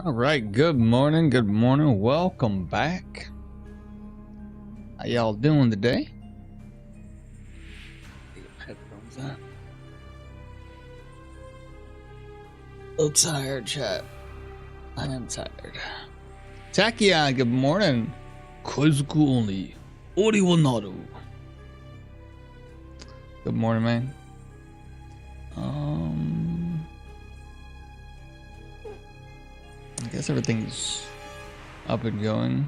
All right, good morning, welcome back. How y'all doing today? Headphones on. A little tired, chat. I am tired. Tachyon, good morning. Koizuku only. Ori wa naru. Good morning, man. I guess everything's up and going.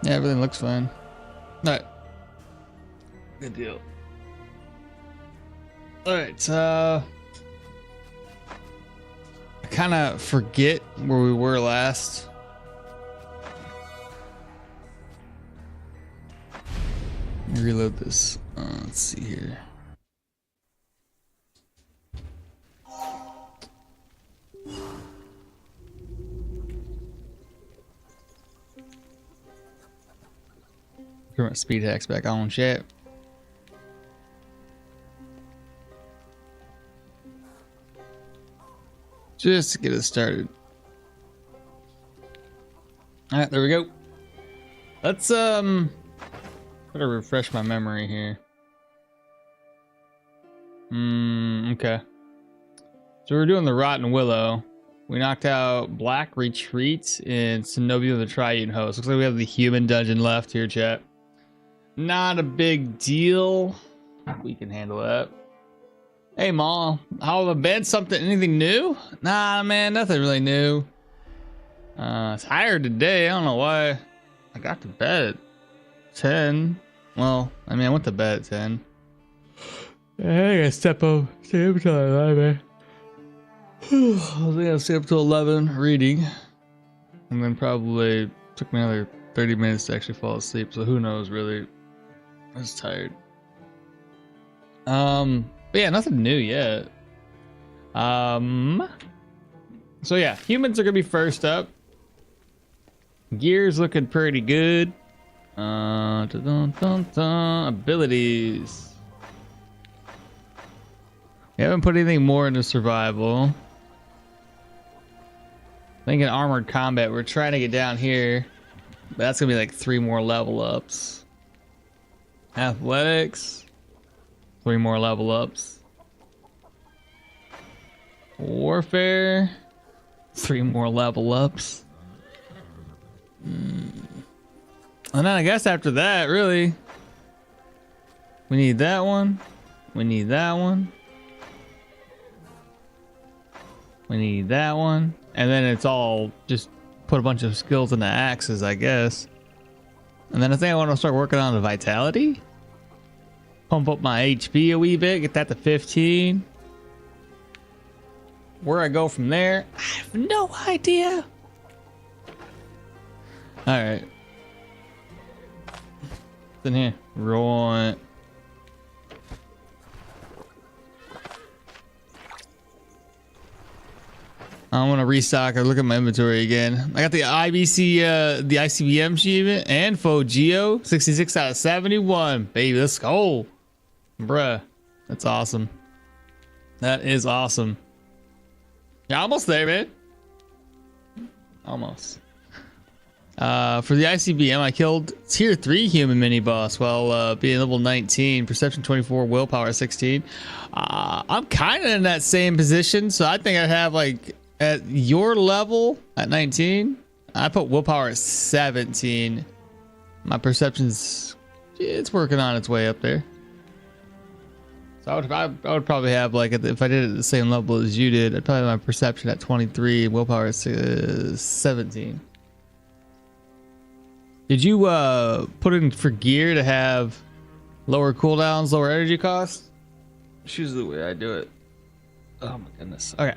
Yeah, everything looks fine. Alright. Good deal. Alright, I kind of forget where we were last. Let me reload this. Let's see here. Turn my speed hacks back on, chat. Just to get us started. Alright, there we go. Let's gotta refresh my memory here. Okay. So we're doing the Rotten Willow. We knocked out Black Retreat and Cenobio the Triune Host. Looks like we have the human dungeon left here, chat. Not a big deal. We can handle that. Hey, Ma. How have I been? Anything new? Nah, man, nothing really new. Tired today. I don't know why. I got to bed at 10. Well, I mean, I went to bed at 10. I gotta stay up till 11. I think I'll stay up till 11 reading. And then probably took me another 30 minutes to actually fall asleep. So who knows, really. I was tired. But yeah, nothing new yet. So yeah, humans are gonna be first up. Gear's looking pretty good. Abilities. We haven't put anything more into survival. I think in armored combat, we're trying to get down here. But that's gonna be like 3 more level ups. Athletics. 3 more level ups. Warfare. 3 more level ups. And then I guess after that, really, we need that one. We need that one. We need that one. And then it's all just put a bunch of skills into axes, I guess. And then I think I want to start working on the vitality. Pump up my HP a wee bit, get that to 15. Where I go from there, I have no idea. Alright. What's in here? Right. I want to restock or look at my inventory again. I got the the ICBM achievement and Geo 66 out of 71. Baby, let's go. Bruh. That's awesome. That is awesome. Yeah, almost there, man. Almost. For the ICBM, I killed tier 3 human mini boss while being level 19, perception 24, willpower 16. I'm kind of in that same position, so I think I'd have like at your level at 19. I put willpower at 17. My perception's it's working on its way up there. So I would probably have like if I did it at the same level as you did, I'd probably have my perception at 23 and willpower at 17. Did you put in for gear to have lower cooldowns, lower energy costs? It's usually the way I do it. Oh my goodness. Okay.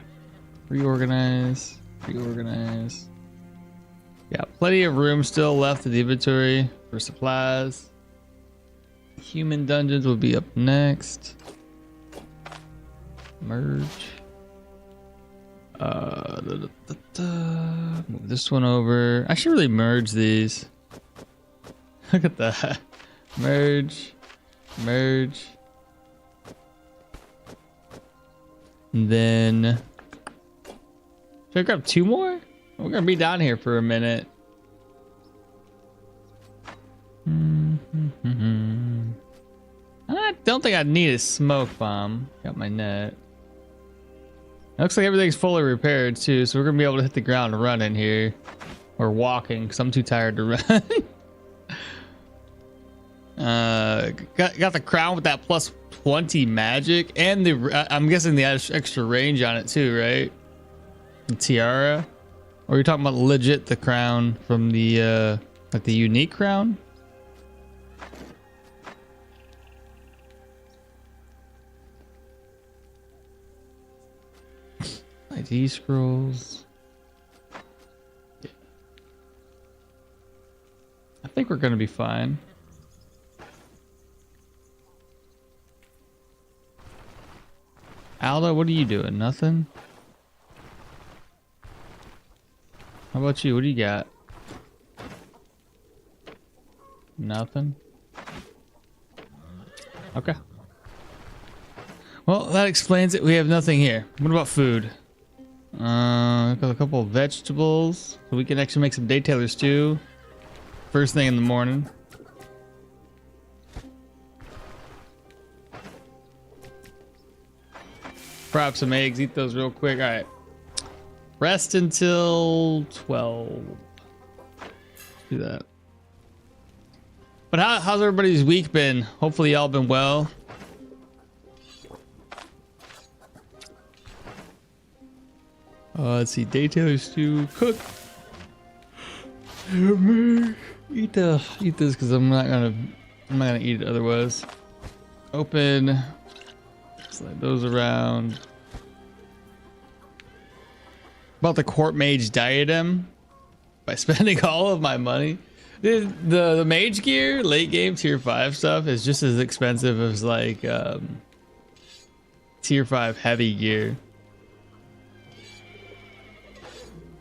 Reorganize. Reorganize. Yeah, plenty of room still left in the inventory for supplies. Human dungeons will be up next. Merge. Move this one over. I should really merge these. Look at that. Merge. Merge. And then should I grab 2 more? We're gonna be down here for a minute. I don't think I need a smoke bomb. Got my net. Looks like everything's fully repaired too, so we're gonna be able to hit the ground running here. Or walking, because I'm too tired to run. Got the crown with that plus 20 magic, and the I'm guessing the extra range on it too, right? The tiara, or are you talking about legit the crown from the like the unique crown? ID scrolls. I think we're gonna be fine. Alda, what are you doing? Nothing? How about you? What do you got? Nothing? Okay. Well, that explains it. We have nothing here. What about food? Got a couple of vegetables. So we can actually make some day-tailor stew. First thing in the morning. Fry up some eggs, eat those real quick. All right. Rest until 12. Do that. But how's everybody's week been? Hopefully y'all been well. Let's see. Day-tailor stew, cook. Eat this because I'm not gonna eat it otherwise. Open. Slide those around. About the court mage diadem by spending all of my money. The mage gear, late game tier 5 stuff is just as expensive as like tier 5 heavy gear.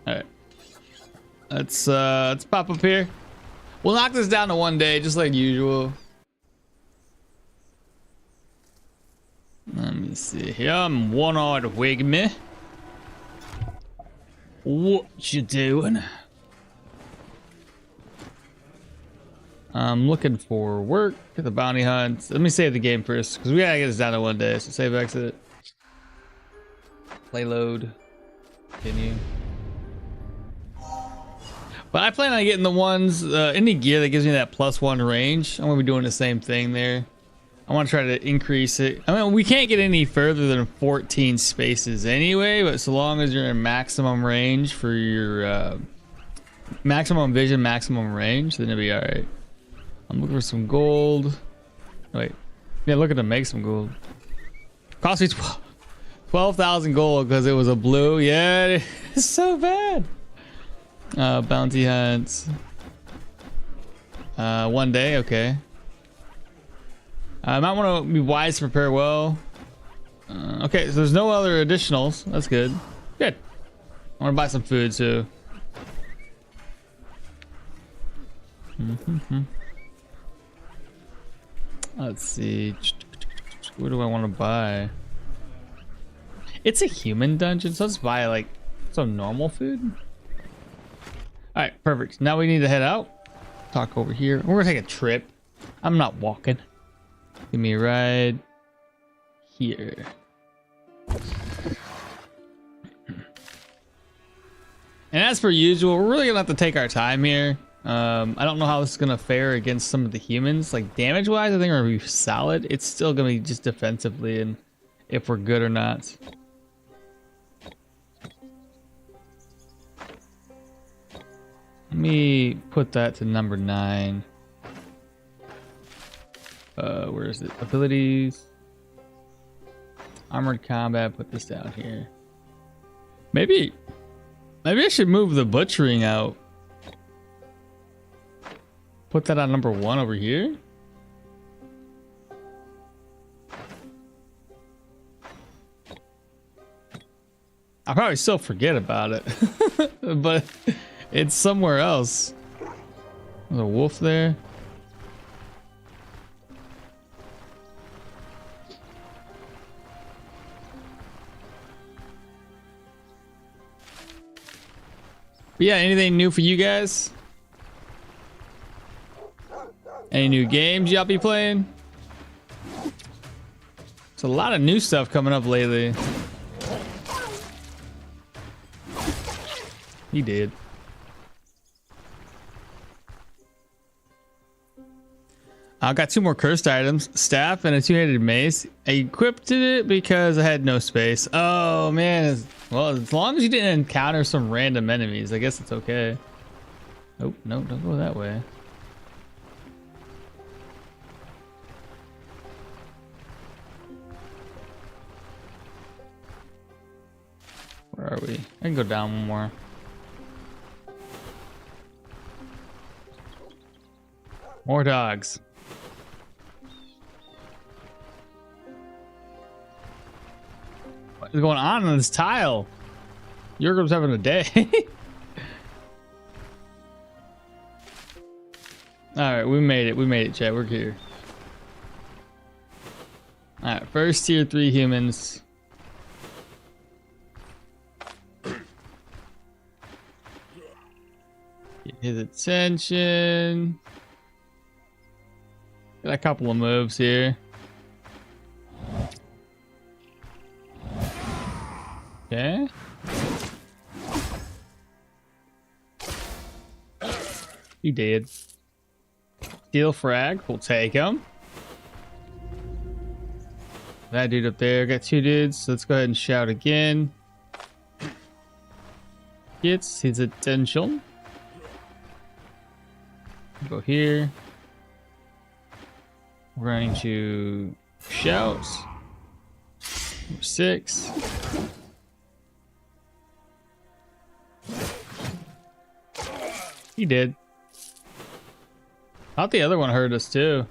All right. Let's pop up here. We'll knock this down to 1 day, just like usual. Let me see here. I'm one-eyed Wigmy. What you doing? I'm looking for work at the bounty hunt. Let me save the game first, because we gotta get this down to 1 day. So save exit. Play load. Continue. But I plan on getting the ones, any gear that gives me that +1 range. I'm gonna be doing the same thing there. I want to try to increase it. I mean, we can't get any further than 14 spaces anyway, but so long as you're in maximum range for your maximum vision, maximum range, then it'll be all right. I'm looking for some gold. Wait, yeah, looking to make some gold. Cost me 12,000 gold because it was a blue. Yeah, it's so bad. Bounty hunts. 1 day, okay. I might want to be wise to prepare well. Okay, so there's no other additionals. That's good. Good. I want to buy some food too. Let's see. What do I want to buy? It's a human dungeon, so let's buy like some normal food. All right, perfect. Now we need to head out. Talk over here. We're gonna take a trip. I'm not walking. Give me a ride here. And as per usual, we're really gonna have to take our time here. I don't know how this is gonna fare against some of the humans. Like damage wise, I think we're gonna be solid. It's still gonna be just defensively and if we're good or not. Let me put that to number 9. Where is it? Abilities. Armored combat, put this down here. Maybe I should move the butchering out. Put that on number 1 over here. I'll probably still forget about it. But it's somewhere else. There's a wolf there. But yeah, anything new for you guys? Any new games y'all be playing? There's a lot of new stuff coming up lately. He did. I got 2 more cursed items, staff and a 2-handed mace. I equipped it because I had no space. Oh man, well, as long as you didn't encounter some random enemies, I guess it's okay. Oh, no, don't go that way. Where are we? I can go down one more. More dogs. What is going on this tile? Jorgrim's having a day. Alright, we made it. We made it, chat. We're here. Alright, first tier 3 humans. Get his attention. Got a couple of moves here. Okay. He did. Steel frag. We'll take him. That dude up there. Got 2 dudes. So let's go ahead and shout again. Gets his attention. Go here. We're going to shout. Number 6. He did. I thought the other one hurt us too.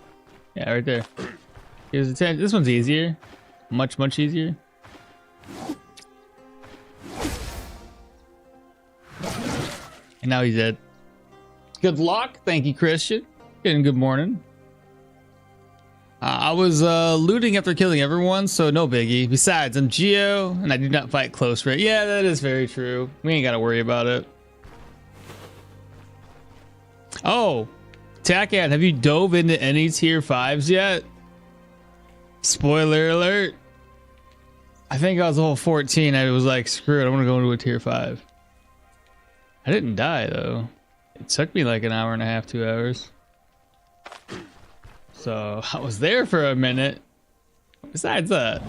Yeah, right there. Here's the 10. This one's easier. Much, much easier. And now he's dead. Good luck. Thank you, Christian. And good morning. I was looting after killing everyone, so no biggie. Besides, I'm Geo, and I do not fight close range. Yeah, that is very true. We ain't got to worry about it. Oh, Takat, have you dove into any tier 5s yet? Spoiler alert. I think I was level 14. I was like, screw it, I want to go into a tier 5. I didn't die, though. It took me like an hour and a half, 2 hours. So I was there for a minute. Besides that.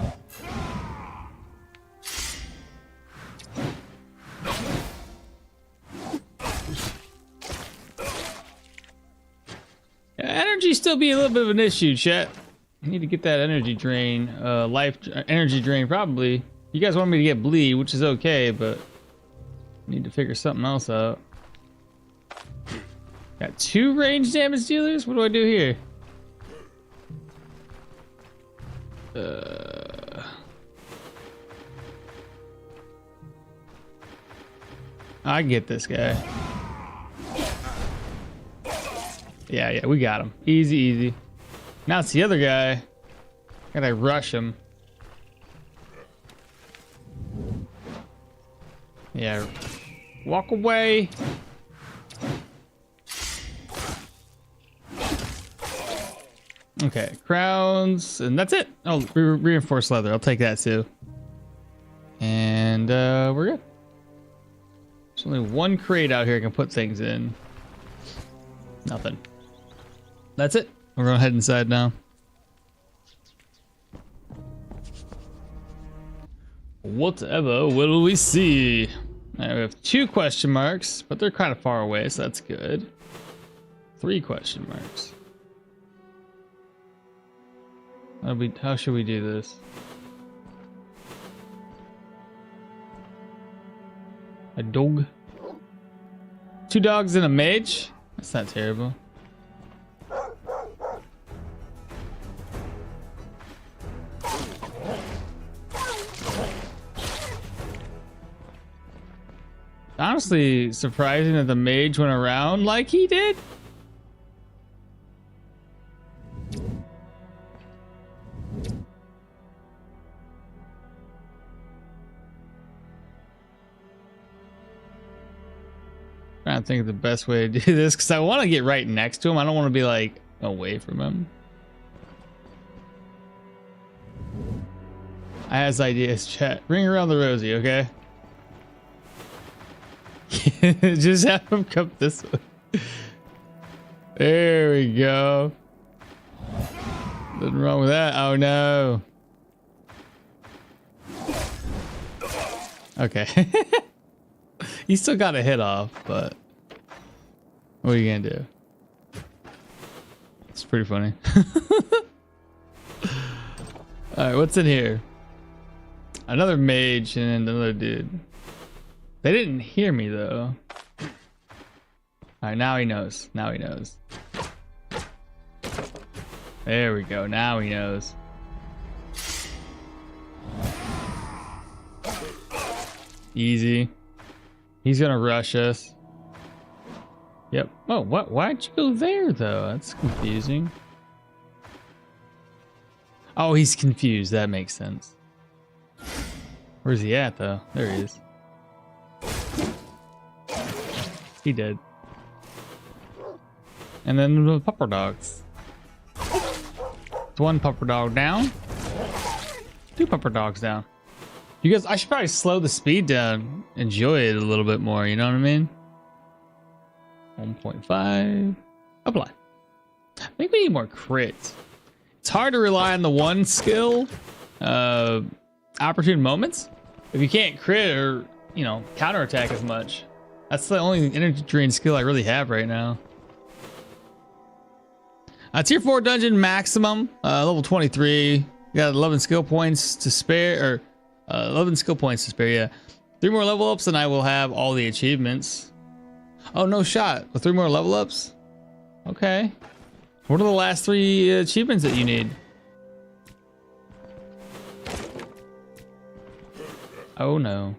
Energy still be a little bit of an issue, chat. I need to get that energy drain, energy drain probably. You guys want me to get bleed, which is okay, but I need to figure something else out. Got 2 range damage dealers? What do I do here? I get this guy. Yeah, we got him. Easy, easy. Now it's the other guy. Gotta rush him. Yeah. Walk away. Okay, crowns, and that's it. Oh, reinforced leather. I'll take that too. And we're good. There's only 1 crate out here I can put things in. Nothing. That's it. We're going to head inside now. Whatever will we see? All right, we have 2 question marks, but they're kind of far away, so that's good. 3 question marks. How should we do this? A dog? 2 dogs and a mage? That's not terrible. Honestly, surprising that the mage went around like he did. trying to think of the best way to do this because I want to get right next to him. I don't want to be like away from him. I has ideas, chat. Bring around the rosy, okay? Just have him come this way. There we go. Nothing wrong with that. Oh no. Okay. He still got a hit off, but what are you gonna do? It's pretty funny. Alright, what's in here? Another mage and another dude. They didn't hear me though. Alright, now he knows. Now he knows. There we go. Now he knows. Easy. He's gonna rush us. Yep. Oh, what? Why'd you go there though? That's confusing. Oh, he's confused. That makes sense. Where's he at though? There he is. He dead. And then the pupper dogs. It's one pupper dog down. Two pupper dogs down. You guys, I should probably slow the speed down. Enjoy it a little bit more, you know what I mean? 1.5. Apply. I think we need more crits. It's hard to rely on the one skill. Opportune moments. If you can't crit or, you know, counterattack as much. That's the only energy drain skill I really have right now. Tier 4 dungeon maximum, level 23. Got 11 skill points to spare, or 11 skill points to spare, yeah. 3 more level ups and I will have all the achievements. Oh, no shot. With 3 more level ups? Okay. What are the last 3 achievements that you need? Oh no.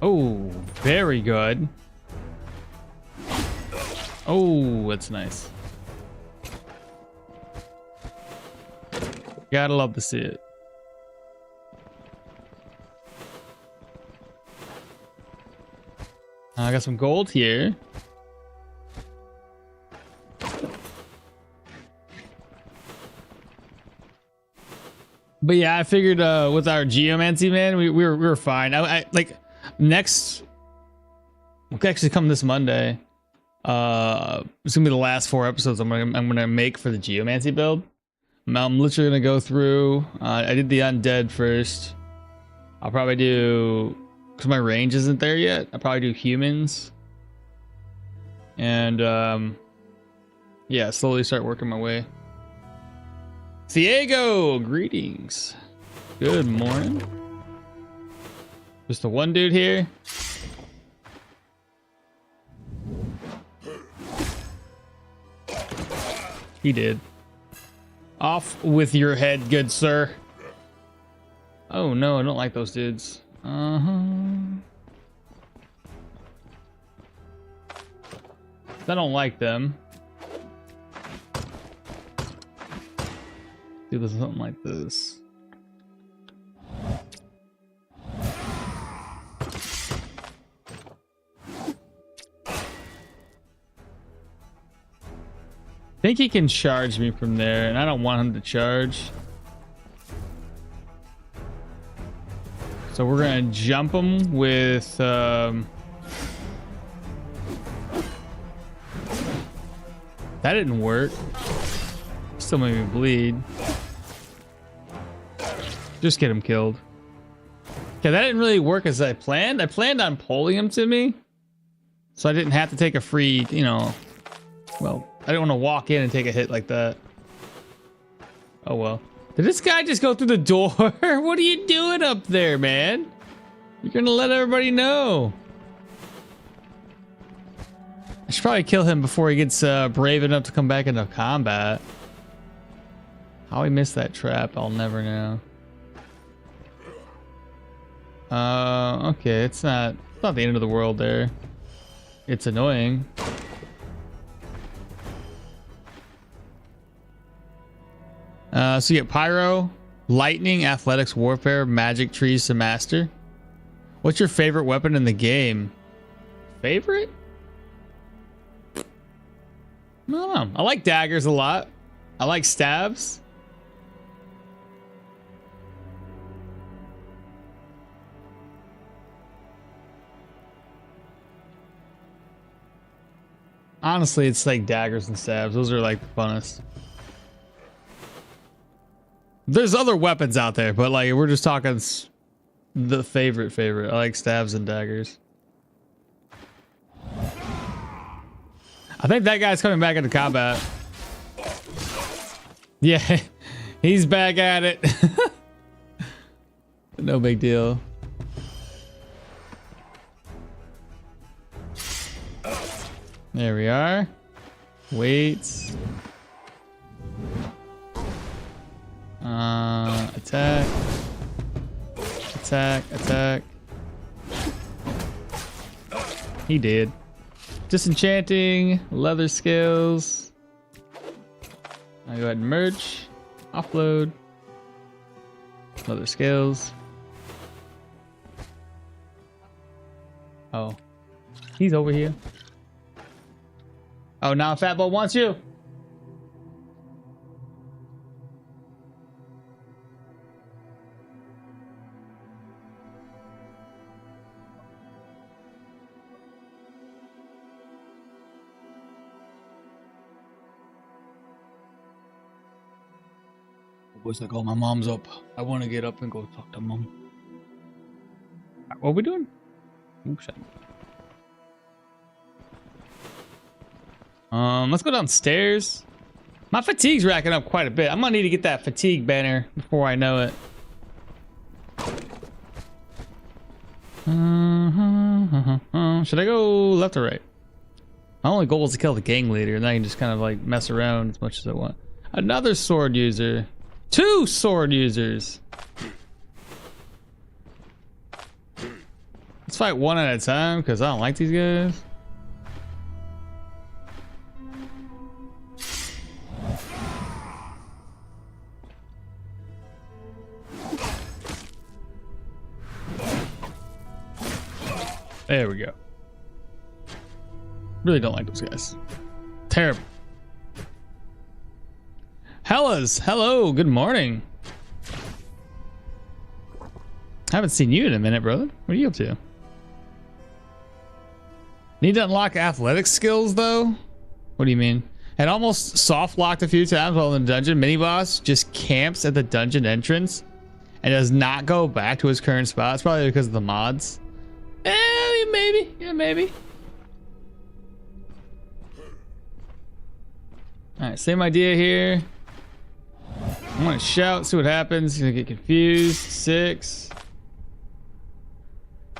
Oh, very good. Oh, that's nice. Gotta love to see it. I got some gold here. But yeah, I figured with our geomancy, man, we were fine. I like next. We'll actually come this Monday. It's gonna be the last 4 episodes I'm gonna make for the geomancy build. I'm literally gonna go through. I did the undead first. I'll probably do, because my range isn't there yet. I'll probably do humans. And yeah, slowly start working my way. Diego, greetings. Good morning. Just the one dude here. He did. Off with your head, good sir. Oh no, I don't like those dudes. I don't like them. Do this something like this. I think he can charge me from there, and I don't want him to charge. So we're gonna jump him with that didn't work. Still made me bleed. Just get him killed. Okay, that didn't really work as I planned. I planned on pulling him to me, so I didn't have to take a free, you know, well, I didn't want to walk in and take a hit like that. Oh well. Did this guy just go through the door? What are you doing up there, man? You're gonna let everybody know. I should probably kill him before he gets brave enough to come back into combat. How he missed that trap, I'll never know. Okay, it's not the end of the world there. It's annoying. So you get pyro, lightning, athletics, warfare, magic, trees to master. What's your favorite weapon in the game? Favorite? I don't know. I like daggers a lot. I like stabs. Honestly, it's like daggers and stabs. Those are like the funnest. There's other weapons out there, but like we're just talking the favorite. I like stabs and daggers. I think that guy's coming back into combat. Yeah, he's back at it. No big deal. There we are. Wait. Attack. Attack. He did. Disenchanting, leather skills. I'll go ahead and merge. Offload. Leather skills. Oh. He's over here. Oh, now Fatbo wants you. Boy's like, oh, my mom's up. I want to get up and go talk to mom. What are we doing? Oops. Let's go downstairs. My fatigue's racking up quite a bit. I'm gonna need to get that fatigue banner before I know it. Should I go left or right? My only goal is to kill the gang leader, and then I can just kind of like mess around as much as I want. Another sword user. 2 sword users. Let's fight one at a time because I don't like these guys. There we go. Really don't like those guys. Terrible. Hellas, hello, good morning. Haven't seen you in a minute, brother. What are you up to? Need to unlock athletic skills, though? What do you mean? Had almost soft locked a few times while in the dungeon. Mini boss just camps at the dungeon entrance and does not go back to his current spot. It's probably because of the mods. Maybe. Yeah, maybe. Alright, same idea here. I'm gonna shout, see what happens. He's gonna get confused. 6.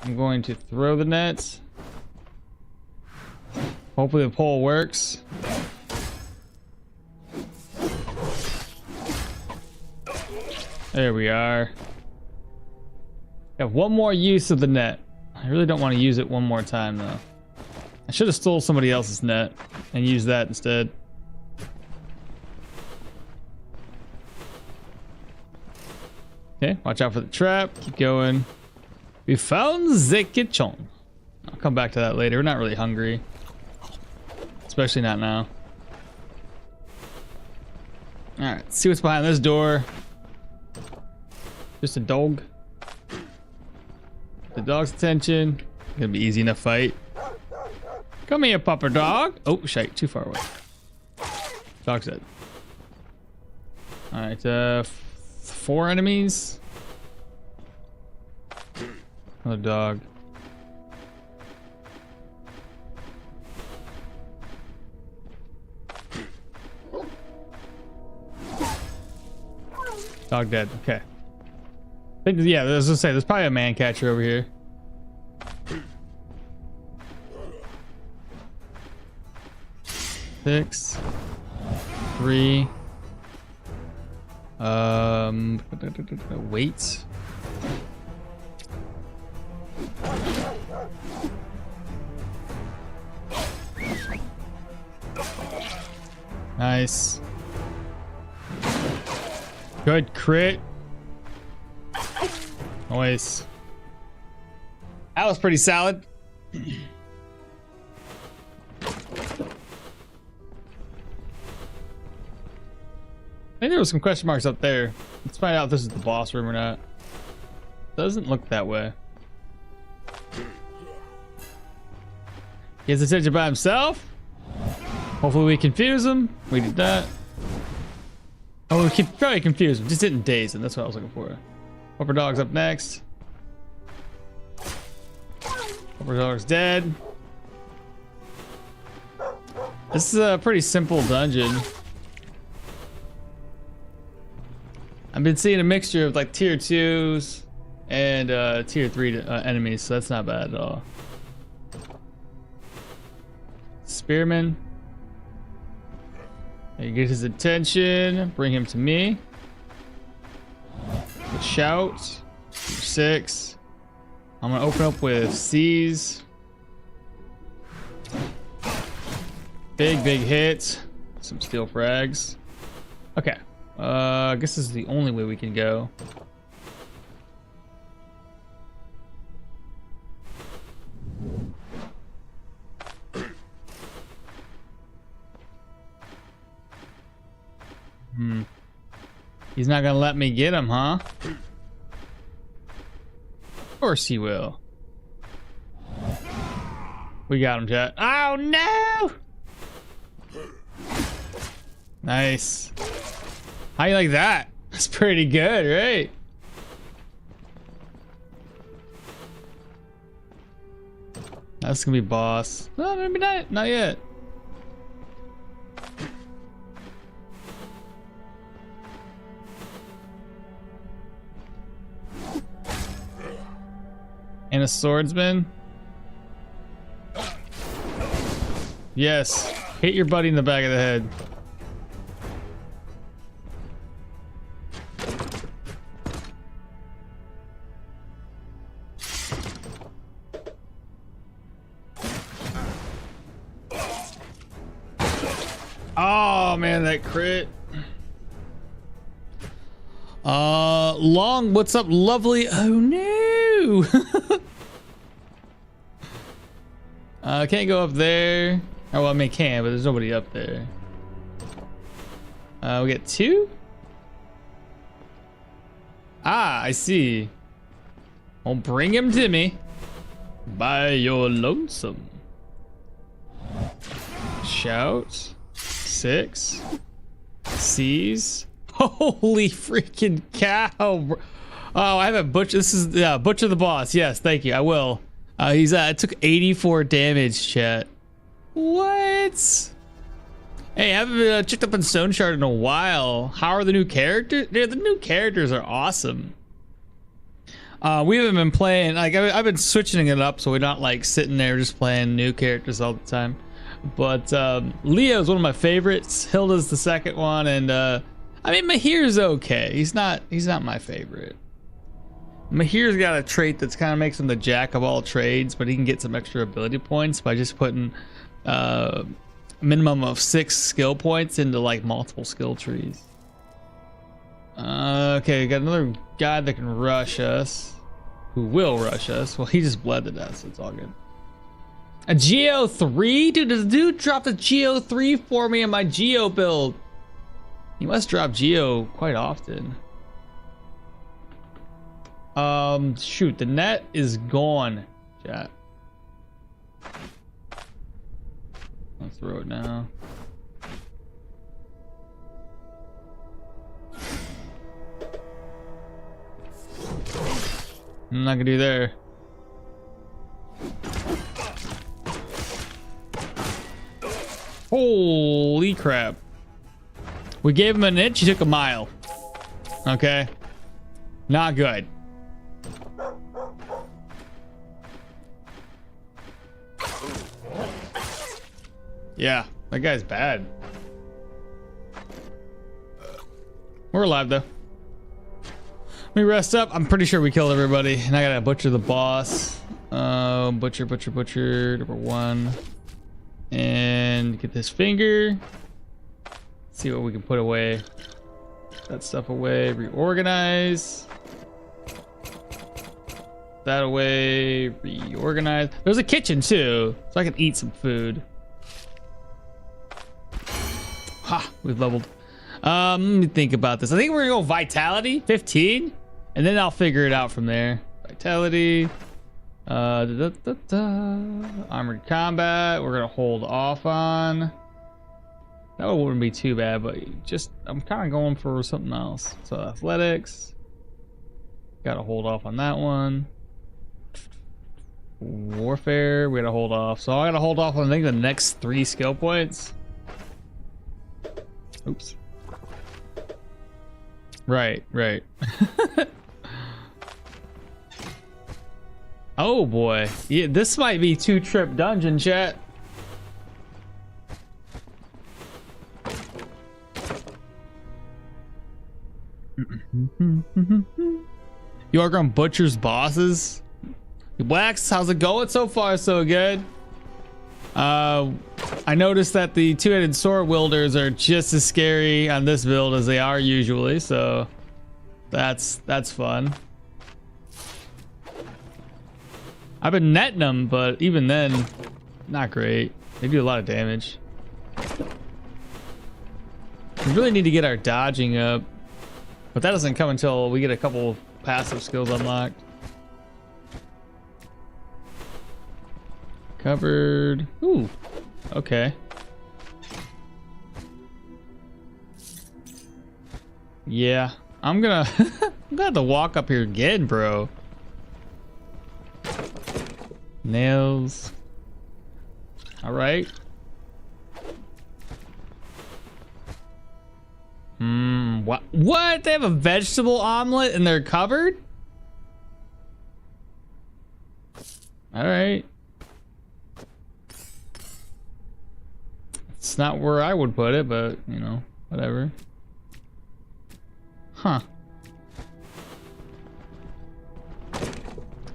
I'm going to throw the nets. Hopefully the pole works. There we are. Have one more use of the net. I really don't want to use it one more time though. I should have stole somebody else's net and used that instead. Okay, watch out for the trap. Keep going. We found the kitchen. I'll come back to that later. We're not really hungry. Especially not now. Alright, let's see what's behind this door. Just a dog. The dog's attention. Gonna be easy enough fight. Come here, pupper dog. Oh, shite, too far away. Dog's dead. Alright, 4 enemies. Another dog. Dog dead. Okay. Yeah, I was gonna say there's probably a man catcher over here. Six. 3. Wait. Nice. Good crit. Nice. That was pretty solid. I think there was some question marks up there. Let's find out if this is the boss room or not. Doesn't look that way. He has attention by himself. Hopefully we confuse him. We did that. Oh, we could probably confuse him. Just didn't daze him. That's what I was looking for. Upper Dog's up next. Upper Dog's dead. This is a pretty simple dungeon. I've been seeing a mixture of like tier 2s and tier 3 enemies, so that's not bad at all. Spearman. You get his attention, bring him to me. Good shout. 6. I'm gonna open up with C's. Big hit. Some steel frags. Okay. I guess this is the only way we can go. He's not gonna let me get him, huh? Of course he will. We got him, chat. Oh no! Nice. How you like that? That's pretty good, right? That's gonna be boss. No, maybe not. Not yet. And a swordsman. Yes. Hit your buddy in the back of the head. Oh man, that crit. Long, what's up, lovely? Oh no. Can't go up there. Oh, well, I mean, can, but there's nobody up there. We get 2. Ah, I see. Well, bring him to me. By your lonesome. Shout. 6. C's. Holy freaking cow. Oh, I have a butcher. This is butcher the boss. Yes, thank you. I will. He's it took 84 damage, chat. What? Hey, I haven't checked up on Stoneshard in a while. How are the new characters? Dude, the new characters are awesome. We haven't been playing, like I've been switching it up so we're not like sitting there just playing new characters all the time. But Leo's one of my favorites. Hilda's the second one, and I mean Mahir's okay. He's not my favorite. Mahir's got a trait that's kind of makes him the jack of all trades, but he can get some extra ability points by just putting minimum of 6 skill points into like multiple skill trees. Okay, we got another guy that can rush us, who will rush us. Well, he just bled to death, so it's all good. A Geo 3? Dude, the dude dropped a Geo 3 for me in my Geo build. He must drop Geo quite often. Shoot, the net is gone, chat. I'll throw it now. I'm not gonna do there. Holy crap. We gave him an inch, he took a mile. Okay. Not good. Yeah, that guy's bad. We're alive though. Let me rest up. I'm pretty sure we killed everybody. And I gotta butcher the boss. Butcher, number 1. And get this finger. See what we can put away. that stuff away. Reorganize. That away. Reorganize. There's a kitchen too, so I can eat some food. Ha! We've leveled. Let me think about this. I think we're gonna go vitality 15, and then I'll figure it out from there. Vitality. Armored combat. We're gonna hold off on. That wouldn't be too bad, but just I'm kind of going for something else. So athletics. Gotta hold off on that one. Warfare. We gotta hold off. So I gotta hold off on I think the next 3 skill points. Oops. Right. Oh boy. Yeah, this might be 2-trip dungeon, chat. Jorgrim butchers bosses. Wax, how's it going so far? So good. I noticed that the 2-headed sword wielders are just as scary on this build as they are usually, so that's fun. I've been netting them, but even then, not great. They do a lot of damage. We really need to get our dodging up, but that doesn't come until we get a couple passive skills unlocked. Covered. Ooh, okay. Yeah, I'm gonna have to walk up here again, bro. Nails. All right. What? They have a vegetable omelet in their cupboard? All right. It's not where I would put it, but you know, whatever. Huh.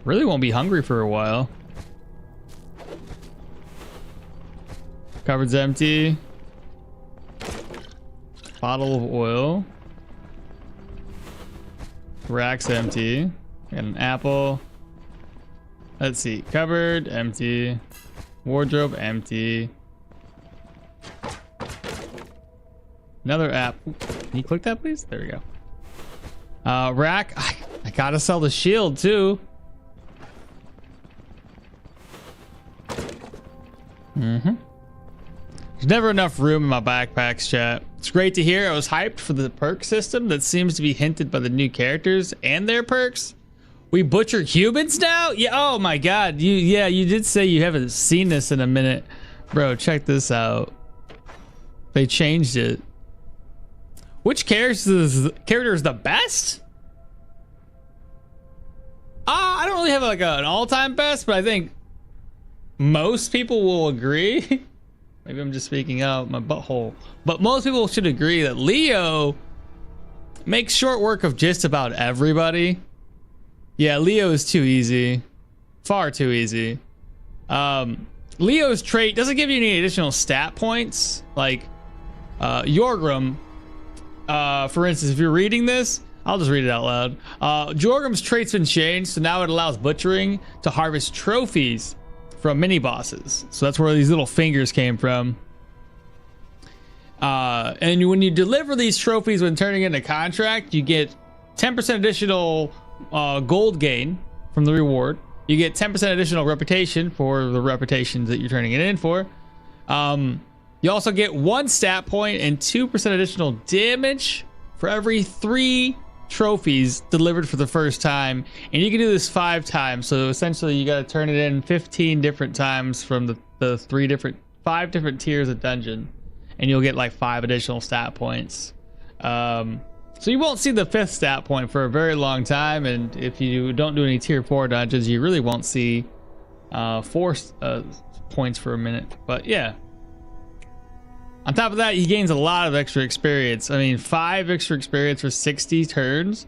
Really won't be hungry for a while. Cupboard's empty. Bottle of oil. Rack's empty. Got an apple. Let's see. Cupboard empty. Wardrobe empty. Another app. Can you click that, please? There we go. Rack. I gotta sell the shield too. There's never enough room in my backpacks, chat. It's great to hear. I was hyped for the perk system that seems to be hinted by the new characters and their perks. We butcher humans now? Yeah. Oh my God. You did say you haven't seen this in a minute, bro. Check this out. They changed it. Which character is the best? I don't really have like an all-time best, but I think most people will agree. Maybe I'm just speaking out my butthole, but most people should agree that Leo makes short work of just about everybody. Yeah, Leo is too easy, far too easy. Leo's trait doesn't give you any additional stat points. Like Jorgrim, for instance, if you're reading this, I'll just read it out loud. Jorgrim's trait's been changed, so now it allows butchering to harvest trophies from mini bosses. So that's where these little fingers came from. And when you deliver these trophies when turning in a contract, you get 10% additional gold gain from the reward. You get 10% additional reputation for the reputations that you're turning it in for. You also get 1 stat point and 2% additional damage for every 3 trophies delivered for the first time, and you can do this 5 times. So essentially you got to turn it in 15 different times from the 5 different tiers of dungeon, and you'll get like 5 additional stat points. So you won't see the 5th stat point for a very long time, and if you don't do any tier 4 dungeons, you really won't see 4 points for a minute. But yeah, on top of that, he gains a lot of extra experience. I mean, 5 extra experience for 60 turns,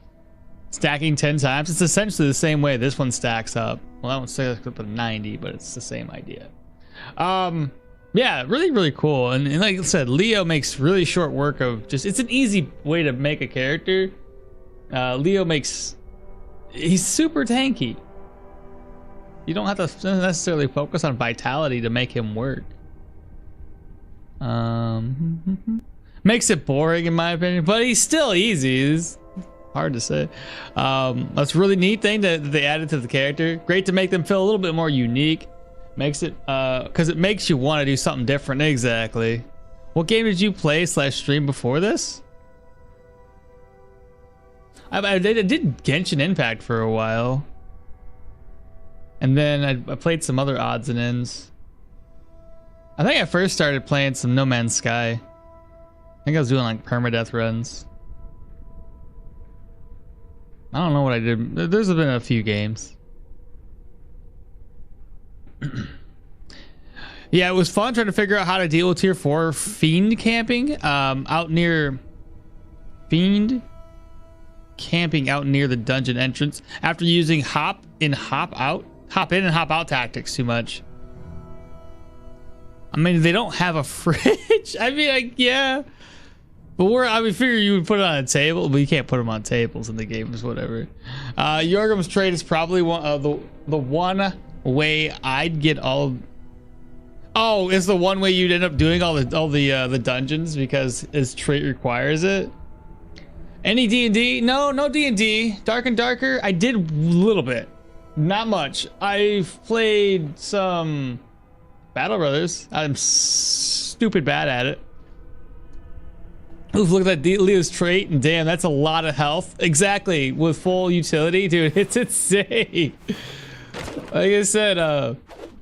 stacking 10 times. It's essentially the same way this one stacks up. Well, that one stacks up to 90, but it's the same idea. Yeah, really, really cool. And like I said, Leo makes really short work of just, it's an easy way to make a character. Leo makes, he's super tanky. You don't have to necessarily focus on vitality to make him work. Makes it boring in my opinion, but he's still easy. It's hard to say. That's a really neat thing that they added to the character. Great to make them feel a little bit more unique. Makes it, because it makes you want to do something different. Exactly. What game did you play / stream before this? I did Genshin Impact for a while. And then I played some other odds and ends. I think I first started playing some No Man's Sky. I think I was doing like permadeath runs. I don't know what I did. There's been a few games. Yeah, it was fun trying to figure out how to deal with tier 4 fiend camping out near the dungeon entrance after using hop in and hop out tactics too much. I mean, they don't have a fridge. I mean, yeah, but I figure you would put it on a table, but you can't put them on tables in the games, whatever. Jorgrim's trade is probably the one way I'd get all. Oh, it's the one way you'd end up doing all the dungeons because his trait requires it. Any D&D? No D&D. Dark and Darker, I did a little bit. Not much. I've played some Battle Brothers. I'm stupid bad at it. Oof, look at that Leo's trait, and damn, that's a lot of health. Exactly, with full utility, dude, it's insane. Like I said,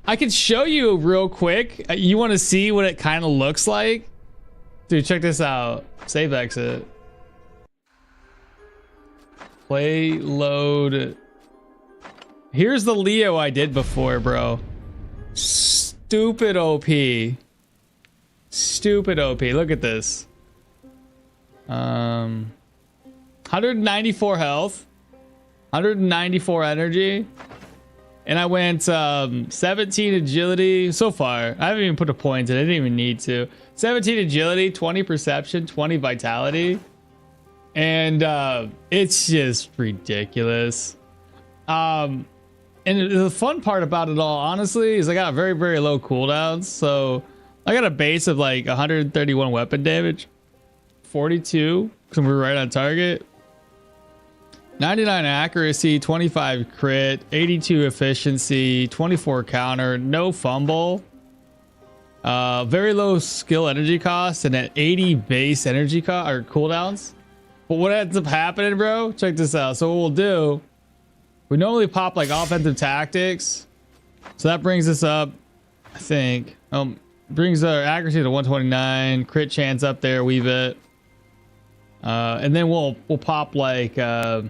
I can show you real quick. You want to see what it kind of looks like? Dude, check this out. Save exit. Play, load. Here's the Leo I did before, bro. Stupid OP. Stupid OP. Look at this. 194 health. 194 energy. And I went 17 agility so far. I haven't even put a point in. I didn't even need to. 17 agility, 20 perception, 20 vitality. And it's just ridiculous. And the fun part about it all, honestly, is I got very, very low cooldowns. So I got a base of like 131 weapon damage, 42 because we're right on target, 99 accuracy, 25 crit, 82 efficiency, 24 counter, no fumble, very low skill energy cost, and at 80 base energy cost or cooldowns. But what ends up happening, bro? Check this out. So what we'll do, we normally pop like offensive tactics. So that brings us up, I think, brings our accuracy to 129, crit chance up there a wee bit. And then we'll pop like, I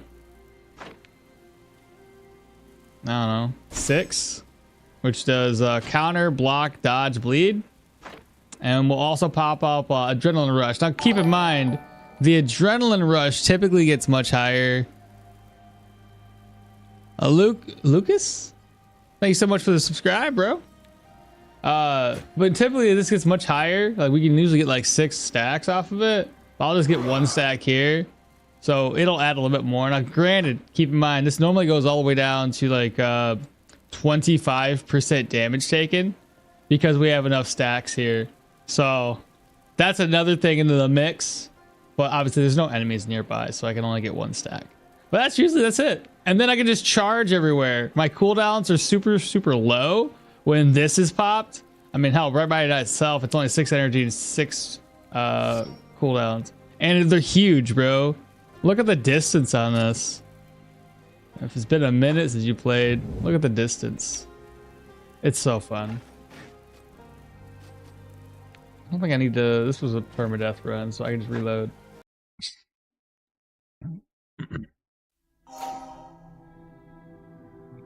don't know, 6, which does counter, block, dodge, bleed. And we'll also pop up adrenaline rush. Now keep in mind, the adrenaline rush typically gets much higher. Lucas, thank you so much for the subscribe, bro. But typically this gets much higher. Like we can usually get like 6 stacks off of it. I'll just get 1 stack here, so it'll add a little bit more. Now granted, keep in mind this normally goes all the way down to like 25% damage taken because we have enough stacks here. So that's another thing into the mix. But obviously there's no enemies nearby, so I can only get 1 stack. But that's it. And then I can just charge everywhere. My cooldowns are super, super low when this is popped. I mean, hell, right by itself, it's only 6 energy and 6 cooldowns. And they're huge, bro. Look at the distance on this. If it's been a minute since you played, look at the distance. It's so fun. I don't think I need to, this was a permadeath run, so I can just reload.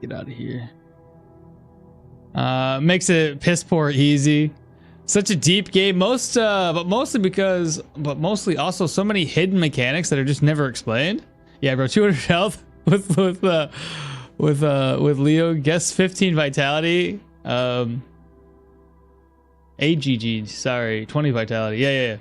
Get out of here. Makes it piss poor easy. Such a deep game, but mostly also so many hidden mechanics that are just never explained. Yeah, bro, 200 health with Leo. Guess 15 vitality. AGG, sorry, 20 vitality. Yeah.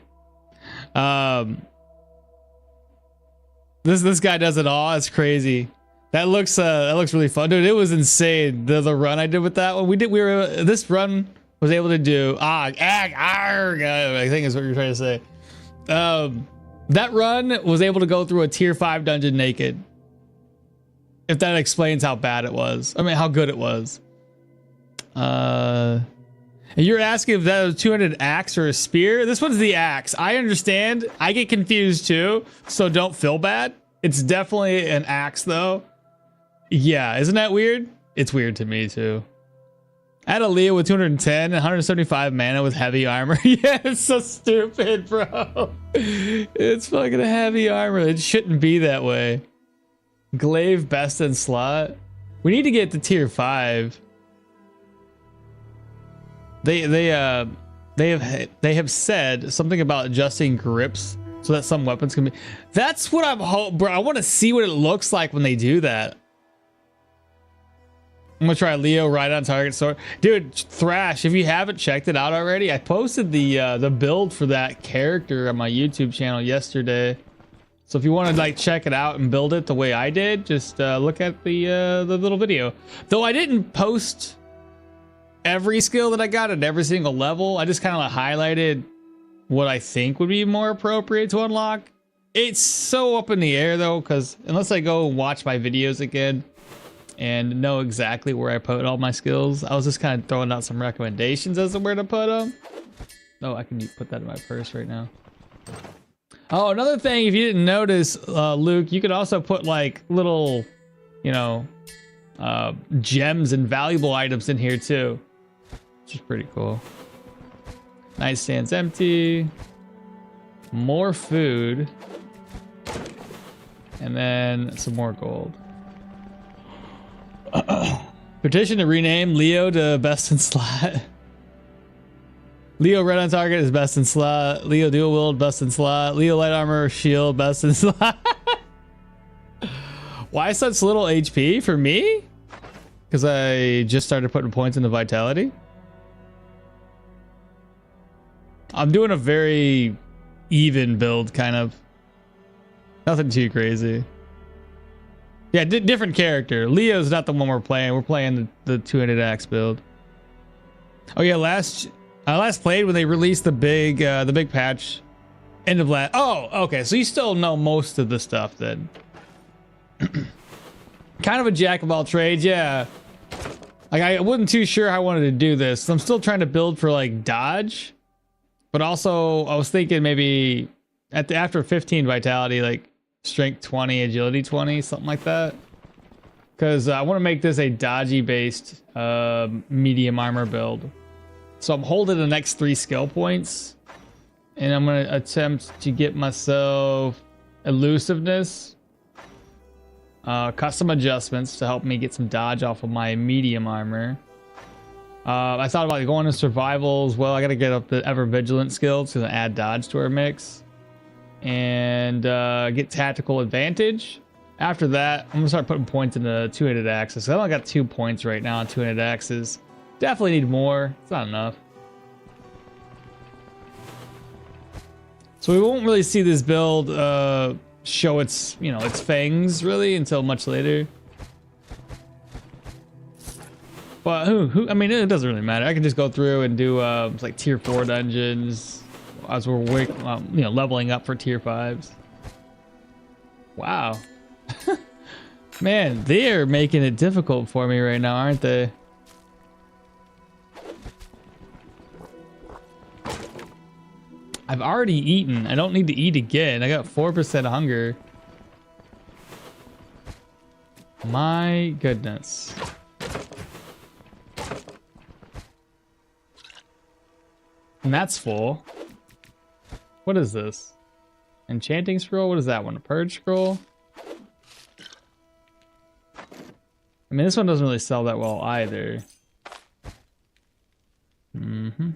This guy does it all. It's crazy. That looks really fun, dude. It was insane. The run I did with that one. This run was able to do I think is what you're trying to say. That run was able to go through a tier 5 dungeon naked. If that explains how bad it was. I mean, how good it was. You're asking if that was 200 axe or a spear? This one's the axe. I understand. I get confused too, so don't feel bad. It's definitely an axe though. Yeah, isn't that weird? It's weird to me too. I had a Leo with 210 and 175 mana with heavy armor. Yeah, it's so stupid, bro. It's fucking heavy armor. It shouldn't be that way. Glaive best in slot. We need to get to tier 5. They have said something about adjusting grips so that some weapons can be. That's what I'm bro. I want to see what it looks like when they do that. I'm gonna try Leo right on target sword. Dude, Thrash, if you haven't checked it out already, I posted the build for that character on my YouTube channel yesterday. So if you want to like check it out and build it the way I did, just look at the little video. Though I didn't post every skill that I got at every single level. I just kind of highlighted what I think would be more appropriate to unlock. It's so up in the air though, because unless I go watch my videos again and know exactly where I put all my skills, I was just kind of throwing out some recommendations as to where to put them. Oh, I can put that in my purse right now. Oh, another thing, if you didn't notice, Luke, you could also put like little, you know, gems and valuable items in here too, which is pretty cool. Nightstand's empty. More food. And then some more gold. Petition to rename Leo to best in slot. Leo red on target is best in slot. Leo dual wield best in slot. Leo light armor shield best in slot. Why such little HP for me? Because I just started putting points into vitality. I'm doing a very even build, kind of. Nothing too crazy. Yeah, different character. Leo's not the one we're playing. We're playing the 200 axe build. Oh yeah, I last played when they released the big patch. End of last. Oh, okay. So you still know most of the stuff then. Kind of a jack of all trades, yeah. Like I wasn't too sure how I wanted to do this. I'm still trying to build for like dodge, but also I was thinking maybe after 15 vitality, like strength 20, agility 20, something like that. Because I want to make this a dodgy based medium armor build. So I'm holding the next 3 skill points, and I'm going to attempt to get myself elusiveness, custom adjustments to help me get some dodge off of my medium armor. I thought about going to survival as well. I got to get up the ever vigilant skill to add dodge to our mix, and get tactical advantage. After that, I'm gonna start putting points into 200 axes. I only got 2 points right now on 200 axes. Definitely need more. It's not enough. So we won't really see this build show its, you know, its fangs really until much later. But I mean, it doesn't really matter. I can just go through and do like tier 4 dungeons as we're you know, leveling up for tier 5s. Wow. Man, they're making it difficult for me right now, aren't they? I've already eaten. I don't need to eat again. I got 4% hunger. My goodness. And that's full. What is this? Enchanting scroll? What is that one? A purge scroll? I mean, this one doesn't really sell that well either. Mm-hmm.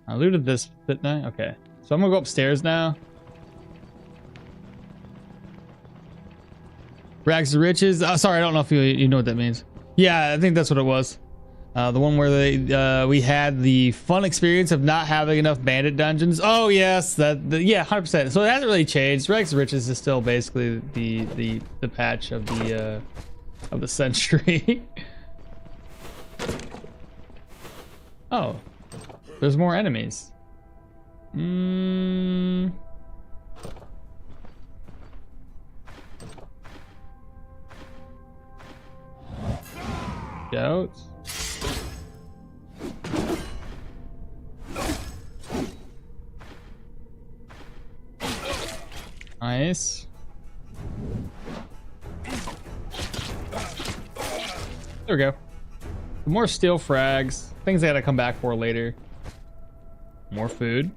I looted this bit now. Okay. So I'm gonna go upstairs now. Rags to riches. Oh, sorry, I don't know if you know what that means. Yeah, I think that's what it was. The one where we had the fun experience of not having enough bandit dungeons. Oh yes, yeah, 100%. So it hasn't really changed. Rex Riches is still basically the patch of the century. Oh, there's more enemies. Goats. Nice. There we go. More steel frags. Things I gotta come back for later. More food.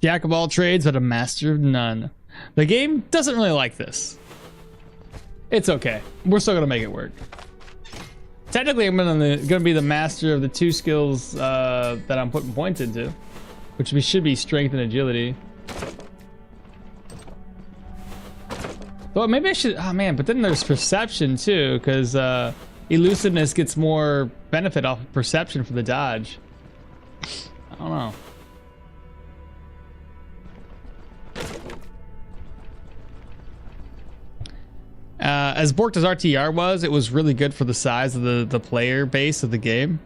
Jack of all trades, but a master of none. The game doesn't really like this. It's okay. We're still gonna make it work. Technically, I'm gonna be the master of the two skills that I'm putting points into, which should be strength and agility. Well, maybe I should. Oh man, but then there's perception too, because elusiveness gets more benefit off of perception for the dodge. I don't know. As borked as RTR was, it was really good for the size of the player base of the game.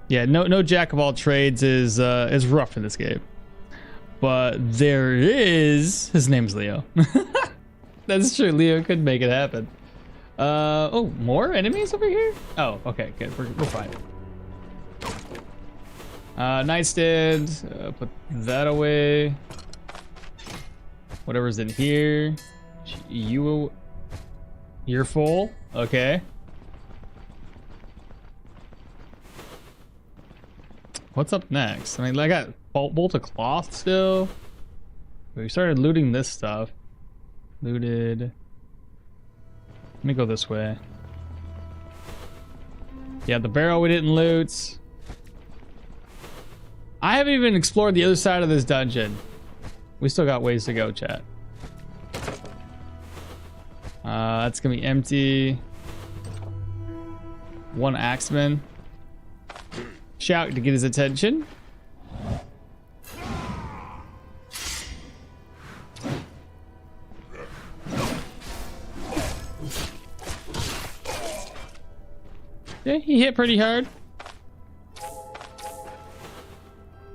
Yeah, no jack of all trades is rough in this game, but there is. His name's Leo. That's true. Leo could make it happen. Oh, more enemies over here? Oh, okay, good. We're fine. Nightstand. Put that away. Whatever's in here. You're full. Okay. What's up next? I mean, I got bolt of cloth still. We started looting this stuff. Looted. Let me go this way. Yeah, the barrel we didn't loot. I haven't even explored the other side of this dungeon. We still got ways to go, chat. That's gonna be empty. One axeman. Shout to get his attention. Yeah, he hit pretty hard.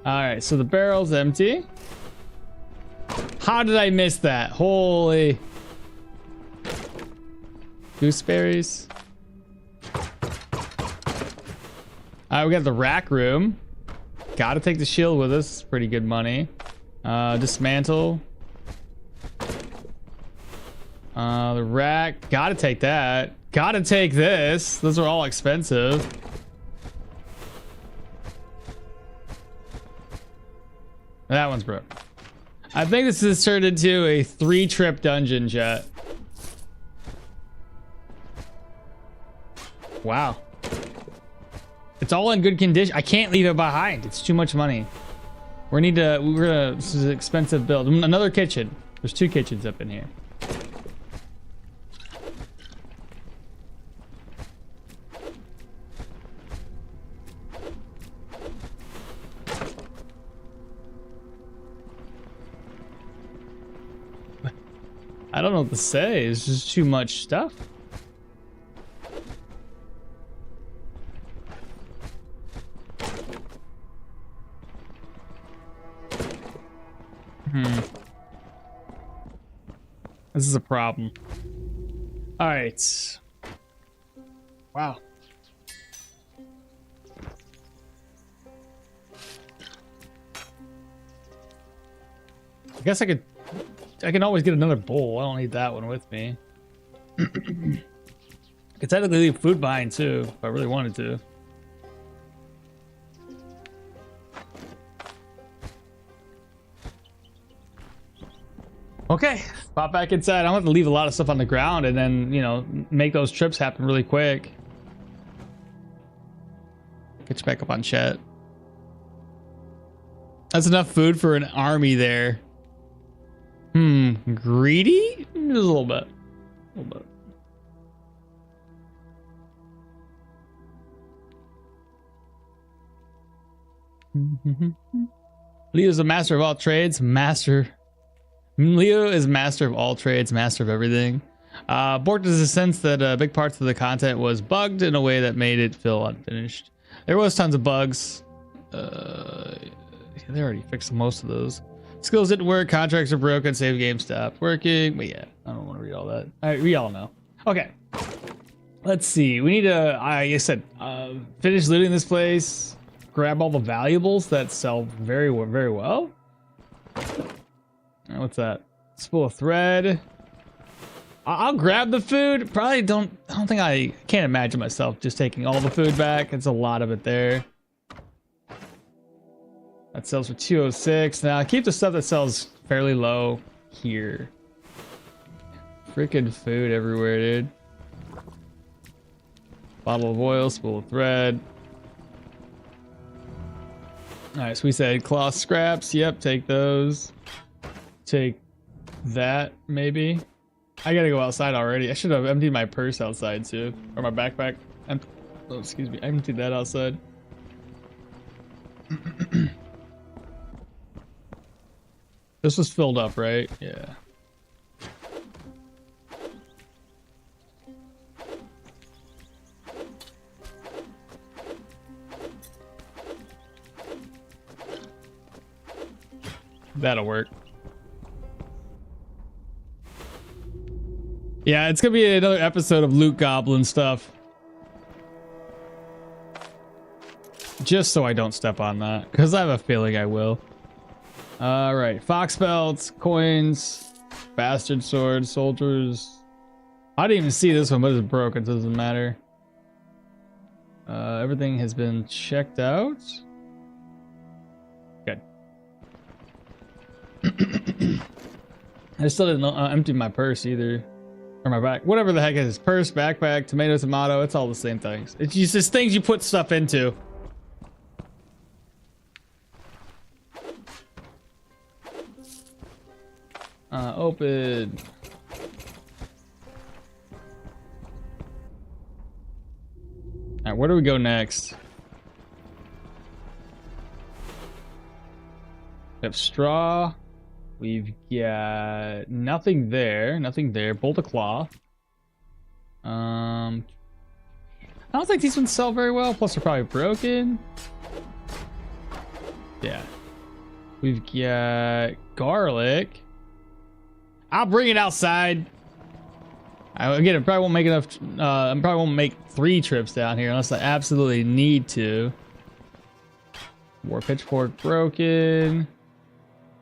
Alright, so the barrel's empty. How did I miss that? Holy. Gooseberries. Alright, we got the rack room. Gotta take the shield with us. Pretty good money. Dismantle. The rack. Gotta take that. Gotta take this. Those are all expensive. That one's broke. I think this has turned into a 3-trip dungeon, chat. Wow. It's all in good condition. I can't leave it behind. It's too much money. This is an expensive build. Another kitchen. There's 2 kitchens up in here. I don't know what to say. It's just too much stuff. This is a problem. All right. Wow. I guess I can always get another bowl. I don't need that one with me. I could technically leave food behind too, if I really wanted to. Okay, pop back inside. I'm gonna have to leave a lot of stuff on the ground and then, you know, make those trips happen really quick. Get you back up on chat. That's enough food for an army there. Greedy? Just a little bit. A little bit. Leo is a master of all trades. Leo is master of all trades, master of everything. Borked is a sense that big parts of the content was bugged in a way that made it feel unfinished. There was tons of bugs. They already fixed most of those. Skills didn't work, contracts are broken, save game stopped working. But yeah, I don't want to read all that. All right, we all know. Okay. Let's see. We need to, like I said, finish looting this place. Grab all the valuables that sell very, very well. What's that? Spool of thread. I'll grab the food. Probably can't imagine myself just taking all the food back. It's a lot of it there. That sells for 206. Now I keep the stuff that sells fairly low here. Freaking food everywhere, dude. Bottle of oil, spool of thread. Alright, so we said cloth scraps. Yep, take those. Take that, maybe. I gotta go outside already. I should have emptied my purse outside too. Or my backpack. Oh, excuse me. I emptied that outside. This was filled up, right? Yeah. That'll work. Yeah, it's gonna be another episode of loot goblin stuff. Just so I don't step on that, because I have a feeling I will. Alright, fox belts, coins, bastard swords, soldiers. I didn't even see this one, but it's broken, so it doesn't matter. Everything has been checked out. Good. I still didn't empty my purse either. Or my back. Whatever the heck it is. Purse, backpack, tomato, it's all the same things. It's just things you put stuff into. Open. Alright, where do we go next? We have straw. We've got nothing there. Nothing there. Bolt of cloth. I don't think these ones sell very well. Plus, they're probably broken. Yeah. We've got garlic. I'll bring it outside. Again, I probably won't make enough. I probably won't make 3 trips down here unless I absolutely need to. War pitchfork broken.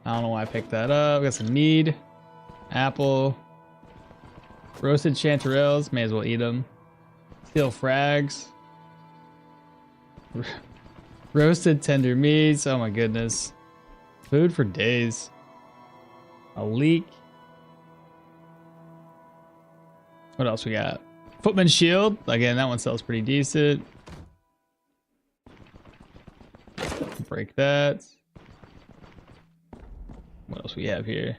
I don't know why I picked that up. Got some mead, apple, roasted chanterelles. May as well eat them. Steel frags, roasted tender meats. Oh my goodness, food for days. A leek. What else we got? Footman shield. Again, that one sells pretty decent. Break that. What else we have here?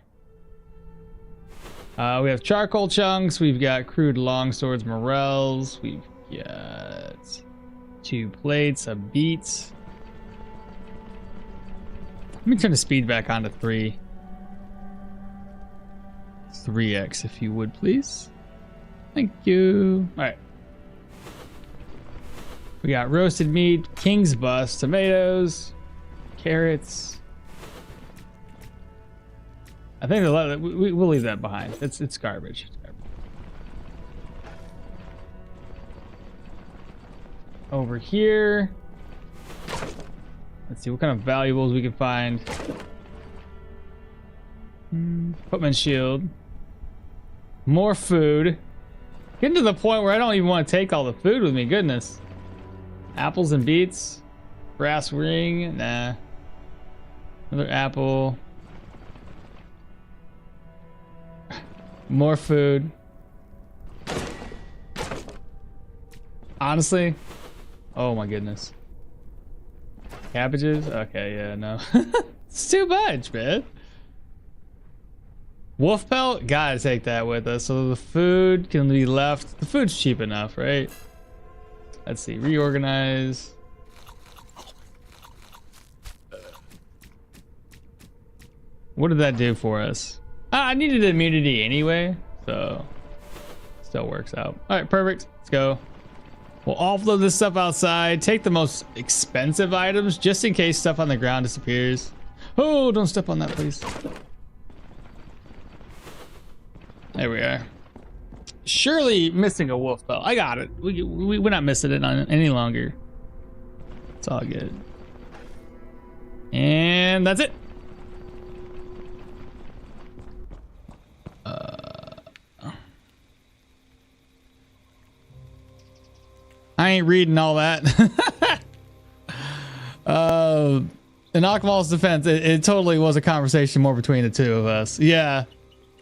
We have charcoal chunks. We've got crude longswords, morels. We've got 2 plates of beets. Let me turn the speed back on to 3. 3x, if you would, please. Thank you. All right. We got roasted meat, king's bust, tomatoes, carrots. I think we'll leave that behind. It's garbage. It's garbage. Over here. Let's see what kind of valuables we can find. Footman shield. More food. Getting to the point where I don't even want to take all the food with me. Goodness. Apples and beets. Brass ring. Nah. Another apple. More food. Honestly. Oh my goodness. Cabbages? Okay, yeah, no. It's too much, man. Wolf pelt? Gotta take that with us. So the food can be left. The food's cheap enough, right? Let's see. Reorganize. What did that do for us? I needed immunity anyway, so still works out. All right, perfect. Let's go. We'll offload this stuff outside. Take the most expensive items just in case stuff on the ground disappears. Oh, don't step on that, please. There we are. Surely missing a wolf pelt. I got it. We're not missing it on any longer. It's all good. And that's it. I ain't reading all that. In Akmal's defense, it totally was a conversation more between the two of us. Yeah.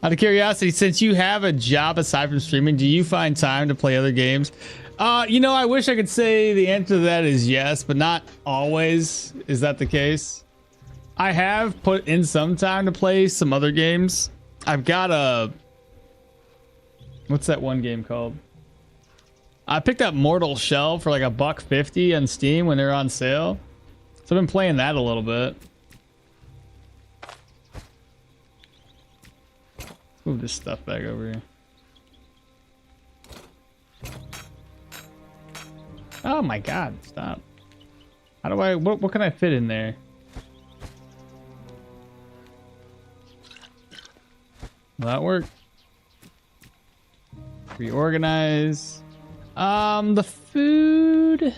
Out of curiosity, since you have a job aside from streaming, do you find time to play other games? You know, I wish I could say the answer to that is yes, but not always is that the case. I have put in some time to play some other games. I've got a... What's that one game called? I picked up Mortal Shell for like $1.50 on Steam when they're on sale. So I've been playing that a little bit. Move this stuff back over here. Oh my god, stop. How do I, what can I fit in there? Will that work? Reorganize. The food.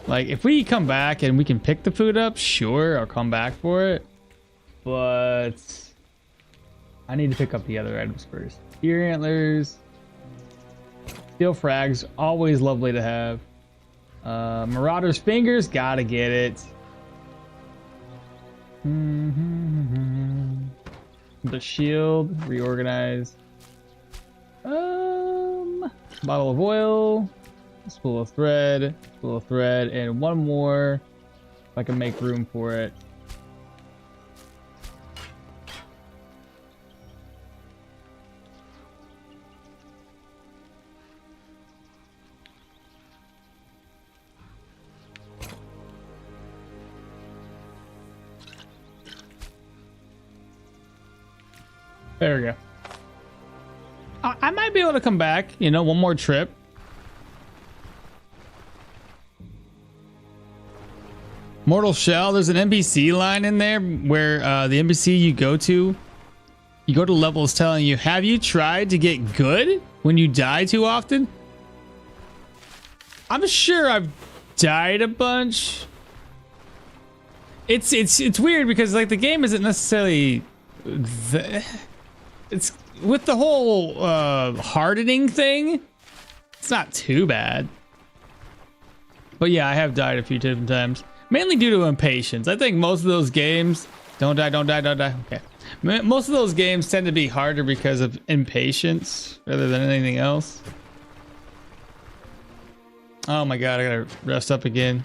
Like, if we come back and we can pick the food up, sure, I'll come back for it. But I need to pick up the other items first. Deer antlers. Steel frags, always lovely to have. Marauder's fingers, gotta get it. The shield, reorganize. Bottle of oil, spool of thread, and one more if I can make room for it. There we go. I might be able to come back, you know, one more trip. Mortal Shell, there's an NPC line in there where the NPC you go to levels telling you, have you tried to get good when you die too often? I'm sure I've died a bunch. It's weird because like the game isn't necessarily it's with the whole hardening thing, it's not too bad. But yeah, I have died a few different times, mainly due to impatience. I think most of those games, don't die. Okay. Most of those games tend to be harder because of impatience rather than anything else. Oh my god, I gotta rest up again.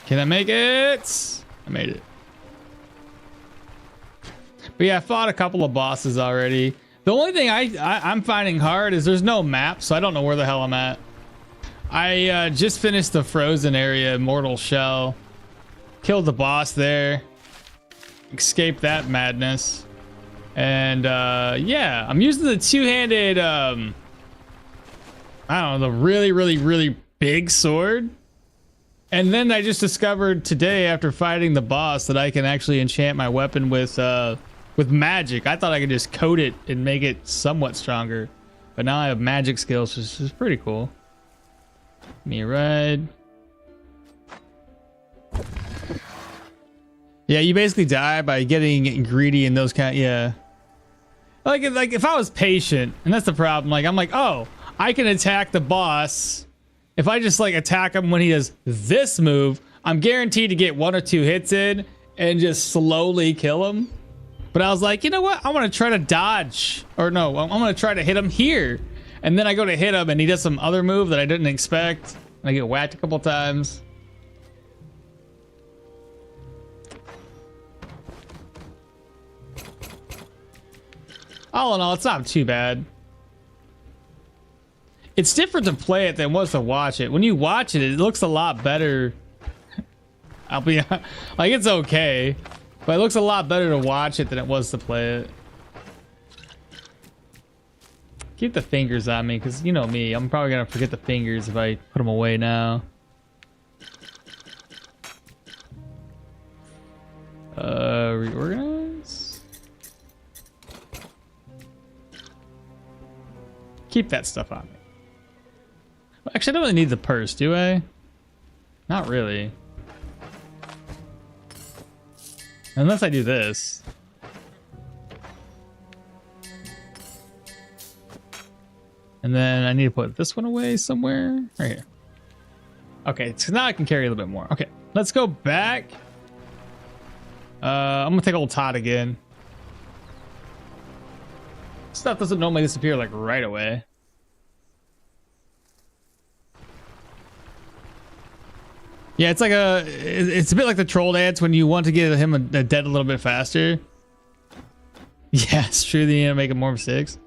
Can I make it? I made it. But yeah, I fought a couple of bosses already. The only thing I'm finding hard is there's no map, so I don't know where the hell I'm at. I just finished the frozen area, Mortal Shell. Killed the boss there. Escaped that madness. And yeah, I'm using the two-handed, I don't know, the really big sword. And then I just discovered today after fighting the boss that I can actually enchant my weapon with magic. I thought I could just coat it and make it somewhat stronger, but now I have magic skills, which is pretty cool. Give me a ride. Yeah, you basically die by getting greedy in those kind. Yeah, like if I was patient, and that's the problem. Like I'm like, oh, I can attack the boss. If I just like attack him when he does this move, I'm guaranteed to get 1 or 2 hits in and just slowly kill him. But I was like, you know what? I want to try to dodge. Or no, I'm going to try to hit him here. And then I go to hit him and he does some other move that I didn't expect. And I get whacked a couple times. All in all, it's not too bad. It's different to play it than it was to watch it. When you watch it, it looks a lot better. I'll be like, it's okay, but it looks a lot better to watch it than it was to play it. Keep the fingers on me, because you know me, I'm probably gonna forget the fingers if I put them away now. Reorganize. Keep that stuff on me. Actually, I don't really need the purse, do I? Not really. Unless I do this. And then I need to put this one away somewhere. Right here. Okay, so now I can carry a little bit more. Okay, let's go back. I'm gonna take old Todd again. Stuff doesn't normally disappear like right away. Yeah, it's like it's a bit like the troll dance when you want to get him a dead a little bit faster. Yeah, it's true. They need to make it more mistakes.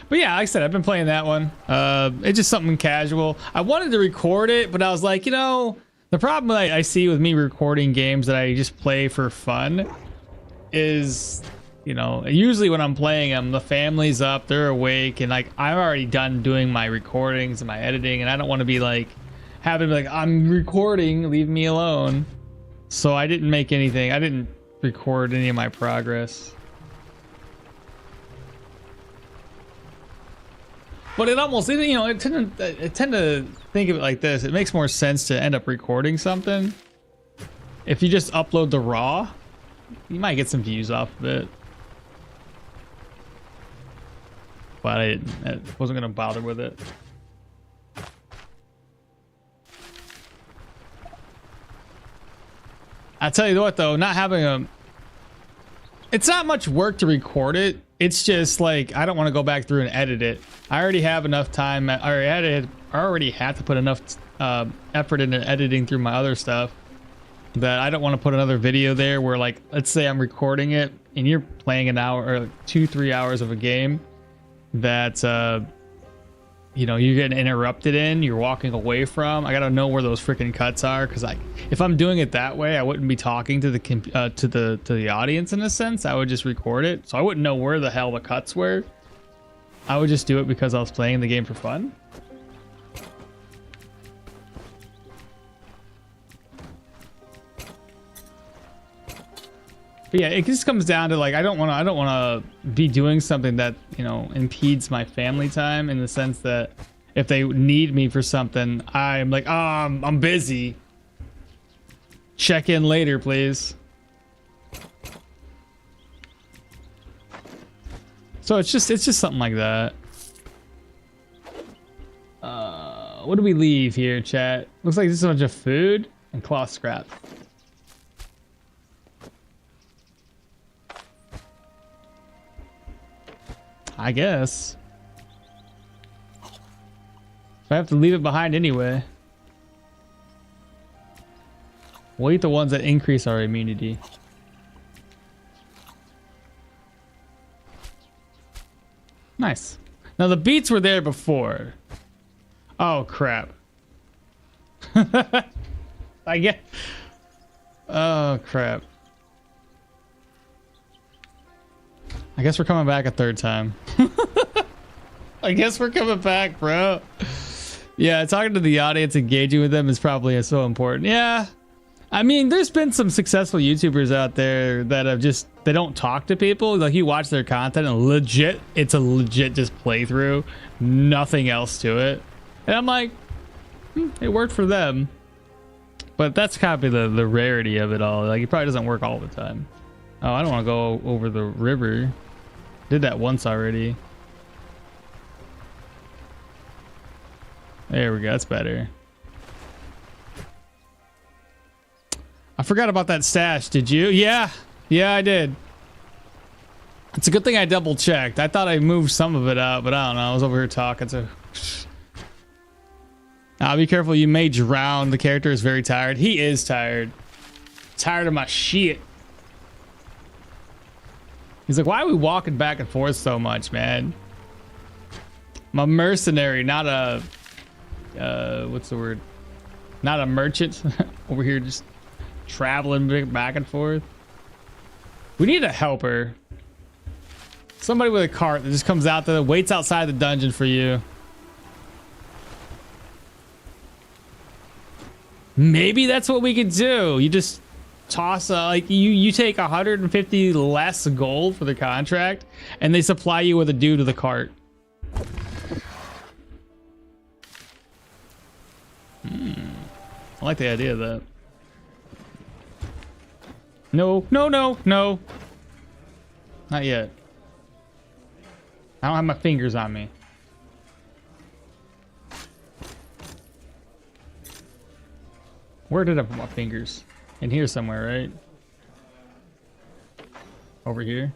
But yeah, like I said, I've been playing that one. It's just something casual. I wanted to record it, but I was like, you know, the problem I see with me recording games that I just play for fun is, you know, usually when I'm playing them, the family's up, they're awake, and like I'm already done doing my recordings and my editing, and I don't want to be like having like I'm recording, leave me alone. So I didn't make anything. I didn't record any of my progress. But it almost, you know, I tend to think of it like this. It makes more sense to end up recording something. If you just upload the raw, you might get some views off of it. But I wasn't going to bother with it. I tell you what, though, not having a... It's not much work to record it. It's just like, I don't want to go back through and edit it. I already have enough time. I already had to put enough effort into editing through my other stuff that I don't want to put another video there where, like, let's say I'm recording it and you're playing an hour or 2-3 hours of a game that, you know, you're getting interrupted in, you're walking away from. I gotta know where those freaking cuts are, because if I'm doing it that way, I wouldn't be talking to the audience in a sense. I would just record it, so I wouldn't know where the hell the cuts were. I would just do it because I was playing the game for fun. But yeah, it just comes down to, like, I don't want to be doing something that, you know, impedes my family time, in the sense that if they need me for something, I'm like, oh, I'm busy. Check in later, please. So it's just something like that. What do we leave here, chat? Looks like this is a bunch of food and cloth scrap. I guess. I have to leave it behind anyway. We'll eat the ones that increase our immunity. Nice. Now the beets were there before. Oh crap. I get. Oh crap. I guess we're coming back a third time. I guess we're coming back, bro. Yeah, talking to the audience, engaging with them is probably so important. Yeah. I mean, there's been some successful YouTubers out there that have just, they don't talk to people. Like, you watch their content and legit, it's a legit just playthrough. Nothing else to it. And I'm like, it worked for them. But that's kind of the rarity of it all. Like, it probably doesn't work all the time. Oh, I don't want to go over the river. Did that once already. There we go. That's better. I forgot about that stash. Did you? Yeah. Yeah, I did. It's a good thing I double checked. I thought I moved some of it out, but I don't know. I was over here talking, so... Be careful. You may drown. The character is very tired. He is tired. tired of my shit. He's like, why are we walking back and forth so much, man? I'm a mercenary, not a what's the word? Not a merchant. Over here just traveling back and forth. We need a helper. Somebody with a cart that just comes out there, waits outside the dungeon for you. Maybe that's what we could do. You just toss like you take 150 less gold for the contract, and they supply you with a dude with a cart. I like the idea of that. No, no, no, no. Not yet. I don't have my fingers on me. Where did I put my fingers? In here somewhere, right? Over here.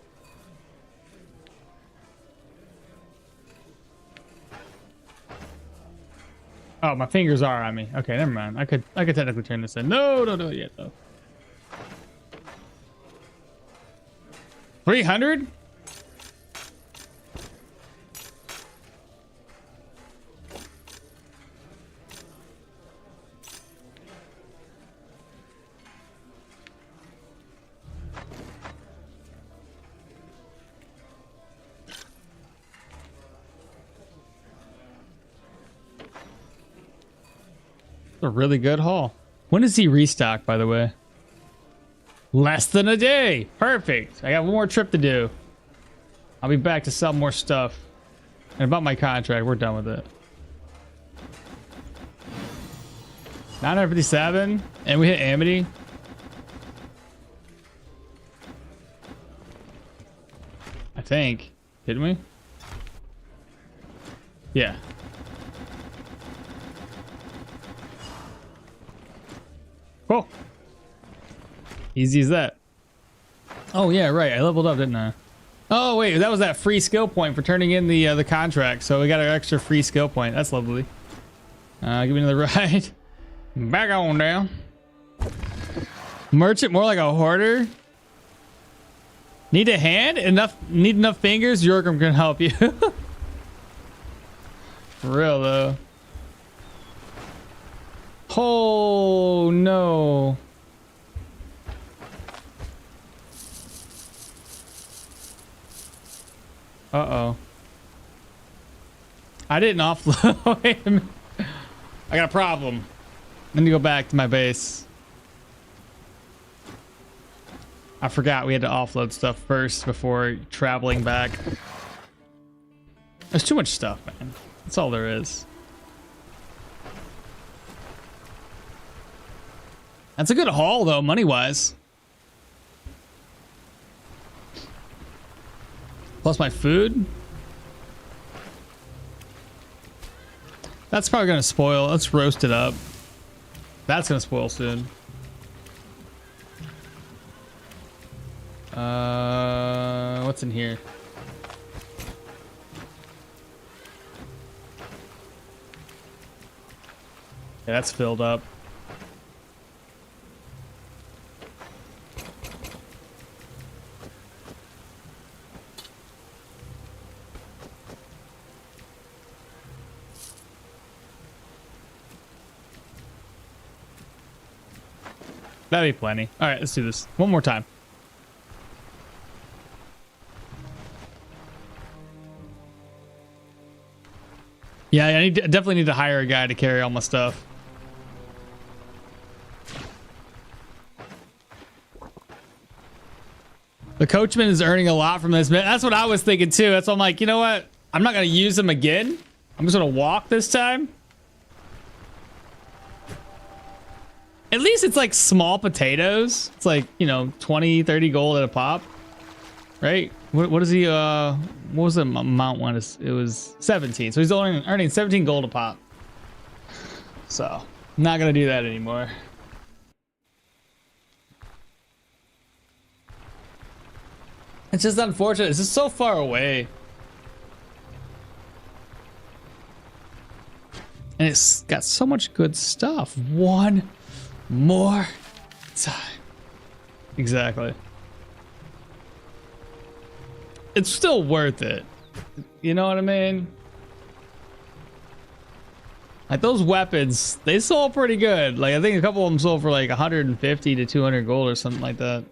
Oh, my fingers are on me. Okay, never mind. I could technically turn this in. No, don't do it yet though. 300? A really good haul. When does he restock, by the way? Less than a day. Perfect. I got one more trip to do. I'll be back to sell more stuff. And about my contract, we're done with it. 957, and we hit Amity. I think. Didn't we? Yeah. Cool. Easy as that. Oh yeah, right. I leveled up, didn't I? Oh wait, that was that free skill point for turning in the contract. So we got an extra free skill point. That's lovely. Give me another ride. Back on down. Merchant, more like a hoarder. Need a hand? Need enough fingers? Jorgrim can help you. For real though. Oh no. Uh-oh. I didn't offload. Wait a minute. I got a problem. Let me go back to my base. I forgot we had to offload stuff first before traveling back. There's too much stuff, man. That's all there is. That's a good haul, though, money-wise. Plus my food. That's probably going to spoil. Let's roast it up. That's going to spoil soon. What's in here? Yeah, that's filled up. That'd be plenty. All right, let's do this one more time. Yeah, I definitely need to hire a guy to carry all my stuff. The coachman is earning a lot from this. That's what I was thinking too. That's why I'm like, you know what? I'm not going to use him again. I'm just going to walk this time. At least it's like small potatoes. It's like, you know, 20, 30 gold at a pop. Right? What is he, what was the amount one? It was 17. So he's only earning 17 gold a pop. So, I'm not going to do that anymore. It's just unfortunate. It's just so far away. And it's got so much good stuff. One more time. exactly. It's still worth it. You know what I mean? Like those weapons, they sold pretty good. Like I think a couple of them sold for like 150 to 200 gold or something like that.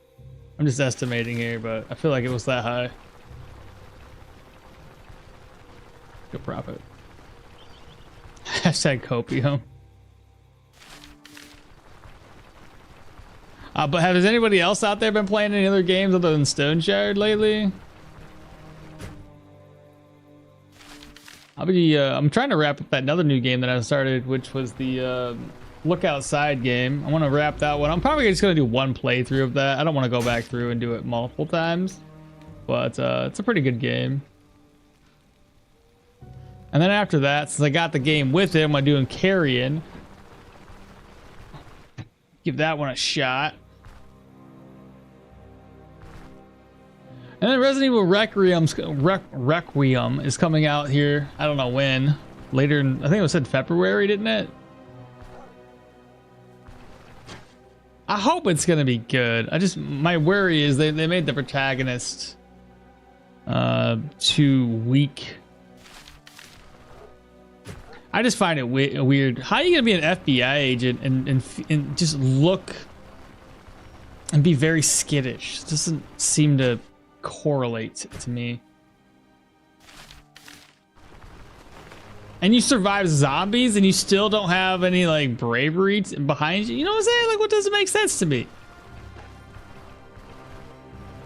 I'm just estimating here, but I feel like it was that high. Good profit. Hashtag copium. But has anybody else out there been playing any other games other than Stoneshard lately? I'm trying to wrap up that another new game that I started, which was the Look Outside game. I want to wrap that one. I'm probably just going to do one playthrough of that. I don't want to go back through and do it multiple times, but it's a pretty good game. And then after that, since I got the game with it, I'm doing Carrion. Give that one a shot. And then Resident Evil Requiem is coming out here. I don't know when. Later, I think it was said February, didn't it? I hope it's gonna be good. My worry is they made the protagonist too weak. I just find it weird. How are you gonna be an FBI agent and just look and be very skittish? It doesn't seem to correlate to me. And you survive zombies and you still don't have any like bravery behind you. You know what I'm saying? Like, what doesn't make sense to me?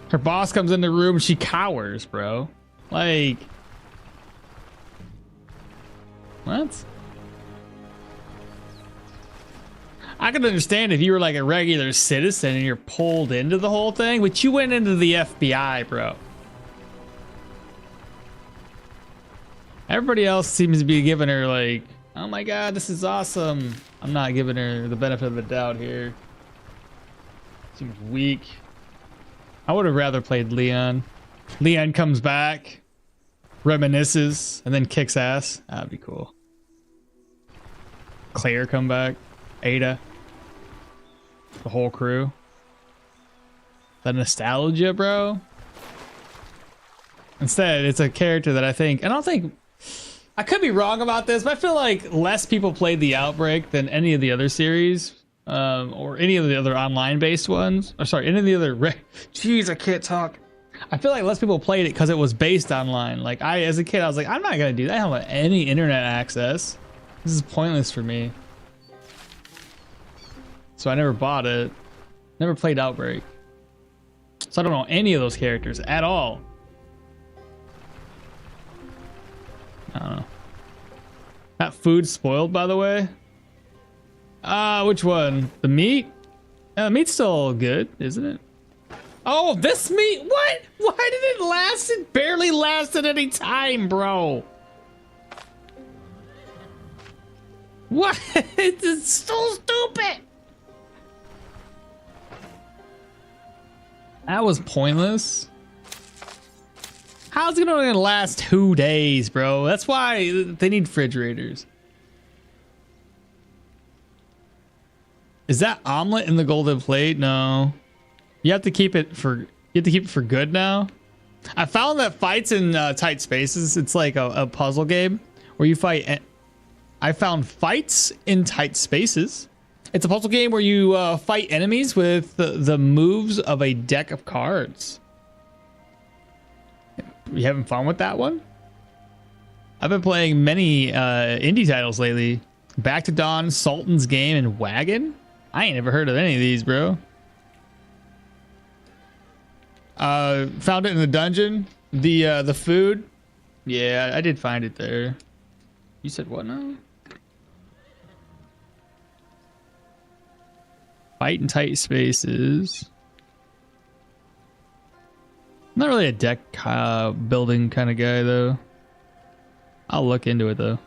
Her boss comes in the room, she cowers, bro. Like, what? I could understand if you were like a regular citizen and you're pulled into the whole thing, but you went into the FBI, bro. Everybody else seems to be giving her like, oh my god, this is awesome. I'm not giving her the benefit of the doubt here. Seems weak. I would have rather played Leon. Leon comes back, reminisces, and then kicks ass. That'd be cool. Claire come back. Ada. The whole crew. The nostalgia, bro. Instead, it's a character that I don't think, I could be wrong about this, but I feel like less people played the Outbreak than any of the other series, or any of the other online-based ones. Or sorry, any of the other, jeez, I can't talk. I feel like less people played it because it was based online. Like as a kid, I was like, I'm not gonna do that. I don't have any internet access. This is pointless for me. So I never bought it. Never played Outbreak. So I don't know any of those characters at all. I don't know. That food spoiled, by the way. Which one? The meat? The meat's still good, isn't it? Oh, this meat? What? Why did it last? It barely lasted any time, bro. What? It's so stupid. That was pointless. How's it gonna last 2 days, bro? That's why they need refrigerators. Is that omelet in the golden plate? No. You have to keep it for good now. I found that fights in tight spaces, it's like a puzzle game where you fight. I found fights in tight spaces. It's a puzzle game where you fight enemies with the moves of a deck of cards. You having fun with that one? I've been playing many indie titles lately. Back to Dawn, Sultan's Game, and Wagon. I ain't never heard of any of these, bro. Found it in the dungeon. The food. Yeah, I did find it there. You said what now? Fight in tight spaces. I'm not really a deck building kind of guy, though. I'll look into it, though.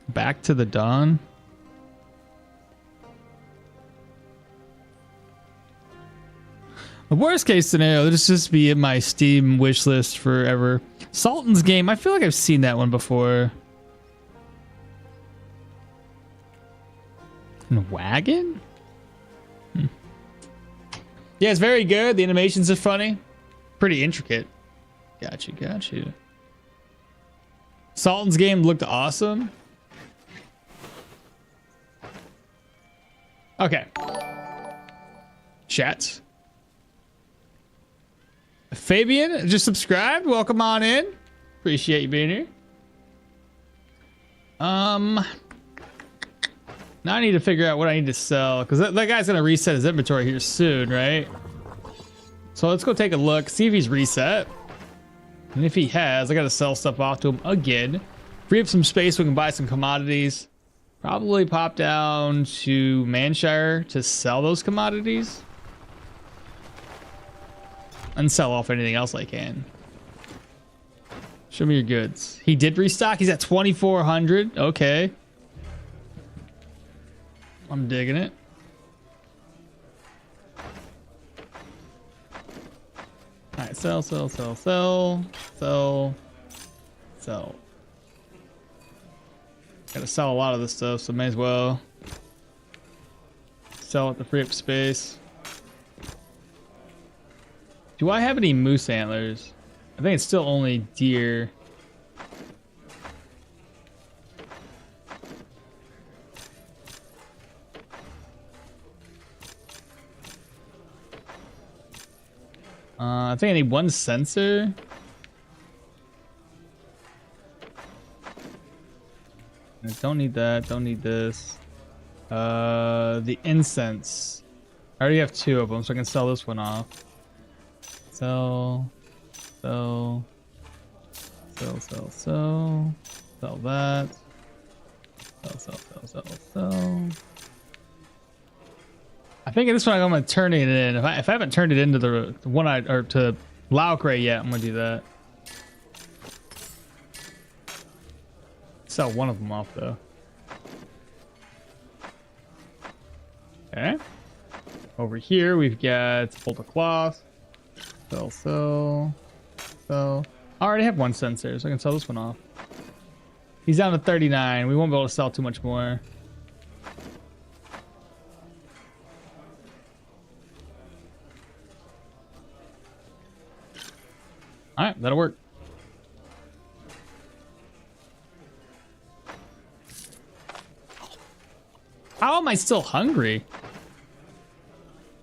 Back to the Dawn. The worst case scenario, this just be in my Steam wish list forever. Sultan's Game. I feel like I've seen that one before. Wagon? Yeah, it's very good. The animations are funny. Pretty intricate. Got you. Sultan's game looked awesome. Okay. Chat. Fabian just subscribed. Welcome on in. Appreciate you being here. Now I need to figure out what I need to sell because that guy's gonna reset his inventory here soon, right? So let's go take a look, see if he's reset. And if he has, I gotta sell stuff off to him again. Free up some space so we can buy some commodities. Probably pop down to Manshire to sell those commodities. And sell off anything else I can. Show me your goods. He did restock. He's at 2,400. Okay. I'm digging it. All right, sell. Gotta sell a lot of this stuff, so may as well sell it to free up space. Do I have any moose antlers? I think it's still only deer. I think I need one sensor. I don't need that. Don't need this. The incense. I already have 2 of them, so I can sell this one off. Sell that. Sell. I think at this one I'm gonna turn it in. If I haven't turned it into the one to Laukray yet, I'm gonna do that. Sell one of them off though. Okay. Over here we've got bolt of cloth. Sell. I already have one sensor, so I can sell this one off. He's down to 39. We won't be able to sell too much more. All right, that'll work. How am I still hungry?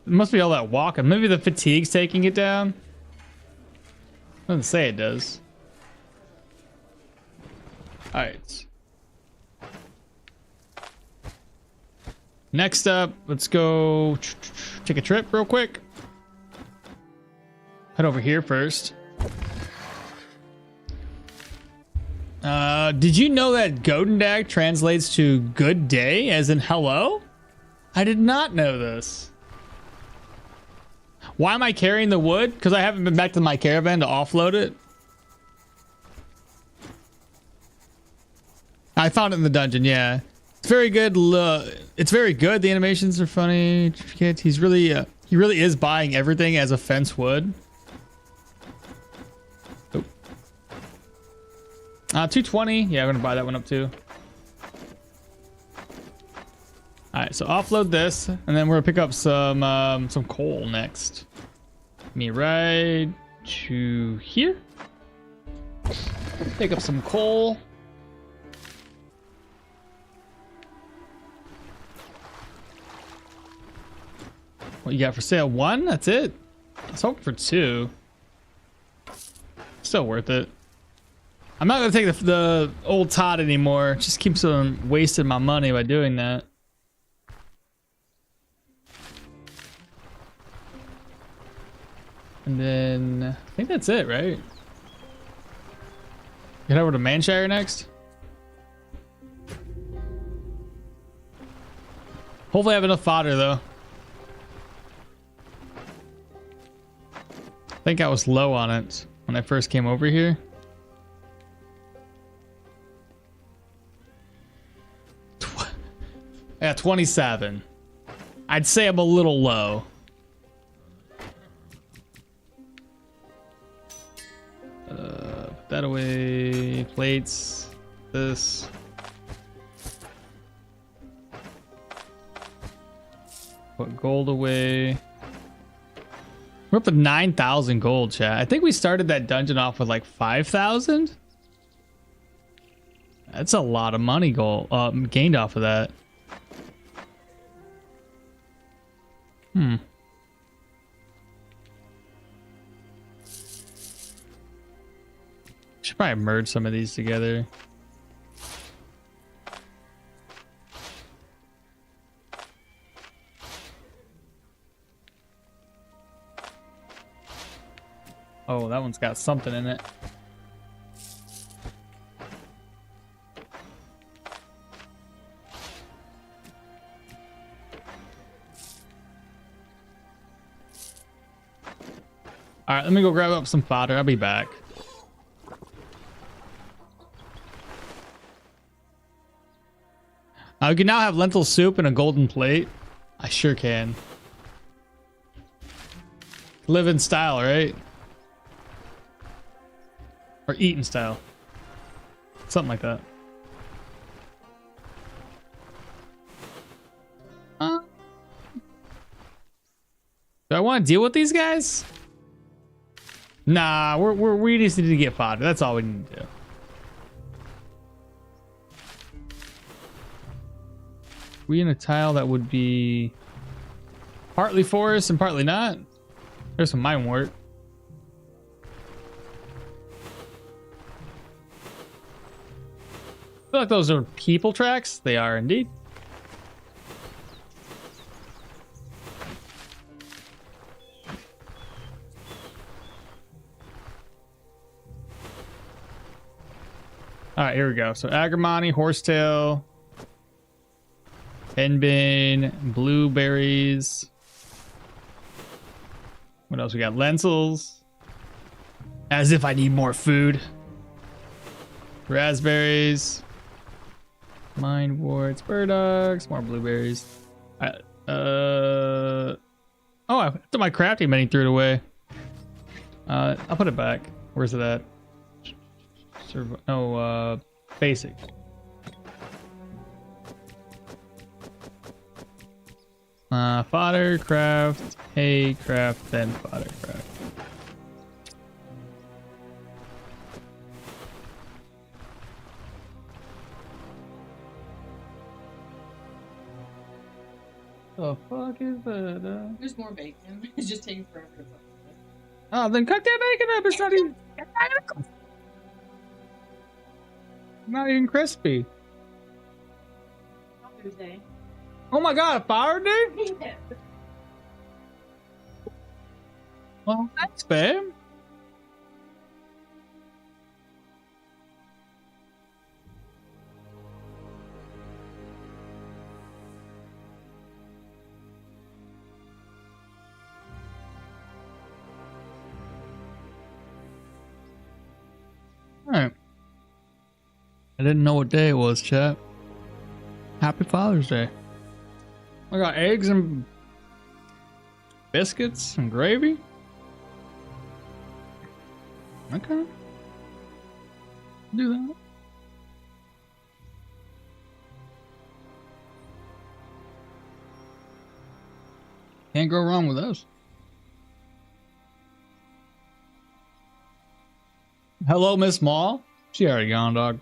It must be all that walking. Maybe the fatigue's taking it down. Doesn't say it does. All right. Next up, let's go take a trip real quick. Head over here first. Did you know that Godendag translates to good day, as in hello? I did not know this. Why am I carrying the wood? Because I haven't been back to my caravan to offload it. I found it in the dungeon, yeah. It's very good. It's very good. The animations are funny. He's really, he really is buying everything as a fence wood. 220. Yeah, I'm gonna buy that one up too. All right, so offload this, and then we're gonna pick up some coal next. Let me ride to here. Pick up some coal. What you got for sale? 1? That's it. Let's hope for 2. Still worth it. I'm not gonna take the old Todd anymore. It just keeps on wasting my money by doing that. And then I think that's it, right? Get over to Manshire next. Hopefully I have enough fodder though. I think I was low on it when I first came over here. Yeah, 27. I'd say I'm a little low. Put that away. Plates. This. Put gold away. We're up to 9,000 gold, chat. I think we started that dungeon off with like 5,000. That's a lot of money gold gained off of that. Should probably merge some of these together. Oh, that one's got something in it. All right, let me go grab up some fodder. I'll be back. We can now have lentil soup and a golden plate. I sure can. Live in style, right? Or eat in style. Something like that. Do I want to deal with these guys? Nah, we just need to get fodder. That's all we need to do. We in a tile that would be partly forest and partly not. There's some mine wort. I feel like those are people tracks. They are indeed. All right, here we go. So agrimony, horsetail, henbane, blueberries. What else we got? Lentils. As if I need more food. Raspberries. Mine warts, burdocks, more blueberries. Oh, I put my crafting menu, threw it away. I'll put it back. Where's it at? Basic. Fodder, craft, hay, craft, then fodder, craft. The fuck is that? There's more bacon. It's just taking forever to cook. Oh, then cook that bacon up. It's not even crispy. Father's Day. Oh my god, a Father's Day? Yeah. Well, thanks, babe. Alright. I didn't know what day it was, chat. Happy Father's Day. I got eggs and biscuits and gravy. Okay. Do that. Can't go wrong with those. Hello, Miss Mall. She already gone, dog.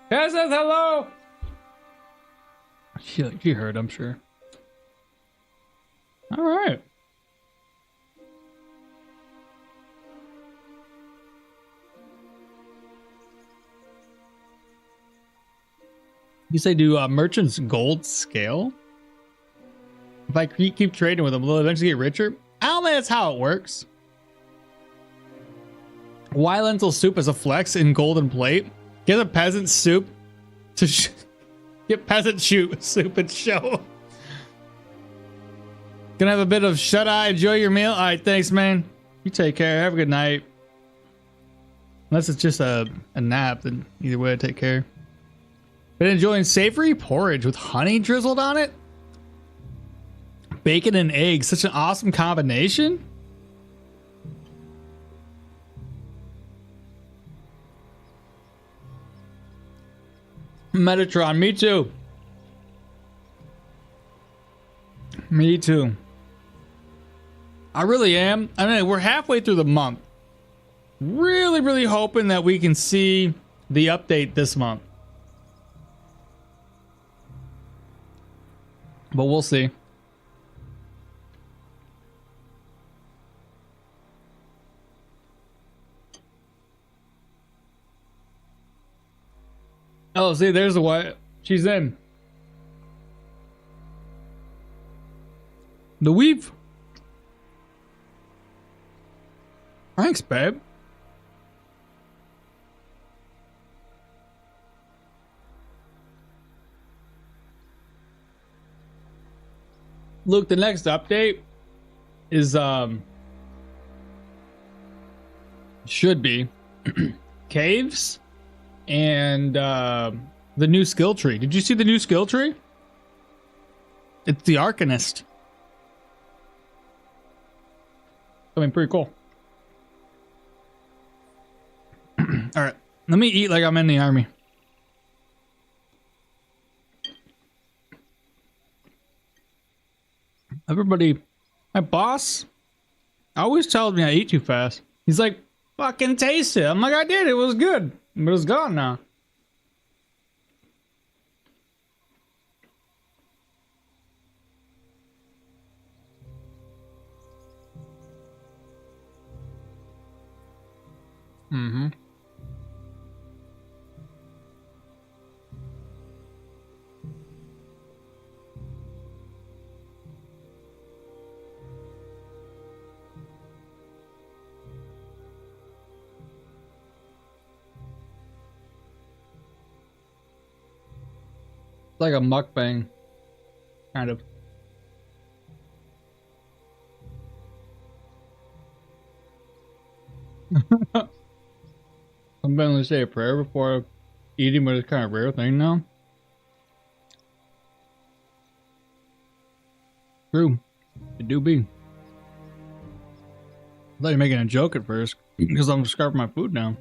Cass says hello. She heard, I'm sure. All right. You say, do merchants gold scale? If I keep trading with them, will they eventually get richer? I don't think that's how it works. Why lentil soup as a flex in golden plate? Get a peasant soup to get peasant soup and show. Gonna have a bit of shut eye. Enjoy your meal. All right, thanks, man. You take care. Have a good night. Unless it's just a nap, then either way, I take care. Been enjoying savory porridge with honey drizzled on it. Bacon and eggs, such an awesome combination. Metatron, me too. Me too. I really am. I mean, we're halfway through the month. Really, really hoping that we can see the update this month. But we'll see. Oh, see, there's the wife. She's in. The weave. Thanks, babe. Luke, the next update is should be caves and the new skill tree. Did you see the new skill tree? It's the Arcanist. I mean, pretty cool. All right, let me eat like I'm in the army. Everybody, my boss always tells me I eat too fast. He's like, fucking taste it. I'm like, I did. It was good, but it's gone now. Mm-hmm. It's like a mukbang, kind of. I'm going to say a prayer before eating, but it's kind of a rare thing now. True. It do be. I thought you were making a joke at first, because I'm scarfing my food now.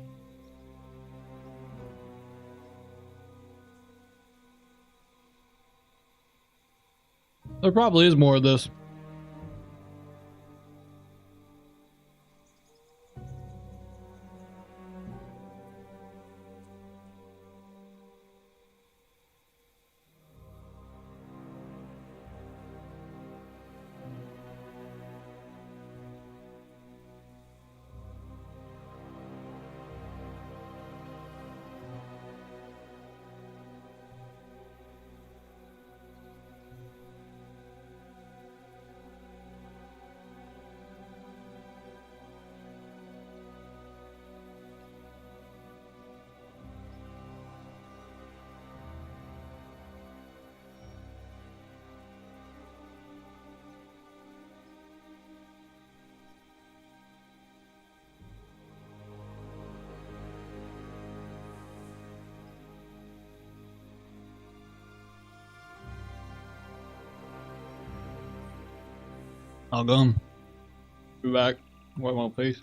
There probably is more of this. I'll go. Be back. Wipe my face.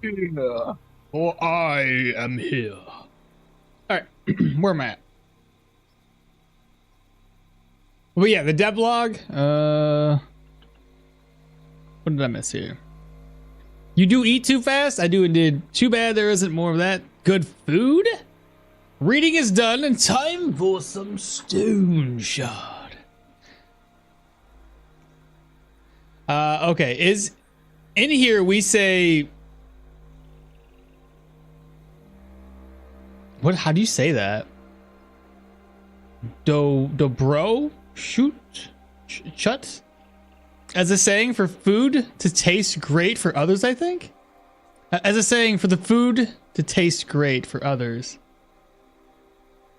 Yeah. For I am here. Alright, where am I at? Well, yeah, the devlog. What did I miss here? You do eat too fast? I do indeed. Too bad there isn't more of that. Good food? Reading is done and time for some Stoneshard. Okay, is in here we say what? How do you say that? Dobro shoot chut as a saying for food to taste great for others. I think as a saying for the food to taste great for others.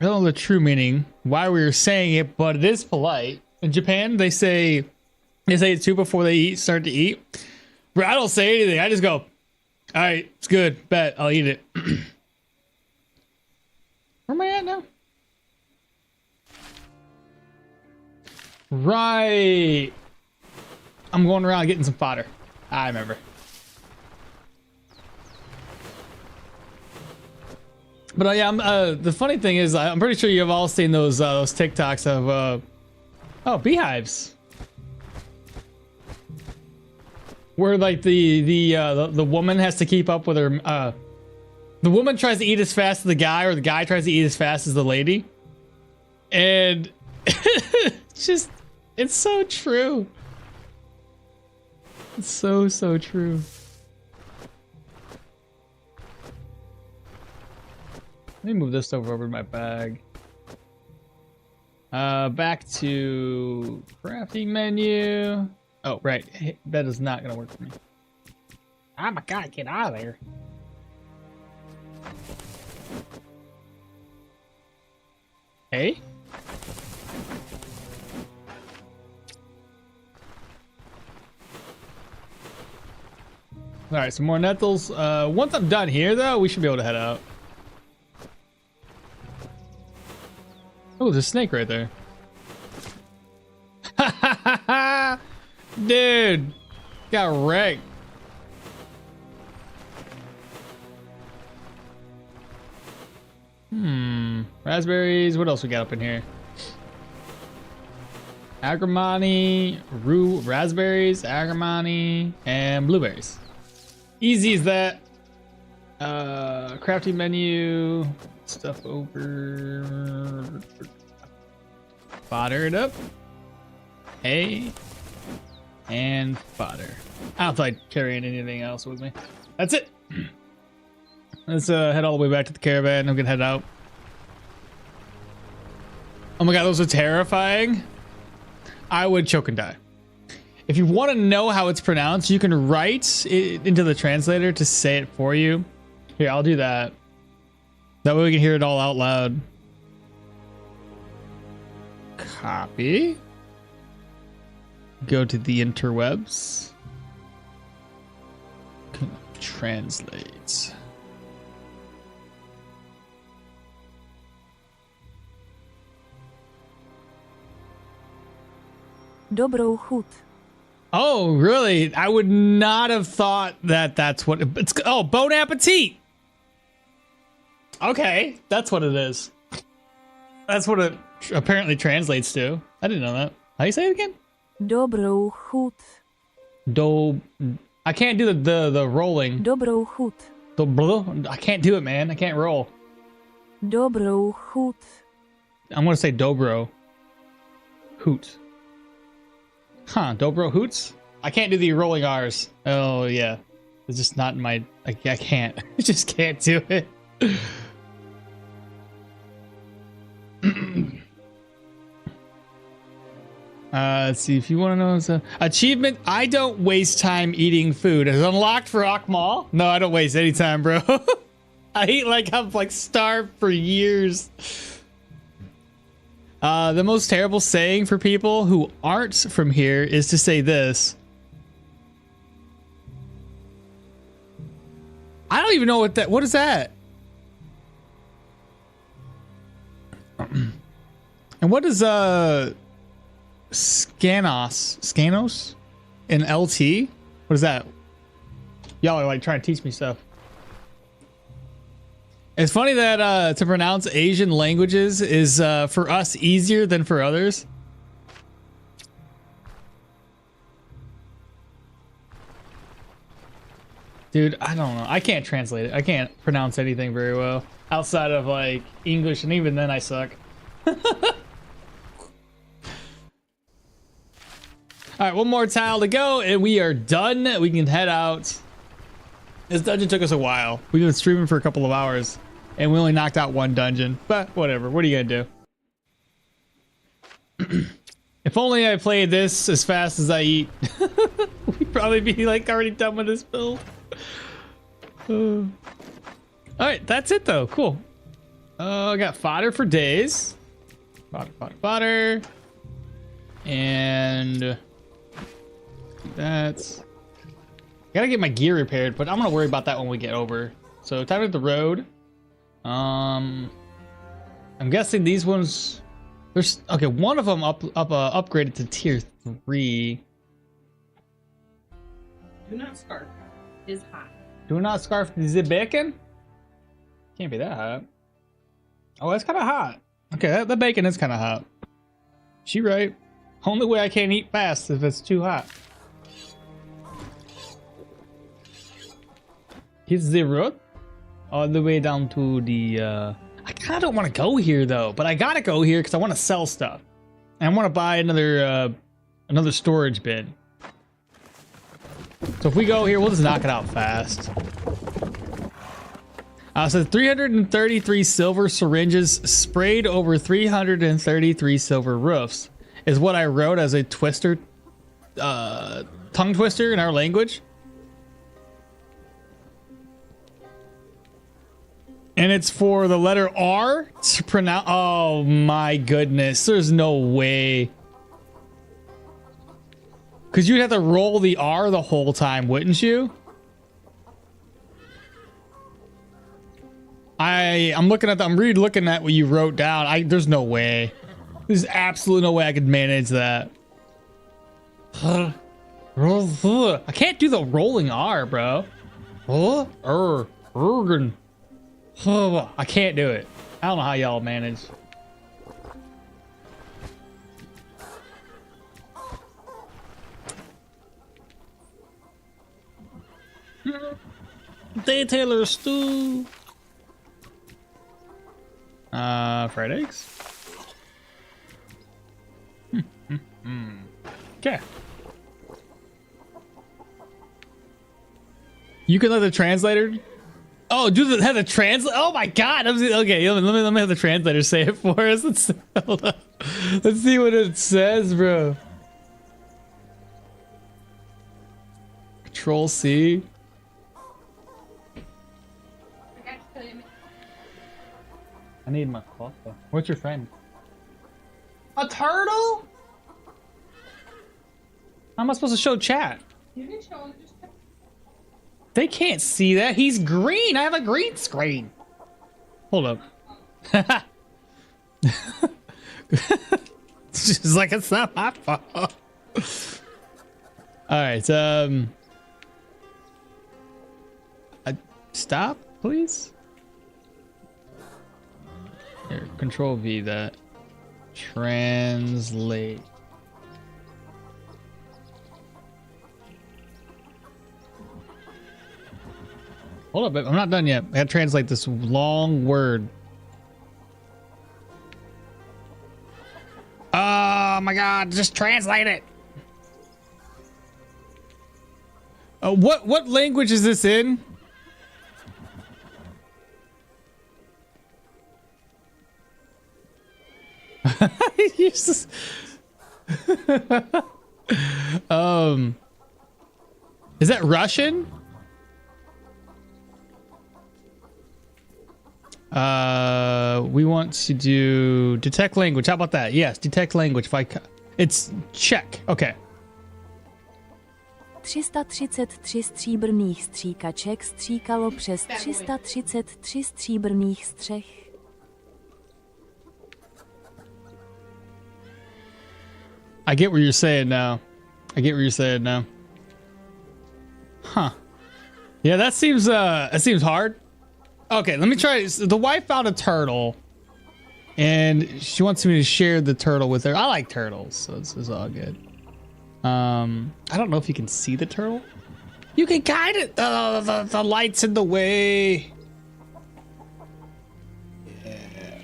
I don't know the true meaning why we were saying it, but it is polite. In Japan, they say it too before they start to eat. But I don't say anything. I just go, all right, it's good. Bet I'll eat it. Where am I at now? Right. I'm going around getting some fodder. I remember. But yeah, the funny thing is, I'm pretty sure you've all seen those TikToks of beehives, where like the woman has to keep up with her. The woman tries to eat as fast as the guy, or the guy tries to eat as fast as the lady, and it's so true. It's so true. Let me move this over to my bag. Back to crafting menu. Oh, right. That is not gonna work for me. Oh my god, get out of there. Hey? Alright, some more nettles. Once I'm done here, though, we should be able to head out. Oh, there's a snake right there. Dude, got wrecked. Raspberries. What else we got up in here? Agrimony, raspberries, agrimony, and blueberries. Easy as that. Crafting menu. Stuff over. Fodder it up. Hay. And fodder. I don't feel like carrying anything else with me. That's it. Let's head all the way back to the caravan. I'm gonna head out. Oh my god, those are terrifying. I would choke and die. If you want to know how it's pronounced, you can write it into the translator to say it for you. Here, I'll do that. That way we can hear it all out loud. Copy. Go to the interwebs. Translate. Dobrou chuť. Oh, really? I would not have thought that that's what it's. Oh, bon appetit. Okay, that's what it is. That's what it apparently translates to. I didn't know that. How do you say it again? Dobrou chuť. I can't do the rolling. Dobrou chuť. I can't do it, man. I can't roll. Dobrou chuť. I'm gonna say dobro. Hoot. Huh, dobro hoots? I can't do the rolling R's. Oh, yeah. It's just not in my... I can't. I just can't do it. Let's see if you want to know. Achievement, I don't waste time eating food. Is unlocked for Akmal? No, I don't waste any time, bro. I eat like I'm like starved for years. The most terrible saying for people who aren't from here is to say this. I don't even know what is that? And what is Scanos in LT? What is that? Y'all are like trying to teach me stuff. It's funny that to pronounce Asian languages is for us easier than for others. Dude, I don't know. I can't translate it. I can't pronounce anything very well outside of like English, and even then I suck. All right, one more tile to go, and we are done. We can head out. This dungeon took us a while. We've been streaming for a couple of hours, and we only knocked out one dungeon. But whatever. What are you gonna do? If only I played this as fast as I eat, we'd probably be like already done with this build. All right, that's it though. Cool. I got fodder for days. Fodder. And that's. Gotta get my gear repaired, but I'm gonna worry about that when we get over. So time to hit the road. I'm guessing these ones. There's okay. One of them upgraded to tier 3. Do not scarf. It is hot. Do not scarf the bacon. Can't be that hot. Oh, that's kind of hot. Okay, that bacon is kind of hot. She right. Only way I can't eat fast if it's too hot. Hit the road all the way down to the. I kind of don't want to go here though, but I gotta go here because I want to sell stuff. And I want to buy another storage bin. So if we go here, we'll just knock it out fast. So 333 silver syringes sprayed over 333 silver roofs is what I wrote as a twister, tongue twister in our language. And it's for the letter R to pronounce. Oh my goodness, there's no way. Because you'd have to roll the R the whole time, wouldn't you? I'm re-looking at what you wrote down. There's no way. There's absolutely no way I could manage that. I can't do the rolling R, bro. I can't do it. I don't know how y'all manage. Detailer stew. Fried eggs. Okay. You can let the translator. Oh, have the translate. Oh my god. Okay, let me have the translator say it for us. Let's see what it says, bro. Control C. I need my cloth though. What's your friend? A turtle? How am I supposed to show chat? You can show him just. They can't see that. He's green. I have a green screen. Hold up. It's just like it's not my fault. All right. Stop, please. Here, Control V that. Translate. Hold up, I'm not done yet. I gotta translate this long word. Oh my god, just translate it. What language is this in? Just... Is that Russian? We want to do detect language. How about that? Yes, detect language. It's Czech. Okay. 333 stříbrných stříkaček stříkalo přes 333 stříbrných střech. I get what you're saying now. Huh. Yeah, that seems hard. Okay, let me try. The wife found a turtle, and she wants me to share the turtle with her. I like turtles, so this is all good. I don't know if you can see the turtle. You can guide it. The light's in the way. Yeah.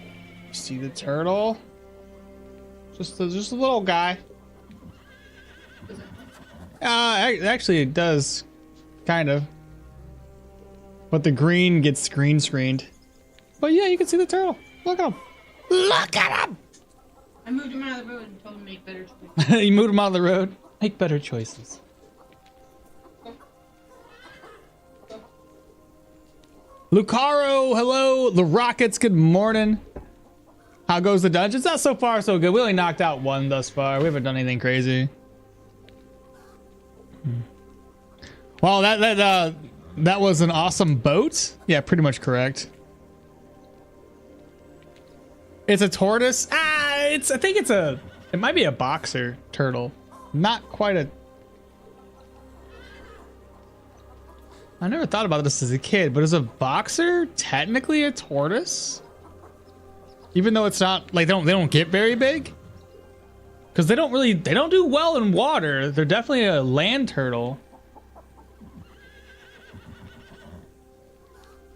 You see the turtle? Just a little guy. Actually, it does, kind of. But the green gets green screened. But yeah, you can see the turtle. Look at him. Look at him! I moved him out of the road and told him to make better choices. You moved him out of the road? Make better choices. Lucaro, hello. The Rockets, good morning. How goes the dungeons? Not so far, so good. We only knocked out one thus far. We haven't done anything crazy. Well, that was an awesome boat. Yeah, pretty much correct. It's a tortoise. I think it might be a boxer turtle. Not quite a. I never thought about this as a kid, but is a boxer technically a tortoise? Even though it's not like they don't get very big? Because they don't do well in water. They're definitely a land turtle.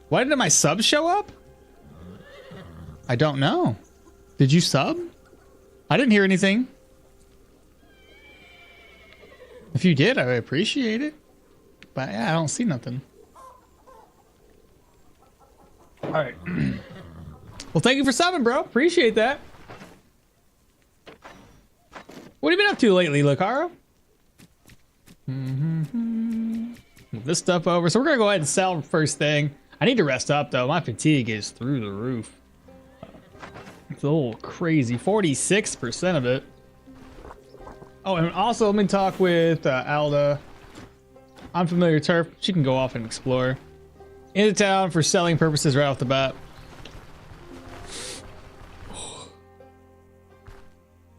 Why didn't my sub show up? I don't know. Did you sub? I didn't hear anything. If you did, I would appreciate it. But yeah, I don't see nothing. All right. Well, thank you for subbing, bro. Appreciate that. What have you been up to lately, Lucaro? Move this stuff over. So we're gonna go ahead and sell first thing. I need to rest up though. My fatigue is through the roof. It's a little crazy. 46% of it. Oh, and also let me talk with Alda. Unfamiliar turf. She can go off and explore. Into town for selling purposes right off the bat.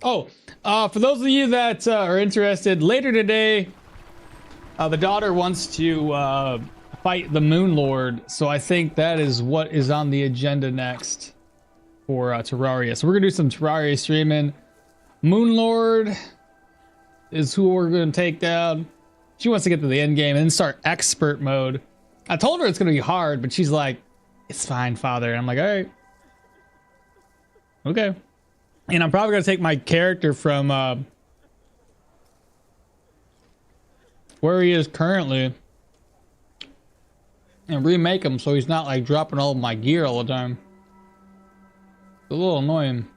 Oh, for those of you that are interested, later today, the daughter wants to fight the Moon Lord, so I think that is what is on the agenda next for Terraria. So we're gonna do some Terraria streaming. Moon Lord is who we're gonna take down. She wants to get to the end game and then start expert mode. I told her it's gonna be hard, but she's like, "It's fine, father." And I'm like, "All right, okay." And I'm probably gonna take my character from where he is currently and remake him so he's not like dropping all of my gear all the time. It's a little annoying.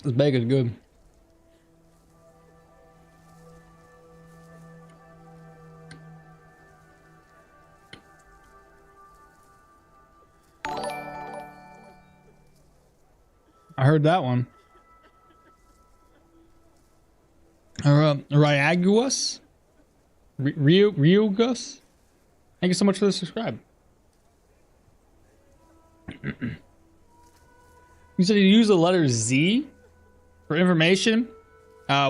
This bacon's good. I heard that one. Ryaguas? Ryugus? Thank you so much for the subscribe. You said you use the letter Z for information.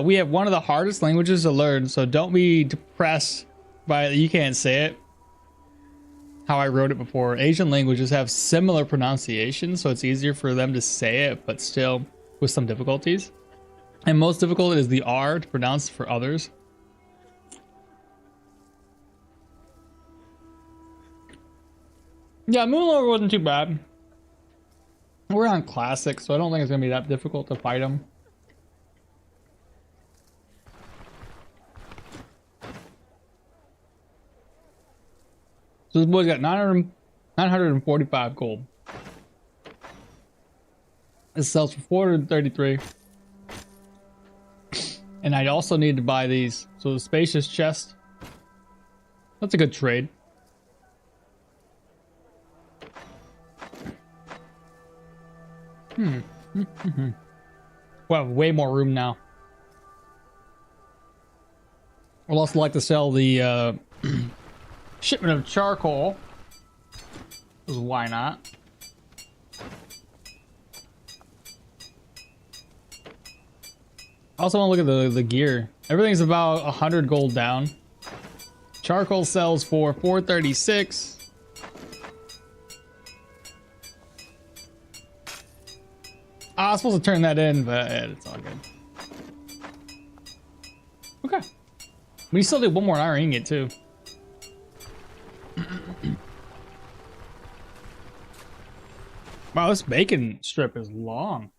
We have one of the hardest languages to learn, so don't be depressed by it. You can't say it. How I wrote it before. Asian languages have similar pronunciation, so it's easier for them to say it, but still with some difficulties. And most difficult is the R to pronounce for others. Yeah, Moonlord wasn't too bad. We're on classic, so I don't think it's gonna be that difficult to fight him. So this boy's got 945 gold. This sells for 433. And I also need to buy these. So the spacious chest. That's a good trade. We'll have way more room now. We'll also like to sell the shipment of charcoal. Because why not? I also want to look at the gear. Everything's about 100 gold down. Charcoal sells for 436. I was supposed to turn that in, but it's all good. Okay. We still did one more iron ingot too. Wow, this bacon strip is long.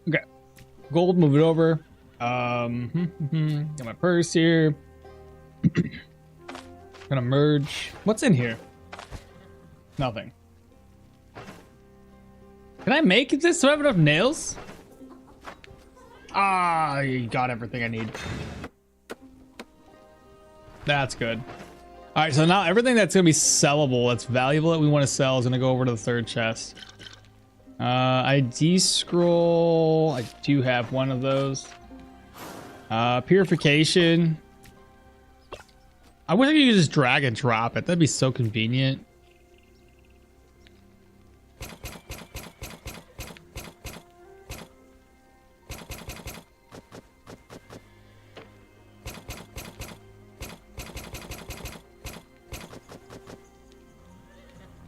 Okay, gold, move it over. Got my purse here. Gonna merge. What's in here? Nothing. Can I make this? Do I have enough nails? Ah, you got everything I need. That's good. All right, so now everything that's gonna be sellable, that's valuable, that we want to sell is gonna go over to the third chest. ID scroll. I do have one of those. Purification. I wish I could just drag and drop it. That'd be so convenient.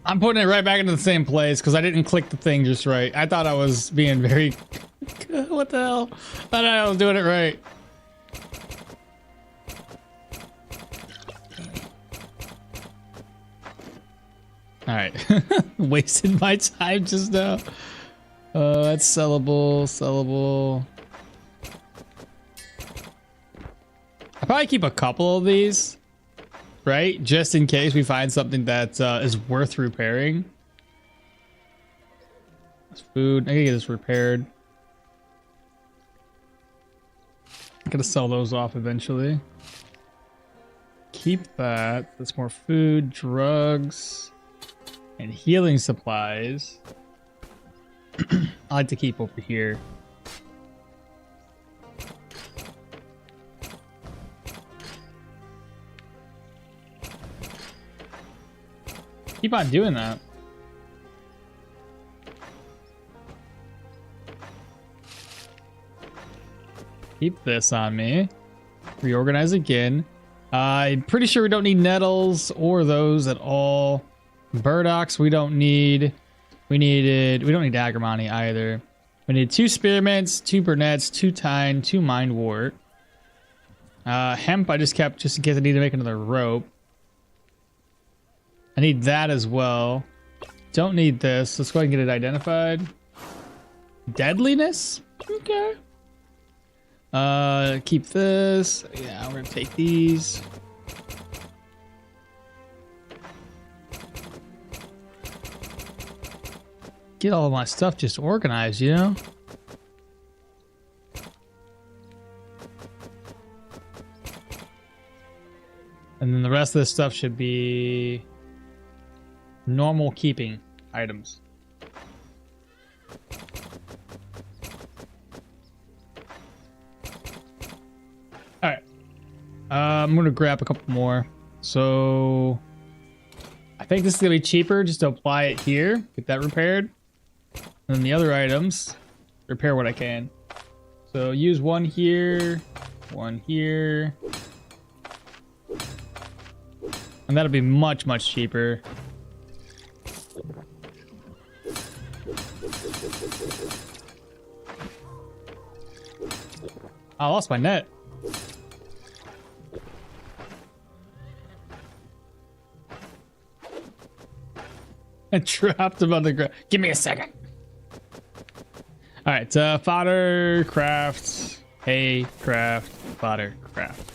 I'm putting it right back into the same place because I didn't click the thing just right. I thought I was being very... What the hell? I thought I was doing it right. All right. Wasted my time just now. That's sellable, sellable. I'll probably keep a couple of these. Right? Just in case we find something that is worth repairing. That's food. I gotta get this repaired. I'm gonna sell those off eventually. Keep that. That's more food, drugs, and healing supplies. I like to keep over here. Keep on doing that. Keep this on me. Reorganize again. I'm pretty sure we don't need nettles or those at all. Burdocks we don't need. We don't need agrimony either. We need 2 spearmints, 2 burnets, 2 tine, 2 mindwort. Hemp I just kept just in case I need to make another rope. I need that as well. Don't need this. Let's go ahead and get it identified. Deadliness? Okay. Keep this. Yeah, we're gonna take these. Get all of my stuff just organized, you know? And then the rest of this stuff should be normal keeping items. All right. I'm going to grab a couple more. So I think this is going to be cheaper just to apply it here. Get that repaired. And then the other items, repair what I can. So use one here, one here. And that'll be much, much cheaper. I lost my net. I dropped him on the ground. Give me a second. All right, fodder, craft, hay, craft, fodder, craft.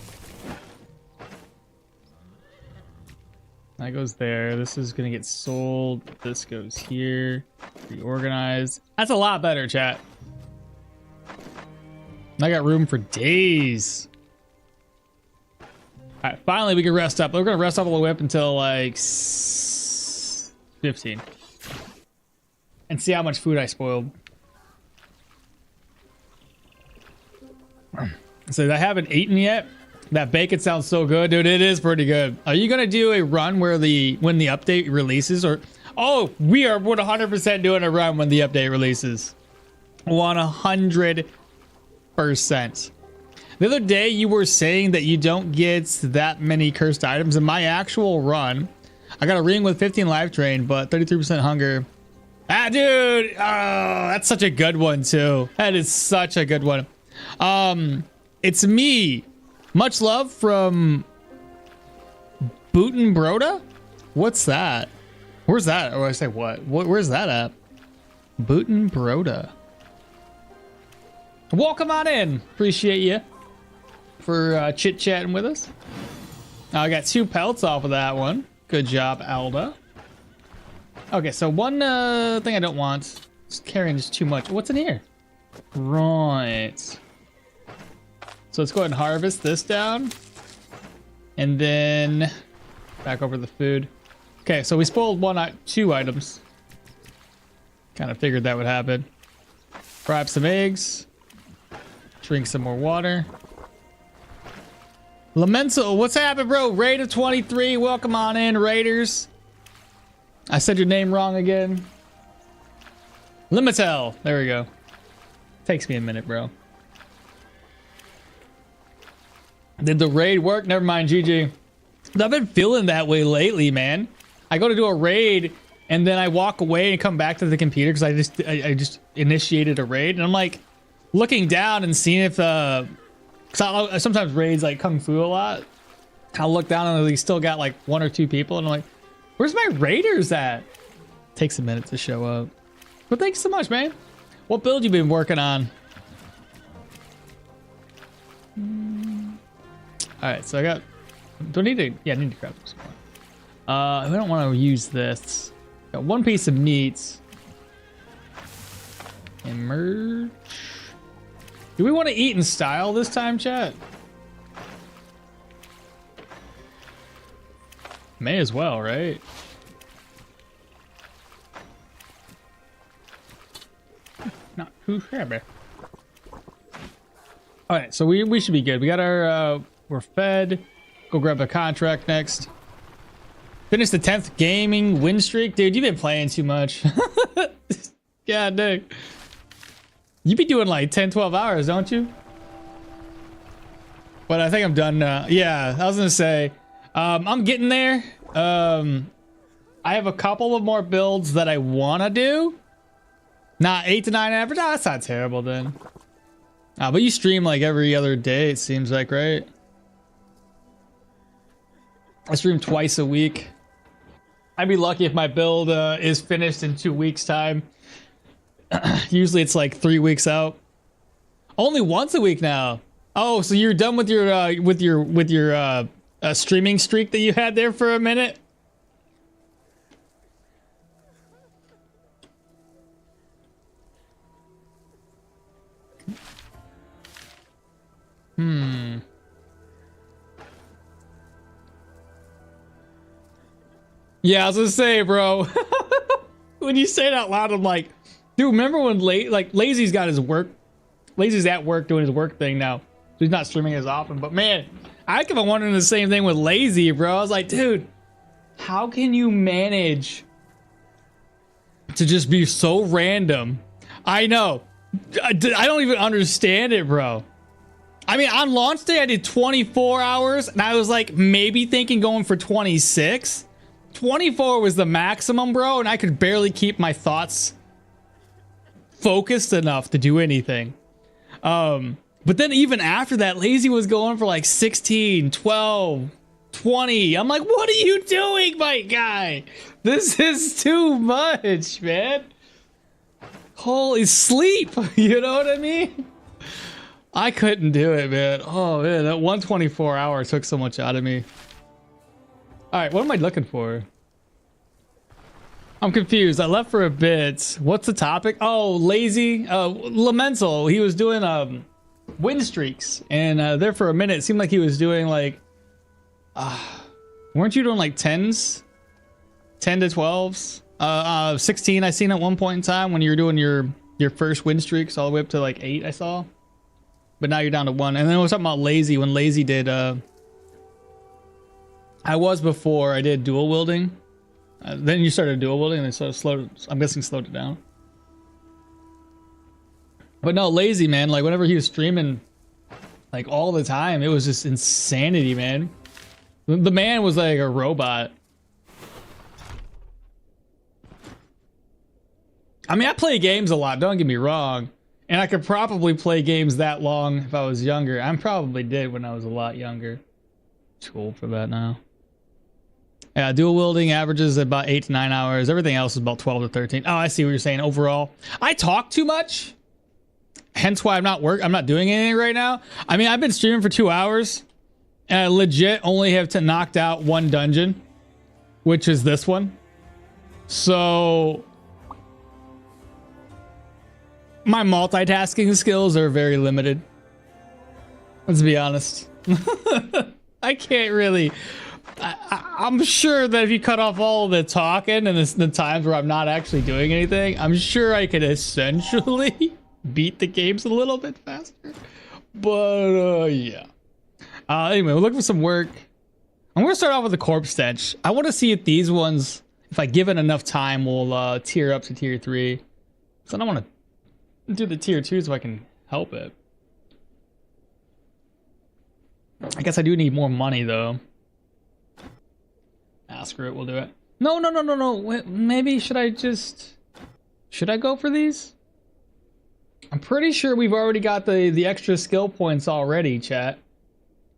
That goes there. This is gonna get sold. This goes here. Reorganized. That's a lot better, chat. I got room for days. All right, finally we can rest up. We're gonna rest up on the whip until like 15, and see how much food I spoiled. So I haven't eaten yet. That bacon sounds so good, dude. It is pretty good. Are you gonna do a run where when the update releases, or oh, we are 100% doing a run when the update releases? 100%. The other day you were saying that you don't get that many cursed items. In my actual run, I got a ring with 15 life drain, but 33% hunger. Ah, dude! Oh, that's such a good one too. That is such a good one. It's me. Much love from Bootin' Broda? What's that? Where's that? Or I say what? Where's that at? Bootin' Broda. Welcome on in. Appreciate you for chit-chatting with us. I got 2 pelts off of that one. Good job, Alda. Okay, so one thing I don't want is carrying just too much. What's in here? Right. So let's go ahead and harvest this down. And then back over the food. Okay, so we spoiled 2 items. Kind of figured that would happen. Grab some eggs. Drink some more water. Lamento, what's happening, bro? Raid of 23. Welcome on in, Raiders. I said your name wrong again. Limitel. There we go. Takes me a minute, bro. Did the raid work? Never mind, GG. I've been feeling that way lately, man. I go to do a raid and then I walk away and come back to the computer because I just initiated a raid, and I'm like looking down and seeing if cause I sometimes raids like Kung Fu a lot. I'll look down and they still got like 1 or 2 people, and I'm like, where's my raiders at? Takes a minute to show up. But thanks so much, man. What build you been working on? All right, so I got. Do I need to? Yeah, I need to grab some more. I don't want to use this. Got 1 piece of meat. Emerge. Do we want to eat in style this time, chat? May as well, right? Not too shabby. All right, so we should be good. We got our we're fed. Go grab a contract next. Finish the 10th gaming win streak, dude. You've been playing too much. God dang. You be doing like 10-12 hours, don't you? But I think I'm done now. Yeah, I was gonna say I'm getting there. I have a couple of more builds that I want to do. Not 8 to 9 average. Oh, that's not terrible then. But you stream like every other day, it seems like, right? I stream twice a week. I'd be lucky if my build is finished in 2 weeks time. Usually it's like 3 weeks out. Only once a week now. Oh, so you're done with your streaming streak that you had there for a minute? Yeah, I was gonna say, bro. When you say it out loud, I'm like, dude, remember when Lazy's got his work? Lazy's at work doing his work thing now. So he's not streaming as often. But man, I kept on wondering the same thing with Lazy, bro. I was like, dude, how can you manage to just be so random? I know. I don't even understand it, bro. I mean, on launch day, I did 24 hours, and I was like maybe thinking going for 26. 24 was the maximum, bro, and I could barely keep my thoughts focused enough to do anything. But then even after that, Lazy was going for like 16, 12, 20. I'm like, what are you doing, my guy? This is too much, man. Holy sleep. You know what I mean? I couldn't do it, man. Oh, man, that 124 hour took so much out of me. All right, what am I looking for? I'm confused. I left for a bit. What's the topic? Oh, Lazy. Lamental. He was doing win streaks, and there for a minute, it seemed like he was doing like, weren't you doing like 10s? 10 to 12s? 16 I seen at one point in time when you were doing your first win streaks all the way up to like 8 I saw. But now you're down to 1. And then I was talking about Lazy when Lazy did I was before I did dual wielding. Then you started dual wielding and then sort of slowed, I'm guessing slowed it down. But no, lazy, man. Like whenever he was streaming, like all the time, it was just insanity, man. The man was like a robot. I mean, I play games a lot, don't get me wrong. And I could probably play games that long if I was younger. I probably did when I was a lot younger. Too old for that now. Yeah, dual wielding averages about 8 to 9 hours. Everything else is about 12 to 13. Oh, I see what you're saying. Overall, I talk too much. Hence why I'm not doing anything right now. I mean, I've been streaming for 2 hours and I legit only have to knocked out 1 dungeon, which is this one. So my multitasking skills are very limited. Let's be honest. I can't really. I'm sure that if you cut off all the talking and the times where I'm not actually doing anything, I'm sure I could essentially beat the games a little bit faster. But yeah. Anyway, we'll look for some work. I'm gonna start off with the corpse stench. I want to see if these ones, if I give it enough time, will tier up to tier 3. So I don't want to do the tier 2s if I can help it. I guess I do need more money though. Ah, screw it, we'll do it. No. Wait, maybe should I go for these? I'm pretty sure we've already got the extra skill points already, chat.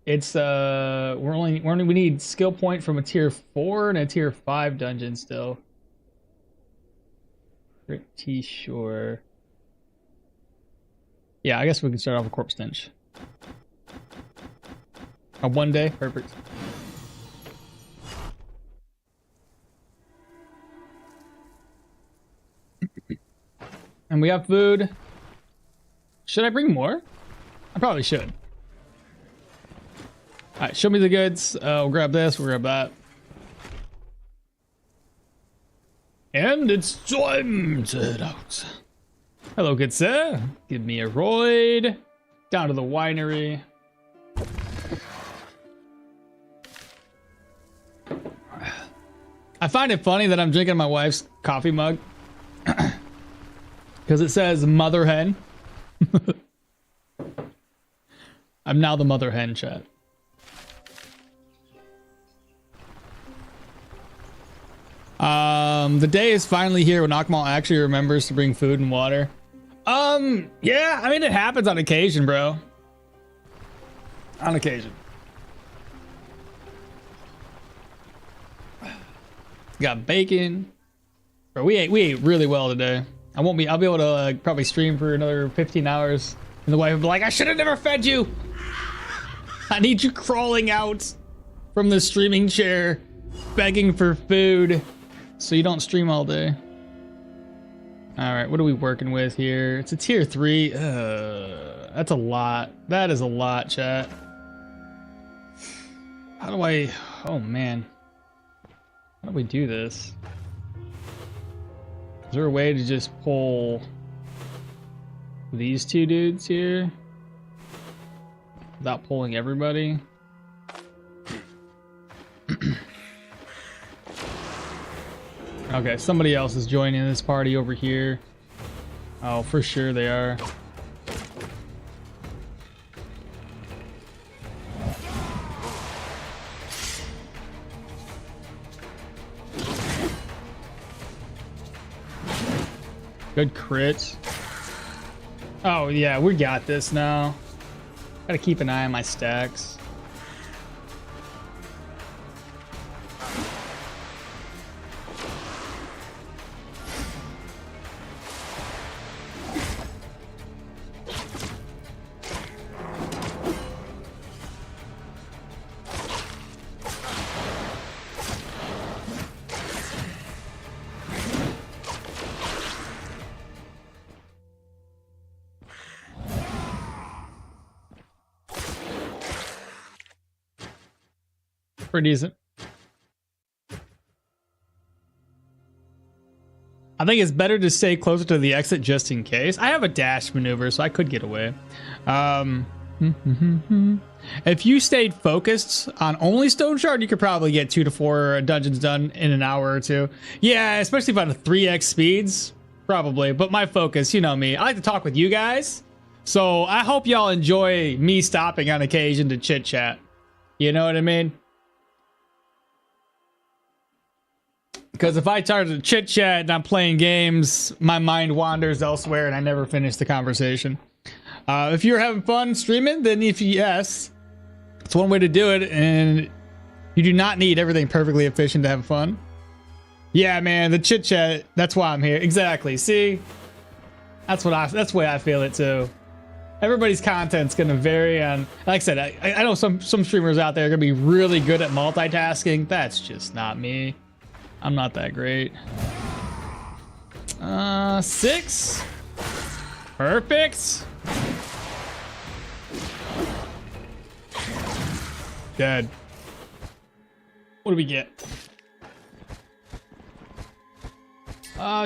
It's we need skill point from a tier 4 and a tier 5 dungeon still. Pretty sure. Yeah, I guess we can start off with corpse stench. A 1 day, perfect. And we have food. Should I bring more? I probably should. Alright, show me the goods. We'll grab this, we'll grab that. And it's time to head out. Hello, good sir. Give me a ride. Down to the winery. I find it funny that I'm drinking my wife's coffee mug. Because it says mother hen. I'm now the mother hen, chat. The day is finally here when Akmal actually remembers to bring food and water. Yeah, I mean, it happens on occasion, bro. On occasion. Got bacon. Bro, we ate really well today. I'll be able to probably stream for another 15 hours. And the wife will be like, I should have never fed you. I need you crawling out from the streaming chair, begging for food, so you don't stream all day. All right, what are we working with here? It's a tier 3. That's a lot. That is a lot, chat. How do I... Oh, man. How do we do this? Is there a way to just pull these 2 dudes here without pulling everybody? Okay, somebody else is joining this party over here. Oh, for sure they are. Good crit. Oh yeah, we got this now. Gotta keep an eye on my stacks. Pretty decent. I think it's better to stay closer to the exit just in case. I have a dash maneuver, so I could get away. If you stayed focused on only Stoneshard, you could probably get 2 to 4 dungeons done in an hour or 2. Yeah, especially if on 3x speeds. Probably, but my focus, you know me. I like to talk with you guys. So I hope y'all enjoy me stopping on occasion to chit chat. You know what I mean? Because if I start to chit chat and I'm playing games, my mind wanders elsewhere and I never finish the conversation. If you're having fun streaming, then yes, it's one way to do it. And you do not need everything perfectly efficient to have fun. Yeah, man, the chit chat. That's why I'm here. Exactly. See, that's the way I feel it too. Everybody's content's gonna vary on. Like I said, I know some streamers out there are gonna be really good at multitasking. That's just not me. I'm not that great. 6. Perfect. Dead. What do we get?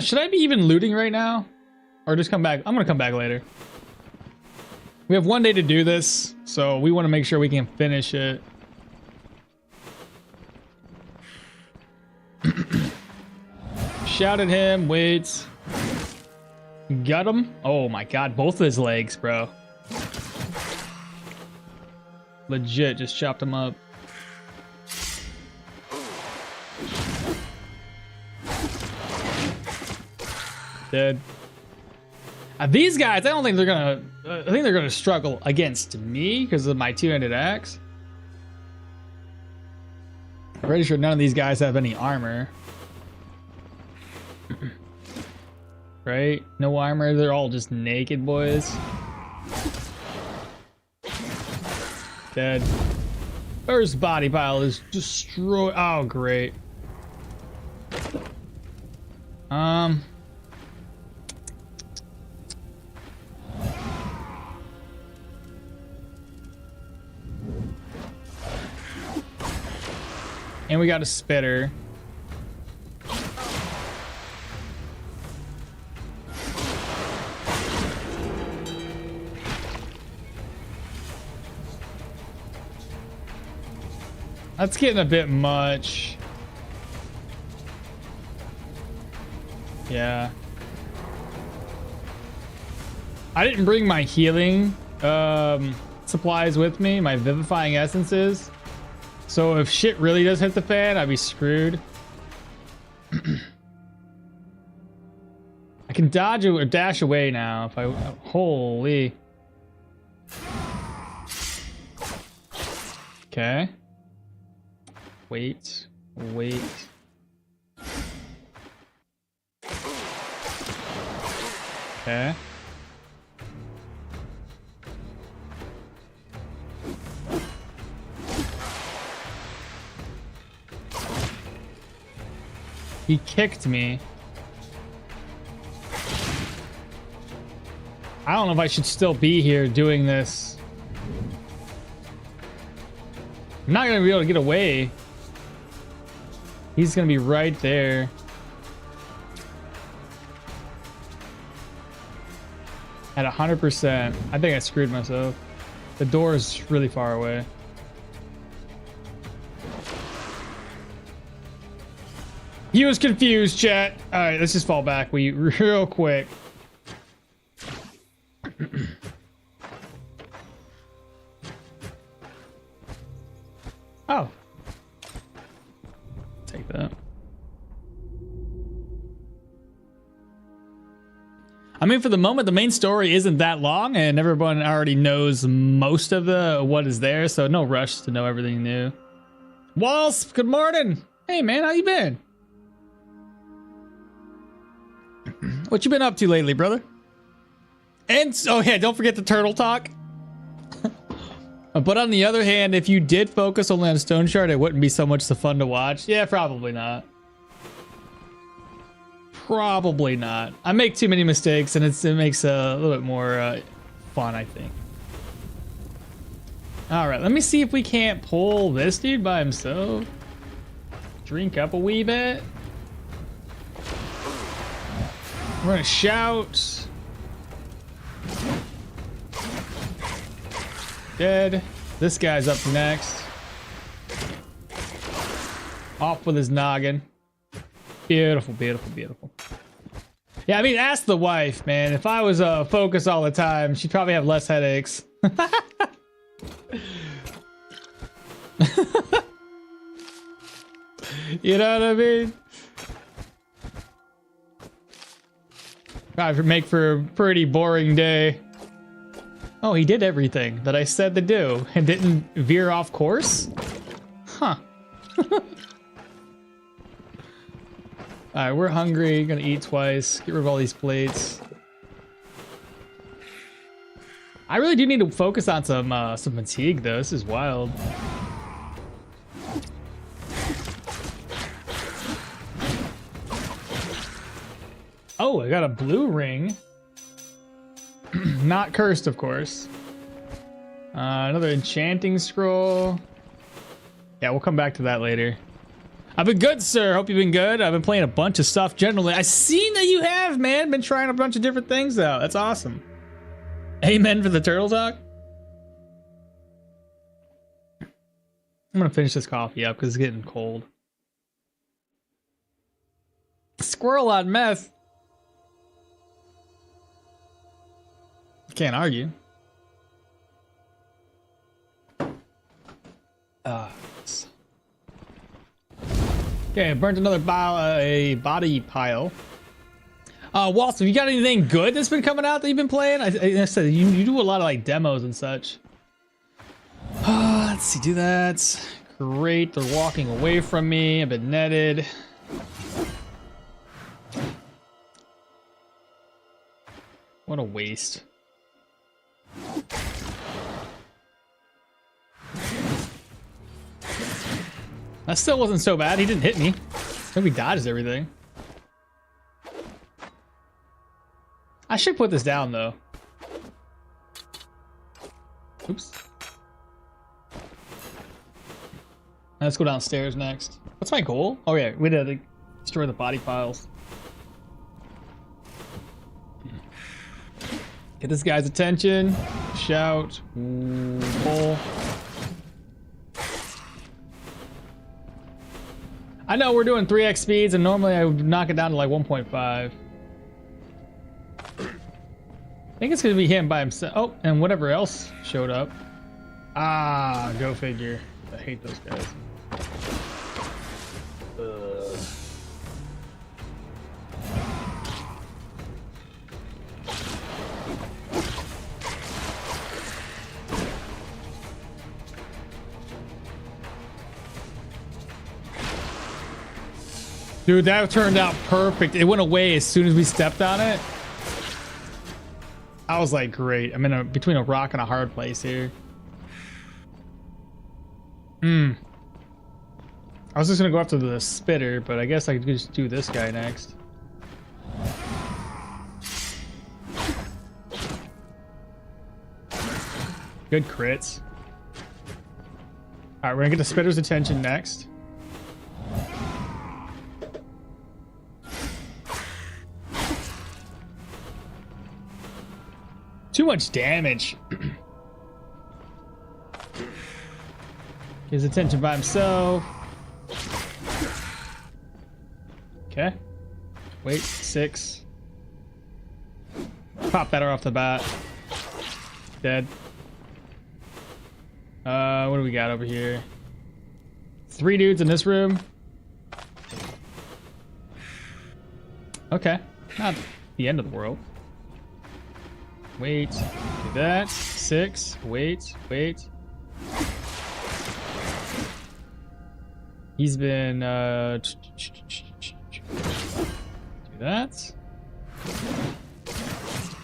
Should I be even looting right now? Or just come back? I'm gonna come back later. We have one day to do this, so we want to make sure we can finish it. Shout at him, wait. Got him? Oh my god, both of his legs, bro. Legit, just chopped him up. Dead. These guys, I don't think they're gonna. I think they're gonna struggle against me because of my two-handed axe. I'm pretty sure none of these guys have any armor. Right? No armor. They're all just naked boys. Dead. First body pile is destroyed. Oh, great. And we got a spitter. That's getting a bit much. Yeah. I didn't bring my healing supplies with me, my vivifying essences. So if shit really does hit the fan, I'd be screwed. I can dodge or dash away now if I... Holy. Okay. Wait. Okay. He kicked me. I don't know if I should still be here doing this. I'm not gonna be able to get away. He's gonna be right there. At 100%. I think I screwed myself. The door is really far away. He was confused, chat. All right, let's just fall back. Real quick. Oh. Take that. I mean, for the moment, the main story isn't that long, and everyone already knows most of what is there, so no rush to know everything new. Walls, good morning. Hey, man, how you been? What you been up to lately, brother? And oh yeah, don't forget the turtle talk. But on the other hand, if you did focus only on Stoneshard, it wouldn't be so much the fun to watch. Yeah, probably not. Probably not. I make too many mistakes, and it makes a little bit more fun, I think. All right, let me see if we can't pull this dude by himself. Drink up a wee bit. We're gonna shout. Dead. This guy's up next. Off with his noggin. Beautiful, beautiful, beautiful. Yeah, I mean, ask the wife, man. If I was focused all the time, she'd probably have less headaches. You know what I mean? Probably make for a pretty boring day. Oh, he did everything that I said to do and didn't veer off course? Huh. Alright, we're hungry. Gonna eat twice. Get rid of all these plates. I really do need to focus on some fatigue, though. This is wild. Oh, I got a blue ring. Not cursed, of course. Another enchanting scroll. Yeah, we'll come back to that later. I've been good, sir. Hope you've been good. I've been playing a bunch of stuff generally. I've seen that you have, man. Been trying a bunch of different things out. That's awesome. Amen for the turtle talk. I'm gonna finish this coffee up because it's getting cold. Squirrel on meth. Can't argue. Okay, I burnt another a body pile. Waltz, have you got anything good that's been coming out that you've been playing? I said you do a lot of like demos and such. Let's see, do that. Great, they're walking away from me. I've been netted. What a waste. That still wasn't so bad. He didn't hit me. I think we dodged everything. I should put this down though. Oops. Let's go downstairs next. What's my goal? Oh yeah, we had to destroy the body piles. Get this guy's attention. Shout. Pull. I know we're doing 3x speeds, and normally I would knock it down to like 1.5. I think it's gonna be him by himself. Oh, and whatever else showed up. Ah, go figure. I hate those guys. Dude, that turned out perfect. It went away as soon as we stepped on it. I was like, great. I'm in between a rock and a hard place here. I was just gonna go after the spitter, but I guess I could just do this guy next. Good crits. All right, we're gonna get the spitter's attention next. Too much damage. His attention by himself. Okay. Wait, 6. Pop that off the bat. Dead. What do we got over here? 3 dudes in this room. Okay. Not the end of the world. Wait. Do that. 6. Wait. Wait. He's been do that.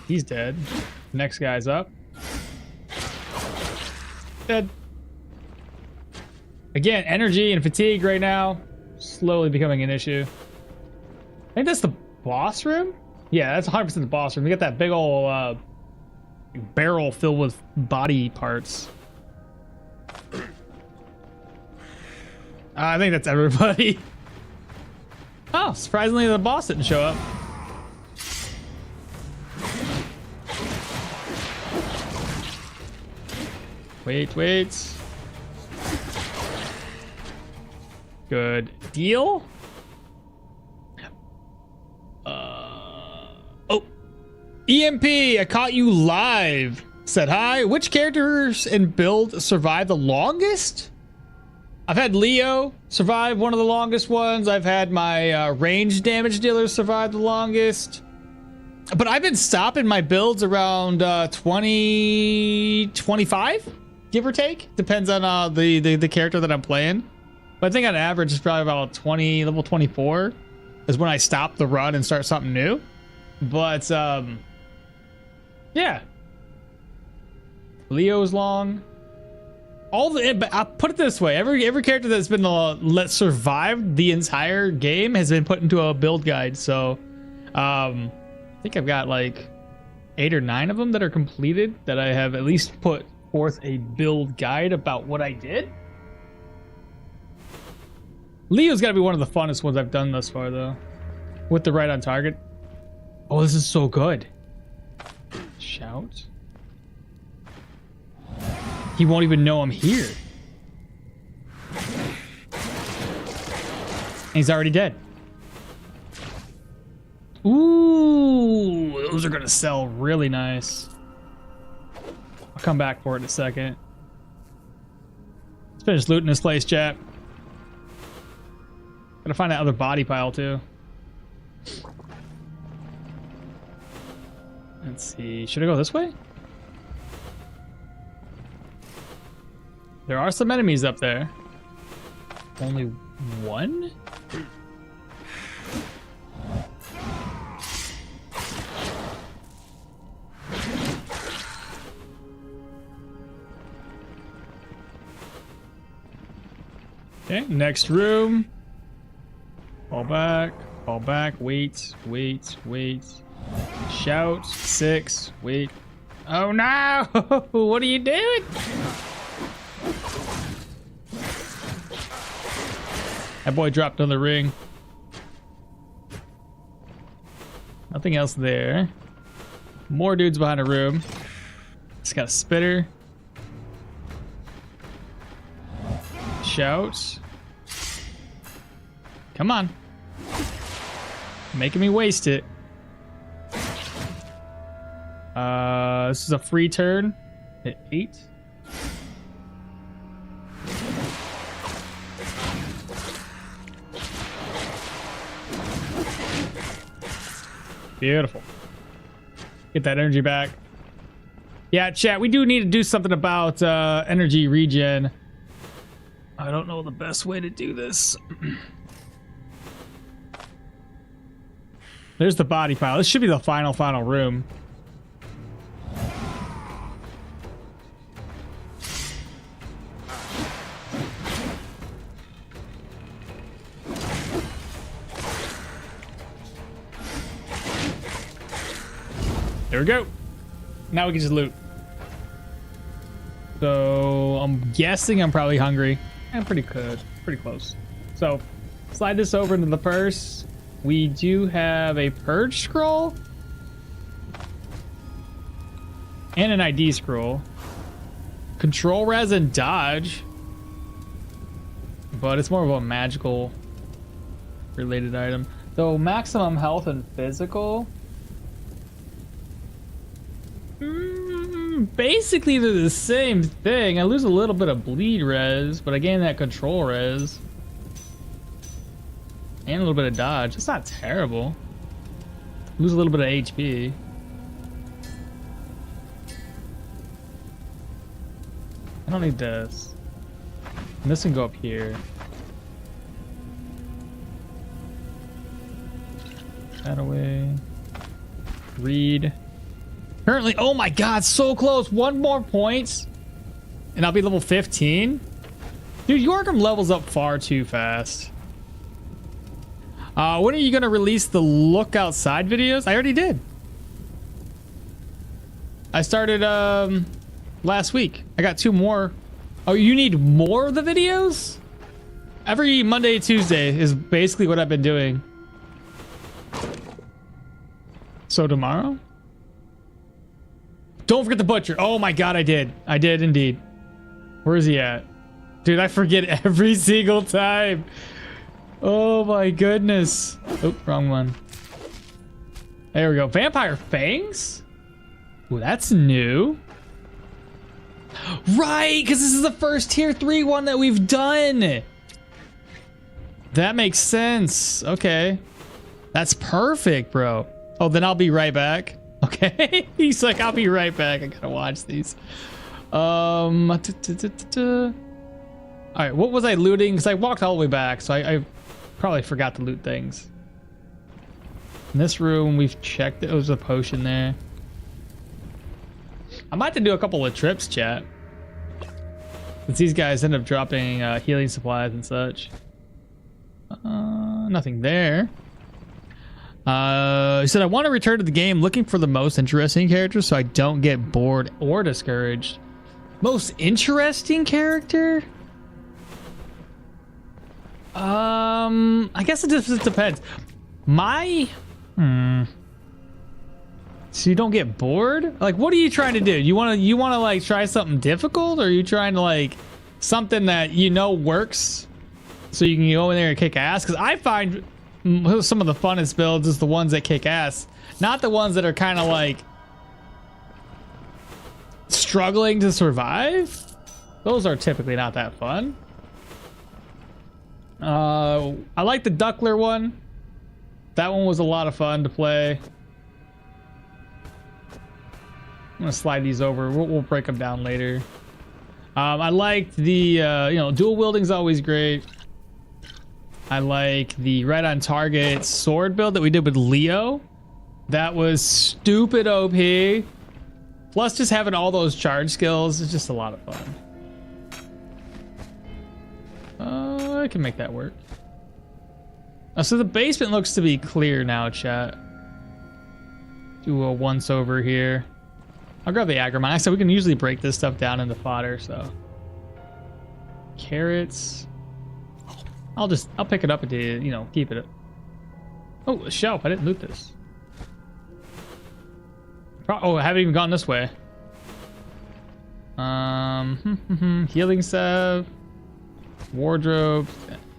He's dead. Next guy's up. Dead. Again, energy and fatigue right now slowly becoming an issue. I think that's the boss room. Yeah, that's 100% the boss room. We got that big old barrel filled with body parts. I think that's everybody. Oh, surprisingly the boss didn't show up. Wait, wait. Good deal. EMP, I caught you live. Said hi. Which characters and build survive the longest? I've had Leo survive one of the longest ones. I've had my range damage dealer survive the longest. But I've been stopping my builds around 20, 25, give or take. Depends on the character that I'm playing. But I think on average it's probably about 20, level 24 is when I stop the run and start something new. But yeah. Leo's long. But I'll put it this way: every character that's been let survive the entire game has been put into a build guide. So, I think I've got like 8 or 9 of them that are completed that I have at least put forth a build guide about what I did. Leo's got to be one of the funnest ones I've done thus far, though, with the right on target. Oh, this is so good. Shout. He won't even know I'm here. And he's already dead. Ooh, those are gonna sell really nice. I'll come back for it in a second. Let's finish looting this place, chat. Gotta find that other body pile too. Let's see. Should I go this way? There are some enemies up there. Only one? Okay, next room. Fall back, wait. Shout, 6, wait. Oh no! What are you doing? That boy dropped on the ring. Nothing else there. More dudes behind a room. Just got a spitter. Shout. Come on. Making me waste it. This is a free turn. Hit 8. Beautiful. Get that energy back. Yeah, chat, we do need to do something about energy regen. I don't know the best way to do this. There's the body pile. This should be the final room. There we go. Now we can just loot. So I'm guessing I'm probably hungry. I'm pretty good. Pretty close. So slide this over into the purse. We do have a purge scroll and an ID scroll. Control res and dodge. But it's more of a magical related item. So maximum health and physical. Basically they're the same thing. I lose a little bit of bleed res, but I gain that control res. And a little bit of dodge. It's not terrible. Lose a little bit of HP. I don't need this. And this can go up here. That away. Read. Currently, oh my god, so close. 1 more point, and I'll be level 15. Dude, Jorgrim levels up far too fast. When are you gonna release the look outside videos? I already did. I started last week. I got 2 more. Oh, you need more of the videos? Every Monday, Tuesday is basically what I've been doing. So tomorrow? Don't forget the butcher. Oh my god, I did. I did indeed. Where is he at? Dude, I forget every single time. Oh my goodness. Oh, wrong one. There we go. Vampire fangs? Ooh, that's new. Right, because this is the first tier 3 one that we've done. That makes sense. Okay. That's perfect, bro. Oh, then I'll be right back. Okay. He's like, I'll be right back. I gotta watch these. All right, what was I looting? Because I walked all the way back, so I probably forgot to loot things. In this room, we've checked it. There was a potion there. I might have to do a couple of trips, chat. Since these guys end up dropping healing supplies and such. Nothing there. He said, I want to return to the game looking for the most interesting characters so I don't get bored or discouraged. Most interesting character? I guess it just depends. So you don't get bored? Like, what are you trying to do? You want to like try something difficult, or are you trying to like something that you know works so you can go in there and kick ass? Because I find some of the funnest builds is the ones that kick ass, not the ones that are kind of like struggling to survive. Those are typically not that fun. I like the Duckler one. That one was a lot of fun to play. I'm gonna slide these over. We'll break them down later. I liked the dual wielding's always great. I like the right on target sword build that we did with Leo. That was stupid OP. Plus just having all those charge skills is just a lot of fun. I can make that work. So the basement looks to be clear now, chat. Do a once over here. I'll grab the Agromine. I said we can usually break this stuff down into fodder, so. Carrots. I'll pick it up and keep it. Oh, a shelf. I didn't loot this. Oh, I haven't even gone this way. Healing salve. Wardrobe.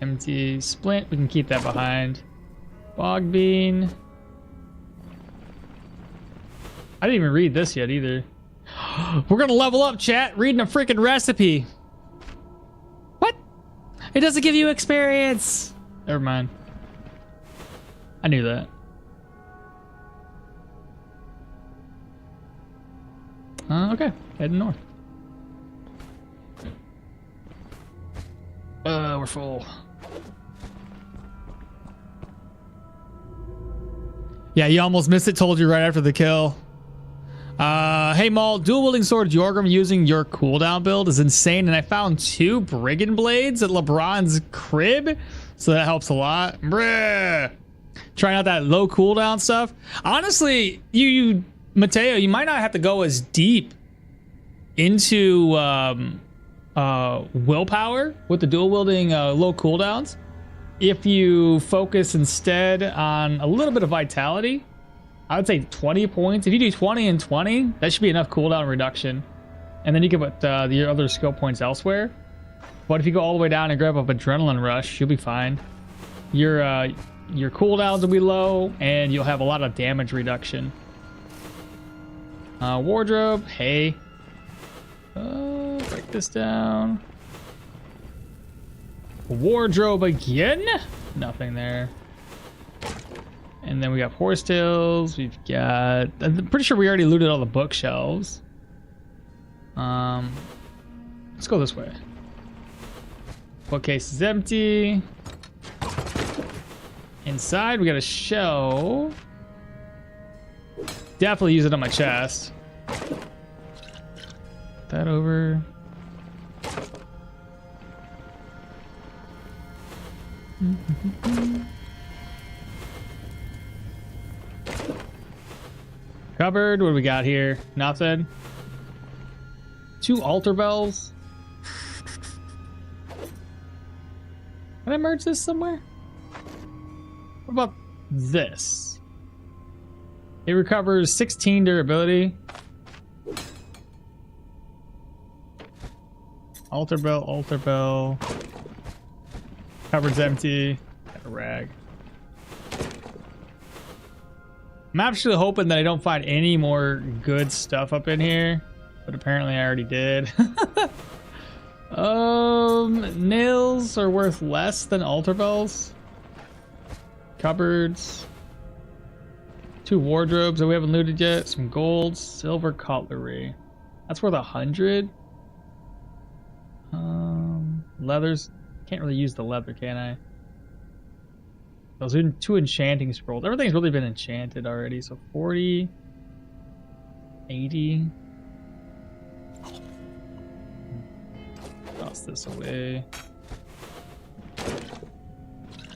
Empty. Splint. We can keep that behind. Bog bean. I didn't even read this yet either. We're gonna level up, chat. Reading a freaking recipe. What? It doesn't give you experience. Never mind. I knew that. Okay. Heading north. We're full. Yeah, you almost missed it. Told you right after the kill. Hey Maul, dual wielding sword Jorgrim using your cooldown build is insane, and I found 2 brigand blades at LeBron's crib, so that helps a lot. Bruh. Trying out that low cooldown stuff. Honestly, you Mateo, you might not have to go as deep into willpower with the dual wielding low cooldowns if you focus instead on a little bit of vitality. I would say 20 points. If you do 20 and 20, that should be enough cooldown reduction. And then you can put your other skill points elsewhere. But if you go all the way down and grab up Adrenaline Rush, you'll be fine. Your cooldowns will be low, and you'll have a lot of damage reduction. Wardrobe, hey. Break this down. Wardrobe again? Nothing there. And then we got horsetails. We've got... I'm pretty sure we already looted all the bookshelves. Let's go this way. Bookcase is empty. Inside, we got a shelf. Definitely use it on my chest. That over. Cupboard, what do we got here? Nothing. 2 altar bells. Can I merge this somewhere? What about this? It recovers 16 durability. Altar bell, altar bell. Cupboard's empty. Got a rag. I'm actually hoping that I don't find any more good stuff up in here, but apparently I already did. Nails are worth less than altar bells. Cupboards. 2 wardrobes that we haven't looted yet. Some gold, silver cutlery. That's worth 100. Leathers. Can't really use the leather, can I? Those are 2 enchanting scrolls. Everything's really been enchanted already. So 40, 80. Toss this away.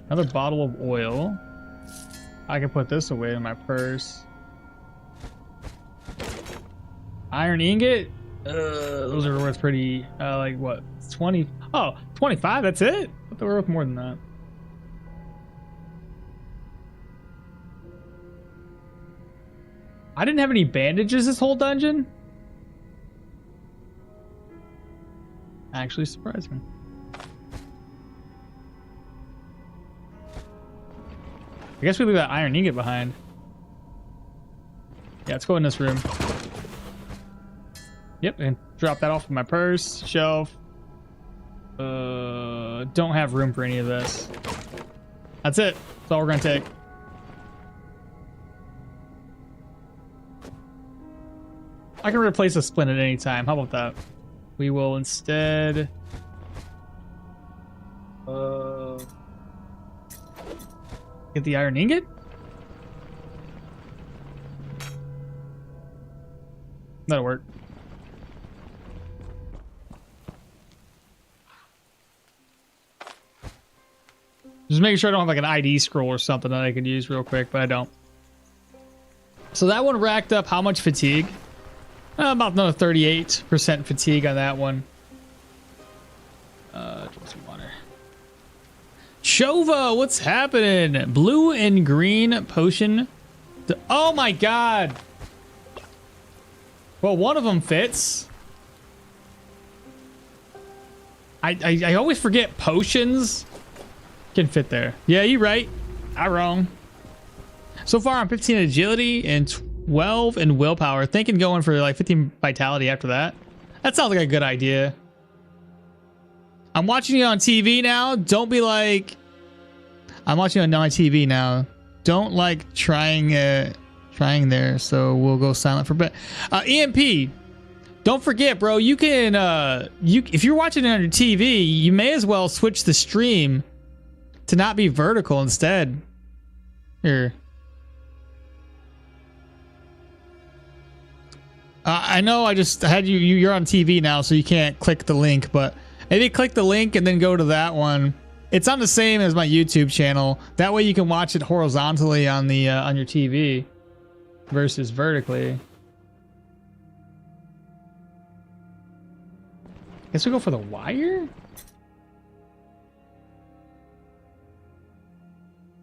Another bottle of oil. I can put this away in my purse. Iron ingot. Those are worth pretty. Like what? 20. Oh, 25. That's it. I thought they were worth more than that. I didn't have any bandages this whole dungeon. Actually surprised me. I guess we leave that iron ingot behind. Yeah, let's go in this room. Yep, and drop that off in my purse, shelf. Don't have room for any of this. That's it. That's all we're gonna take. I can replace a splint at any time. How about that? We will instead... get the iron ingot? That'll work. Just making sure I don't have like an ID scroll or something that I could use real quick, but I don't. So that one racked up how much fatigue? About another 38% fatigue on that one. Drink some water. Chova, what's happening? Blue and green potion. Oh my god. Well, one of them fits. I always forget potions can fit there. Yeah, you're right. I'm wrong. So far, I'm 15 agility and 12 in willpower. Thinking going for like 15 vitality after that. That sounds like a good idea. I'm watching you on TV now. Don't be like... I'm watching on my TV now. Don't like trying there. So we'll go silent for a bit. EMP. Don't forget, bro. You can... if you're watching it on your TV, you may as well switch the stream to not be vertical instead. Here. I know I just had you're on TV now, so you can't click the link, but maybe click the link and then go to that one. It's on the same as my YouTube channel. That way you can watch it horizontally on the on your TV versus vertically. Guess we go for the wire?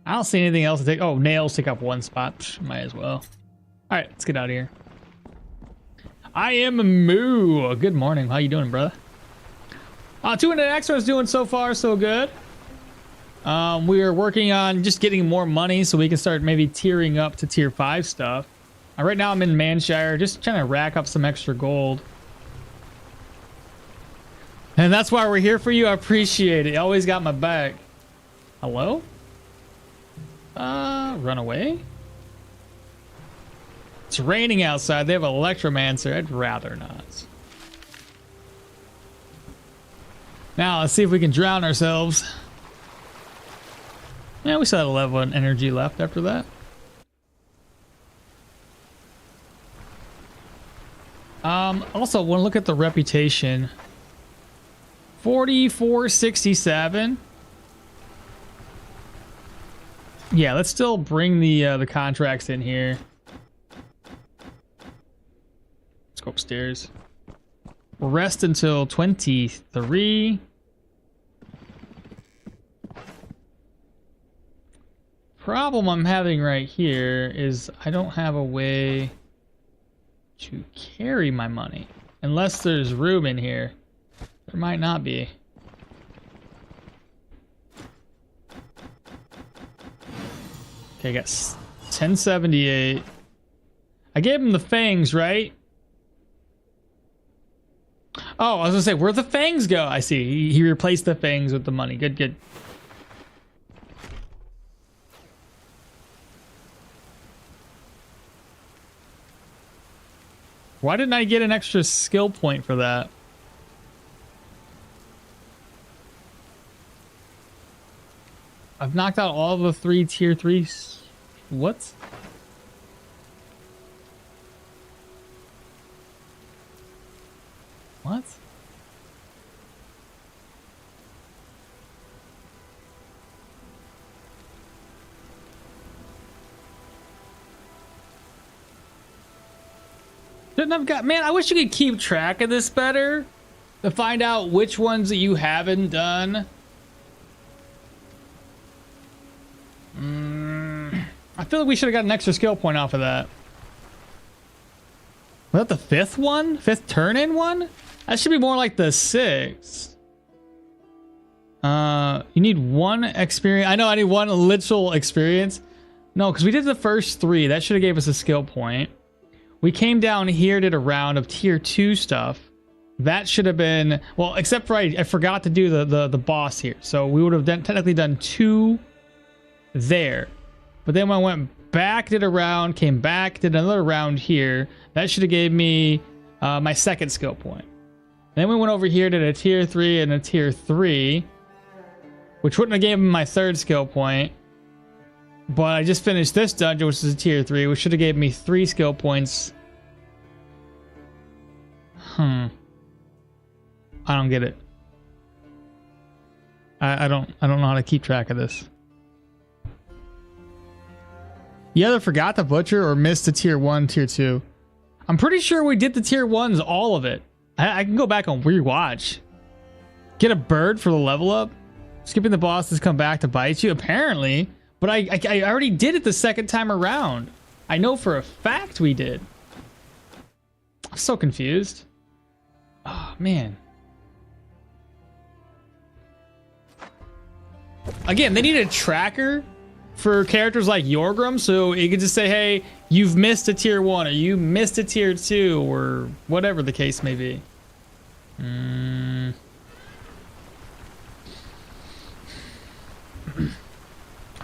I don't see anything else to take. Oh, nails take up one spot. Psh, might as well. All right, let's get out of here. I am Moo. Good morning. How you doing, brother? 200 extra is doing so far so good. We are working on just getting more money so we can start maybe tiering up to tier 5 stuff. Right now I'm in Manshire, just trying to rack up some extra gold. And that's why we're here for you. I appreciate it. You always got my back. Hello? Run away? It's raining outside. They have an electromancer. I'd rather not. Now, let's see if we can drown ourselves. Yeah, we still had a level of energy left after that. Also, want to look at the reputation. 4467. Yeah, let's still bring the contracts in here. Let's go upstairs. Rest until 23. Problem I'm having right here is I don't have a way to carry my money. Unless there's room in here. There might not be. Okay, I got 1078. I gave him the fangs, right? Oh, I was gonna say, where'd the fangs go? I see. He replaced the fangs with the money. Good, good. Why didn't I get an extra skill point for that? I've knocked out all the 3 tier 3s. What? What? Shouldn't have got... Man, I wish you could keep track of this better to find out which ones that you haven't done. I feel like we should have got an extra skill point off of that. Was that the 5th one? 5th turn-in one? That should be more like the 6th. You need 1 experience. I know I need 1 literal experience. No, because we did the first 3. That should have gave us a skill point. We came down here, did a round of tier 2 stuff. That should have been... Well, except for I forgot to do the boss here. So we would have technically done 2 there. But then when I went back, did a round, came back, did another round here. That should have gave me my 2nd skill point. Then we went over here, did a tier 3 and a tier 3, which wouldn't have given me my 3rd skill point. But I just finished this dungeon, which is a tier 3, which should have gave me 3 skill points. I don't get it. I don't know how to keep track of this. You either forgot the butcher or missed the tier 1, tier 2. I'm pretty sure we did the tier 1s, all of it. I can go back and rewatch. Get a bird for the level up. Skipping the bosses come back to bite you, apparently. But I already did it the 2nd time around. I know for a fact we did. I'm so confused. Oh, man. Again, they need a tracker for characters like Jorgrim, so you could just say, hey, you've missed a tier 1 or you missed a tier 2 or whatever the case may be. I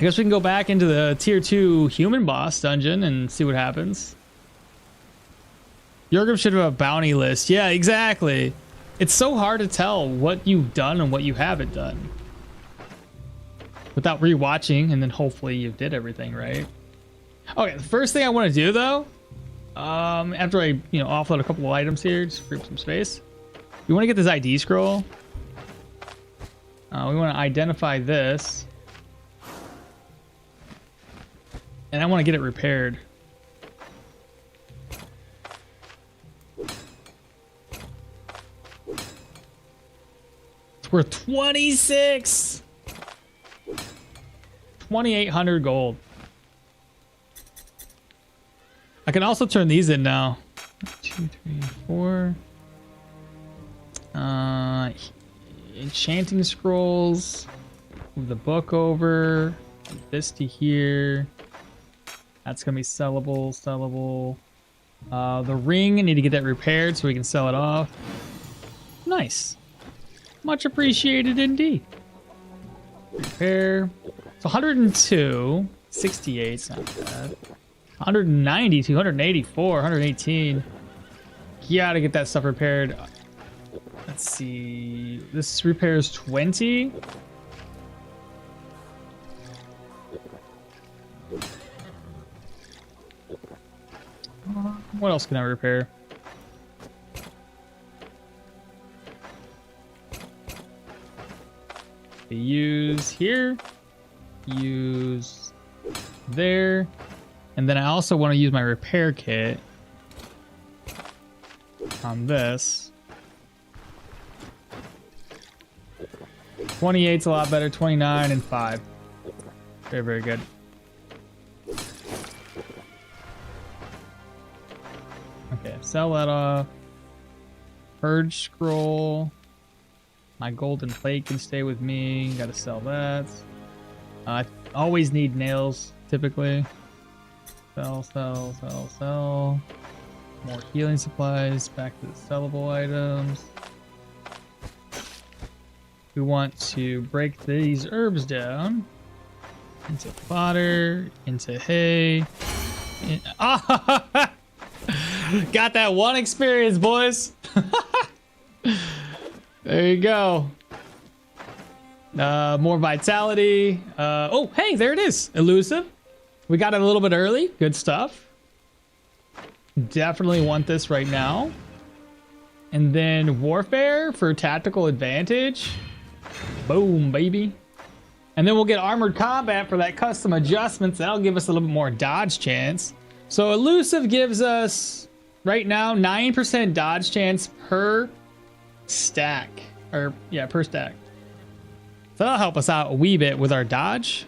guess we can go back into the tier 2 human boss dungeon and see what happens. Jorgrim should have a bounty list. Yeah, exactly. It's so hard to tell what you've done and what you haven't done without rewatching, and then hopefully you did everything right. Okay, the first thing I want to do though, after I offload a couple of items here, just free up some space. We want to get this ID scroll. We want to identify this, and I want to get it repaired. It's worth 26. 2,800 gold. I can also turn these in now. 2, 3, 4. Enchanting scrolls. Move the book over. Move this to here. That's gonna be sellable. The ring, I need to get that repaired so we can sell it off. Nice. Much appreciated indeed. Repair. It's 102. 68, it's not bad. 190, 284, 118. Gotta get that stuff repaired. Let's see. This repairs 20. What else can I repair? Use here. Use there. And then I also want to use my repair kit on this. 28's a lot better. 29 and 5. Very, very good. Okay, sell that off. Purge scroll. My golden plate can stay with me. Gotta sell that. I always need nails, typically. Sell. More healing supplies. Back to the sellable items. We want to break these herbs down into fodder, into hay. Got that one experience, boys. There you go. More vitality. Oh, hey, there it is. Elusive. We got it a little bit early. Good stuff. Definitely want this right now. And then warfare for tactical advantage. Boom, baby. And then we'll get armored combat for that custom adjustments. That'll give us a little bit more dodge chance. So elusive gives us right now 9% dodge chance per stack. Or yeah, per stack. So that'll help us out a wee bit with our dodge.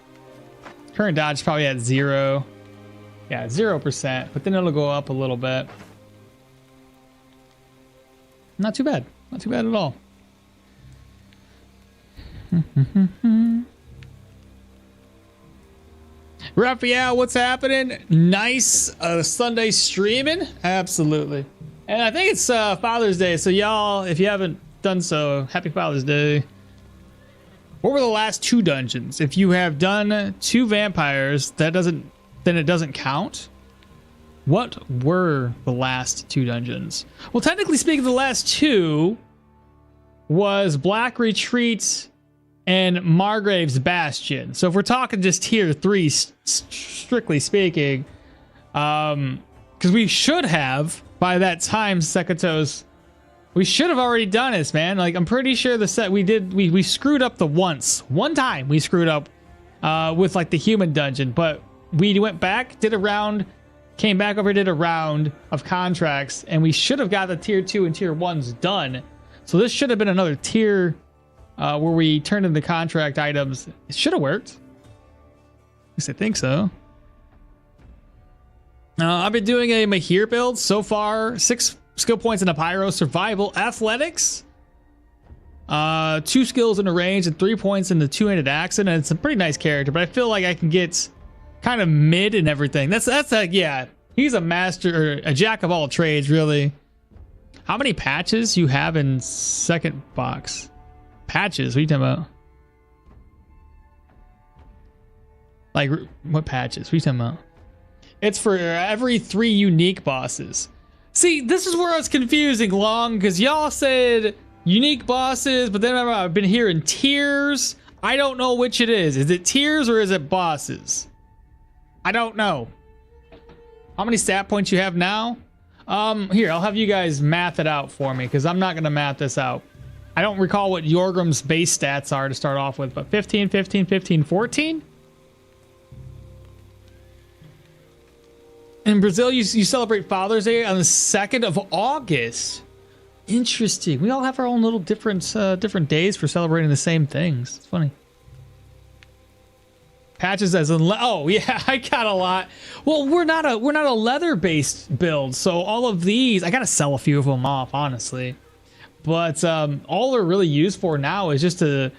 Current dodge is probably at 0. Yeah, 0%, but then it'll go up a little bit. Not too bad. Not too bad at all. Raphael, what's happening? Nice Sunday streaming. Absolutely. And I think it's Father's Day, so y'all, if you haven't done so, happy Father's Day. What were the last 2 dungeons? If you have done 2 vampires, then it doesn't count. What were the last 2 dungeons? Well, technically speaking, the last 2 was Black Retreat and Margrave's Bastion. So if we're talking just tier 3, strictly speaking, because we should have, by that time, Sekotos, we should have already done this, man. Like, I'm pretty sure the set we screwed up one time we screwed up with like the human dungeon, but we went back, did a round, came back over, did a round of contracts, and we should have got the tier 2 and tier 1s done. So this should have been another tier where we turned in the contract items. It should have worked. At least I think so. I've been doing a Mahir build so far. 6 skill points in a pyro, survival, athletics. 2 skills in a range and 3 points in the 2-handed axe. And it's a pretty nice character, but I feel like I can get kind of mid and everything. That's like, yeah, he's a master, or a jack of all trades, really. How many patches you have in second box? Patches? What are you talking about? Like, what patches? What are you talking about? It's for every 3 unique bosses. See, this is where it's confusing, Long, because y'all said unique bosses, but then I've been hearing tiers. I don't know which it is. Is it tiers or is it bosses? I don't know. How many stat points you have now? Here, I'll have you guys math it out for me, because I'm not going to math this out. I don't recall what Jorgrim's base stats are to start off with, but 15, 15, 15, 14? In Brazil, you celebrate Father's Day on the 2nd of August. Interesting. We all have our own little different days for celebrating the same things. It's funny. Patches as in oh yeah, I got a lot. Well, we're not a leather-based build, so all of these I gotta sell a few of them off, honestly. But all they're really used for now is just to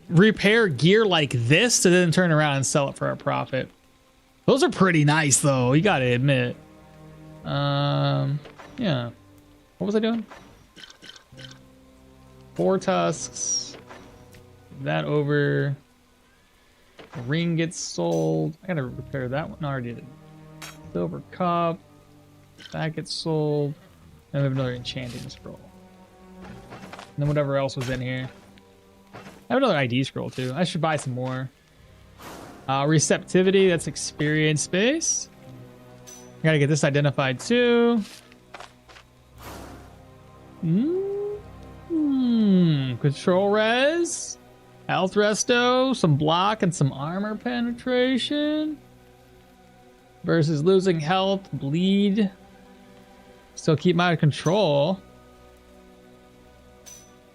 repair gear like this to then turn around and sell it for a profit. Those are pretty nice, though. You gotta admit. Yeah. What was I doing? 4 tusks. That over. The ring gets sold. I gotta repair that one. No, I already did. Silver cup. That gets sold. And we have another enchanting scroll. And then whatever else was in here. I have another ID scroll too. I should buy some more. Receptivity, that's experience based. I gotta get this identified too. Control res. Health resto, some block and some armor penetration. Versus losing health, bleed. Still keep them out of control.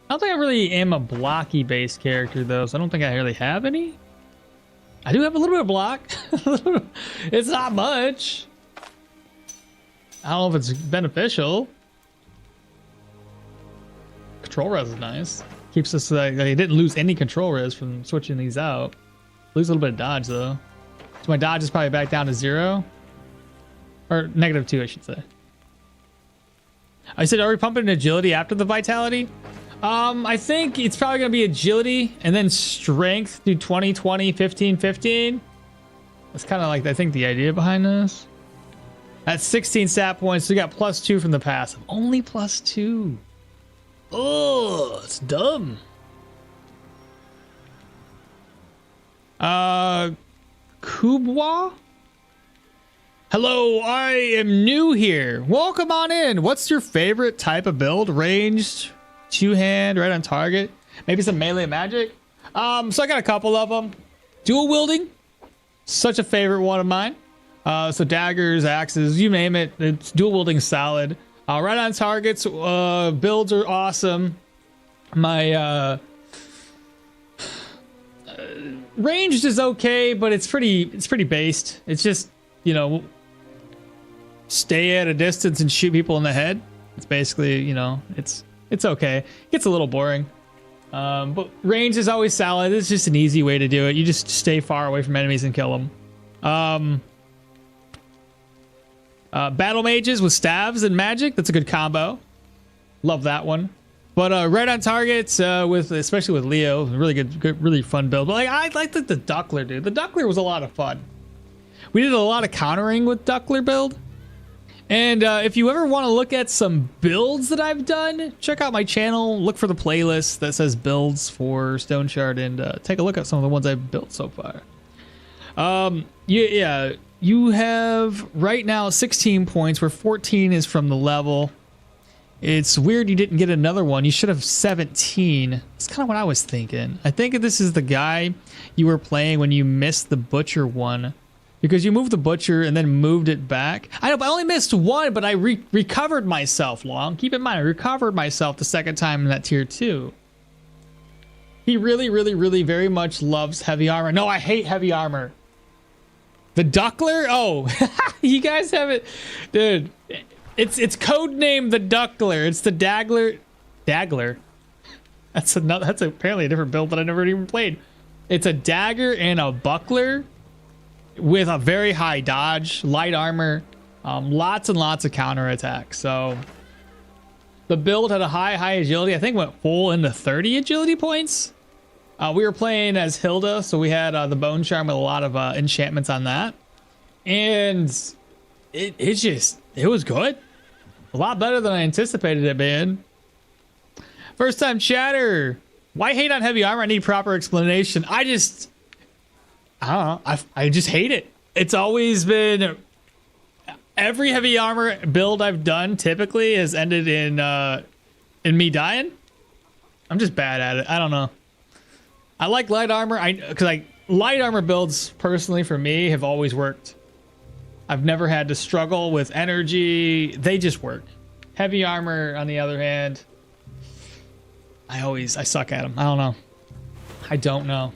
I don't think I really am a blocky based character though, so I don't think I really have any. I do have a little bit of block. It's not much. I don't know if it's beneficial. Control res is nice. Keeps us like I didn't lose any control res from switching these out. Lose a little bit of dodge though. So my dodge is probably back down to 0. Or -2, I should say. I said, are we pumping agility after the vitality? I think it's probably going to be agility and then strength through 20, 20, 15, 15. That's kind of like, I think, the idea behind this. That's 16 stat points. So we got +2 from the passive. Only +2. Oh, it's dumb. Kubwa? Hello, I am new here. Welcome on in. What's your favorite type of build? Ranged, two-hand, right on target? Maybe some melee magic? So I got a couple of them. Dual wielding, such a favorite one of mine. So daggers, axes, you name it. It's dual wielding solid. Right on targets, builds are awesome. My ranged is okay, but it's pretty based. It's just, you know, stay at a distance and shoot people in the head. It's basically, you know, it's okay. It gets a little boring. But range is always solid. It's just an easy way to do it. You just stay far away from enemies and kill them. Battle mages with staves and magic. That's a good combo. Love that one. But right on targets, especially with Leo, really good, really fun build. But like I like the Duckler, dude. The Duckler was a lot of fun. We did a lot of countering with Duckler build. And if you ever want to look at some builds that I've done, check out my channel. Look for the playlist that says builds for Stoneshard and take a look at some of the ones I've built so far. Yeah, you have right now 16 points, where 14 is from the level. It's weird you didn't get another one. You should have 17. That's kind of what I was thinking. I think this is the guy you were playing when you missed the butcher one. Because you moved the butcher and then moved it back. I know, but I only missed one, but I recovered myself, Long. Keep in mind, I recovered myself the second time in that tier 2. He really, really, really very much loves heavy armor. No, I hate heavy armor. The Duckler? Oh, you guys have it. Dude, it's codenamed the Duckler. It's the Dagler. Dagler? That's apparently a different build that I never even played. It's a dagger and a buckler with a very high dodge, light armor, lots and lots of counterattack. So the build had a high agility. I think went full into 30 agility points. We were playing as Hilda, so we had the bone charm with a lot of enchantments on that. And it was good. A lot better than I anticipated it being. First time chatter. Why hate on heavy armor? I need proper explanation. I don't know. I just hate it. It's always been, every heavy armor build I've done typically has ended in me dying. I'm just bad at it. I don't know. I like light armor. Because light armor builds personally for me have always worked. I've never had to struggle with energy. They just work. Heavy armor, on the other hand, I suck at them. I don't know. I don't know.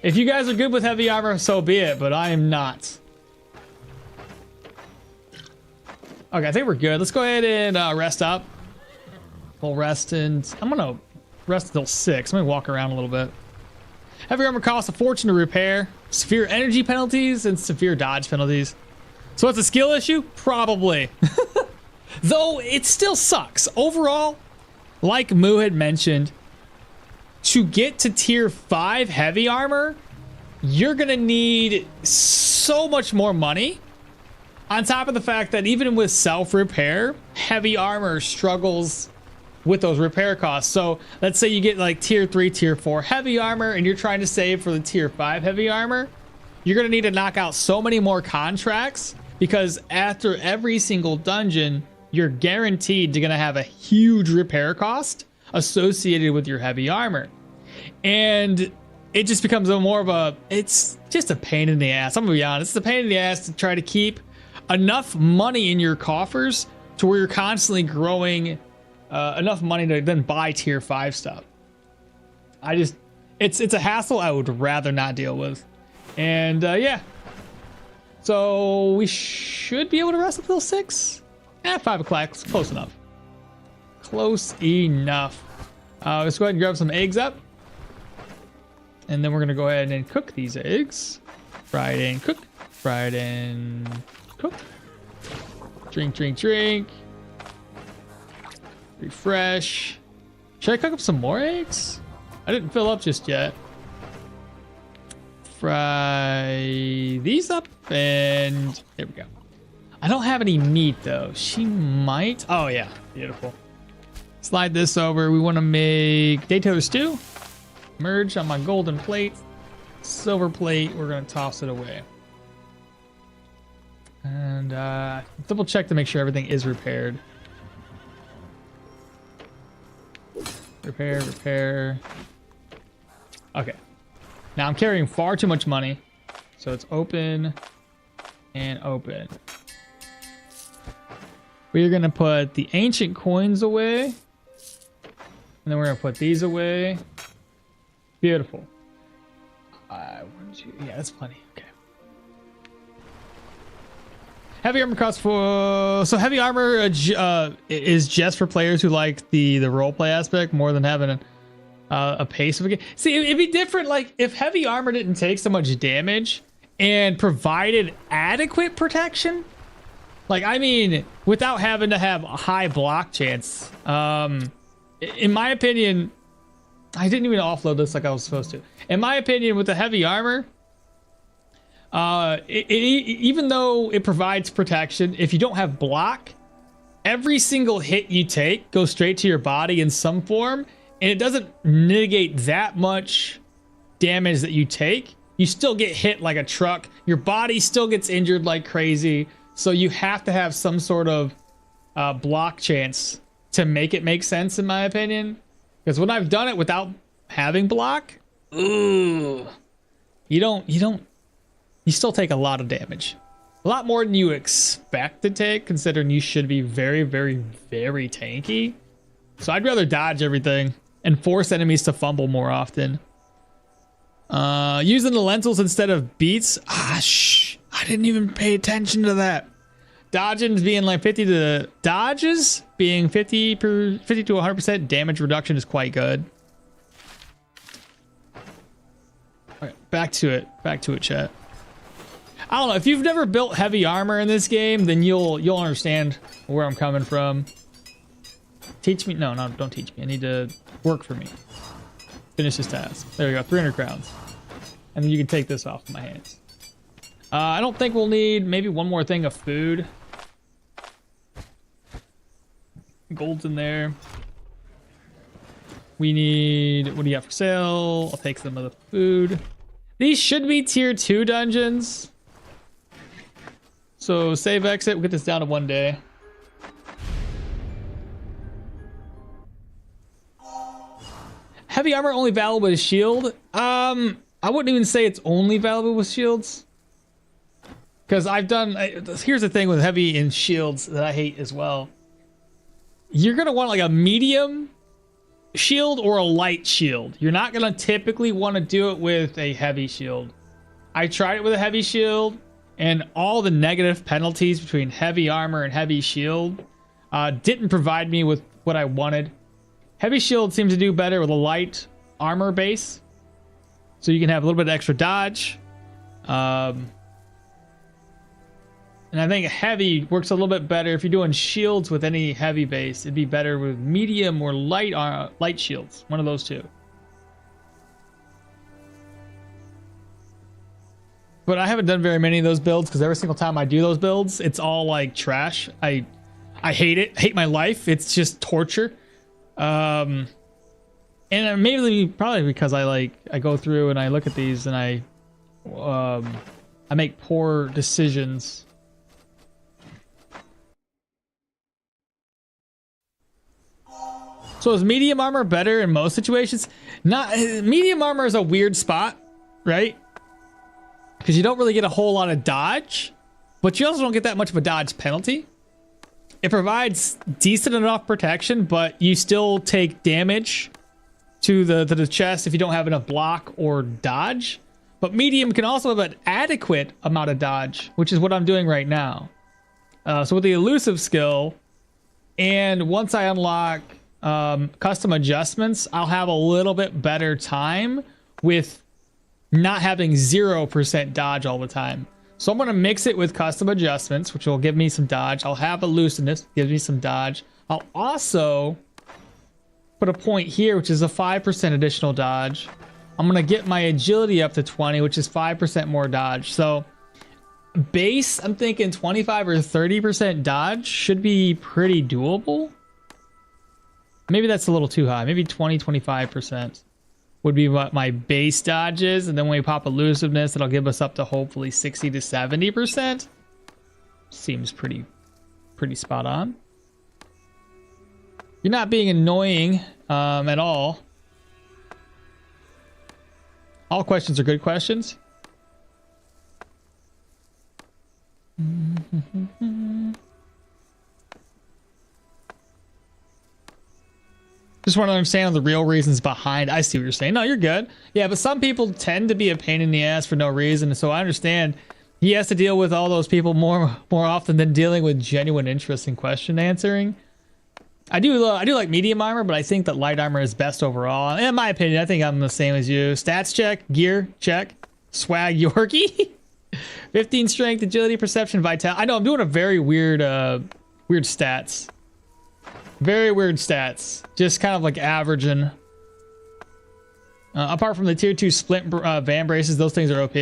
If you guys are good with heavy armor, so be it, but I am not. Okay, I think we're good. Let's go ahead and rest up. We'll rest, and I'm gonna rest until 6. Let me walk around a little bit. Heavy armor costs a fortune to repair, severe energy penalties, and severe dodge penalties. So it's a skill issue? Probably. Though it still sucks. Overall, like Moo had mentioned, to get to tier 5 heavy armor, you're gonna need so much more money. On top of the fact that even with self-repair, heavy armor struggles with those repair costs. So let's say you get like tier 3, tier 4 heavy armor, and you're trying to save for the tier 5 heavy armor, you're gonna need to knock out so many more contracts, because after every single dungeon, you're guaranteed to gonna have a huge repair cost associated with your heavy armor. And it just becomes it's just a pain in the ass. I'm gonna be honest, it's a pain in the ass to try to keep enough money in your coffers to where you're constantly growing enough money to then buy tier 5 stuff. It's a hassle I would rather not deal with. And yeah. So we should be able to rest until 6? 5 o'clock, close enough. Close enough. Let's go ahead and grab some eggs up. And then we're gonna go ahead and cook these eggs. Fried and cook. Fried and cook. Drink, drink, drink. Refresh. Should I cook up some more eggs? I didn't fill up just yet. Fry these up and there we go. I don't have any meat though. She might. Oh yeah, beautiful. Slide this over. We want to make daytoe stew. Merge on my golden plate. Silver plate. We're going to toss it away. And double check to make sure everything is repaired. Repair, repair. Okay. Now I'm carrying far too much money. So it's open and open. We're going to put the ancient coins away. And then we're going to put these away. Beautiful. 1, 2, yeah, that's plenty. Okay. Heavy armor costs for... So heavy armor is just for players who like the roleplay aspect more than having a pace of a game. See, it'd be different like if heavy armor didn't take so much damage and provided adequate protection. Like, I mean, without having to have a high block chance. In my opinion, I didn't even offload this like I was supposed to. In my opinion, with the heavy armor, even though it provides protection, if you don't have block, every single hit you take goes straight to your body in some form, and it doesn't mitigate that much damage that you take. You still get hit like a truck. Your body still gets injured like crazy. So you have to have some sort of block chance to make it make sense, in my opinion. Because when I've done it without having block, ooh, you still take a lot of damage. A lot more than you expect to take, considering you should be very, very, very tanky. So I'd rather dodge everything and force enemies to fumble more often. Using the lentils instead of beets. I didn't even pay attention to that. Dodging being like 50 to 50 to 100% damage reduction is quite good. All right, back to it, chat. I don't know, if you've never built heavy armor in this game, then you'll understand where I'm coming from. Teach me? No, don't teach me. I need to work for me. Finish this task. There we go, 300 crowns. And then you can take this off my hands. I don't think we'll need maybe one more thing of food. Gold's in there. We need, what do you have for sale? I'll take some of the food. These should be tier 2 dungeons. So save exit, we'll get this down to 1 day. Heavy armor only valuable with shield. I wouldn't even say it's only valuable with shields. Because I've done, here's the thing with heavy and shields that I hate as well. You're going to want like a medium shield or a light shield. You're not going to typically want to do it with a heavy shield. I tried it with a heavy shield, and all the negative penalties between heavy armor and heavy shield didn't provide me with what I wanted. Heavy shield seems to do better with a light armor base. So you can have a little bit of extra dodge. And I think heavy works a little bit better if you're doing shields with any heavy base. It'd be better with medium or light shields. One of those two. But I haven't done very many of those builds because every single time I do those builds, it's all like trash. I hate it. I hate my life. It's just torture. And maybe probably because I go through and I look at these and I make poor decisions. So is medium armor better in most situations? Medium armor is a weird spot, right? Because you don't really get a whole lot of dodge, but you also don't get that much of a dodge penalty. It provides decent enough protection, but you still take damage to the chest if you don't have enough block or dodge. But medium can also have an adequate amount of dodge, which is what I'm doing right now. So with the elusive skill, and once I unlock custom adjustments, I'll have a little bit better time with not having 0% dodge all the time. So I'm going to mix it with custom adjustments, which will give me some dodge. I'll have elusiveness, gives me some dodge. I'll also put a point here, which is a 5% additional dodge. I'm going to get my agility up to 20, which is 5% more dodge. So base, I'm thinking 25 or 30% dodge should be pretty doable. Maybe that's a little too high. Maybe 20, 25% would be what my base dodge is. And then when we pop elusiveness, it'll give us up to hopefully 60 to 70%. Seems pretty spot on. You're not being annoying at all. All questions are good questions. Just want to understand the real reasons behind. I see what you're saying. No, you're good. Yeah, but some people tend to be a pain in the ass for no reason. So I understand he has to deal with all those people more often than dealing with genuine interest in question answering. I do like medium armor, but I think that light armor is best overall. In my opinion, I think I'm the same as you. Stats check, gear check, swag Yorkie, 15 strength, agility, perception, vitality. I know I'm doing a very weird stats. Very weird stats. Just kind of like averaging. Apart from the tier 2 splint van braces, those things are OP.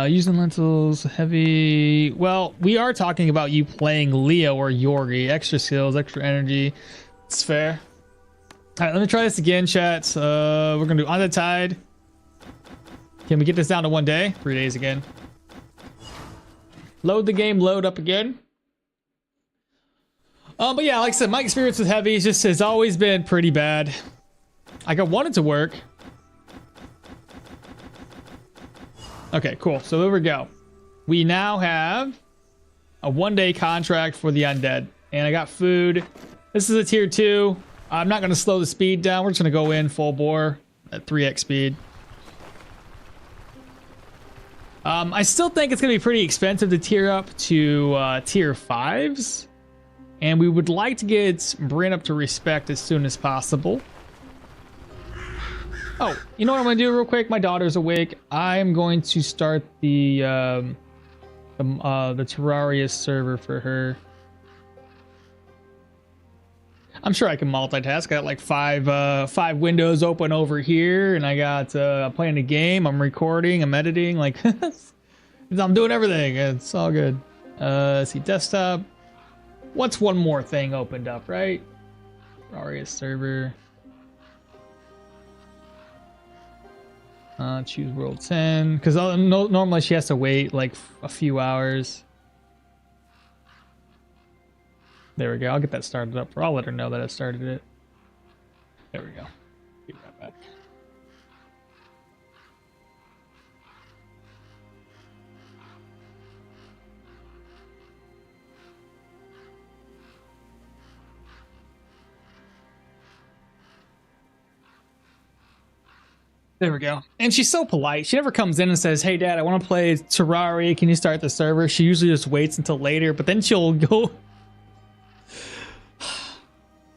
Using lentils, heavy. Well, we are talking about you playing Leo or Yorgi. Extra skills, extra energy. It's fair. All right, let me try this again, chat. We're going to do Undead Tide. Can we get this down to 1 day? 3 days again. Load the game, load up again. But yeah, like I said, my experience with heavy has always been pretty bad. Like, I want it to work. Okay, cool. So there we go. We now have a 1 day contract for the undead. And I got food. This is a tier 2. I'm not going to slow the speed down. We're just going to go in full bore at 3x speed. I still think it's going to be pretty expensive to tier up to tier 5s. And we would like to get Bryn up to respect as soon as possible. Oh, you know what I'm going to do real quick? My daughter's awake. I'm going to start the Terraria server for her. I'm sure I can multitask. I got like five windows open over here, and I got I'm playing a game. I'm recording. I'm editing. Like I'm doing everything. It's all good. Let's see, desktop. What's one more thing opened up, right? Terraria server. Choose world 10 because normally she has to wait like a few hours. There we go. I'll get that started up. I'll let her know that I started it. There we go. Be right back. There we go. And she's so polite. She never comes in and says, "Hey, Dad, I want to play Terraria. Can you start the server?" She usually just waits until later, but then she'll go.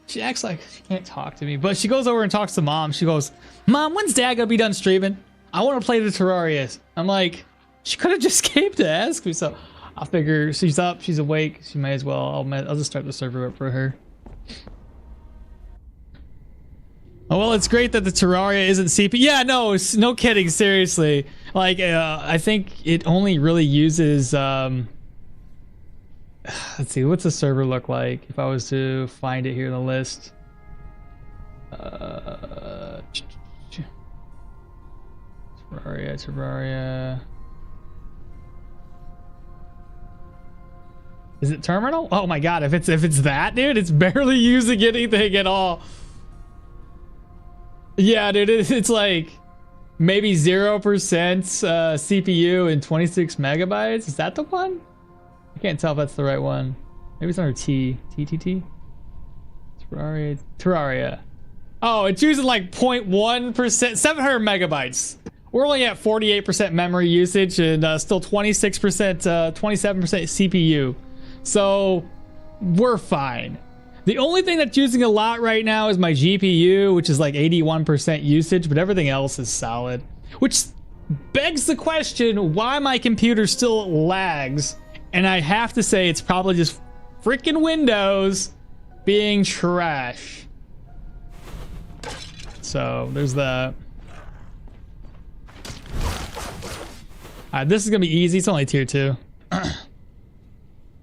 She acts like she can't talk to me, but she goes over and talks to Mom. She goes, "Mom, when's Dad gonna be done streaming? I want to play the Terrarias." I'm like, she could have just came to ask me. So I figure she's up, she's awake. She may as well. I'll just start the server up for her. Oh, well, it's great that the Terraria isn't CP. Yeah, no kidding. Seriously, like I think it only really uses. Let's see, what's the server look like? If I was to find it here in the list, Terraria. Is it terminal? Oh my god! If it's that, dude, it's barely using anything at all. Yeah, dude, it's like maybe 0% CPU and 26 megabytes. Is that the one? I can't tell if that's the right one. Maybe it's under T. TTT? Terraria. Oh, it's using like 0.1%, 700 megabytes. We're only at 48% memory usage and still 26%, 27% CPU. So we're fine. The only thing that's using a lot right now is my GPU, which is like 81% usage, but everything else is solid. Which begs the question why my computer still lags. And I have to say it's probably just freaking Windows being trash. So there's that. Alright, this is gonna be easy. It's only tier 2.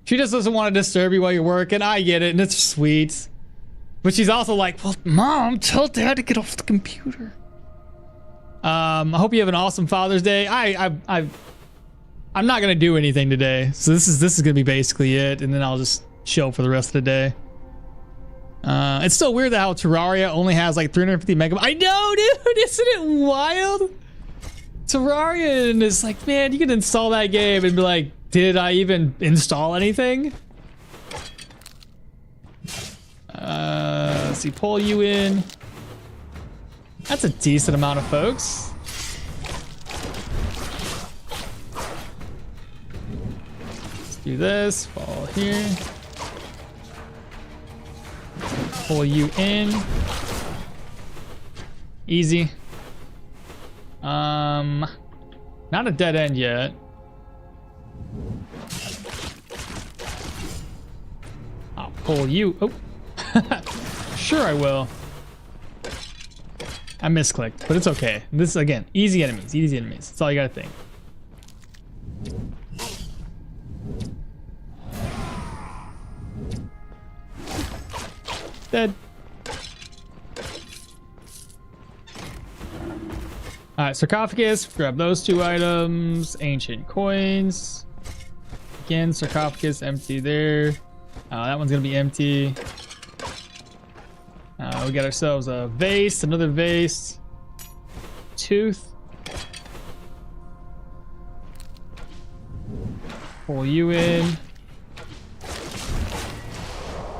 She just doesn't want to disturb you while you're working. I get it, and it's sweet. But she's also like, well, Mom, tell Dad to get off the computer. I hope you have an awesome Father's Day. I'm not gonna do anything today, so this is gonna be basically it, and then I'll just chill for the rest of the day. It's still weird that how Terraria only has like 350 megabytes. I know, dude, isn't it wild? Terraria, and it's like, man, you can install that game and be like, did I even install anything? Let's see, pull you in. That's a decent amount of folks. Let's do this, fall here. Pull you in. Easy. Not a dead end yet. I'll pull you. Oh. Sure I will. I misclicked, but it's okay. This is, again, easy enemies. Easy enemies. That's all you gotta think. Dead. Alright, sarcophagus. Grab those 2 items. Ancient coins. Again, sarcophagus empty there. That one's gonna be empty. We got ourselves a vase, another vase. Tooth. Pull you in.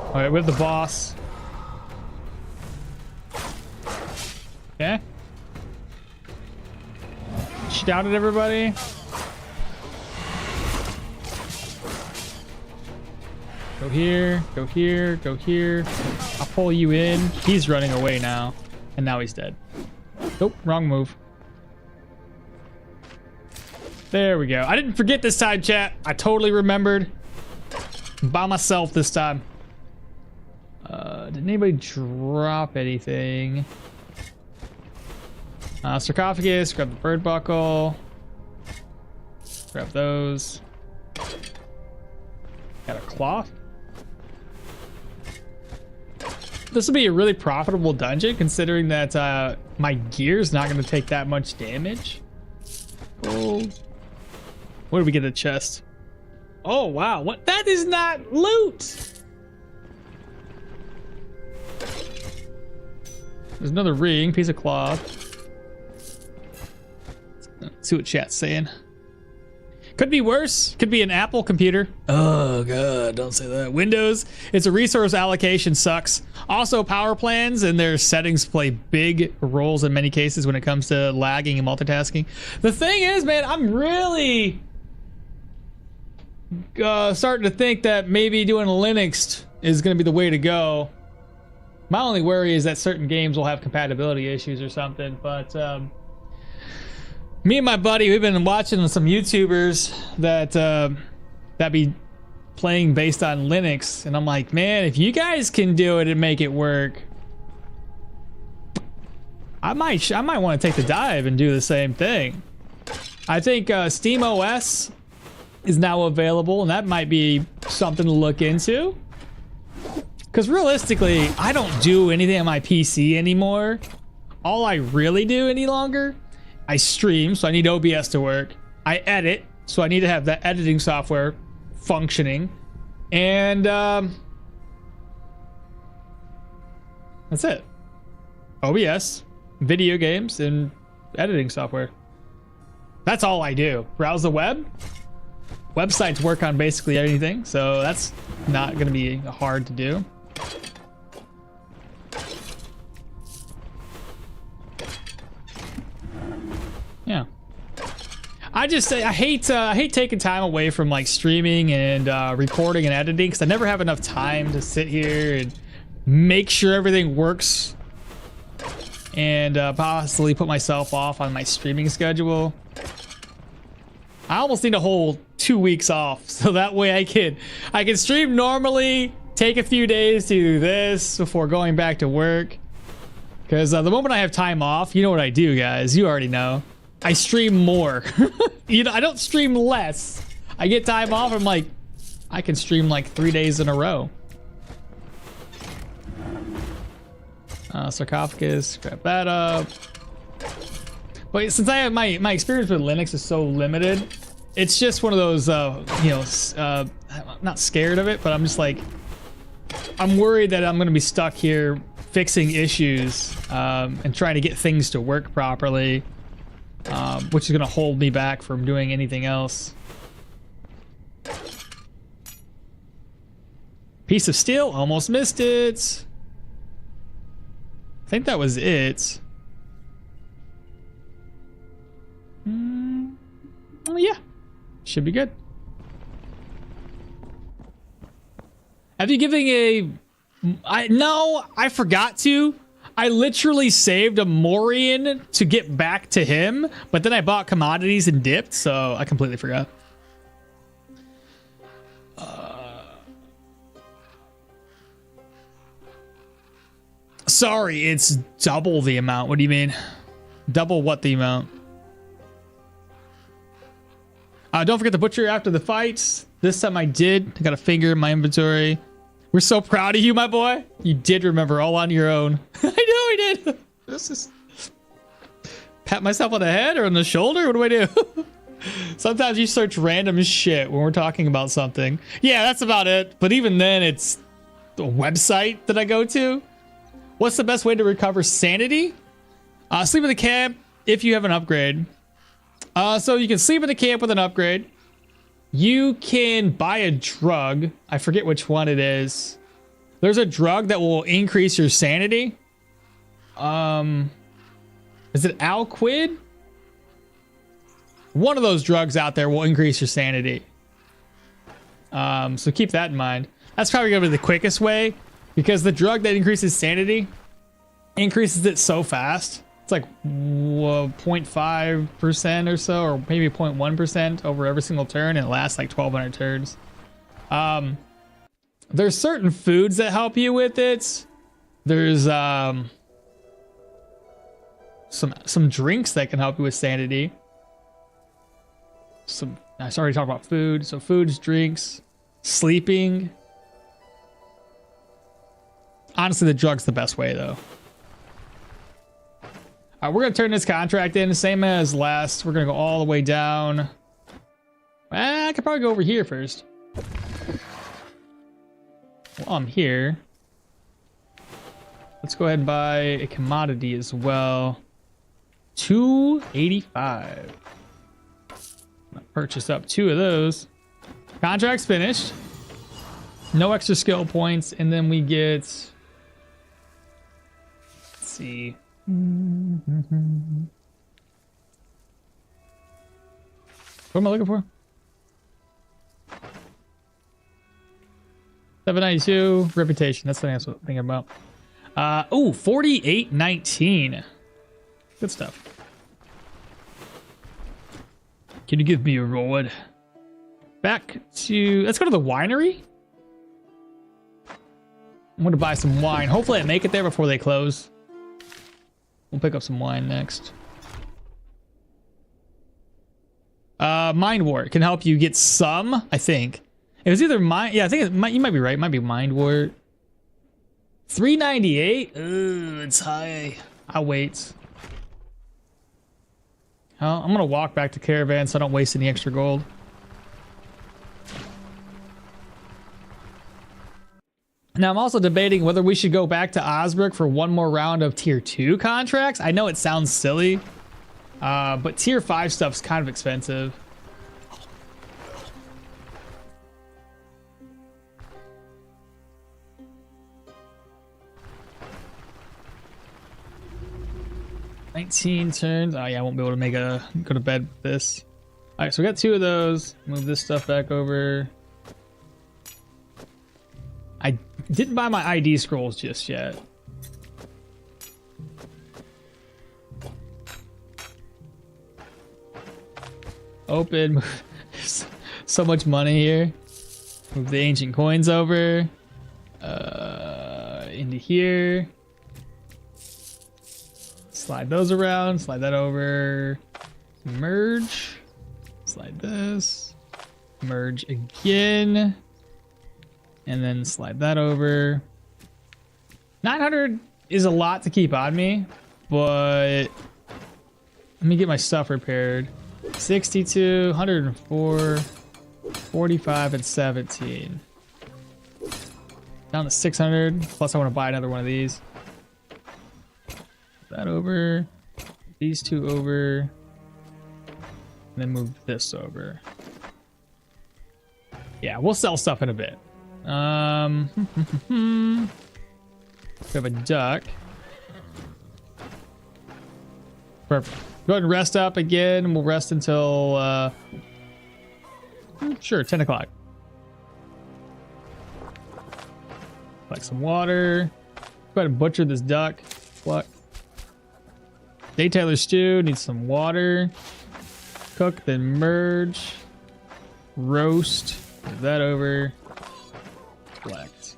Alright, we have the boss. Okay. Shout at everybody. Go here, go here, go here. I'll pull you in. He's running away now. And now he's dead. Nope, wrong move. There we go. I didn't forget this time, chat. I totally remembered. By myself this time. Did anybody drop anything? Sarcophagus, grab the bird buckle. Grab those. Got a cloth. This will be a really profitable dungeon considering that my gear's not going to take that much damage. Oh. Where did we get a chest? Oh, wow. What? That is not loot. There's another ring, piece of cloth. Let's see what chat's saying. Could be worse. Could be an Apple computer. Oh god, don't say that. Windows, it's a resource allocation sucks. Also, power plans and their settings play big roles in many cases when it comes to lagging and multitasking. The thing is, man, I'm really starting to think that maybe doing Linux is going to be the way to go. My only worry is that certain games will have compatibility issues or something, but me and my buddy, we've been watching some YouTubers that be playing based on Linux, and I'm like, man, if you guys can do it and make it work, I might want to take the dive and do the same thing. I think Steam OS is now available, and that might be something to look into. Because realistically, I don't do anything on my PC anymore. All I really do any longer, I stream, so I need OBS to work. I edit, so I need to have that editing software functioning. And that's it. OBS, video games, and editing software. That's all I do. Browse the web. Websites work on basically anything, so that's not going to be hard to do. Yeah. I just say I hate taking time away from like streaming and recording and editing because I never have enough time to sit here and make sure everything works and possibly put myself off on my streaming schedule. I almost need a whole 2 weeks off, so that way I can stream normally, take a few days to do this before going back to work. Because the moment I have time off, you know what I do, guys. You already know. I stream more. You know, I don't stream less. I get time off. I'm like, I can stream like 3 days in a row. Sarcophagus, grab that up. But since I have my experience with Linux is so limited, it's just one of those, you know, I'm not scared of it, but I'm just like, I'm worried that I'm going to be stuck here fixing issues and trying to get things to work properly, which is going to hold me back from doing anything else. Piece of steel, almost missed it. I think that was it. Oh yeah, should be good. Have you given a... No, I forgot to. I literally saved a Morian to get back to him, but then I bought commodities and dipped, so I completely forgot. Sorry, it's double the amount. What do you mean? Double what the amount? Don't forget to butcher after the fights. This time I did. I got a finger in my inventory. We're so proud of you, my boy. You did remember all on your own. I know I did. This is... Pat myself on the head or on the shoulder? What do I do? Sometimes you search random shit when we're talking about something. Yeah, that's about it. But even then, it's a website that I go to. What's the best way to recover sanity? Sleep in the camp if you have an upgrade. So you can sleep in the camp with an upgrade. You can buy a drug. I forget which one it is. There's a drug that will increase your sanity. Is it Alquid? One of those drugs out there will increase your sanity. So keep that in mind. That's probably gonna be the quickest way, because the drug that increases sanity increases it so fast. It's like 0.5% or so, or maybe 0.1% over every single turn, and it lasts like 1,200 turns. There's certain foods that help you with it. There's some drinks that can help you with sanity. I already talked about food. So foods, drinks, sleeping. Honestly, the drug's the best way though. We're gonna turn this contract in, same as last. We're gonna go all the way down. I could probably go over here first. While I'm here, let's go ahead and buy a commodity as well. 285. Purchase up 2 of those. Contract's finished. No extra skill points, and then we get... Let's see. What am I looking for? 792 reputation. That's the thing I was thinking about. Oh, 4819. Good stuff. Can you give me a reward? Back to... Let's go to the winery. I'm gonna buy some wine. Hopefully I make it there before they close. We'll pick up some wine next. Mind Wart can help you get some, I think. It was either mind... Yeah, I think you might be right. It might be Mind Wart. 398? Ooh, it's high. I'll wait. I'm gonna walk back to Caravan so I don't waste any extra gold. Now, I'm also debating whether we should go back to Osbrook for one more round of tier 2 contracts. I know it sounds silly, but tier 5 stuff's kind of expensive. $19 turns. Oh yeah, I won't be able to make go to bed with this. All right, so we got 2 of those. Move this stuff back over. I didn't buy my ID scrolls just yet. Open. So much money here. Move the ancient coins over. Into here. Slide those around. Slide that over. Merge. Slide this. Merge again. And then slide that over. 900 is a lot to keep on me, but let me get my stuff repaired. 62, 104, 45, and 17. Down to 600. Plus, I want to buy another one of these. That over. These two over. And then move this over. Yeah, we'll sell stuff in a bit. We have a duck. Perfect. Go ahead and rest up again. We'll rest until, sure, 10 o'clock. Collect some water. Go ahead and butcher this duck. What? Day Taylor stew. Needs some water. Cook, then merge. Roast. Move that over. Collect.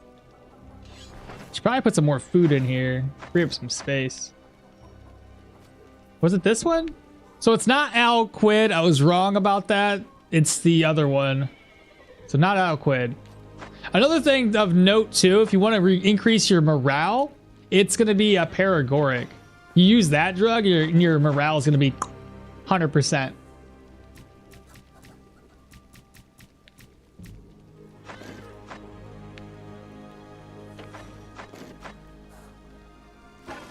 Should probably put some more food in here. Free up some space. Was it this one? So it's not Alquid. I was wrong about that. It's the other one. So not Alquid. Another thing of note too, if you want to increase your morale, it's going to be a Paragoric. You use that drug, your morale is going to be 100%.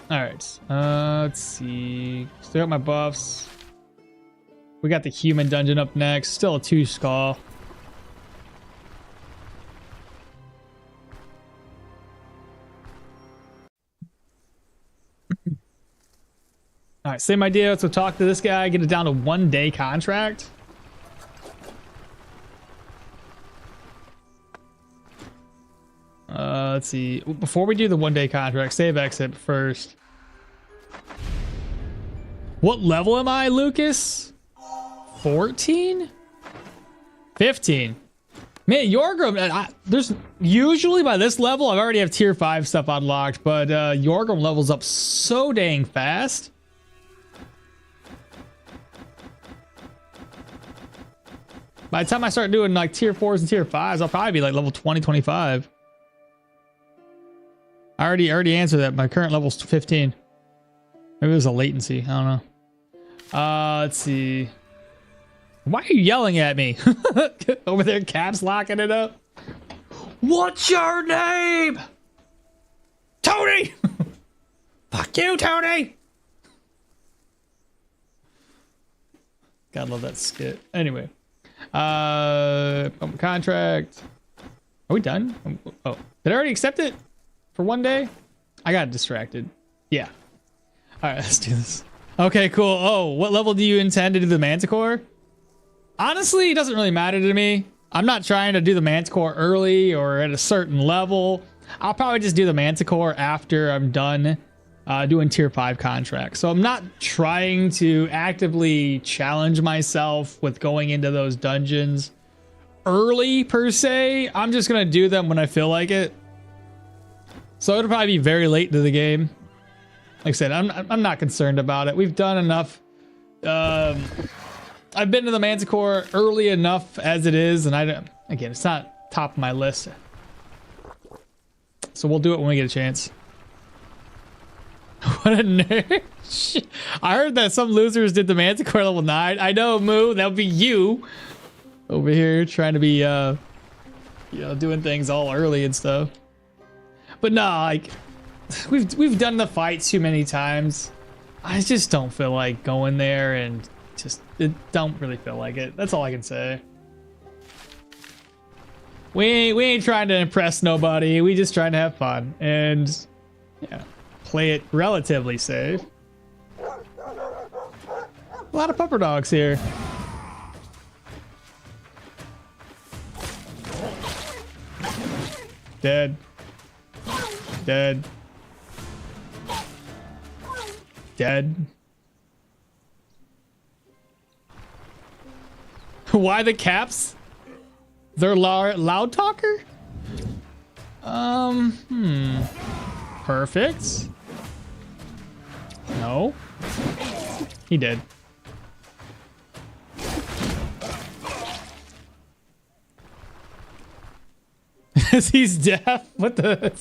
All right, let's see. Still got my buffs. We got the human dungeon up next. Still a 2 skull. All right, same idea. Let's go talk to this guy. Get it down to 1 day contract. Let's see. Before we do the 1 day contract, save exit first. What level am I, Lucas? 14? 15. Man, Jorgrim, there's usually by this level, I already have tier 5 stuff unlocked, but Jorgrim levels up so dang fast. By the time I start doing like tier 4s and tier 5s, I'll probably be like level 20, 25. I already answered that. My current level's 15. Maybe it was a latency. I don't know. Let's see. Why are you yelling at me? Over there, caps locking it up. What's your name? Tony! Fuck you, Tony! God, love that skit. Anyway. Contract. Are we done? Oh, did I already accept it? For 1 day? I got distracted. Yeah. All right, let's do this. Okay, cool. Oh, what level do you intend to do the Manticore? Honestly, it doesn't really matter to me. I'm not trying to do the Manticore early or at a certain level. I'll probably just do the Manticore after I'm done doing tier 5 contracts. So I'm not trying to actively challenge myself with going into those dungeons early per se. I'm just going to do them when I feel like it. So it'll probably be very late into the game. Like I said, I'm not concerned about it. We've done enough. I've been to the Manticore early enough as it is, and again, it's not top of my list. So we'll do it when we get a chance. What a nerd! I heard that some losers did the Manticore level 9. I know, Moo. That would be you over here trying to be, doing things all early and stuff. But no, like we've done the fight too many times. I just don't feel like going there, and don't really feel like it. That's all I can say. We ain't trying to impress nobody. We just trying to have fun and yeah, play it relatively safe. A lot of pupper dogs here. Dead. Dead. Dead. Why the caps? They're loud talker? Perfect. No. He did. He's deaf. What the?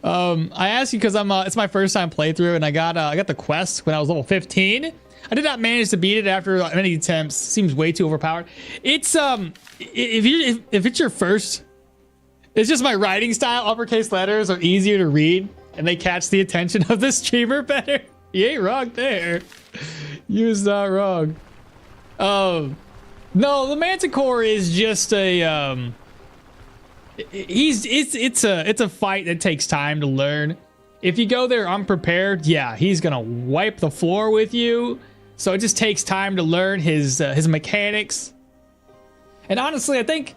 I asked you because it's my first time playthrough, and I got the quest when I was level 15. I did not manage to beat it after many attempts. Seems way too overpowered. It's if it's your first, it's just my writing style. Uppercase letters are easier to read, and they catch the attention of the streamer better. You ain't wrong there. You was not wrong. No, the Manticore is just a it's a fight that takes time to learn. If you go there unprepared, yeah, he's gonna wipe the floor with you. So it just takes time to learn his mechanics. And honestly, I think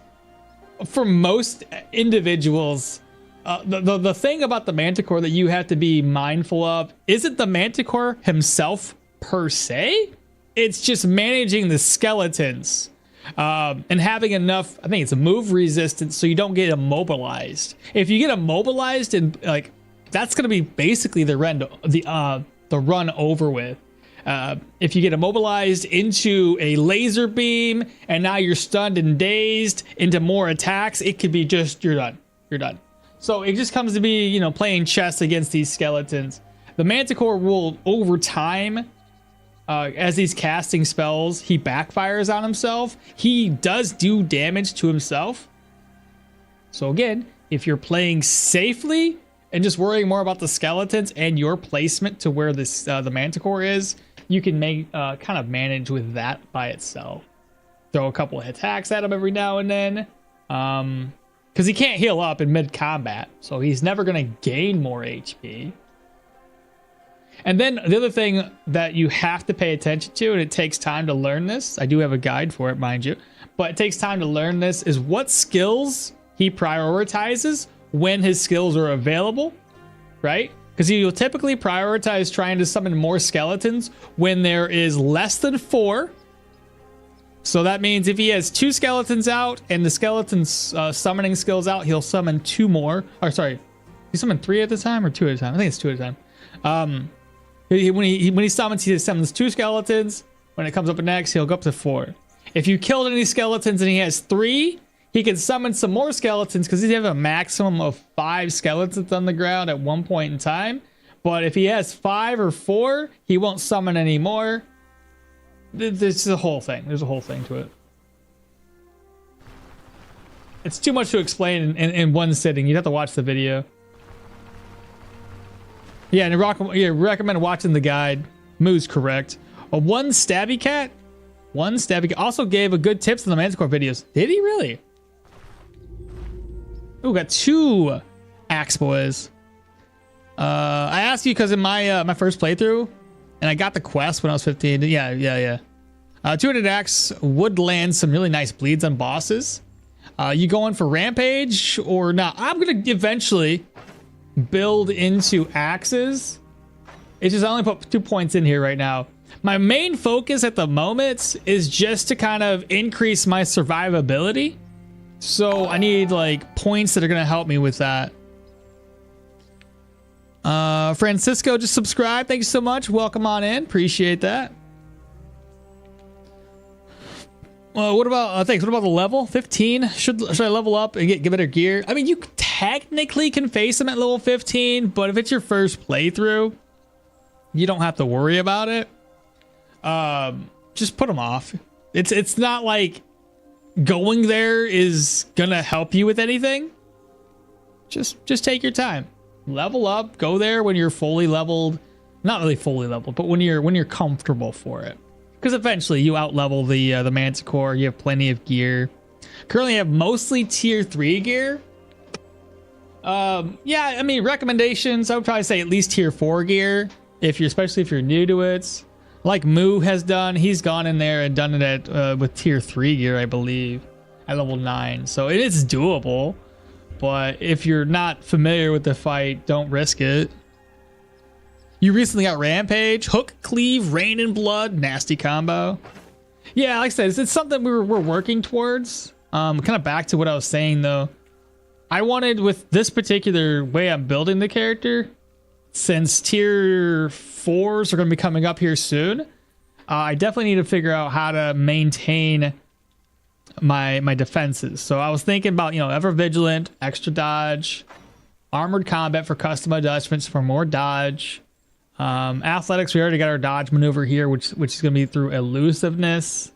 for most individuals, the thing about the Manticore that you have to be mindful of isn't the Manticore himself per se. It's just managing the skeletons. And having enough, I think it's a move resistance, so you don't get immobilized. If you get immobilized, and like that's gonna be basically the run over with. If you get immobilized into a laser beam, and now you're stunned and dazed into more attacks, it could be just you're done. So it just comes to be, you know, playing chess against these skeletons. The Manticore will over time. As he's casting spells, he backfires on himself. He does do damage to himself. So again, if you're playing safely and just worrying more about the skeletons and your placement to where this the Manticore is, you can make kind of manage with that by itself. Throw a couple of attacks at him every now and then, because he can't heal up in mid-combat, so he's never going to gain more HP. And then the other thing that you have to pay attention to, and it takes time to learn this, I do have a guide for it, mind you, but it takes time to learn this, is what skills he prioritizes when his skills are available, right? Because you'll typically prioritize trying to summon more skeletons when there is less than 4. So that means if he has 2 skeletons out and the skeleton's summoning skills out, he'll summon 2 more. Or sorry, he summoned 3 at the time or 2 at a time? I think it's 2 at a time. When he summons 2 skeletons. When it comes up next, he'll go up to 4. If you killed any skeletons and he has 3, he can summon some more skeletons because he has a maximum of 5 skeletons on the ground at one point in time. But if he has 5 or 4, he won't summon any more. There's a whole thing. There's a whole thing to it. It's too much to explain in one sitting. You'd have to watch the video. Yeah, and recommend watching the guide. Moo's correct. One stabby cat. Also gave a good tips in the Manticore videos. Did he really? Ooh, got 2 axe boys. I asked you because in my my first playthrough, and I got the quest when I was 15. Yeah. 200 axe would land some really nice bleeds on bosses. You going for rampage or not? I'm gonna eventually build into axes. It's just I only put 2 points in here right now. My main focus at the moment is just to kind of increase my survivability. So I need like points that are gonna help me with that. Francisco just subscribed. Thank you so much. Welcome on in. Appreciate that. Well, what about thanks? What about the level? 15? Should I level up and get better gear? I mean, you technically can face him at level 15, but if it's your first playthrough, you don't have to worry about it. Just put him off. It's not like going there is gonna help you with anything. Just take your time. Level up. Go there when you're fully leveled. Not really fully leveled, but when you're comfortable for it. Because eventually you out-level the Manticore. You have plenty of gear. Currently have mostly tier 3 gear. Yeah, I mean, recommendations, I would probably say at least tier 4 gear, especially if you're new to it. Like Moo has done, he's gone in there and done it with tier 3 gear, I believe, at level 9. So it is doable, but if you're not familiar with the fight, don't risk it. You recently got Rampage, Hook, Cleave, Rain and Blood, nasty combo. Yeah, like I said, it's something we're working towards. Kind of back to what I was saying though. I wanted, with this particular way I'm building the character, since tier 4s are going to be coming up here soon, I definitely need to figure out how to maintain my defenses. So I was thinking about, you know, ever vigilant, extra dodge, armored combat for custom adjustments for more dodge. Athletics, we already got our dodge maneuver here, which is going to be through elusiveness.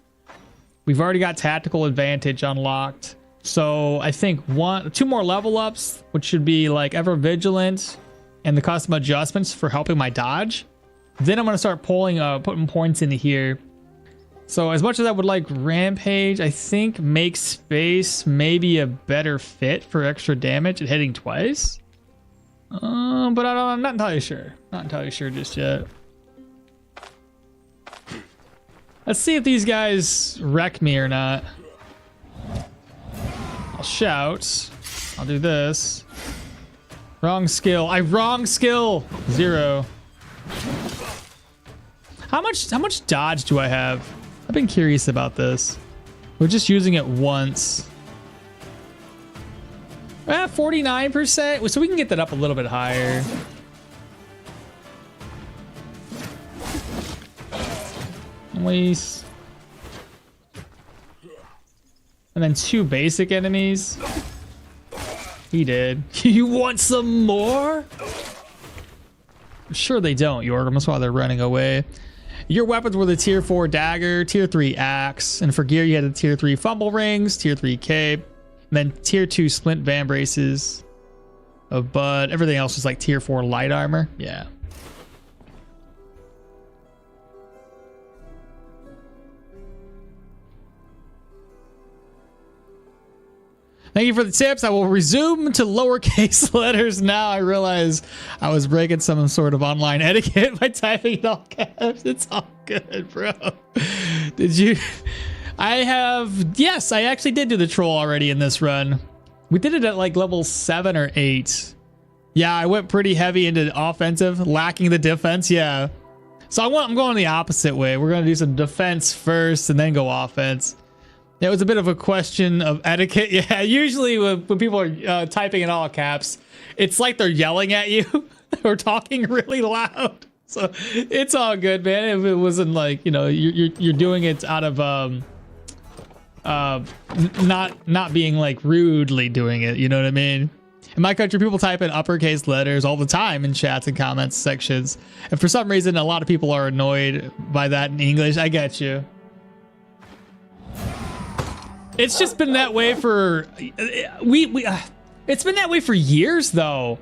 We've already got tactical advantage unlocked. So I think 2 more level ups, which should be like ever vigilant and the custom adjustments for helping my dodge. Then I'm going to start putting points into here. So as much as I would like rampage, I think make space may be a better fit for extra damage at hitting twice. But I'm not entirely sure. Not entirely sure just yet. Let's see if these guys wreck me or not. I'll shout. I'll do this. Wrong skill. Wrong skill. 0. How much dodge do I have? I've been curious about this. We're just using it once. 49%. So we can get that up a little bit higher. At least. And then 2 basic enemies. He did. You want some more? I'm sure they don't, Jorgrim. That's why they're running away. Your weapons were the tier 4 dagger, tier 3 axe, and for gear you had the tier 3 fumble rings, tier 3 cape, and then tier 2 splint van braces. But everything else was like tier 4 light armor. Yeah. Thank you for the tips. I will resume to lowercase letters now. I realize I was breaking some sort of online etiquette by typing it all caps. It's all good, bro. Did you? Yes, I actually did do the troll already in this run. We did it at like level 7 or 8. Yeah, I went pretty heavy into offensive, lacking the defense. Yeah. So I'm going the opposite way. We're going to do some defense first and then go offense. It was a bit of a question of etiquette. Yeah, usually when people are typing in all caps, it's like they're yelling at you or talking really loud. So it's all good, man. If it wasn't like, you know, you're doing it out of not being like rudely doing it, you know what I mean? In my country, people type in uppercase letters all the time in chats and comments sections. And for some reason, a lot of people are annoyed by that in English. I get you. It's just been that way for it's been that way for years though.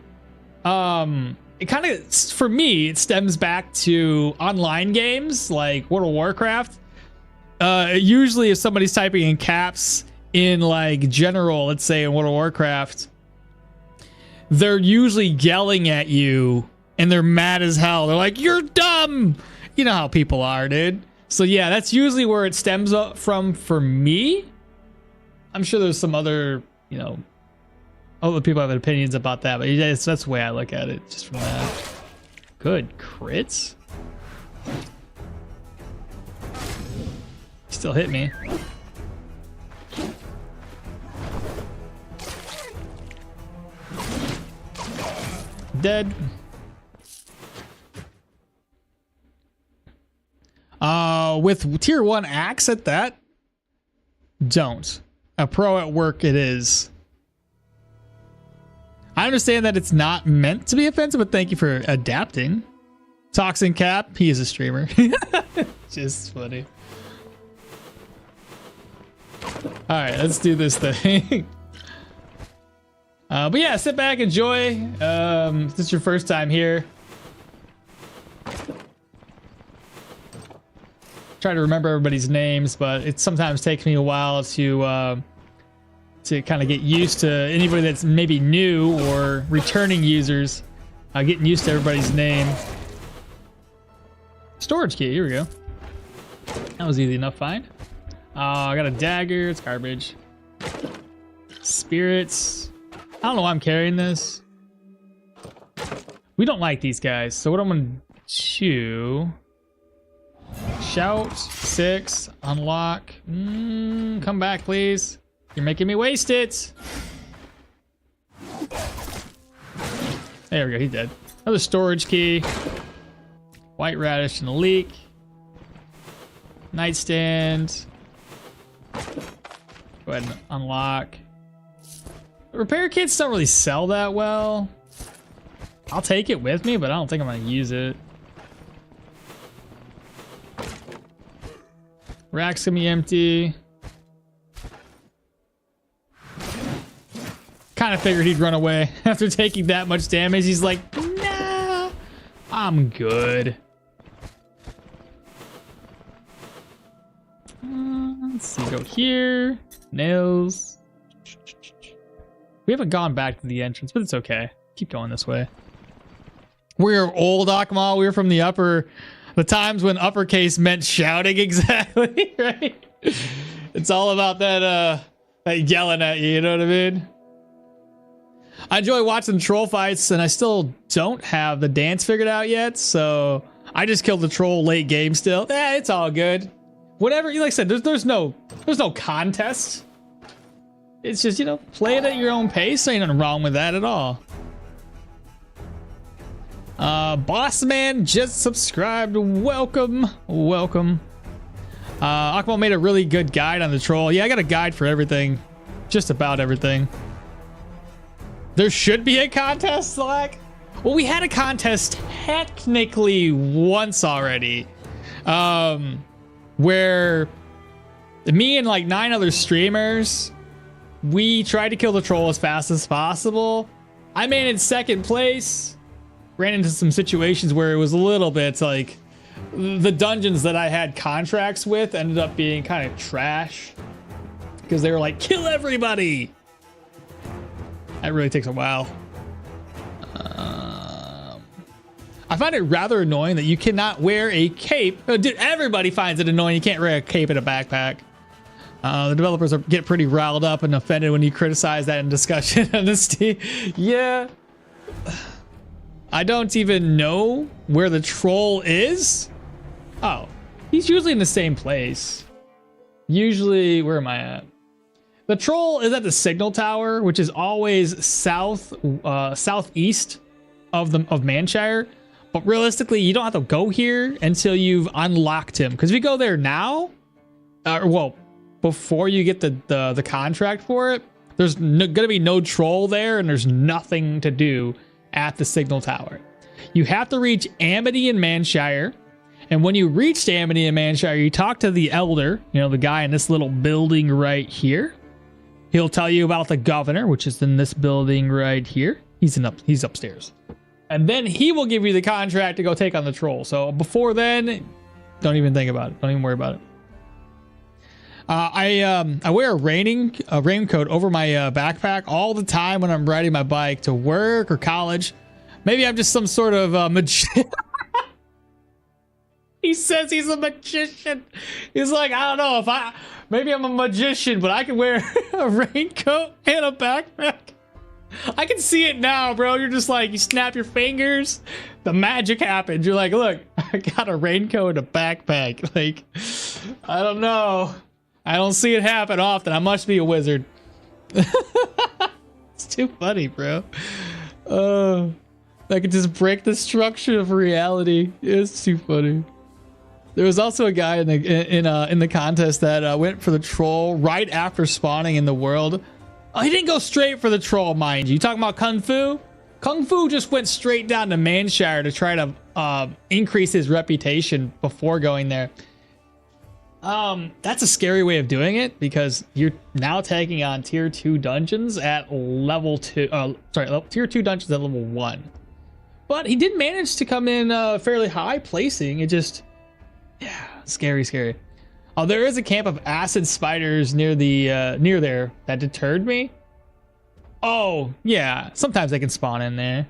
It kind of, for me, it stems back to online games like World of Warcraft. Usually if somebody's typing in caps in like general, let's say in World of Warcraft, they're usually yelling at you and they're mad as hell. They're like, "You're dumb." You know how people are, dude. So yeah, that's usually where it stems up from for me. I'm sure there's some other, you know, other people have opinions about that, but that's the way I look at it, just from that. Good crits. Still hit me. Dead. With tier 1 axe at that, don't. A pro at work it is. I understand that it's not meant to be offensive, but thank you for adapting. Toxin Cap, he is a streamer. Just funny. All right, let's do this thing. But yeah, sit back, enjoy. If this is your first time here, try to remember everybody's names, but it sometimes takes me a while to kind of get used to anybody that's maybe new or returning users. Getting used to everybody's name. Storage key, here we go. That was easy enough find. I got a dagger, it's garbage. Spirits. I don't know why I'm carrying this. We don't like these guys, so what I'm gonna do... Shout. 6. Unlock. Come back, please. You're making me waste it. There we go. He's dead. Another storage key. White radish and a leek. Nightstand. Go ahead and unlock. Repair kits don't really sell that well. I'll take it with me, but I don't think I'm gonna use it. Rack's gonna be empty. Kind of figured he'd run away after taking that much damage. He's like, nah, I'm good. Let's see, go here. Nails. We haven't gone back to the entrance, but it's okay. Keep going this way. We're old, Akmal. We were from the times when uppercase meant shouting, exactly, right? It's all about that yelling at you, you know what I mean? I enjoy watching troll fights, and I still don't have the dance figured out yet, so I just killed the troll late game still. It's all good. Whatever, like I said, there's no contest. It's just, you know, play it at your own pace. Ain't nothing wrong with that at all. Boss man just subscribed. Welcome. Akmal made a really good guide on the troll. Yeah, I got a guide for everything. Just about everything. There should be a contest, Slack. Well, we had a contest technically once already. Where me and like 9 other streamers, we tried to kill the troll as fast as possible. I made it in 2nd place. Ran into some situations where it was a little bit like the dungeons that I had contracts with ended up being kind of trash because they were like, kill everybody. That really takes a while. I find it rather annoying that you cannot wear a cape. Oh, dude, everybody finds it annoying. You can't wear a cape in a backpack. The developers get pretty riled up and offended when you criticize that in discussion on the Steam. Yeah. I don't even know where the troll is. Oh, he's usually in the same place. Usually, where am I at? The troll is at the signal tower, which is always southeast of Manshire. But realistically, you don't have to go here until you've unlocked him. Because if you go there now, well, before you get the contract for it, there's gonna be no troll there, and there's nothing to do at the signal tower. You have to reach Amity and Manshire, and when you reach Amity and Manshire, you talk to the elder, you know, the guy in this little building right here. He'll tell you about the governor, which is in this building right here. He's upstairs. And then he will give you the contract to go take on the troll. So before then, don't even think about it. Don't even worry about it. I wear a raincoat over my backpack all the time when I'm riding my bike to work or college. Maybe I'm just some sort of magician. He says he's a magician. He's like, I don't know maybe I'm a magician, but I can wear a raincoat and a backpack. I can see it now, bro. You're just like, you snap your fingers, the magic happens. You're like, look, I got a raincoat and a backpack. Like, I don't know. I don't see it happen often. I must be a wizard. It's too funny, bro. I could just break the structure of reality. It's too funny. There was also a guy in the contest that went for the troll right after spawning in the world. Oh, he didn't go straight for the troll, mind you. You talking about Kung Fu? Kung Fu just went straight down to Manshire to try to increase his reputation before going there. That's a scary way of doing it because you're now taking on tier 2 dungeons at level 2. Tier 2 dungeons at level 1. But he did manage to come in fairly high placing. It just, yeah, scary. Oh, there is a camp of acid spiders near there that deterred me. Oh, yeah. Sometimes they can spawn in there.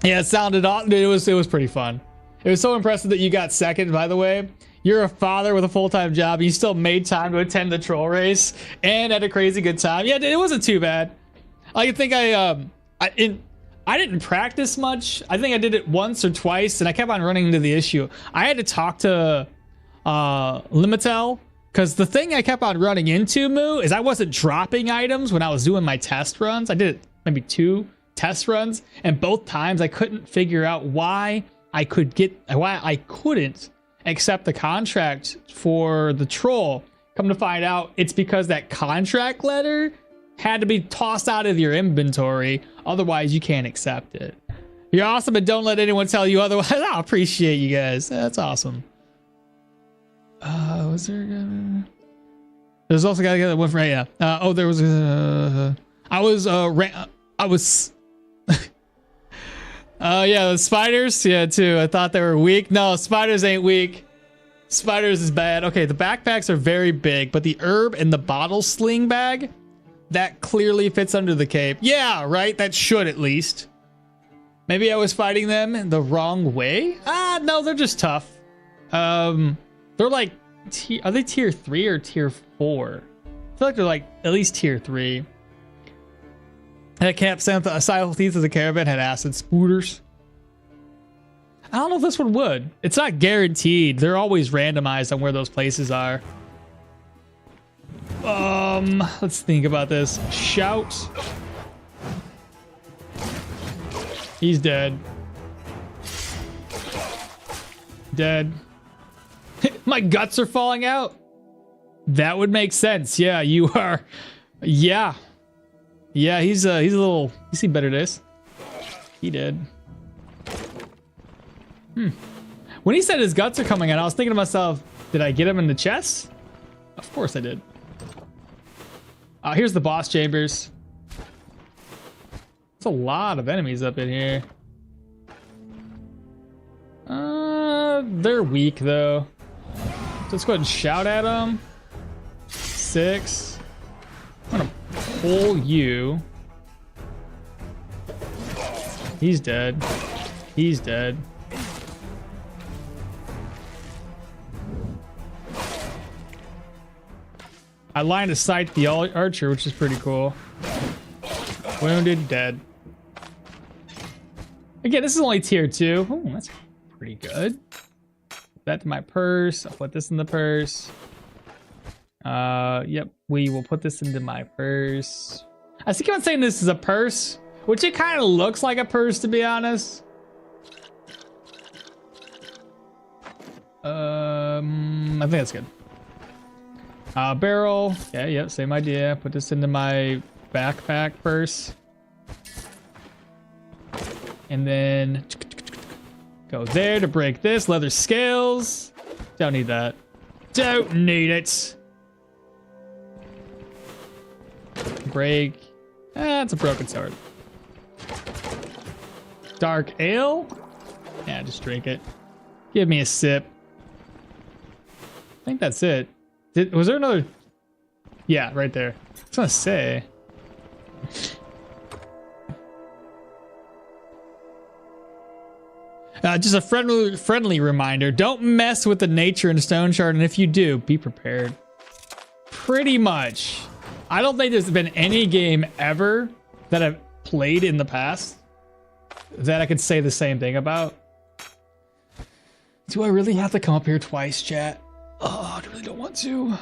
Yeah, it sounded odd. It was pretty fun. It was so impressive that you got second, by the way. You're a father with a full-time job. You still made time to attend the troll race and had a crazy good time. Yeah, it wasn't too bad. I think I didn't practice much. I think I did it once or twice, and I kept on running into the issue. I had to talk to Limitel, because the thing I kept on running into, Moo, is I wasn't dropping items when I was doing my test runs. I did maybe 2 test runs, and both times I couldn't figure out why I couldn't accept the contract for the troll. Come to find out, it's because that contract letter had to be tossed out of your inventory. Otherwise, you can't accept it. You're awesome, and don't let anyone tell you otherwise. I appreciate you guys. That's awesome. Was there? There's also got to get one from right. Yeah. Oh, there was. I was. Yeah, the spiders. Yeah, too. I thought they were weak. No, spiders ain't weak. Spiders is bad. Okay, the backpacks are very big, but the herb and the bottle sling bag, that clearly fits under the cape. Yeah, right. That should at least. Maybe I was fighting them the wrong way. No, they're just tough. They're like, are they tier 3 or tier 4? I feel like they're like at least tier 3. That camp sent the asylum thieves of the caravan had acid spooters. I don't know if this one would. It's not guaranteed. They're always randomized on where those places are. Let's think about this. Shout. He's dead. Dead. My guts are falling out. That would make sense. Yeah, you are. Yeah. Yeah, he's a little. You see better this. He did. When he said his guts are coming out, I was thinking to myself, did I get him in the chest? Of course I did. Here's the boss chambers. There's a lot of enemies up in here. They're weak though. So let's go ahead and shout at them. 6. I'm gonna pull you. He's dead. He's dead. I line of sight the archer, which is pretty cool. Wounded, dead. Again, this is only tier 2. Oh, that's pretty good. Put that to my purse. I'll put this in the purse. Yep, we will put this into my purse. I keep on saying this is a purse, which it kind of looks like a purse, to be honest. I think that's good. Barrel. Yeah, yep, same idea. Put this into my backpack purse. And then go there to break this. Leather scales. Don't need that. Don't need it. Break. It's a broken sword. Dark ale. Yeah, just drink it. Give me a sip. I think that's it. Was there another? Yeah, right there. I was gonna say. Just a friendly reminder. Don't mess with the nature in Stoneshard, and if you do, be prepared. Pretty much. I don't think there's been any game ever that I've played in the past that I could say the same thing about. Do I really have to come up here twice, chat? Oh, I really don't want to.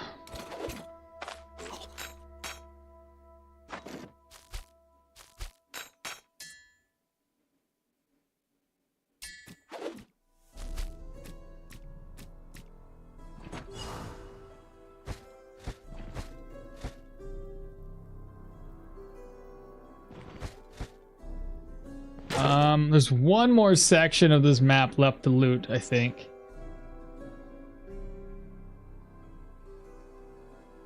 There's one more section of this map left to loot, I think.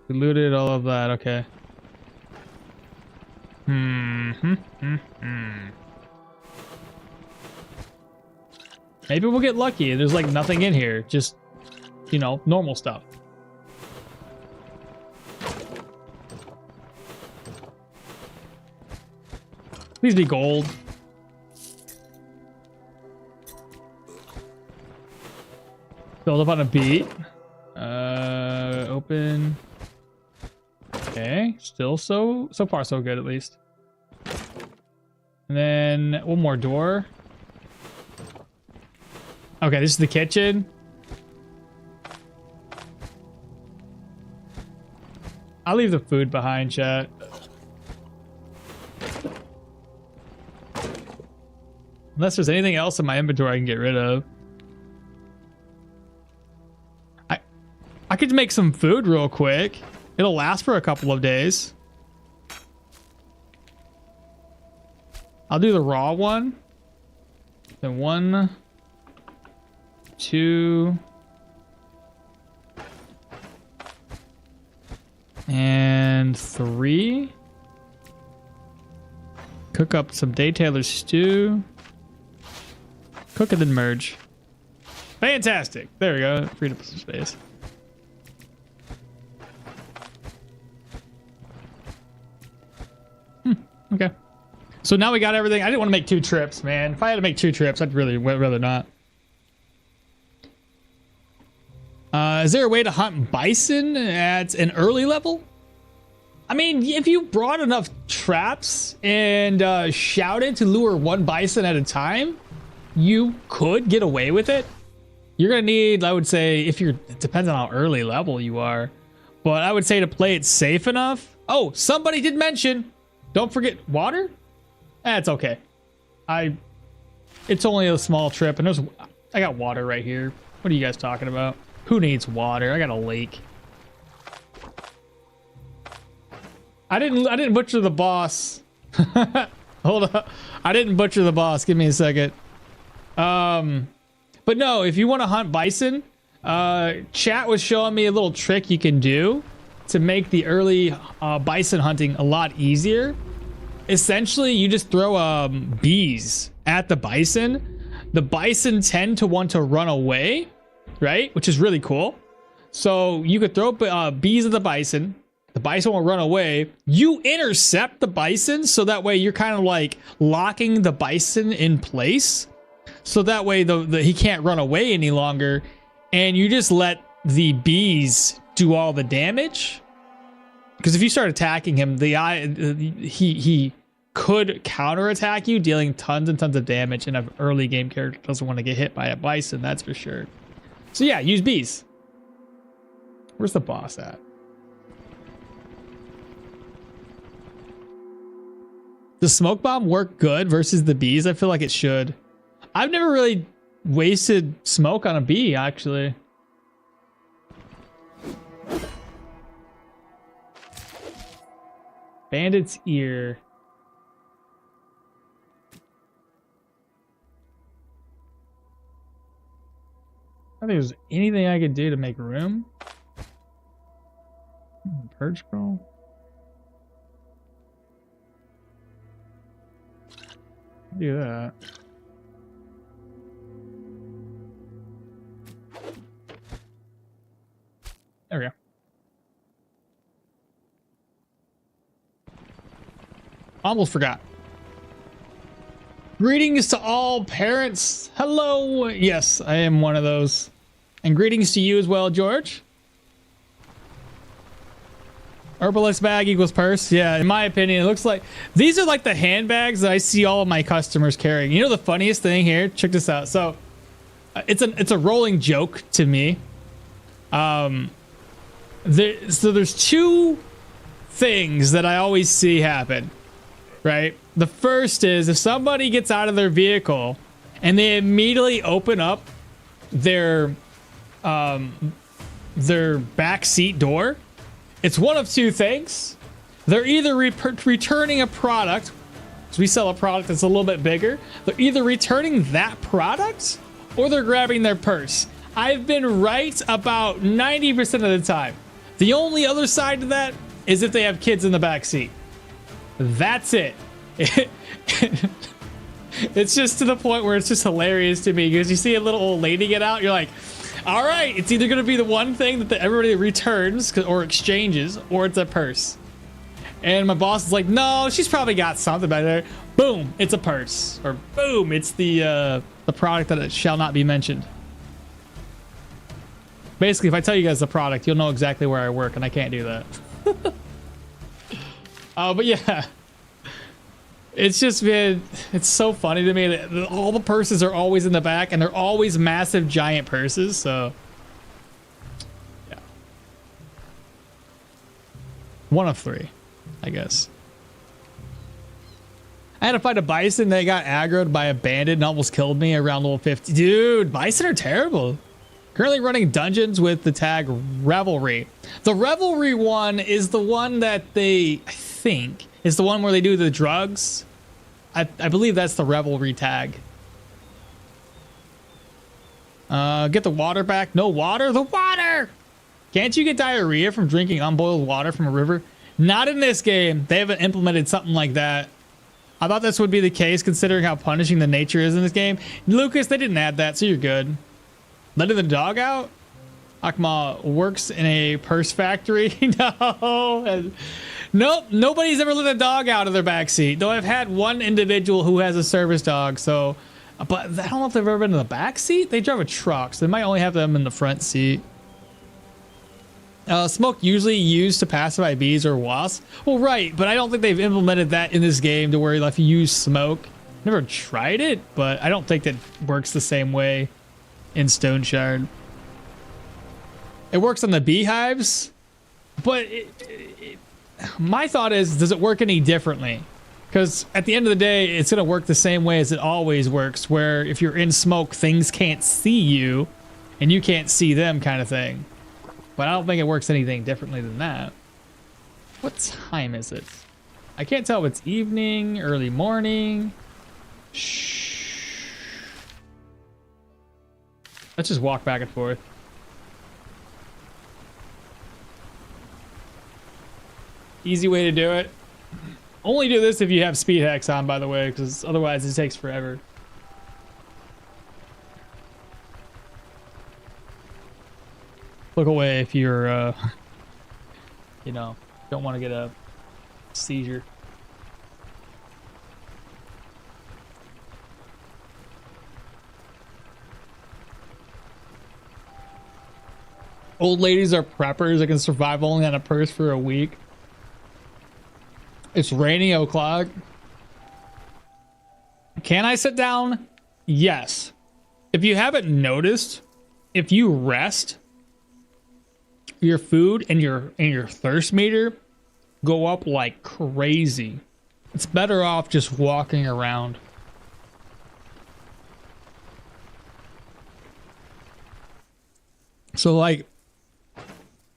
We looted all of that, okay. Maybe we'll get lucky. There's like nothing in here, just, you know, normal stuff. Please be gold. Build up on a beat. Open. Okay, still so far so good at least. And then one more door. Okay, this is the kitchen. I'll leave the food behind, chat. Unless there's anything else in my inventory I can get rid of. I could make some food real quick. It'll last for a couple of days. I'll do the raw one. Then 1, 2, and 3. Cook up some day Taylor stew. Cook and then merge. Fantastic. There we go. Freed up some space. Okay. So now we got everything. I didn't want to make 2 trips, man. If I had to make 2 trips, I'd really rather not. Is there a way to hunt bison at an early level? I mean, if you brought enough traps and shouted to lure 1 bison at a time, you could get away with it. You're gonna need, I would say, it depends on how early level you are, but I would say to play it safe enough. Oh, somebody did mention, don't forget water. That's okay. It's only a small trip, and I got water right here. What are you guys talking about? Who needs water? I got a lake. I didn't butcher the boss. Hold up. I didn't butcher the boss. Give me a second. But no, if you want to hunt bison, chat was showing me a little trick you can do to make the early bison hunting a lot easier. Essentially, you just throw bees at the bison. The bison tend to want to run away, right? Which is really cool. So you could throw bees at the bison. The bison will run away. You intercept the bison, so that way you're kind of like locking the bison in place. So that way he can't run away any longer, and you just let the bees do all the damage. Because if you start attacking him, he could counterattack you, dealing tons and tons of damage, and an early game character doesn't want to get hit by a bison, that's for sure. So yeah, use bees. Where's the boss at? Does smoke bomb work good versus the bees? I feel like it should. I've never really wasted smoke on a bee, actually. Bandit's ear. I don't think there's anything I could do to make room. Purge scroll. Do that. There we go. Almost forgot. Greetings to all parents. Hello. Yes, I am one of those. And greetings to you as well, George. Herbalist bag equals purse. Yeah, in my opinion, it looks like these are like the handbags that I see all of my customers carrying. You know the funniest thing here? Check this out. So it's a rolling joke to me. So there's 2 things that I always see happen, right? The first is if somebody gets out of their vehicle and they immediately open up their back seat door, it's one of 2 things. They're either returning a product, because we sell a product that's a little bit bigger. They're either returning that product or they're grabbing their purse. I've been right about 90% of the time. The only other side to that is if they have kids in the back seat. That's it. It's just to the point where it's just hilarious to me because you see a little old lady get out, you're like, all right, it's either going to be the one thing that everybody returns or exchanges, or it's a purse. And my boss is like, no, she's probably got something back there. Boom, it's a purse. Or boom, it's the product that it shall not be mentioned. Basically, if I tell you guys the product, you'll know exactly where I work, and I can't do that. But yeah. It's just been, it's so funny to me that all the purses are always in the back and they're always massive giant purses, so yeah. One of three, I guess. I had to fight a bison that got aggroed by a bandit and almost killed me around level 50. Dude, bison are terrible. Currently running dungeons with the tag Revelry. The Revelry one is the one that they, I think, is the one where they do the drugs. I believe that's the Revelry tag. Get the water back. No water? The water! Can't you get diarrhea from drinking unboiled water from a river? Not in this game. They haven't implemented something like that. I thought this would be the case considering how punishing the nature is in this game. Lucas, they didn't add that, so you're good. Letting the dog out? Akma works in a purse factory? No. Nope, nobody's ever let a dog out of their backseat. Though I've had one individual who has a service dog, so... But I don't know if they've ever been in the backseat. They drive a truck, so they might only have them in the front seat. Smoke usually used to pacify bees or wasps. Well, right, but I don't think they've implemented that in this game to where if you use smoke. Never tried it, but I don't think that works the same way in Stoneshard. It works on the beehives, but my thought is, does it work any differently? Because at the end of the day, it's going to work the same way as it always works, where if you're in smoke, things can't see you and you can't see them kind of thing. But I don't think it works anything differently than that. What time is it? I can't tell if it's evening, early morning. Shh. Let's just walk back and forth. Easy way to do it. Only do this if you have speed hacks on, by the way, because otherwise it takes forever. Look away if you're, you know, don't want to get a seizure. Old ladies are preppers that can survive only on a purse for a week. It's raining o'clock. Can I sit down? Yes. If you haven't noticed, if you rest, your food and your thirst meter go up like crazy. It's better off just walking around. So like,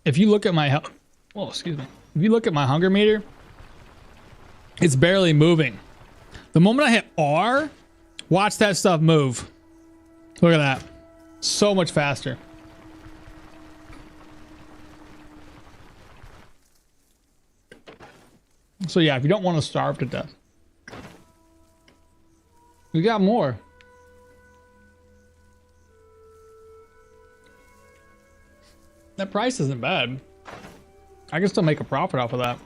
if you look at my health, oh, excuse me. If you look at my hunger meter, it's barely moving. The moment I hit R, watch that stuff move. Look at that. So much faster. So yeah, if you don't want to starve to death. We got more. That price isn't bad. I can still make a profit off of that.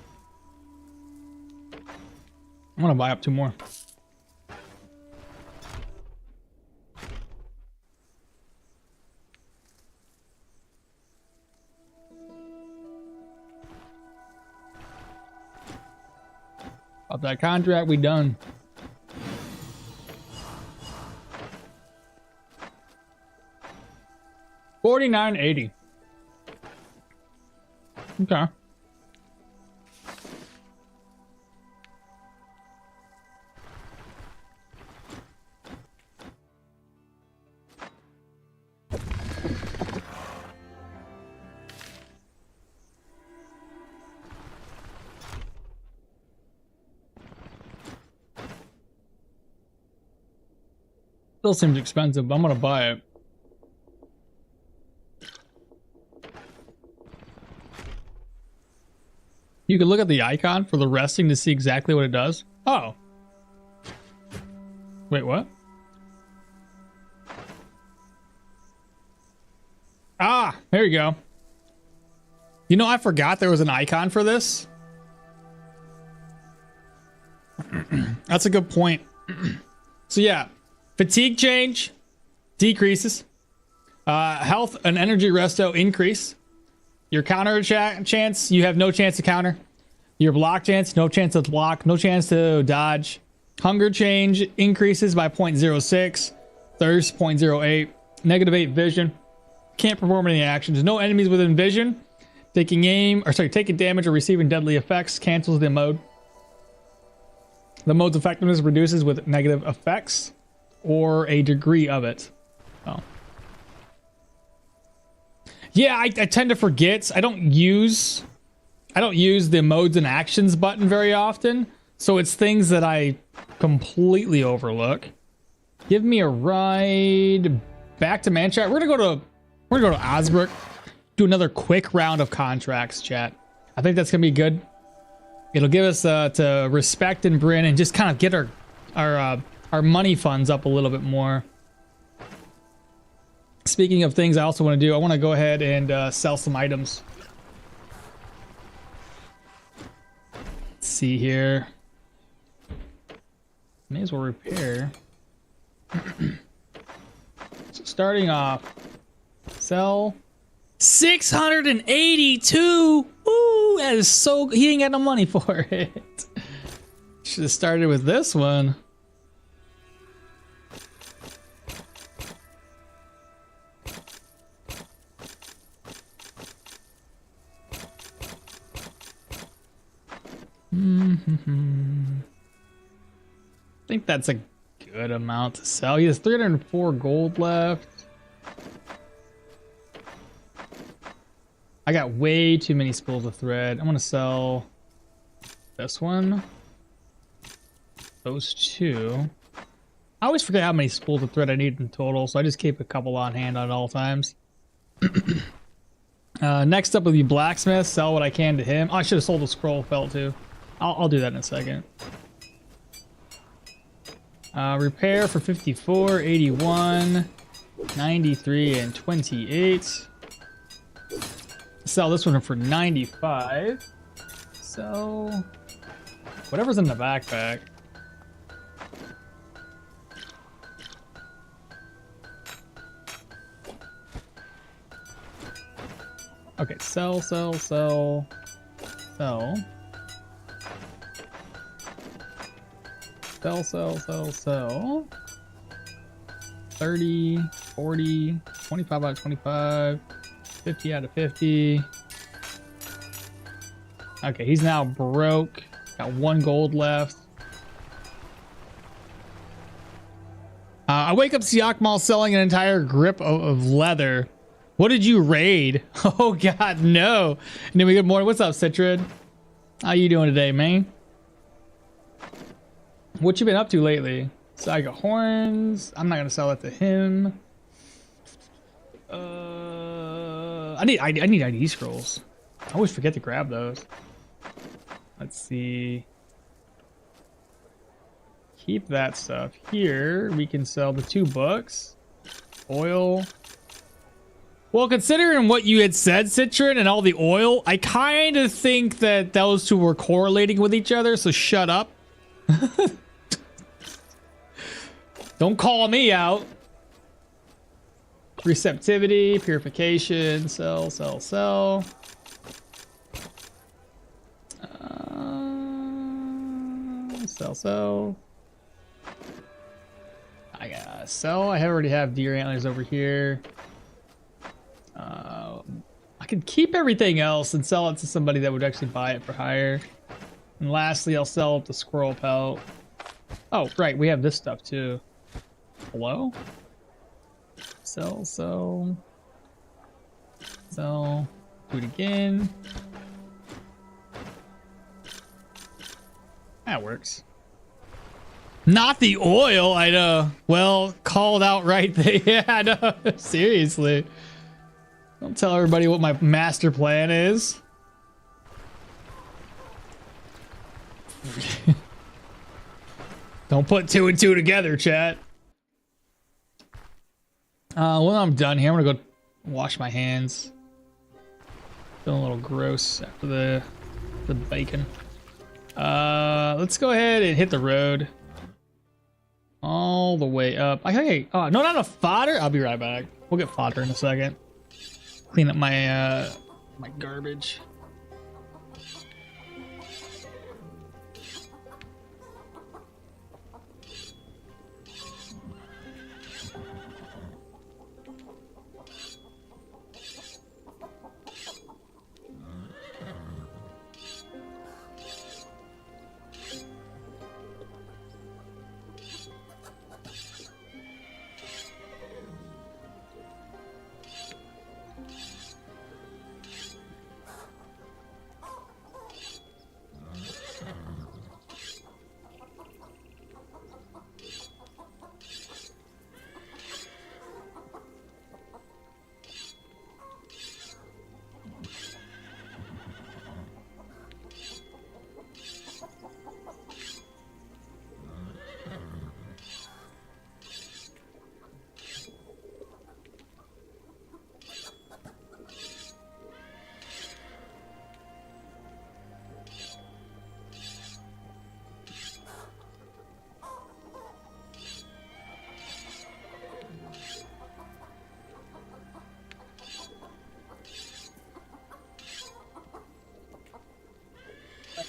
I'm gonna buy up 2 more. Up that contract, we done. $49.80. Okay. Still seems expensive, but I'm gonna buy it. You can look at the icon for the resting to see exactly what it does. Oh. Wait, what? Ah, there you go. You know, I forgot there was an icon for this. That's a good point. So yeah, fatigue change decreases. Health and energy resto increase. Your counter chance, you have no chance to counter. Your block chance, no chance to block, no chance to dodge. Hunger change increases by 0.06. Thirst 0.08. -8 vision. Can't perform any actions. No enemies within vision. Taking damage or receiving deadly effects cancels the mode. The mode's effectiveness reduces with negative effects or a degree of it. Oh. Yeah, I tend to forget. I don't use the modes and actions button very often, so it's things that I completely overlook. Give me a ride back to Manticore. We're gonna go to Osbrook. Do another quick round of contracts, chat. I think that's gonna be good. It'll give us to respect and Bryn and just kind of get our money funds up a little bit more. Speaking of things I also want to do, I want to go ahead and sell some items. Let's see here. May as well repair. So starting off, sell 682. Ooh, that is so. He ain't got no money for it. Should have started with this one. I think that's a good amount to sell. He has 304 gold left. I got way too many spools of thread. I'm gonna sell this one. Those two. I always forget how many spools of thread I need in total, so I just keep a couple on hand at all times. Next up will be blacksmith. Sell what I can to him. Oh, I should have sold the scroll felt too. I'll do that in a second. Repair for 54, 81, 93, and 28. Sell this one for 95. So whatever's in the backpack. Okay, sell. 30, 40, 25 out of 25, 50 out of 50. Okay, he's now broke. Got 1 gold left. I wake up to see Akmal selling an entire grip of leather. What did you raid? Oh god, no. And then we get more. What's up, Citrid? How you doing today, man? What you been up to lately? So I got horns. I'm not gonna sell it to him. I need ID scrolls. I always forget to grab those. Let's see. Keep that stuff here. We can sell the 2 books. Oil. Well, considering what you had said, Citron, and all the oil, I kind of think that those two were correlating with each other, so shut up. Don't call me out. Receptivity, purification, sell. Sell. I gotta sell. I already have deer antlers over here. I could keep everything else and sell it to somebody that would actually buy it for higher. And lastly, I'll sell the squirrel pelt. Oh, right, we have this stuff too. Hello? Sell. Do it again. That works. Not the oil, I know. Well, called out right there. Yeah, I know. Seriously. Don't tell everybody what my master plan is. Don't put 2 and 2 together, chat. Well, I'm done here. I'm gonna go wash my hands. Feeling a little gross after the bacon. Let's go ahead and hit the road. All the way up. Okay. Oh, no, not enough fodder. I'll be right back. We'll get fodder in a second. Clean up my my garbage.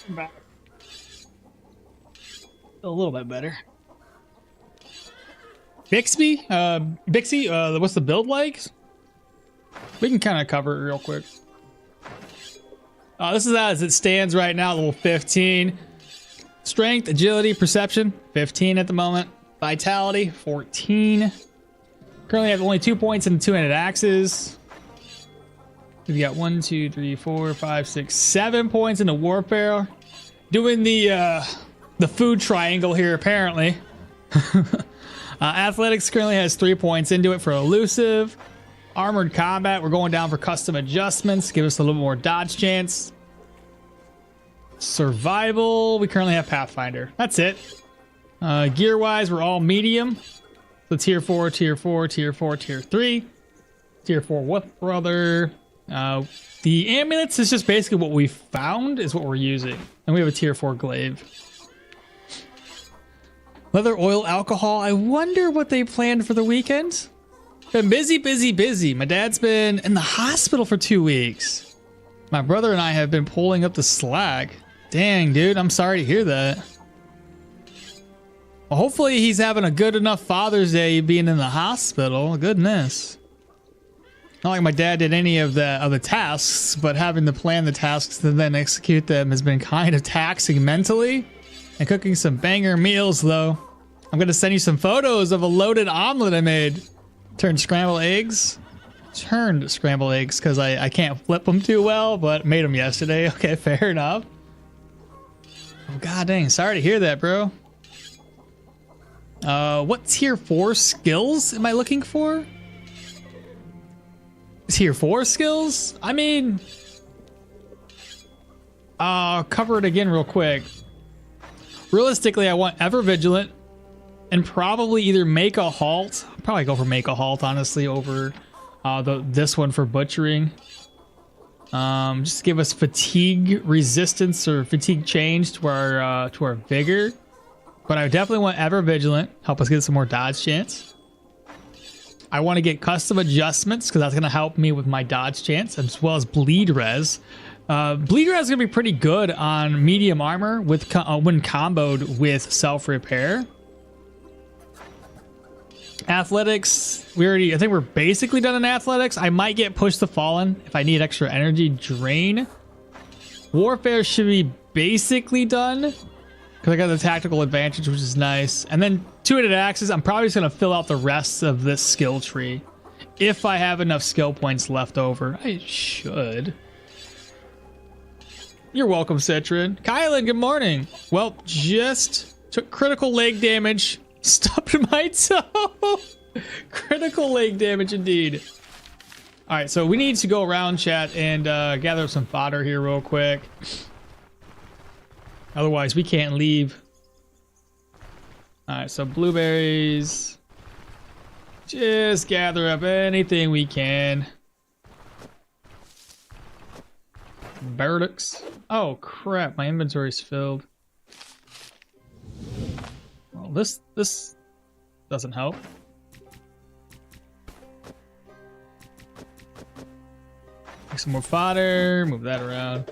I'm back. A little bit better. Bixby? What's the build like? We can kind of cover it real quick. This is as it stands right now, level 15. Strength, agility, perception, 15 at the moment. Vitality, 14. Currently have only 2 points in two-handed axes. We've got 1, 2, 3, 4, 5, 6, 7 points into warfare. Doing the food triangle here, apparently. Athletics currently has 3 points into it for elusive. Armored combat, we're going down for custom adjustments. Give us a little more dodge chance. Survival, we currently have Pathfinder. That's it. Gear-wise, we're all medium. So tier 4, tier 4, tier 4, tier 3. Tier 4 what, brother? The amulets is just basically what we found is what we're using. And we have a tier 4 glaive. Leather, oil, alcohol. I wonder what they planned for the weekend. Been busy, busy, busy. My dad's been in the hospital for 2 weeks. My brother and I have been pulling up the slack. Dang, dude, I'm sorry to hear that. Well, hopefully he's having a good enough Father's Day being in the hospital. Goodness. Not like my dad did any of the tasks, but having to plan the tasks and then execute them has been kind of taxing mentally. And cooking some banger meals, though. I'm going to send you some photos of a loaded omelet I made. Turned scrambled eggs because I can't flip them too well, but made them yesterday. Okay, fair enough. Oh, god dang. Sorry to hear that, bro. What tier 4 skills am I looking for? Tier 4 skills? I mean... cover it again real quick. Realistically, I want Ever Vigilant and probably either Make a Halt. I'll probably go for Make a Halt, honestly, over this one for Butchering. Just give us fatigue resistance or fatigue change to our vigor. But I definitely want Ever Vigilant. Help us get some more dodge chance. I want to get custom adjustments because that's going to help me with my dodge chance, as well as bleed res. Bleed res is going to be pretty good on medium armor with when comboed with self repair. Athletics, I think we're basically done in athletics. I might get Push the Fallen if I need extra energy drain. Warfare should be basically done because I got the tactical advantage, which is nice. And then two-handed axes, I'm probably just going to fill out the rest of this skill tree if I have enough skill points left over. I should. You're welcome, Citron. Kylan, good morning. Well, just took critical leg damage. Stubbed my toe. Critical leg damage indeed. All right, so we need to go around, chat, and gather up some fodder here real quick. Otherwise, we can't leave. All right, so blueberries. Just gather up anything we can. Burdocks. Oh, crap. My inventory's filled. Well, this doesn't help. Make some more fodder. Move that around.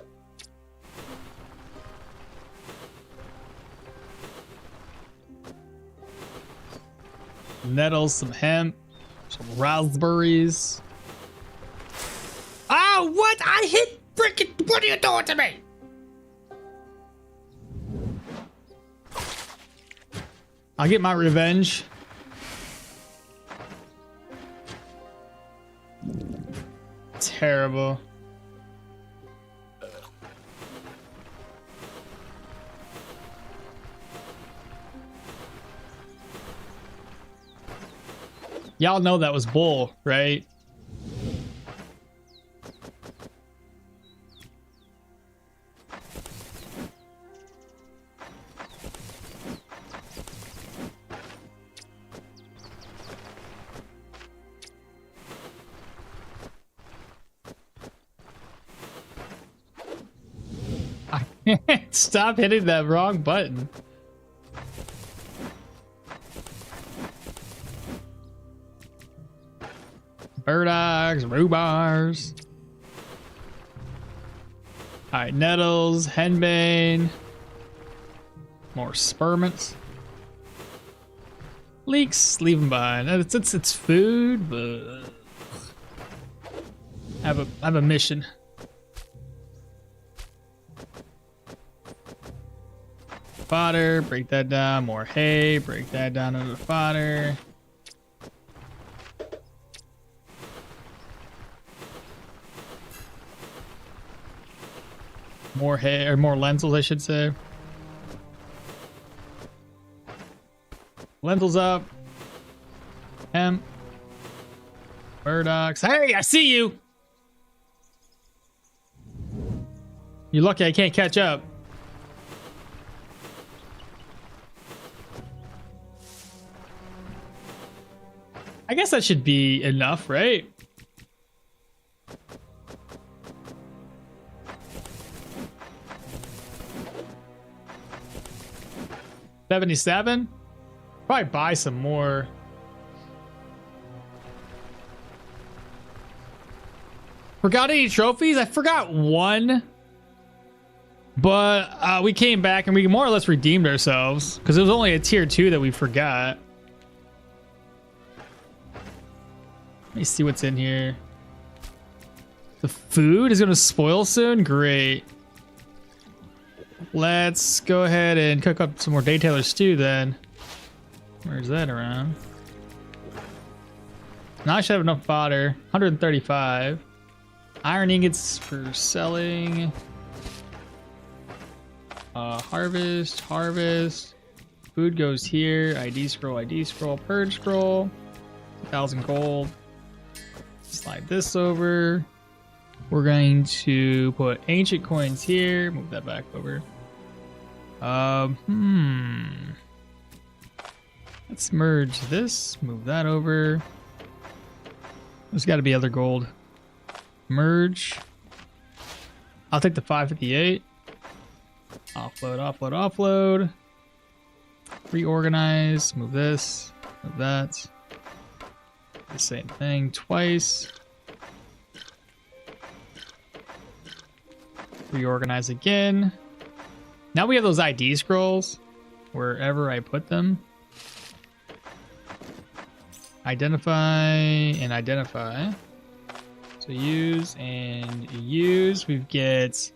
Nettles, some hemp, some raspberries. Ah, what? I hit frickin'. What are you doing to me? I'll get my revenge. Terrible. Y'all know that was bull, right? I can't stop hitting that wrong button. Burdocks, rhubars. Alright, nettles, henbane. More sperments. Leeks, leave them behind. It's food, but I have a mission. Fodder, break that down. More hay, break that down into fodder. More hay, or more lentils, I should say. Lentils up. Hemp. Burdocks. Hey, I see you! You're lucky I can't catch up. I guess that should be enough, right? $77? Probably buy some more. Forgot any trophies? I forgot one. But we came back and we more or less redeemed ourselves. Because it was only a tier 2 that we forgot. Let me see what's in here. The food is going to spoil soon? Great. Let's go ahead and cook up some more Daytailor stew then. Where's that around? Now I should have enough fodder. 135. Iron ingots for selling. Harvest. Food goes here. ID scroll. Purge scroll. 1,000 gold. Slide this over. We're going to put ancient coins here. Move that back over. Let's merge this. Move that over. There's got to be other gold. Merge. I'll take the 558. Offload. Reorganize. Move this. Move that. The same thing twice. Reorganize again. Now we have those ID scrolls wherever I put them. Identify and identify. So use and use. We get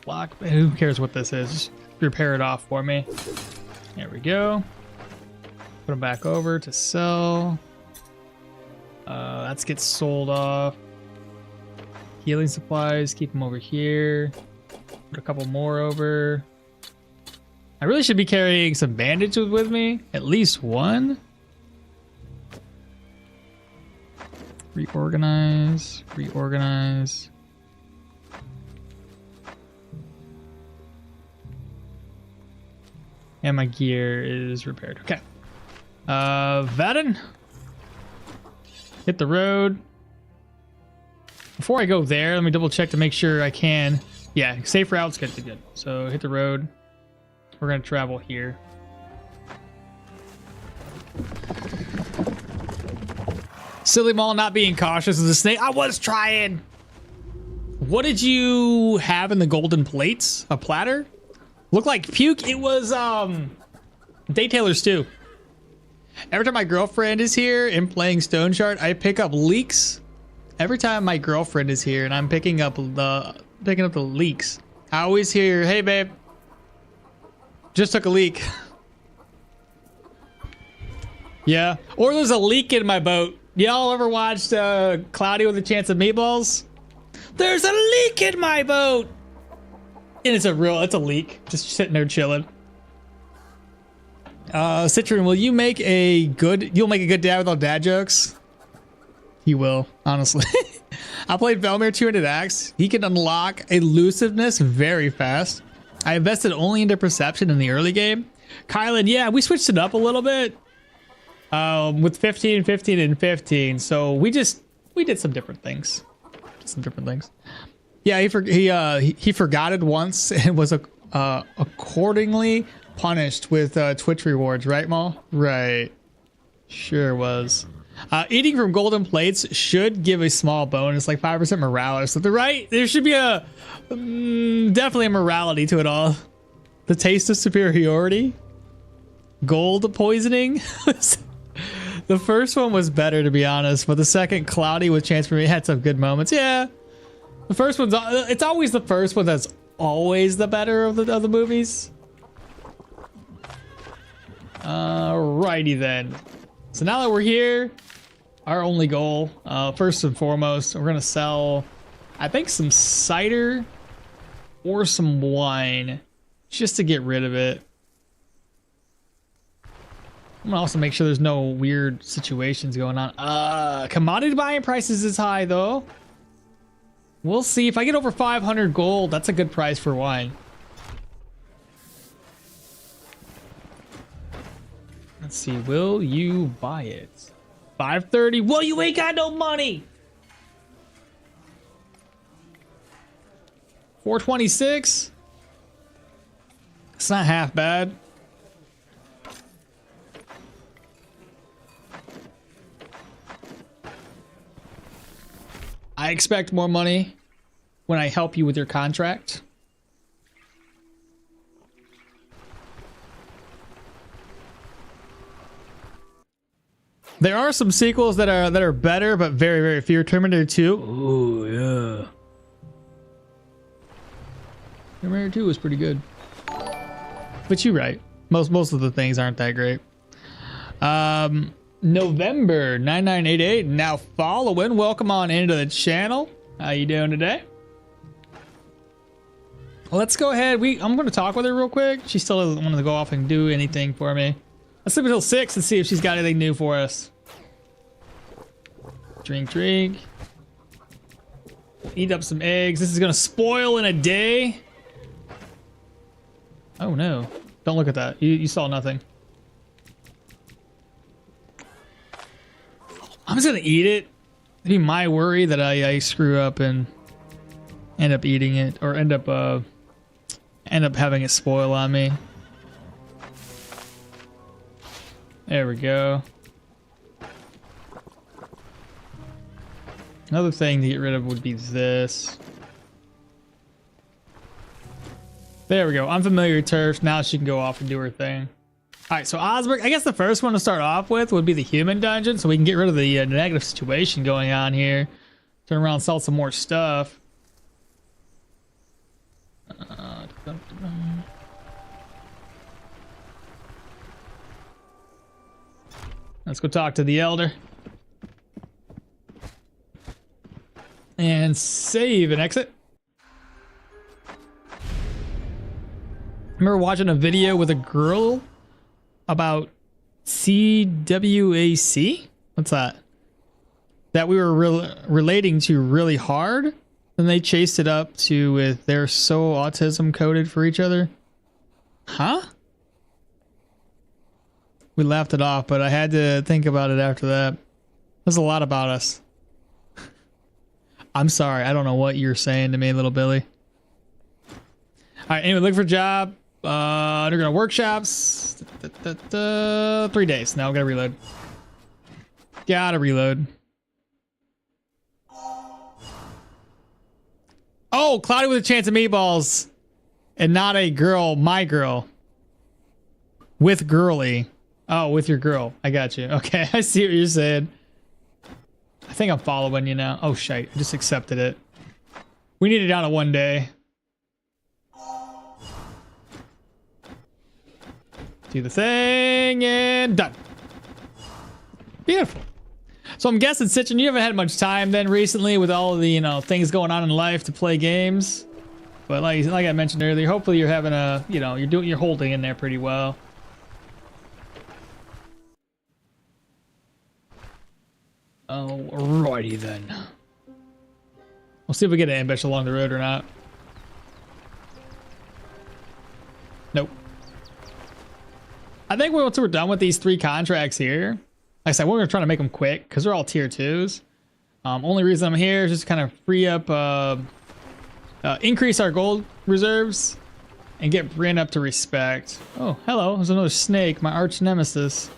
block. Who cares what this is? Just repair it off for me. There we go. Put them back over to sell. Let's get sold off. Healing supplies, keep them over here. Put a couple more over. I really should be carrying some bandages with me. At least one. Reorganize. And my gear is repaired. Okay. Vadin. Hit the road. Before I go there, let me double check to make sure I can. Yeah, safe route's good. So hit the road. We're gonna travel here. Silly Mall not being cautious as a snake. I was trying. What did you have in the golden plates? A platter? Looked like puke. It was Daytailor stew. Every time my girlfriend is here and playing Stoneshard, I pick up leeks. Every time my girlfriend is here and I'm picking up the leeks, I always hear, "Hey babe, just took a leak." Yeah. Or there's a leak in my boat. Y'all ever watched Cloudy with a Chance of Meatballs? There's a leak in my boat. And it's a leak. Just sitting there chilling. Citron, will you make you'll make a good dad with all dad jokes? He will, honestly. I played Velmir 200 Axe. He can unlock elusiveness very fast. I invested only into perception in the early game. Kylan, yeah, we switched it up a little bit. With 15, 15, and 15. So we did some different things. Yeah, he forgot it once and was accordingly punished with Twitch rewards, right, Maul? Right. Sure was. Eating from golden plates should give a small bonus, like 5% morale. So there should be a definitely a morality to it all. The taste of superiority. Gold poisoning. The first one was better, to be honest, but the second, cloudy with chance for me, had some good moments. Yeah, the first one's, it's always the first one that's always the better of the movies. Alrighty then. So now that we're here, our only goal, first and foremost, we're gonna sell, I think, some cider or some wine, just to get rid of it. I'm gonna also make sure there's no weird situations going on. Commodity buying prices is high though. We'll see. If I get over 500 gold, that's a good price for wine. Let's see. Will you buy it? 530. Well, you ain't got no money. 426. It's not half bad. I expect more money when I help you with your contract. There are some sequels that are better, but very, very few. Terminator 2. Oh yeah. Terminator 2 was pretty good. But you're right. Most of the things aren't that great. November 9988 now following. Welcome on into the channel. How you doing today? Let's go ahead. I'm going to talk with her real quick. She still doesn't want to go off and do anything for me. Let's sleep until 6 and see if she's got anything new for us. Drink. Eat up some eggs. This is going to spoil in a day. Oh no. Don't look at that. You saw nothing. I'm just gonna eat it. It'd be my worry that I screw up and end up eating it, or end up having it spoil on me. There we go. Another thing to get rid of would be this. There we go. Unfamiliar turf. Now she can go off and do her thing. All right, so Osberg, I guess the first one to start off with would be the human dungeon, so we can get rid of the negative situation going on here. Turn around and sell some more stuff. Let's go talk to the elder. And save and exit. Remember watching a video with a girl about CWAC? What's that? That we were relating to really hard? Then they chased it up to with they're so autism coded for each other. Huh? We laughed it off, but I had to think about it after that. There's a lot about us. I'm sorry, I don't know what you're saying to me, little Billy. Alright, anyway, look for a job. Underground workshops. 3 days. Now we gotta reload. Gotta reload. Oh, cloudy with a chance of meatballs. And not a girl, my girl. With girly. Oh, with your girl. I got you. Okay, I see what you're saying. I think I'm following you now. Oh, shite. I just accepted it. We need it down to 1 day. Do the thing and done. Beautiful. So I'm guessing, Citron, you haven't had much time then recently with all of the, things going on in life to play games. But like I mentioned earlier, hopefully you're having a, you're holding in there pretty well. Alrighty then. We'll see if we get an ambush along the road or not. Nope. I think once we're done with these 3 contracts here, like I said, we're going to try to make them quick because they're all tier 2s. Only reason I'm here is just kind of free up, increase our gold reserves and get Bryn up to respect. Oh, hello. There's another snake, my arch nemesis.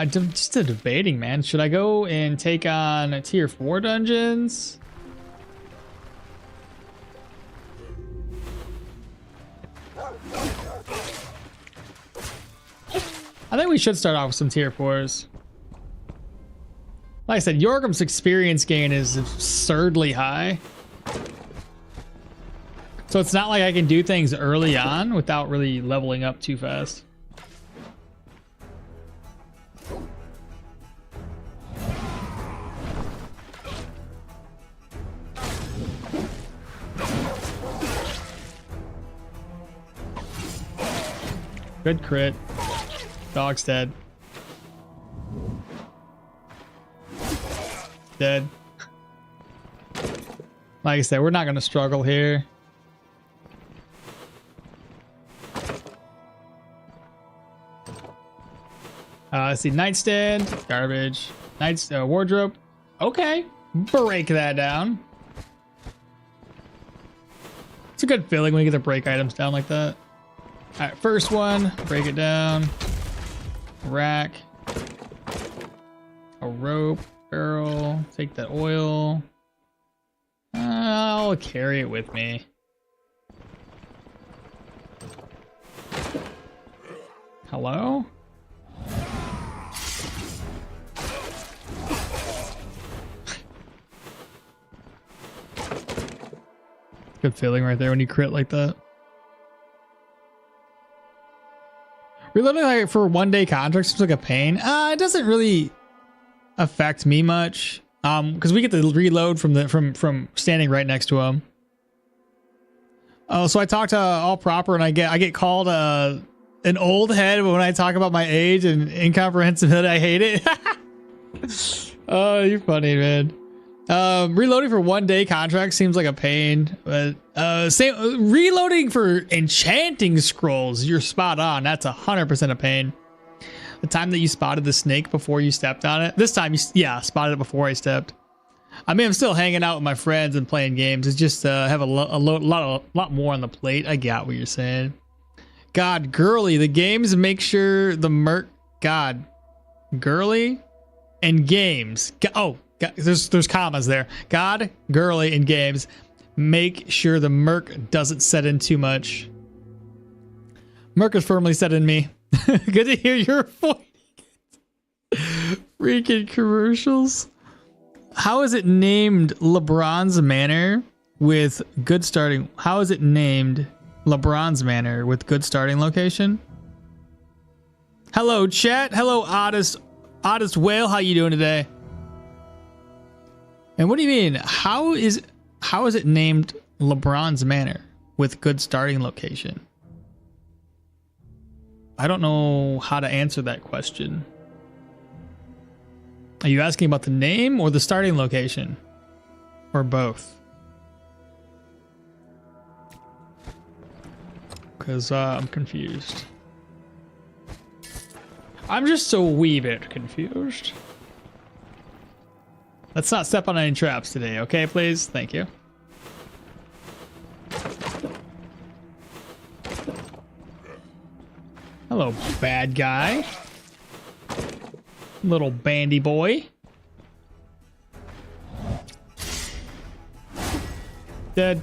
Just a debating, man. Should I go and take on tier 4 dungeons? I think we should start off with some tier 4s. Like I said, Jorgrim's experience gain is absurdly high. So it's not like I can do things early on without really leveling up too fast. Good crit. Dog's dead. Dead. Like I said, we're not going to struggle here. Let's see. Nightstand. Garbage. Wardrobe. Okay. Break that down. It's a good feeling when you get to break items down like that. Alright, first one, break it down. Rack. A rope, barrel, take that oil. I'll carry it with me. Hello? Good feeling right there when you crit like that. Reloading like for 1-day contracts seems like a pain. It doesn't really affect me much. Because we get to reload from standing right next to him. Oh, so I talk to All Proper and I get called an old head when I talk about my age and incomprehensibility. I hate it. Oh, you're funny, man. Reloading for 1-day contract seems like a pain, but reloading for enchanting scrolls, you're spot on. That's 100% a pain. The time that you spotted the snake before you stepped on it. This time, yeah, spotted it before I stepped. I mean, I'm still hanging out with my friends and playing games. It's just have a lot more on the plate. I got what you're saying. God, girly, the games make sure the merc. God, girly, and games. Oh. There's commas there. God, girly, and games make sure the merc doesn't set in too much. Merc is firmly set in me. Good to hear you're avoiding it. Freaking commercials. How is it named LeBron's Manor with good starting? How is it named LeBron's Manor with good starting location? Hello, chat. Hello, Oddest Whale. How you doing today? And what do you mean? How is it named LeBron's Manor with good starting location? I don't know how to answer that question. Are you asking about the name or the starting location? Or both? Because I'm confused. I'm just a wee bit confused. Let's not step on any traps today, okay, please? Thank you. Hello, bad guy. Little bandy boy. Dead.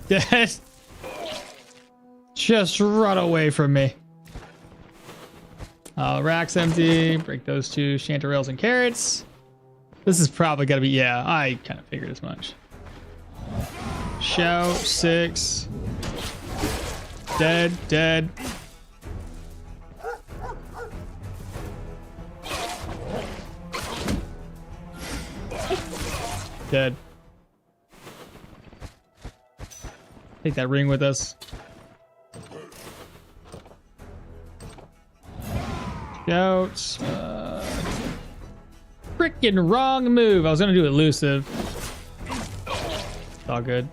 Dead. Just run away from me. Rack's empty. Break those two chanterelles and carrots. This is probably gotta be, yeah, I kind of figured as much. Shout, 6. Dead, dead. Dead. Take that ring with us. Shout. Freaking wrong move. I was gonna do elusive. It's all good.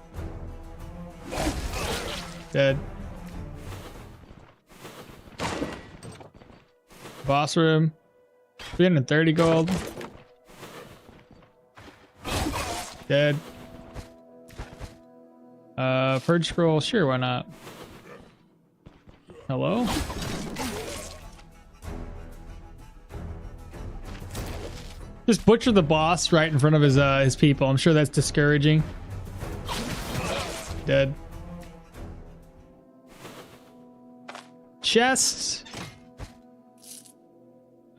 Dead. Boss room. 330 gold. Dead. Purge scroll. Sure, why not? Hello? Just butcher the boss right in front of his people. I'm sure that's discouraging. Dead. Chests.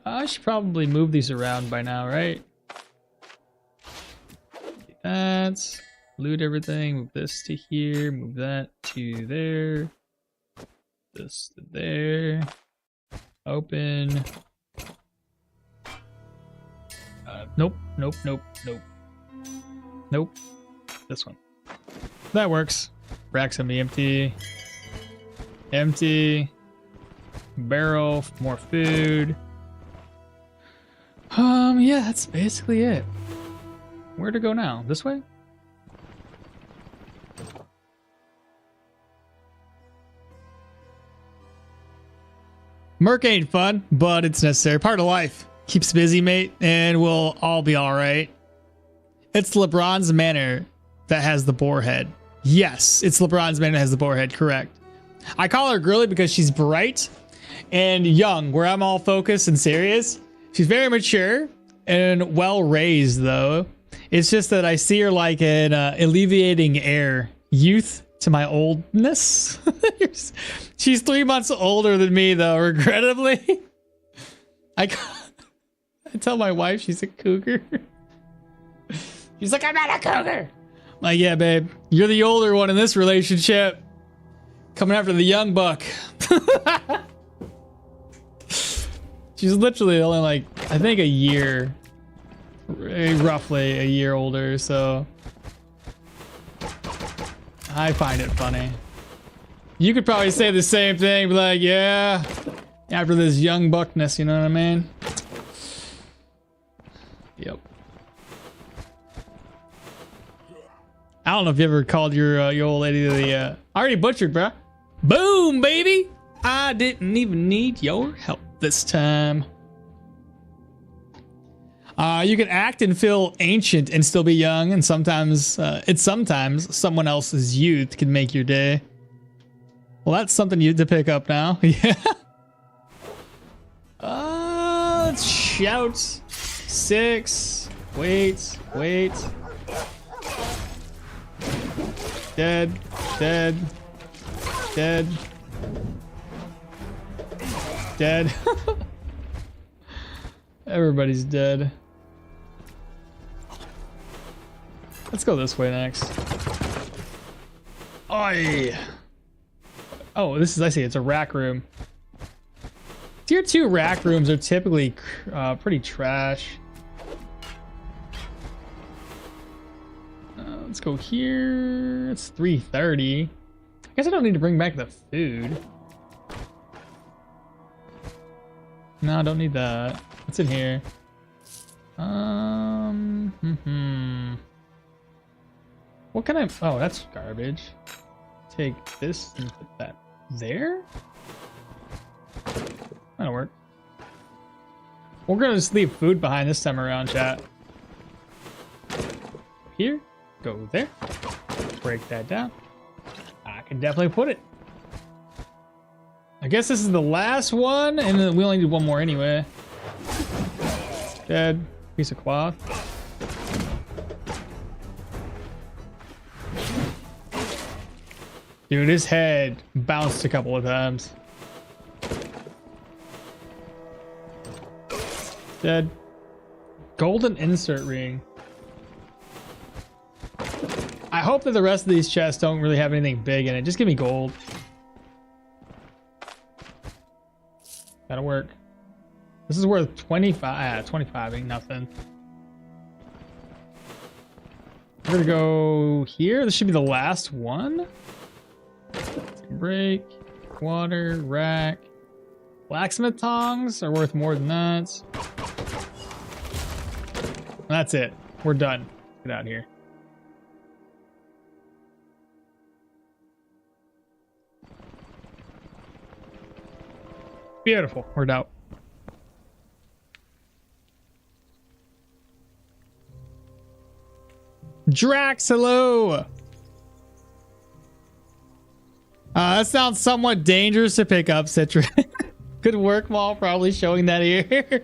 I should probably move these around by now, right? That's loot everything. Move this to here. Move that to there. This to there. Open. Nope. Nope. Nope. Nope. Nope. This one. That works. Rack's gonna be empty. Empty. Barrel. More food. Yeah, that's basically it. Where to go now? This way? Merc ain't fun, but it's necessary. Part of life. Keeps busy, mate, and we'll all be alright. It's LeBron's manor that has the boar head. Yes, it's LeBron's manor that has the boar head, correct. I call her girly because she's bright and young, where I'm all focused and serious. She's very mature and well raised, though. It's just that I see her like an alleviating air. Youth to my oldness. She's 3 months older than me, though, regrettably. I tell my wife she's a cougar. She's like, I'm not a cougar. I'm like, yeah, babe, you're the older one in this relationship. Coming after the young buck. She's literally only like, I think a year, roughly a year older, so I find it funny. You could probably say the same thing, be like, yeah, after this young buckness, you know what I mean? Yep. I don't know if you ever called your old lady the, already butchered, bruh. Boom, baby! I didn't even need your help this time. You can act and feel ancient and still be young, and sometimes someone else's youth can make your day. Well, that's something you to pick up now. Yeah. Let's shout. 6. Wait. Dead. Everybody's dead. Let's go this way next. Oi! Oh, this is, I see, it's a rack room. Tier 2 rack rooms are typically pretty trash. Let's go here. It's 3:30. I guess I don't need to bring back the food. No, I don't need that. What's in here? What can I? Oh, that's garbage. Take this and put that there. That'll work. We're gonna just leave food behind this time around, chat. Here, go there. Break that down. I can definitely put it. I guess this is the last one, and then we only need one more anyway. Dead. Piece of cloth. Dude, his head bounced a couple of times. Dead. Golden insert ring. I hope that the rest of these chests don't really have anything big in it. Just give me gold. That'll work. This is worth 25. 25 ain't nothing. We're gonna go here. This should be the last one. Break. Water. Rack. Blacksmith tongs are worth more than that. That's it. We're done. Get out of here. Beautiful. We're out. Drax, hello. That sounds somewhat dangerous to pick up, Citra. Good work, Maul, probably showing that here.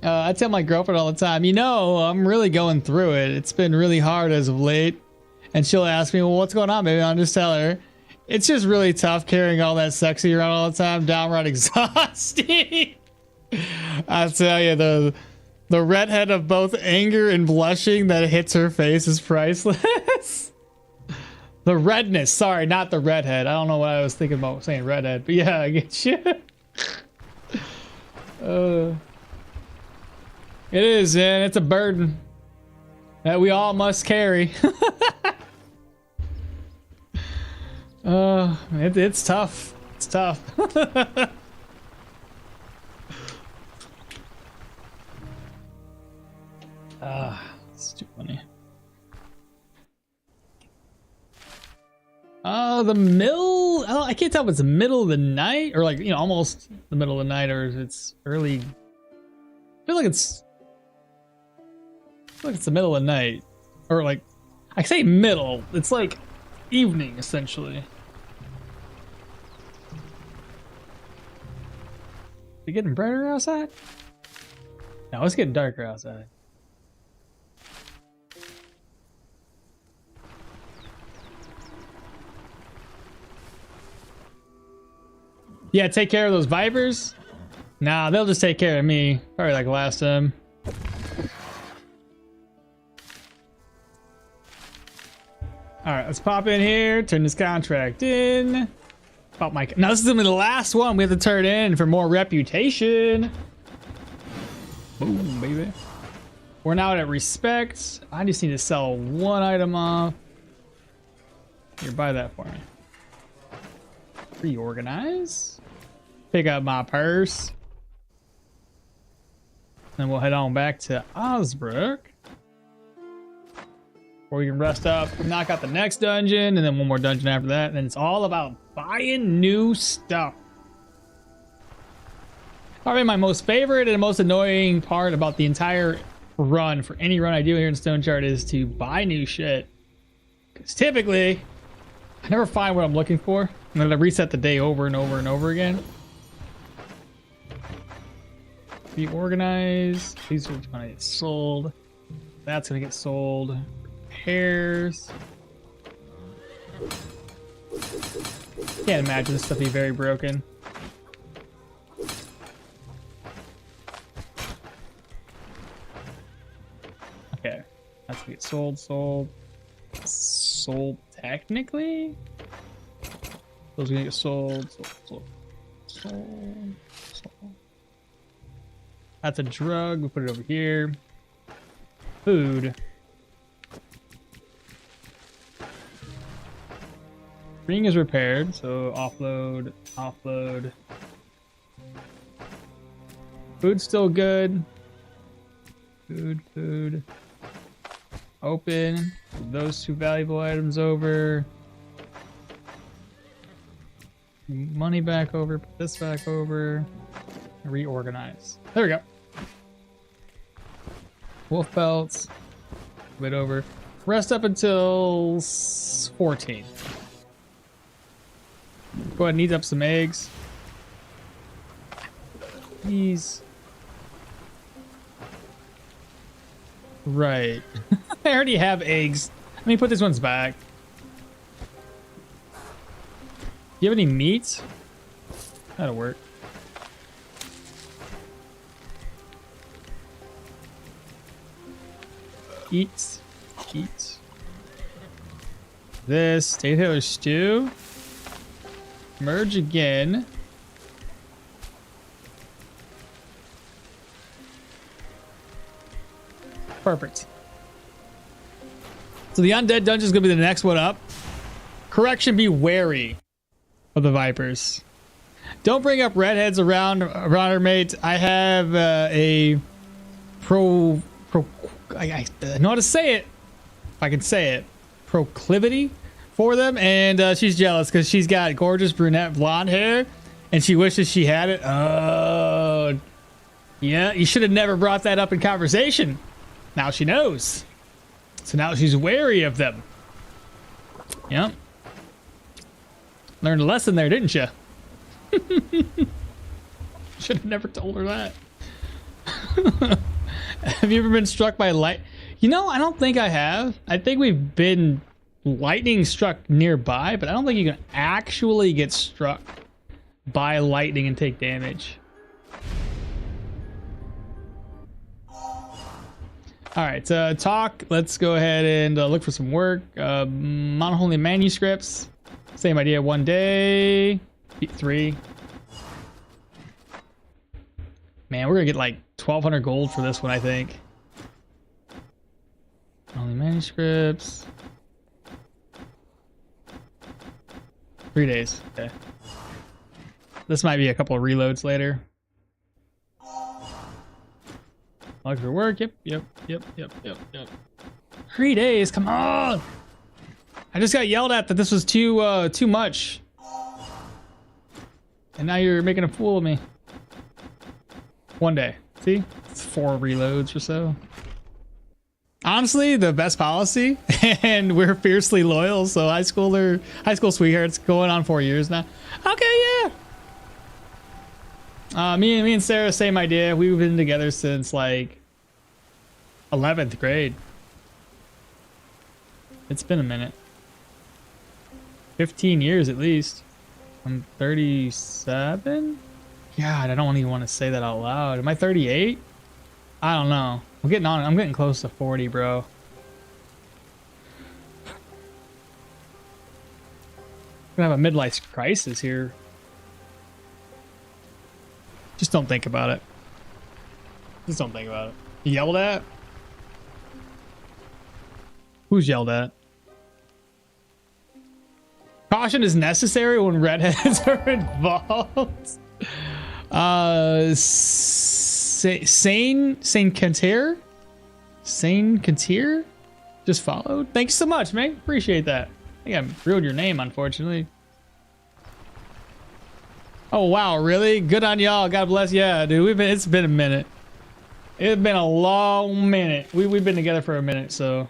I tell my girlfriend all the time, you know, I'm really going through it. It's been really hard as of late. And she'll ask me, well, what's going on, baby? I'll just tell her. It's just really tough carrying all that sexy around all the time. Downright exhausting. I tell you, the redhead of both anger and blushing that hits her face is priceless. The redness, sorry, not the redhead. I don't know what I was thinking about saying redhead, but yeah, I get you. It is, and it's a burden that we all must carry. It's tough. It's tough. It's too funny. The middle. Oh, I can't tell if it's the middle of the night or like, you know, almost the middle of the night, or if it's early. I feel like it's the middle of the night, or like I say middle. It's like evening essentially. Is it getting brighter outside? No, it's getting darker outside. Yeah, take care of those vipers. Nah, they'll just take care of me. Probably like last time. Alright, let's pop in here, turn this contract in. Pop my. Now, this is gonna be the last one we have to turn in for more reputation. Boom, baby. We're now at respect. I just need to sell one item off. Here, buy that for me. Reorganize. Pick up my purse. Then we'll head on back to Osbrook. Where we can rest up, knock out the next dungeon, and then one more dungeon after that. And it's all about buying new stuff. Probably my most favorite and most annoying part about the entire run, for any run I do here in Stoneshard, is to buy new shit. Because typically, I never find what I'm looking for. I'm going to reset the day over and over and over again. Reorganize. These are going to get sold. That's going to get sold. Repairs. Can't imagine this stuff be very broken. Okay. That's going to get sold. Technically? Those are going to get sold. That's a drug. We'll put it over here. Food. Ring is repaired, so offload. Food's still good. Food. Open. Those two valuable items over. Money back over. Put this back over. Reorganize. There we go. Wolf belts. Bit over. Rest up until 14. Go ahead and eat up some eggs. These. Right. I already have eggs. Let me put these ones back. Do you have any meat? That'll work. Eat. This. Potato stew. Merge again. Perfect. So the undead dungeon is going to be the next one up. Correction, be wary of the vipers. Don't bring up redheads around her mates. I have I know how to say it. If I can say it. Proclivity for them, and she's jealous because she's got gorgeous brunette blonde hair and she wishes she had it. Oh, yeah, you should have never brought that up in conversation. Now she knows, so now she's wary of them. Yep, learned a lesson there, didn't you? Should have never told her that. Have you ever been struck by light? You know, I don't think I have. I think we've been lightning struck nearby, but I don't think you can actually get struck by lightning and take damage. All right, talk. Let's go ahead and look for some work. Mount Holy manuscripts. Same idea. 1 day. 3. Man, we're gonna get like 1,200 gold for this one, I think. Only manuscripts. 3 days. Okay. This might be a couple of reloads later. Log for work. Yep. 3 days. Come on. I just got yelled at that this was too much. And now you're making a fool of me. 1 day. See? It's 4 reloads or so. Honestly, the best policy, and we're fiercely loyal, so high school sweethearts going on 4 years now. Okay, yeah. Me and Sarah, same idea. We've been together since like 11th grade. It's been a minute. 15 years at least. I'm 37? God, I don't even want to say that out loud. Am I 38? I don't know. I'm getting close to 40, bro. I'm gonna have a midlife crisis here. Just don't think about it. Just don't think about it. You yelled at? Who's yelled at? Caution is necessary when redheads are involved. Sane Kantir just followed. Thanks so much, man. Appreciate that. I think I ruined your name, unfortunately. Oh wow, really? Good on y'all. God bless. Yeah, dude. It's been a minute. It's been a long minute. We've been together for a minute, so.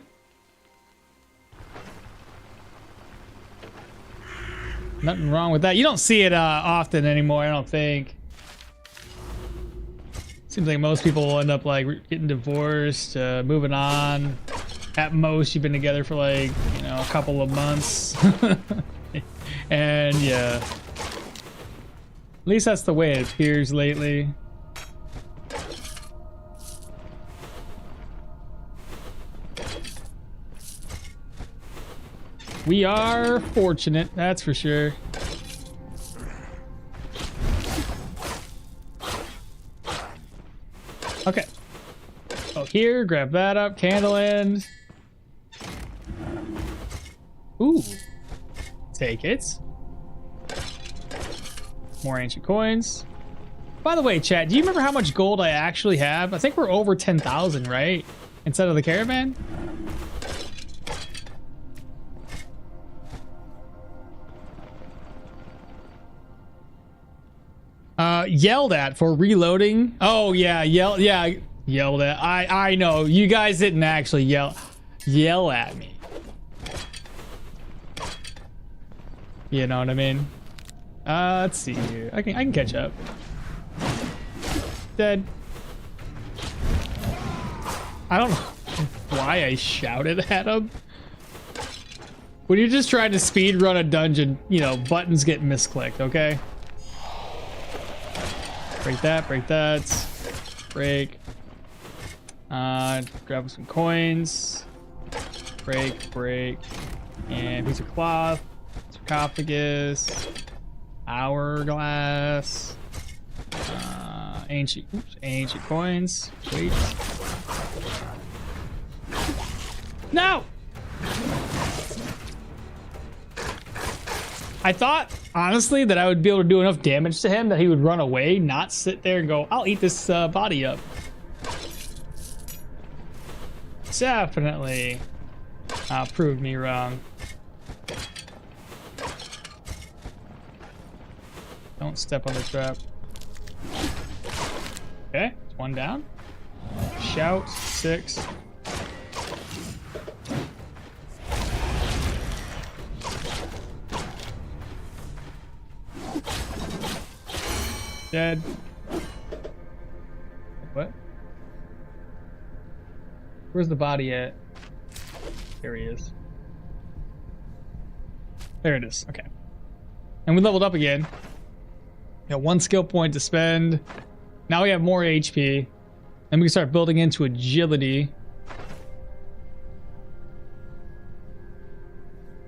Nothing wrong with that. You don't see it often anymore, I don't think. Seems like most people will end up like getting divorced, moving on. At most, you've been together for like, you know, a couple of months. And yeah. At least that's the way it appears lately. We are fortunate, that's for sure. Okay. Oh, here, grab that up. Candle end. Ooh. Take it. More ancient coins. By the way, chat, do you remember how much gold I actually have? I think we're over 10,000, right? Instead of the caravan? Yelled at for reloading. Oh yeah, yelled at. I know. You guys didn't actually yell at me. You know what I mean? Let's see here. I can catch up. Dead. I don't know why I shouted at him. When you're just trying to speed run a dungeon, you know, buttons get misclicked, okay? Break that, break that. Break. Grab some coins. Break. And piece of cloth. Sarcophagus. Hourglass. Ancient coins. Wait. No! I thought, honestly, that I would be able to do enough damage to him that he would run away, not sit there and go, I'll eat this body up. Definitely proved me wrong. Don't step on the trap. Okay, it's one down. Shout, 6. Dead. What? Where's the body at? There he is. There it is. Okay. And we leveled up again. Got 1 skill point to spend. Now we have more HP. And we can start building into agility.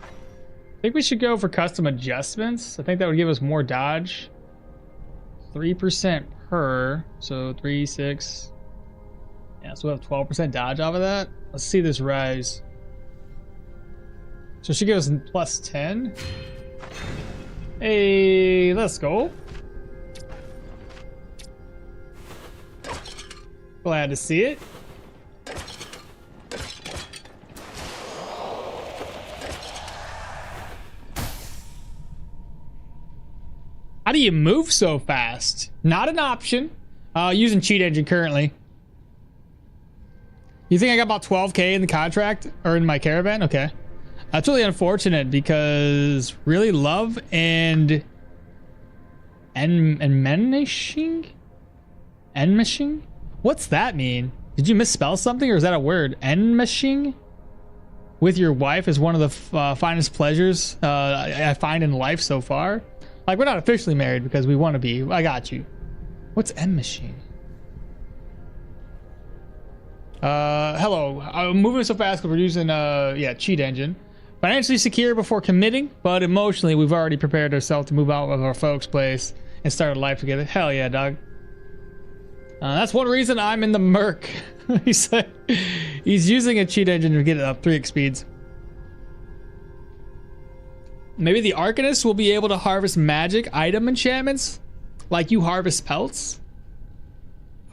I think we should go for custom adjustments. I think that would give us more dodge. 3% per. So 3, 6. Yeah, so we'll have 12% dodge off of that. Let's see this rise. So she gives us plus 10. Hey, let's go. Glad to see it. How do you move so fast? Not an option. Using cheat engine currently. You think I got about 12k in the contract or in my caravan? Okay. That's really unfortunate because really love and enmeshing? Enmeshing? What's that mean? Did you misspell something or is that a word? Enmeshing? With your wife is one of the finest pleasures I find in life so far. Like, we're not officially married because we want to be. I got you. What's enmeshing? Hello. I'm moving so fast because we're using cheat engine. Financially secure before committing, but emotionally we've already prepared ourselves to move out of our folks' place and start a life together. Hell yeah, dog. That's one reason I'm in the Merc. He said he's using a cheat engine to get it up 3x speeds. Maybe the Arcanist will be able to harvest magic item enchantments like you harvest pelts.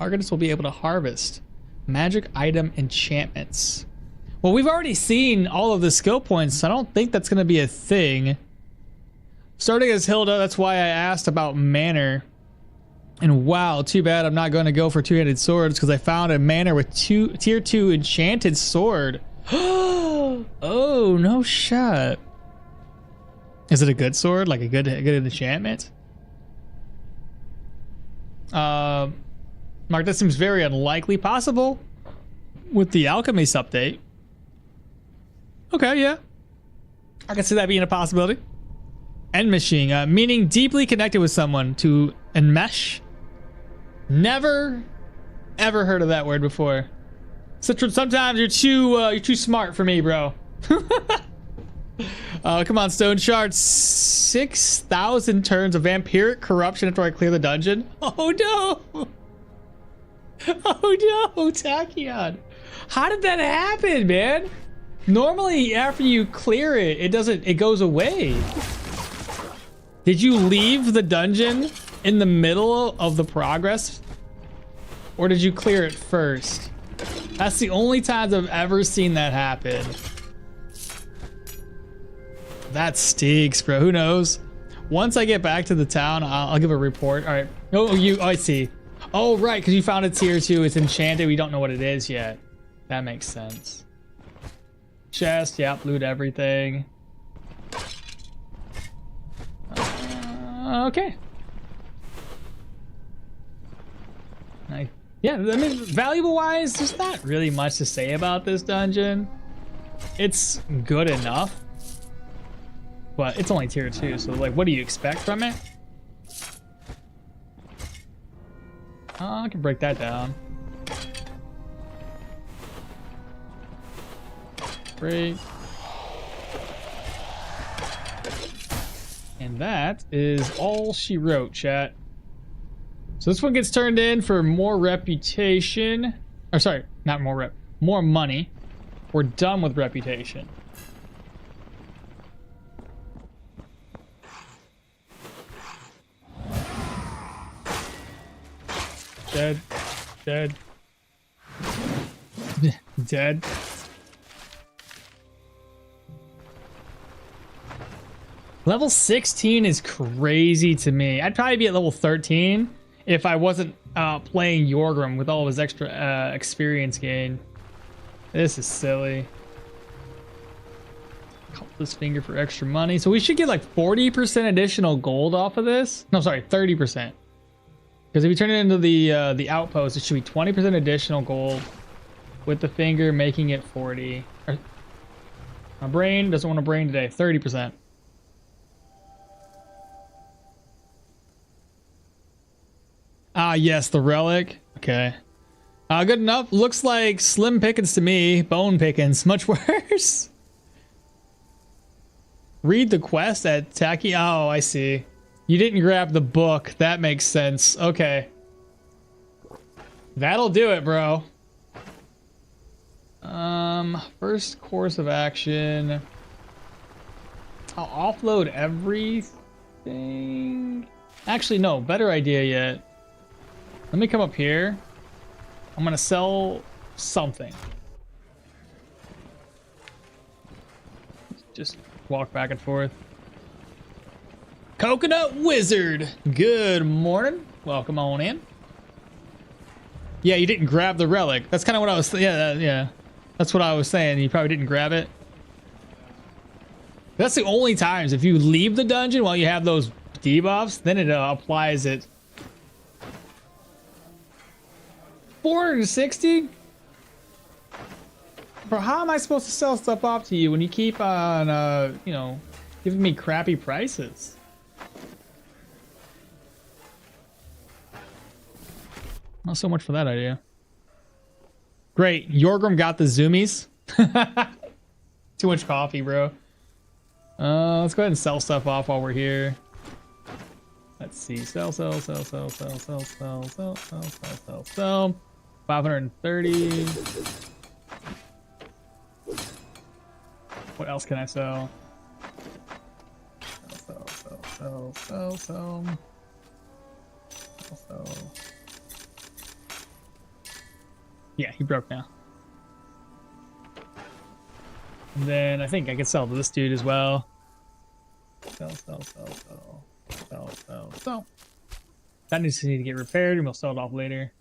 Arcanist will be able to harvest magic item enchantments. Well, we've already seen all of the skill points, so I don't think that's going to be a thing. Starting as Hilda, that's why I asked about Manor. And wow, too bad I'm not going to go for two-handed swords because I found a Manor with tier 2 enchanted sword. Oh, no shot. Is it a good sword? Like a good enchantment? Mark, that seems very unlikely. Possible with the Alchemist update. Okay, yeah. I can see that being a possibility. Enmeshing, meaning deeply connected with someone. To enmesh. Never, ever heard of that word before. Sometimes you're too smart for me, bro. Come on, Stoneshard. 6,000 turns of vampiric corruption after I clear the dungeon. Oh no! Oh no, Tachyon. How did that happen, man? Normally, after you clear it, it goes away. Did you leave the dungeon in the middle of the progress? Or did you clear it first? That's the only times I've ever seen that happen. That stinks, bro. Who knows? Once I get back to the town, I'll give a report. All right. Oh, I see. Oh, right, because you found a tier 2. It's enchanted. We don't know what it is yet. That makes sense. Chest, yep, loot everything. Okay. Nice. Yeah, I mean, valuable-wise, there's not really much to say about this dungeon. It's good enough. But it's only tier 2, so like, what do you expect from it? I can break that down. Break. And that is all she wrote, chat. So this one gets turned in for more reputation. Or sorry, not more rep. More money. We're done with reputation. Dead. Dead. Dead. Level 16 is crazy to me. I'd probably be at level 13 if I wasn't playing Jorgrim with all of his extra experience gain. This is silly. This finger for extra money. So we should get like 40% additional gold off of this. No, sorry, 30%. Because if we turn it into the outpost, it should be 20% additional gold. with the finger, making it 40. My brain doesn't want a brain today. 30%. Ah, yes, the relic. Okay. Good enough. Looks like slim pickings to me. Bone pickings. Much worse. Read the quest at Tacky. Oh, I see. You didn't grab the book. That makes sense. Okay. That'll do it, bro. First course of action. I'll offload everything. Actually, no. Better idea yet. Let me come up here. I'm gonna sell something. Just walk back and forth. Coconut Wizard. Good morning. Welcome on in. Yeah, you didn't grab the relic. That's kind of what I was. Yeah. That's what I was saying. You probably didn't grab it. That's the only times if you leave the dungeon while you have those debuffs, then it applies it. 460? Bro, how am I supposed to sell stuff off to you when you keep on, you know, giving me crappy prices? Not so much for that idea. Great. Jorgrim got the zoomies. Too much coffee, bro. Let's go ahead and sell stuff off while we're here. Let's see. Sell. 530. What else can I sell? Sell. Yeah, he broke now. And then I think I could sell to this dude as well. Sell. That needs to get repaired and we'll sell it off later.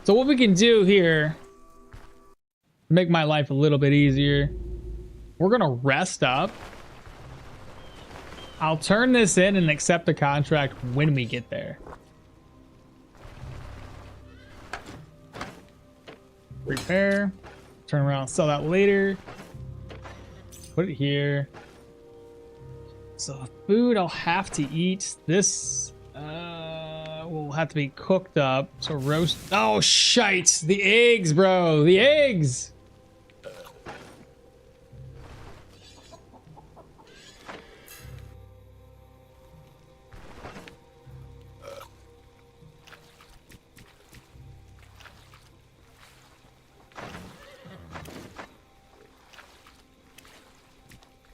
So what we can do here to make my life a little bit easier, we're gonna rest up. I'll turn this in and accept the contract when we get there. Repair. Turn around, sell that later. Put it here. So the food I'll have to eat. This will have to be cooked up. So roast. Oh, shite. The eggs, bro. The eggs.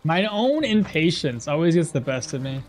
My own impatience always gets the best of me.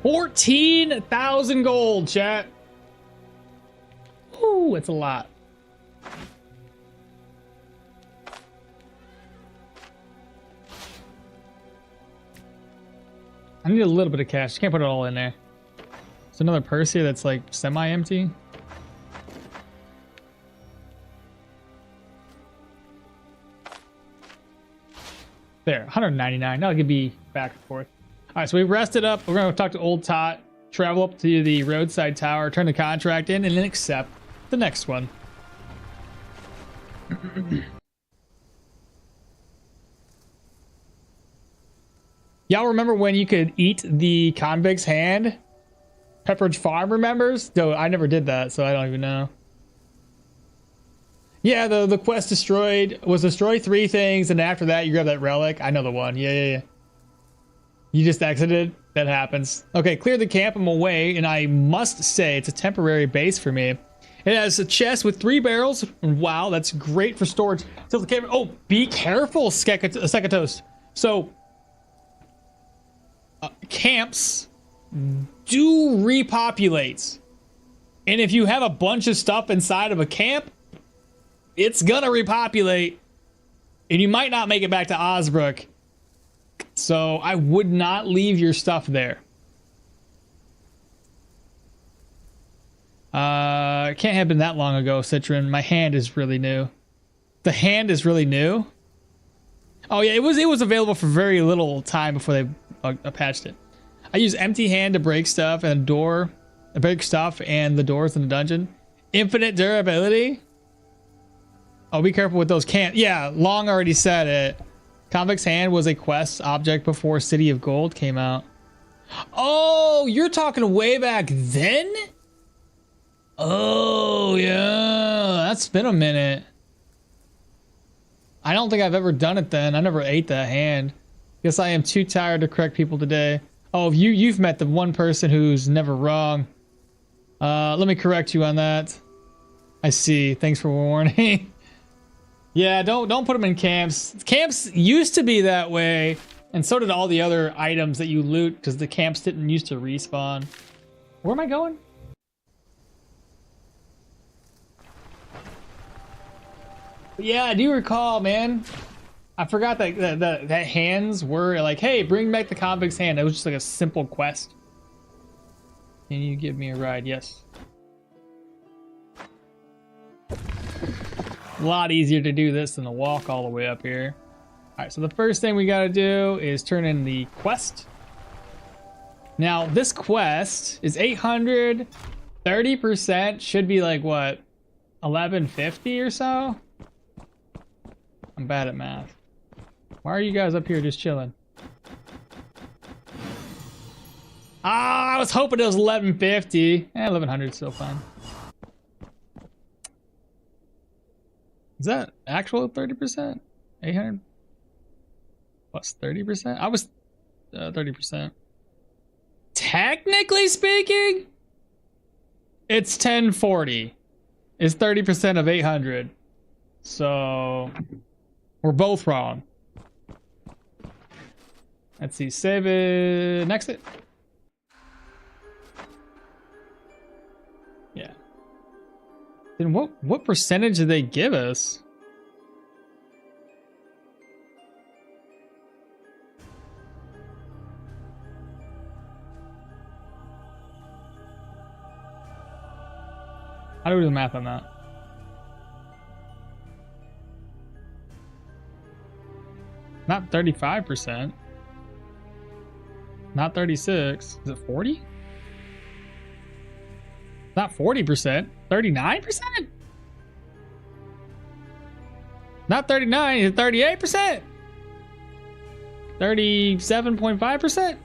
$14,000 gold, chat. Ooh, it's a lot. I need a little bit of cash. Can't put it all in there. There's another purse here that's like semi-empty. There, 199. Now it could be back and forth. All right, so we rested up. We're going to talk to Old Tot, travel up to the roadside tower, turn the contract in, and then accept the next one. Y'all remember when you could eat the convict's hand? Pepperidge Farm remembers? Though I never did that, so I don't even know. Yeah, the quest was destroy 3 things, and after that you grab that relic. I know the one. Yeah. You just exited? That happens. Okay, clear the camp. I'm away, and I must say it's a temporary base for me. It has a chest with 3 barrels. Wow, that's great for storage. Tilt the camera. Oh, be careful, Sekatoast. So, camps do repopulate. And if you have a bunch of stuff inside of a camp, it's gonna repopulate. And you might not make it back to Osbrook. So I would not leave your stuff there. It can't have been that long ago, Citron. My hand is really new. The hand is really new? Oh yeah, it was available for very little time before they patched it. I use empty hand to break stuff and break stuff and the doors in the dungeon. Infinite durability. Oh, be careful with those can't. Yeah, Long already said it. Convict's Hand was a quest object before City of Gold came out. Oh, you're talking way back then? Oh, yeah. That's been a minute. I don't think I've ever done it then. I never ate that hand. Guess I am too tired to correct people today. Oh, you've met the one person who's never wrong. Let me correct you on that. I see. Thanks for warning. Yeah, don't put them in camps. Camps used to be that way, and so did all the other items that you loot because the camps didn't used to respawn. Where am I going? But yeah, I do recall, man. I forgot that hands were like, hey, bring back the convict's hand. It was just like a simple quest. Can you give me a ride? Yes. A lot easier to do this than to walk all the way up here. All right, so the first thing we got to do is turn in the quest. Now, this quest is 800. 30% should be like, what, 1150 or so? I'm bad at math. Why are you guys up here just chilling? Ah, I was hoping it was 1150. 1100 is still fine. Is that actual 30%? 800 plus 30%? I was 30%. Technically speaking, it's 1040. It's 30% of 800. So we're both wrong. Let's see, save it, next it. Yeah. Then what percentage did they give us? How do we do the math on that? Not 35%. Not 36. Is it 40? Not 40%. 39%? Not 39. Is it 38%? 37.5%?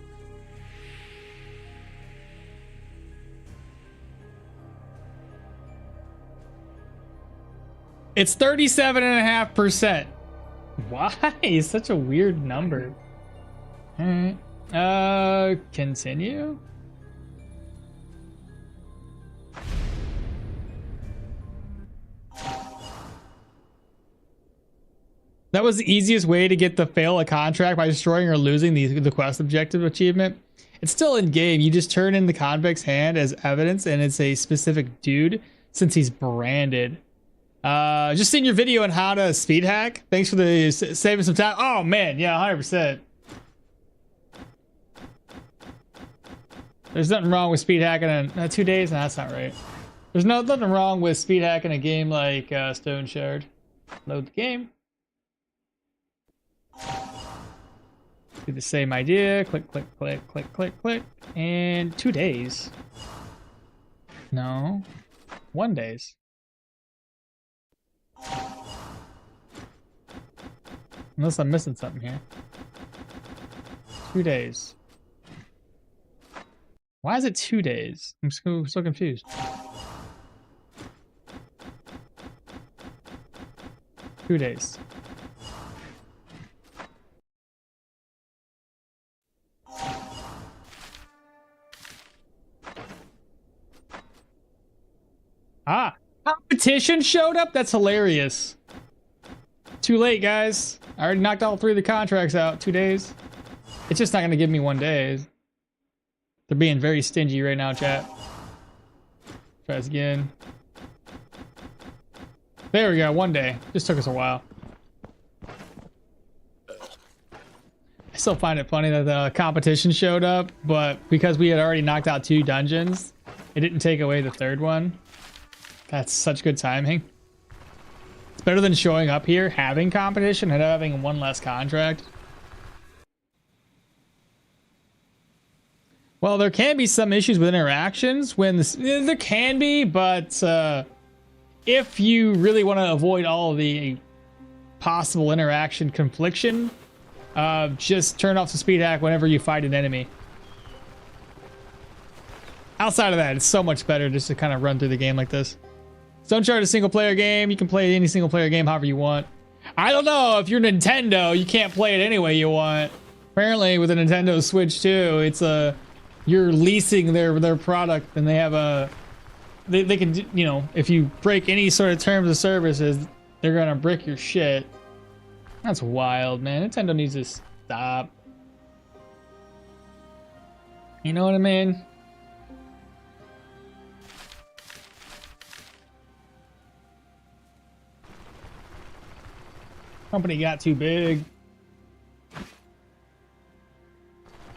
It's 37.5%. Why? It's such a weird number. Alright. Continue. That was the easiest way to get the fail a contract by destroying or losing the quest objective achievement. It's still in game. You just turn in the convict's hand as evidence, and it's a specific dude since he's branded. Just seen your video on how to speed hack. Thanks for the saving some time. Oh man, yeah, 100%. There's nothing wrong with speed hacking in 2 days. No, that's not right. There's nothing wrong with speed hacking a game like Stoneshard. Load the game. Do the same idea. Click, click, click, click, click, click. And 2 days. No. 1 days. Unless I'm missing something here. 2 days. Why is it 2 days? I'm so confused. Two days. Ah, competition showed up? That's hilarious. Too late, guys. I already knocked all 3 of the contracts out. 2 days. It's just not gonna give me 1 day. They're being very stingy right now, chat. Try this again. There we go, 1 day. Just took us a while. I still find it funny that the competition showed up, but because we had already knocked out 2 dungeons, it didn't take away the 3rd one. That's such good timing. It's better than showing up here, having competition, and having 1 less contract. Well, there can be some issues with interactions when this, there can be, but if you really want to avoid all of the possible interaction confliction, just turn off the speed hack whenever you fight an enemy. Outside of that, it's so much better just to kind of run through the game like this. Stoneshard is a single player game. You can play any single player game however you want. I don't know, if you're Nintendo, you can't play it any way you want. Apparently with a Nintendo Switch too, it's you're leasing their product, and they have a they can, you know, if you break any sort of terms of services, they're gonna brick your shit. That's wild, man. Nintendo needs to stop. You know what I mean? Company got too big.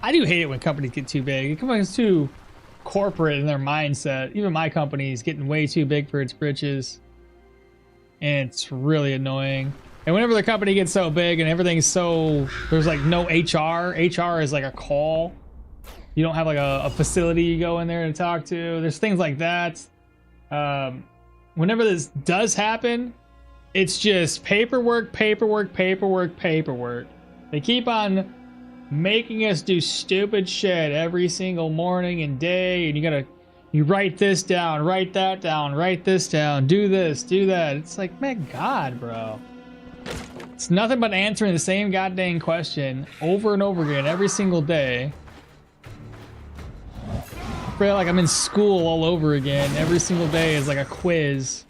I do hate it when companies get too big. Companies too corporate in their mindset. Even my company is getting way too big for its britches, and it's really annoying. And whenever the company gets so big and everything's so, there's like no HR. HR is like a call. You don't have like a facility you go in there and talk to. There's things like that. Whenever this does happen, it's just paperwork, paperwork, paperwork, paperwork. They keep on making us do stupid shit every single morning and day, and you write this down, write that down, write this down, do this, do that. It's like, man, God, bro. It's nothing but answering the same goddamn question over and over again every single day. I feel like I'm in school all over again. Every single day is like a quiz.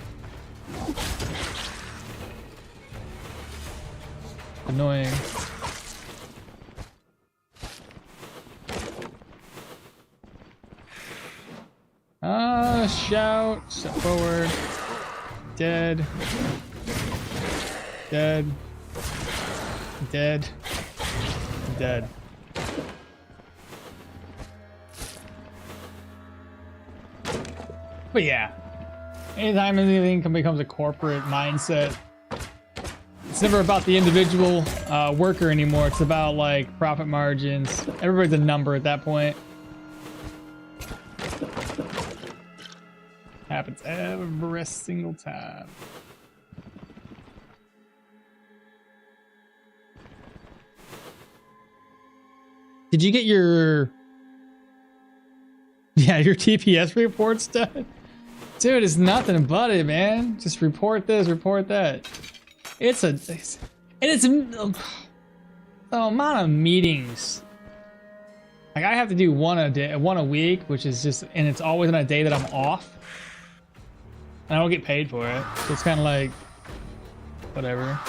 Annoying. Shout, step forward. Dead. Dead. Dead. Dead. But yeah, anytime anything becomes a corporate mindset, it's never about the individual worker anymore. It's about like profit margins. Everybody's a number at that point. Happens every single time. Did you get your TPS reports done? Dude, it's nothing but it, man. Just report this, report that. The amount of meetings. Like I have to do one a week, which is just, and it's always on a day that I'm off. And I don't get paid for it. So it's kind of like, whatever.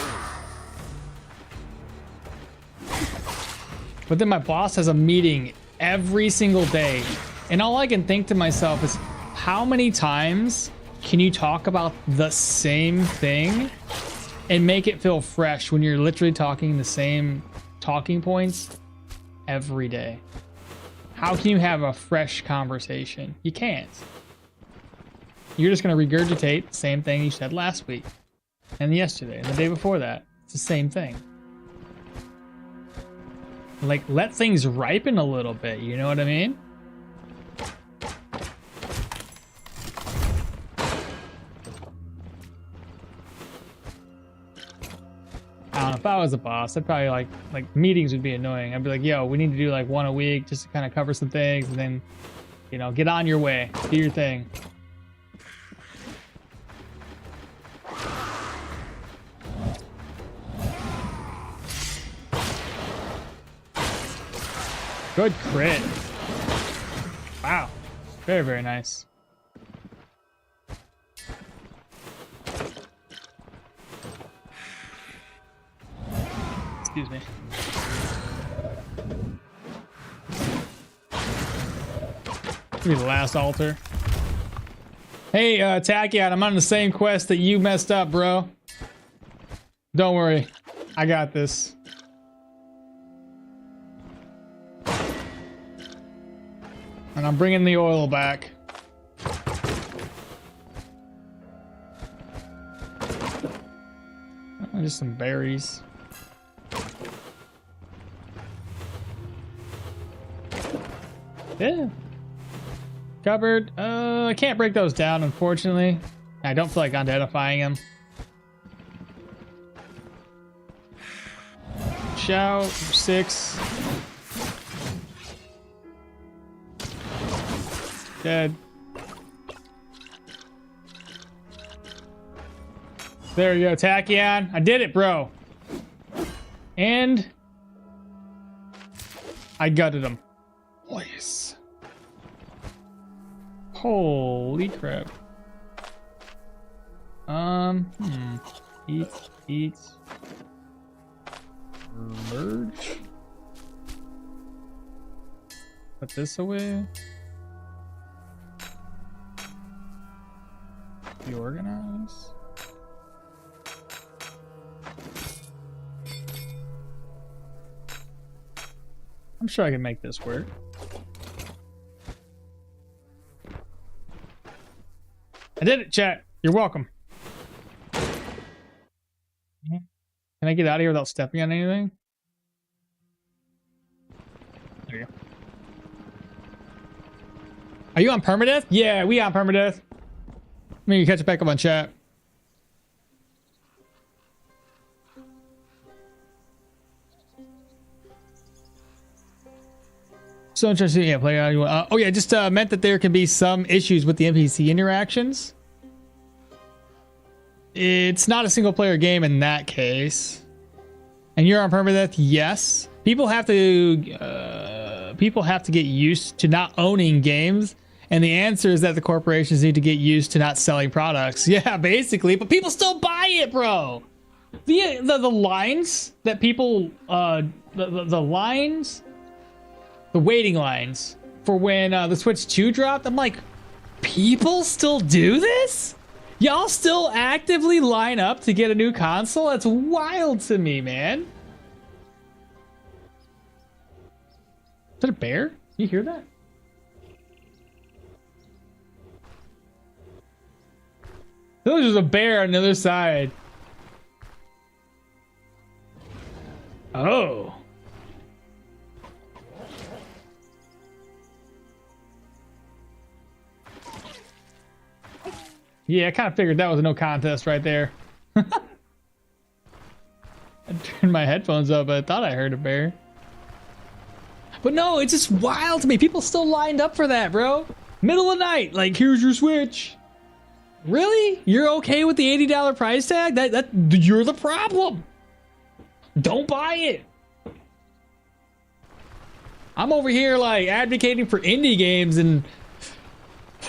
But then my boss has a meeting every single day. And all I can think to myself is, how many times can you talk about the same thing and make it feel fresh when you're literally talking the same talking points every day? How can you have a fresh conversation? You can't. You're just going to regurgitate the same thing you said last week and yesterday and the day before that. It's the same thing. Like, let things ripen a little bit, you know what I mean? I don't know, if I was a boss, I'd probably like meetings would be annoying. I'd be like, yo, we need to do like one a week just to kind of cover some things, and then, you know, get on your way, do your thing. Good crit. Wow. Very, very nice. Excuse me. Be the last altar. Hey, Tachyon, I'm on the same quest that you messed up, bro. Don't worry. I got this. And I'm bringing the oil back. Oh, just some berries. Yeah. Cupboard. I can't break those down, unfortunately. I don't feel like identifying them. Shout 6. Dead. There you go, Tachyon. I did it, bro. And I gutted him. Oh, yes. Holy crap. Eat. Merge. Put this away. Reorganize. I'm sure I can make this work. I did it, chat. You're welcome. Can I get out of here without stepping on anything? There you go. Are you on permadeath? Yeah, we on permadeath. Maybe catch it back up on chat. So interesting. Yeah, play out. Oh yeah, just meant that there can be some issues with the NPC interactions. It's not a single player game in that case. And you're on permadeath? Yes. People have to get used to not owning games, and the answer is that the corporations need to get used to not selling products. Yeah, basically, but people still buy it, bro. The lines that people the lines, the waiting lines for when the Switch 2 dropped, I'm like, people still do this? Y'all still actively line up to get a new console? That's wild to me, man. Is that a bear? You hear that? There's just a bear on the other side. Oh. Yeah, I kind of figured that was a no contest right there. I turned my headphones up, but I thought I heard a bear. But no, it's just wild to me. People still lined up for that, bro. Middle of the night, like, here's your Switch. Really? You're okay with the $80 price tag? You're the problem. Don't buy it. I'm over here, like, advocating for indie games, and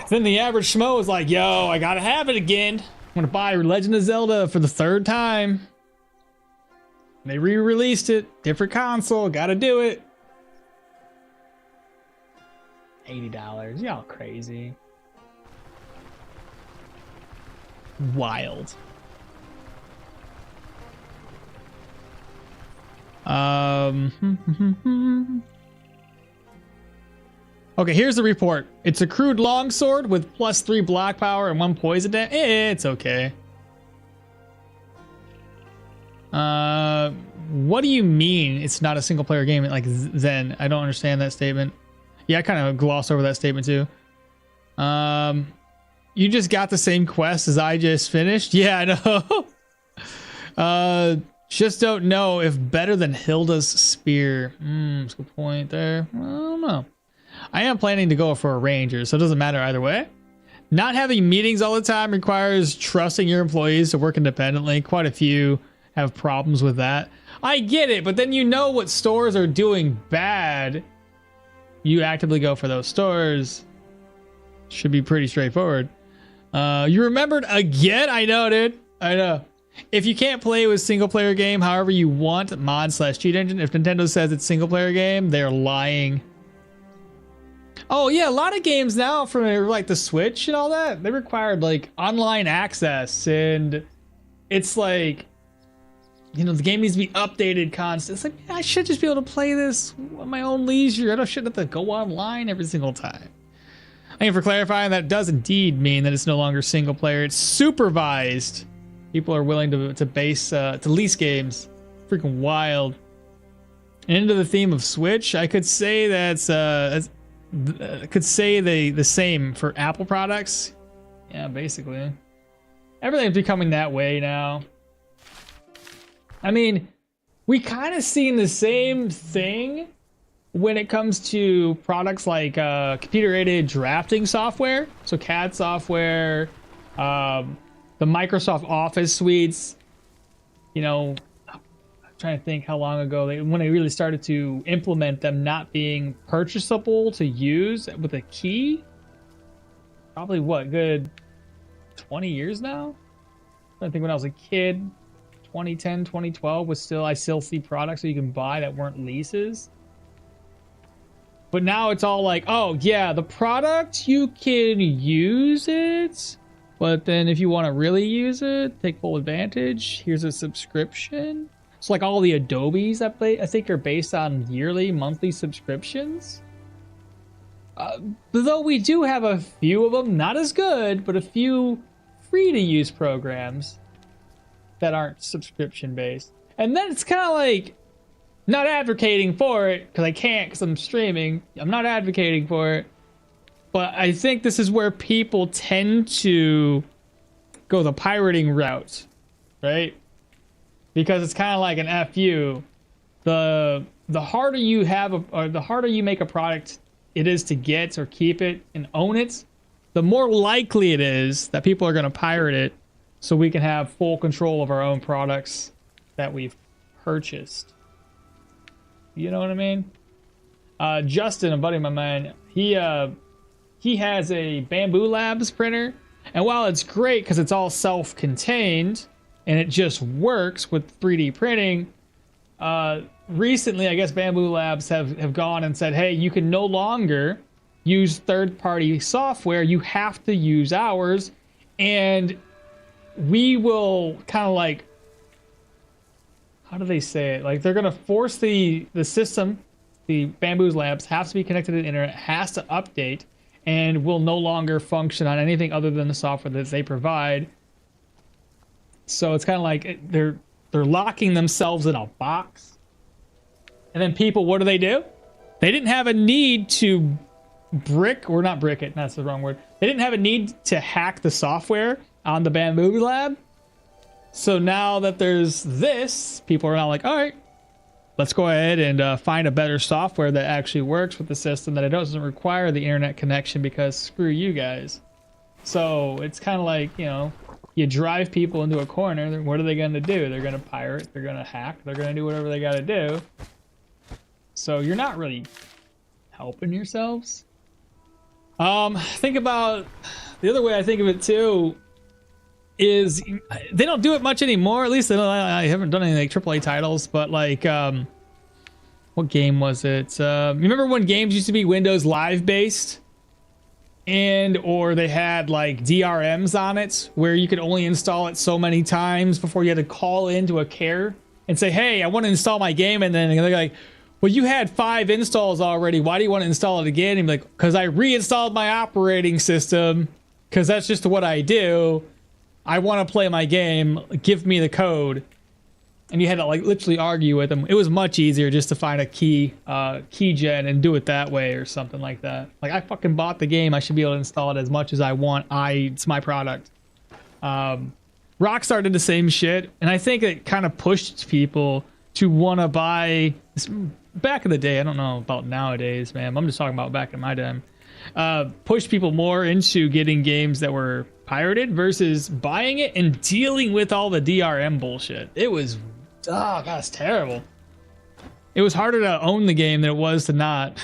then the average schmo is like, yo, I gotta have it again. I'm gonna buy Legend of Zelda for the 3rd time. They re-released it. Different console. Gotta do it. $80. Y'all crazy. Wild. Okay, here's the report. It's a crude longsword with +3 block power and 1 poison damage. It's okay. What do you mean it's not a single player game? Like Zen, I don't understand that statement. Yeah, I kind of glossed over that statement too. You just got the same quest as I just finished? Yeah, I know. Just don't know if better than Hilda's spear. That's a good point there. I don't know. I am planning to go for a ranger, so it doesn't matter either way. Not having meetings all the time requires trusting your employees to work independently. Quite a few have problems with that. I get it, but then you know what stores are doing bad. You actively go for those stores. Should be pretty straightforward. You remembered again? I know, dude. I know. If you can't play with single player game however you want, mod/cheat engine. If Nintendo says it's single player game, they're lying. Oh yeah, a lot of games now from like the Switch and all that, they required like online access, and it's like, you know, the game needs to be updated constantly. It's like, man, I should just be able to play this at my own leisure. I shouldn't have to go online every single time. Thank you for clarifying. That does indeed mean that it's no longer single player. It's supervised. People are willing to lease games. Freaking wild. And into the theme of Switch, I could say I could say the same for Apple products. Yeah, basically. Everything's becoming that way now. I mean, we kind of seen the same thing when it comes to products like computer-aided drafting software. So CAD software, the Microsoft Office suites. You know, I'm trying to think how long ago when they really started to implement them not being purchasable to use with a key. Probably what, good 20 years now? I think when I was a kid, 2010, 2012 I still see products that you can buy that weren't leases. But now it's all like, oh yeah, the product, you can use it, but then if you want to really use it, take full advantage, here's a subscription. It's like all the Adobes that I think are based on yearly, monthly subscriptions. Though we do have a few of them, not as good, but a few free to use programs that aren't subscription based. And then it's kind of like, not advocating for it because I can't because I'm streaming. I'm not advocating for it, but I think this is where people tend to go the pirating route, right? Because it's kind of like an FU. The harder you have or the harder you make a product it is to get or keep it and own it, the more likely it is that people are going to pirate it so we can have full control of our own products that we've purchased. You know what I mean? Justin, a buddy of mine, he has a Bamboo Labs printer, and while it's great because it's all self-contained and it just works with 3D printing, recently I guess Bamboo Labs have gone and said, hey, you can no longer use third-party software, you have to use ours, and we will kind of like, how do they say it? Like they're gonna force the system, the Bamboo Labs has to be connected to the internet, has to update, and will no longer function on anything other than the software that they provide. So it's kind of like they're locking themselves in a box. And then people, what do? They didn't have a need to not brick it, that's the wrong word. They didn't have a need to hack the software on the Bamboo Lab. So now that there's this, people are now like, all right, let's go ahead and find a better software that actually works with the system, that it doesn't require the internet connection, because screw you guys. So it's kind of like, you know, you drive people into a corner. What are they going to do? They're going to pirate. They're going to hack. They're going to do whatever they got to do. So you're not really helping yourselves. Think about the other way I think of it too is they don't do it much anymore. At least I haven't done any like AAA titles, but like what game was it? You remember when games used to be Windows Live based? Or they had like DRMs on it where you could only install it so many times before you had to call into a care and say, hey, I want to install my game. And then they're like, well, you had 5 installs already. Why do you want to install it again? And be like, because I reinstalled my operating system, because that's just what I do. I want to play my game. Give me the code. And you had to like literally argue with them. It was much easier just to find a key gen and do it that way or something like that. Like, I fucking bought the game. I should be able to install it as much as I want. It's my product. Rockstar did the same shit, and I think it kind of pushed people to want to buy. Back in the day, I don't know about nowadays, man. I'm just talking about back in my time. Push people more into getting games that were pirated versus buying it and dealing with all the DRM bullshit. It was, oh god, it's terrible. It was harder to own the game than it was to not.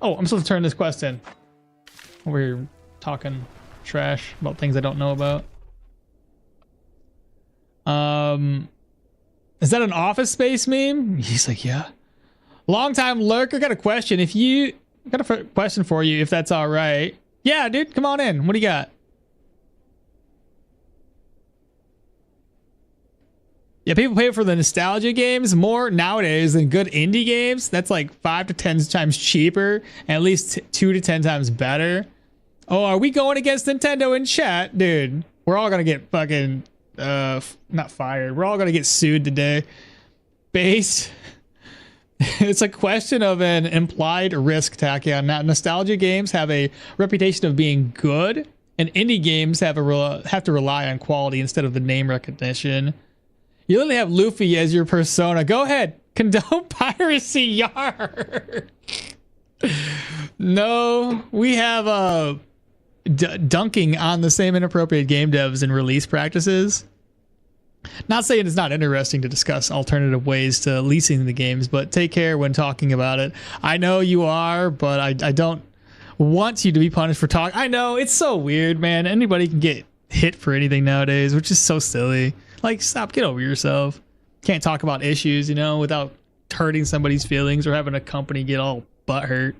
Oh, I'm supposed to turn this quest in. Over here talking trash about things I don't know about. Is that an Office Space meme? He's like, yeah. Long time lurker, got a question. If you I got a question for you, if that's all right. Yeah, dude, come on in. What do you got? Yeah, people pay for the nostalgia games more nowadays than good indie games. That's like 5 to 10 times cheaper, and at least 2 to 10 times better. Oh, are we going against Nintendo in chat? Dude, we're all gonna get fucking, not fired. We're all gonna get sued today. Base. It's a question of an implied risk, Tachyon. Now, nostalgia games have a reputation of being good, and indie games have to rely on quality instead of the name recognition. You literally have Luffy as your persona. Go ahead. Condone piracy, yar. No, we have dunking on the same inappropriate game devs and release practices. Not saying it's not interesting to discuss alternative ways to leasing the games, but take care when talking about it. I know you are, but I don't want you to be punished for talking. I know, it's so weird, man. Anybody can get hit for anything nowadays, which is so silly. Like, stop, get over yourself. Can't talk about issues, you know, without hurting somebody's feelings or having a company get all butthurt.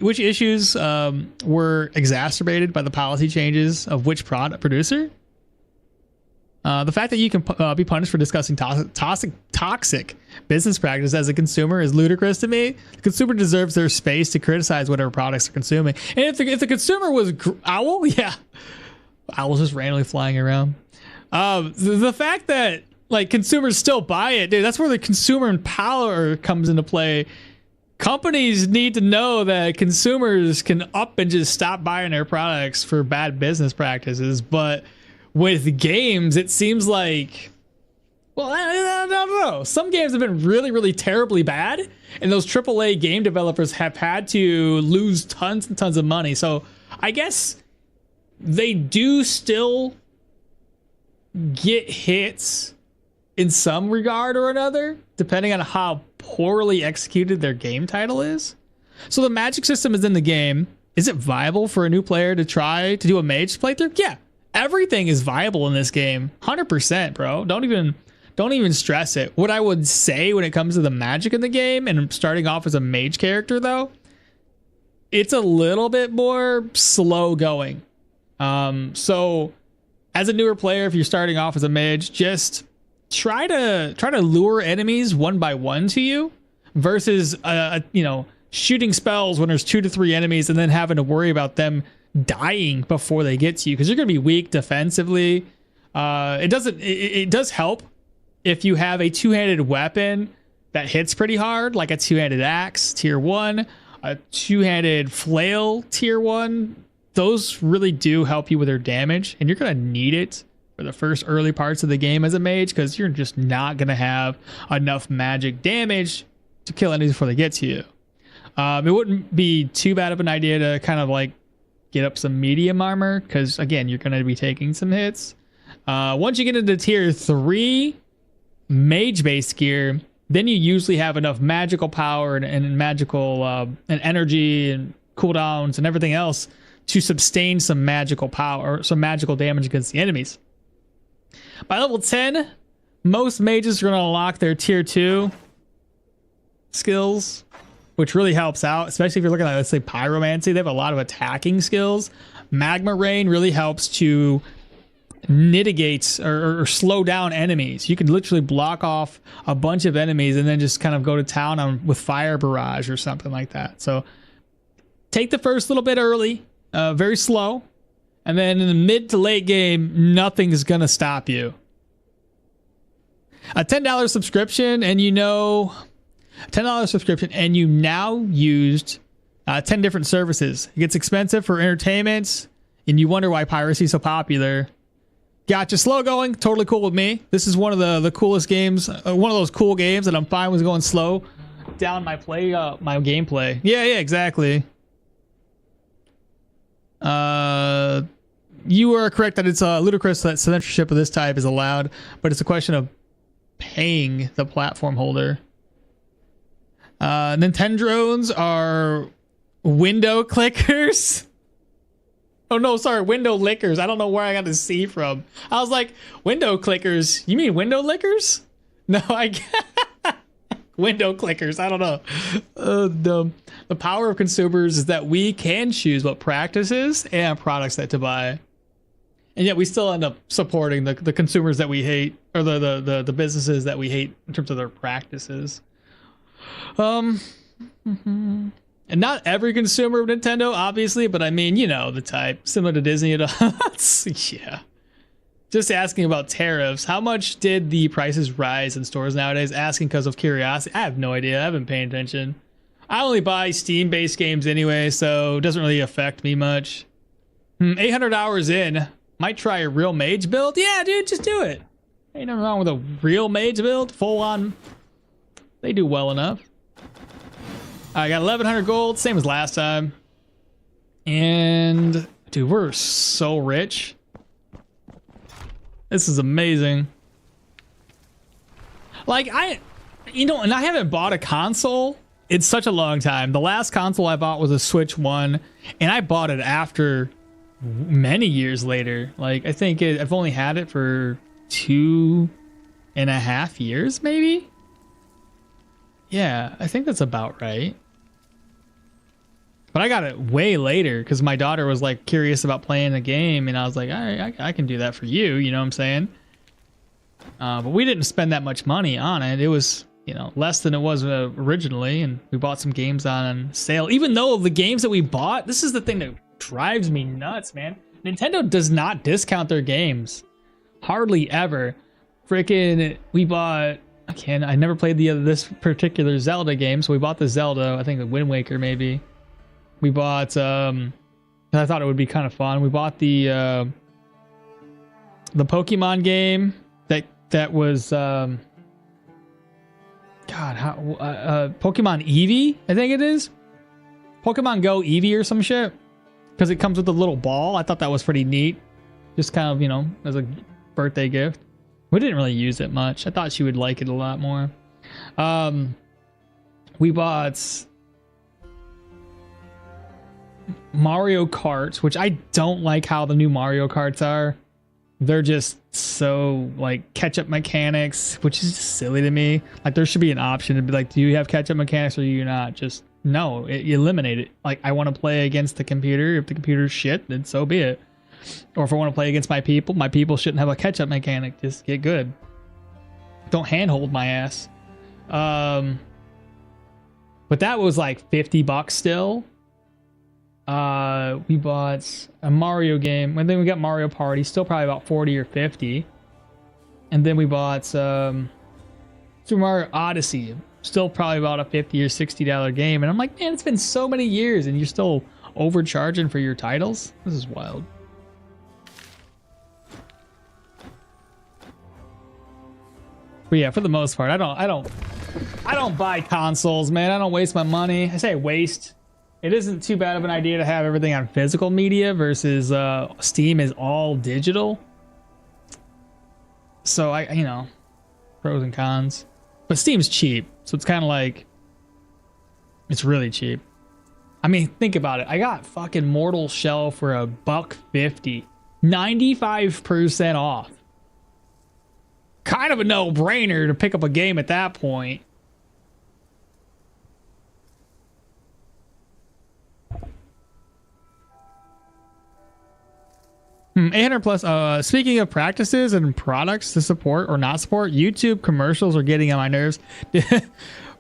Which issues were exacerbated by the policy changes of which producer? The fact that you can be punished for discussing toxic business practice as a consumer is ludicrous to me. The consumer deserves their space to criticize whatever products they're consuming. And if the consumer was Owl, yeah, Owl's just randomly flying around. The fact that like consumers still buy it, dude, that's where the consumer power comes into play. Companies need to know that consumers can up and just stop buying their products for bad business practices, but with games, it seems like, well, I don't know. Some games have been really, really terribly bad, and those AAA game developers have had to lose tons and tons of money. So I guess they do still get hits in some regard or another, depending on how poorly executed their game title is. So the magic system is in the game. Is it viable for a new player to try to do a mage playthrough? Yeah. Everything is viable in this game. 100%, bro. Don't even stress it. What I would say when it comes to the magic in the game and starting off as a mage character, though, it's a little bit more slow going. So as a newer player, if you're starting off as a mage, just try to lure enemies one by one to you versus shooting spells when there's 2 to 3 enemies and then having to worry about them dying before they get to you, because you're going to be weak defensively. It does help if you have a two-handed weapon that hits pretty hard, like a two-handed axe tier 1, a two-handed flail tier 1. Those really do help you with their damage, and you're going to need it for the first early parts of the game as a mage, because you're just not going to have enough magic damage to kill enemies before they get to you. It wouldn't be too bad of an idea to kind of like get up some medium armor, because again, you're going to be taking some hits. Once you get into tier 3 mage based gear, then you usually have enough magical power and magical and energy and cooldowns and everything else to sustain some magical power, some magical damage against the enemies. By level 10, most mages are going to unlock their tier 2 skills, which really helps out, especially if you're looking at, let's say, pyromancy. They have a lot of attacking skills. Magma rain really helps to mitigate or slow down enemies. You can literally block off a bunch of enemies and then just kind of go to town with fire barrage or something like that. So take the first little bit early, very slow, and then in the mid to late game, nothing's gonna stop you. A $10 subscription, and $10 subscription, and you now used 10 different services. It gets expensive for entertainment, and you wonder why piracy is so popular. Gotcha. Slow going, totally cool with me. This is one of the coolest games, one of those cool games that I'm fine with going slow down my gameplay. Yeah, exactly. You are correct that it's ludicrous that censorship of this type is allowed, but it's a question of paying the platform holder. Nintendrones are window clickers. Oh no, sorry, window lickers. I don't know where I got the C from. I was like, window clickers? You mean window lickers? No, window clickers. I don't know. Dumb. The power of consumers is that we can choose what practices and products that to buy. And yet we still end up supporting the consumers that we hate, or the businesses that we hate in terms of their practices. And not every consumer of Nintendo, obviously, but I mean, you know, the type, similar to Disney. Yeah. Just asking about tariffs. How much did the prices rise in stores nowadays? Asking because of curiosity. I have no idea. I haven't paid attention. I only buy Steam-based games anyway, so it doesn't really affect me much. 800 hours in. Might try a real mage build. Yeah, dude, just do it. Ain't nothing wrong with a real mage build. Full on. They do well enough. I got 1100 gold, same as last time. And dude, we're so rich. This is amazing. Like and I haven't bought a console in such a long time. The last console I bought was a Switch 1, and I bought it after many years later. Like I think I've only had it for 2.5 years, maybe. Yeah, I think that's about right. But I got it way later because my daughter was like curious about playing the game, and I was like, all right, I can do that for you. You know what I'm saying? But we didn't spend that much money on it. It was, you know, less than it was originally, and we bought some games on sale. Even though the games that we bought, this is the thing that drives me nuts, man. Nintendo does not discount their games, hardly ever. Freaking, we bought. I never played this particular Zelda game, so we bought the Zelda. I think the Wind Waker maybe. We bought. I thought it would be kind of fun. We bought the Pokemon game that was God, Pokemon Eevee, I think it is. Pokemon Go Eevee or some shit, because it comes with a little ball. I thought that was pretty neat, just kind of, you know, as a birthday gift. We didn't really use it much. I thought she would like it a lot more. We bought Mario Kart, which I don't like how the new Mario Karts are. They're just so like catch-up mechanics, which is just silly to me. Like there should be an option to be like, do you have catch-up mechanics or do you not? Just no, you eliminate it. Like I want to play against the computer. If the computer's shit, then so be it. Or if I want to play against my people shouldn't have a catch-up mechanic. Just get good. Don't handhold my ass. But that was like $50 still. We bought a Mario game, and then we got Mario Party, still probably about 40 or 50. And then we bought Super Mario Odyssey, still probably about a $50 or $60 game. And I'm like, man, it's been so many years and you're still overcharging for your titles? This is wild. But yeah, for the most part, I don't buy consoles, man. I don't waste my money. I say waste. It isn't too bad of an idea to have everything on physical media versus Steam is all digital. So you know, pros and cons. But Steam's cheap, so it's kind of like, it's really cheap. I mean, think about it. I got fucking Mortal Shell for $1.50, 95% off. Kind of a no-brainer to pick up a game at that point. $800+. Speaking of practices and products to support or not support, YouTube commercials are getting on my nerves.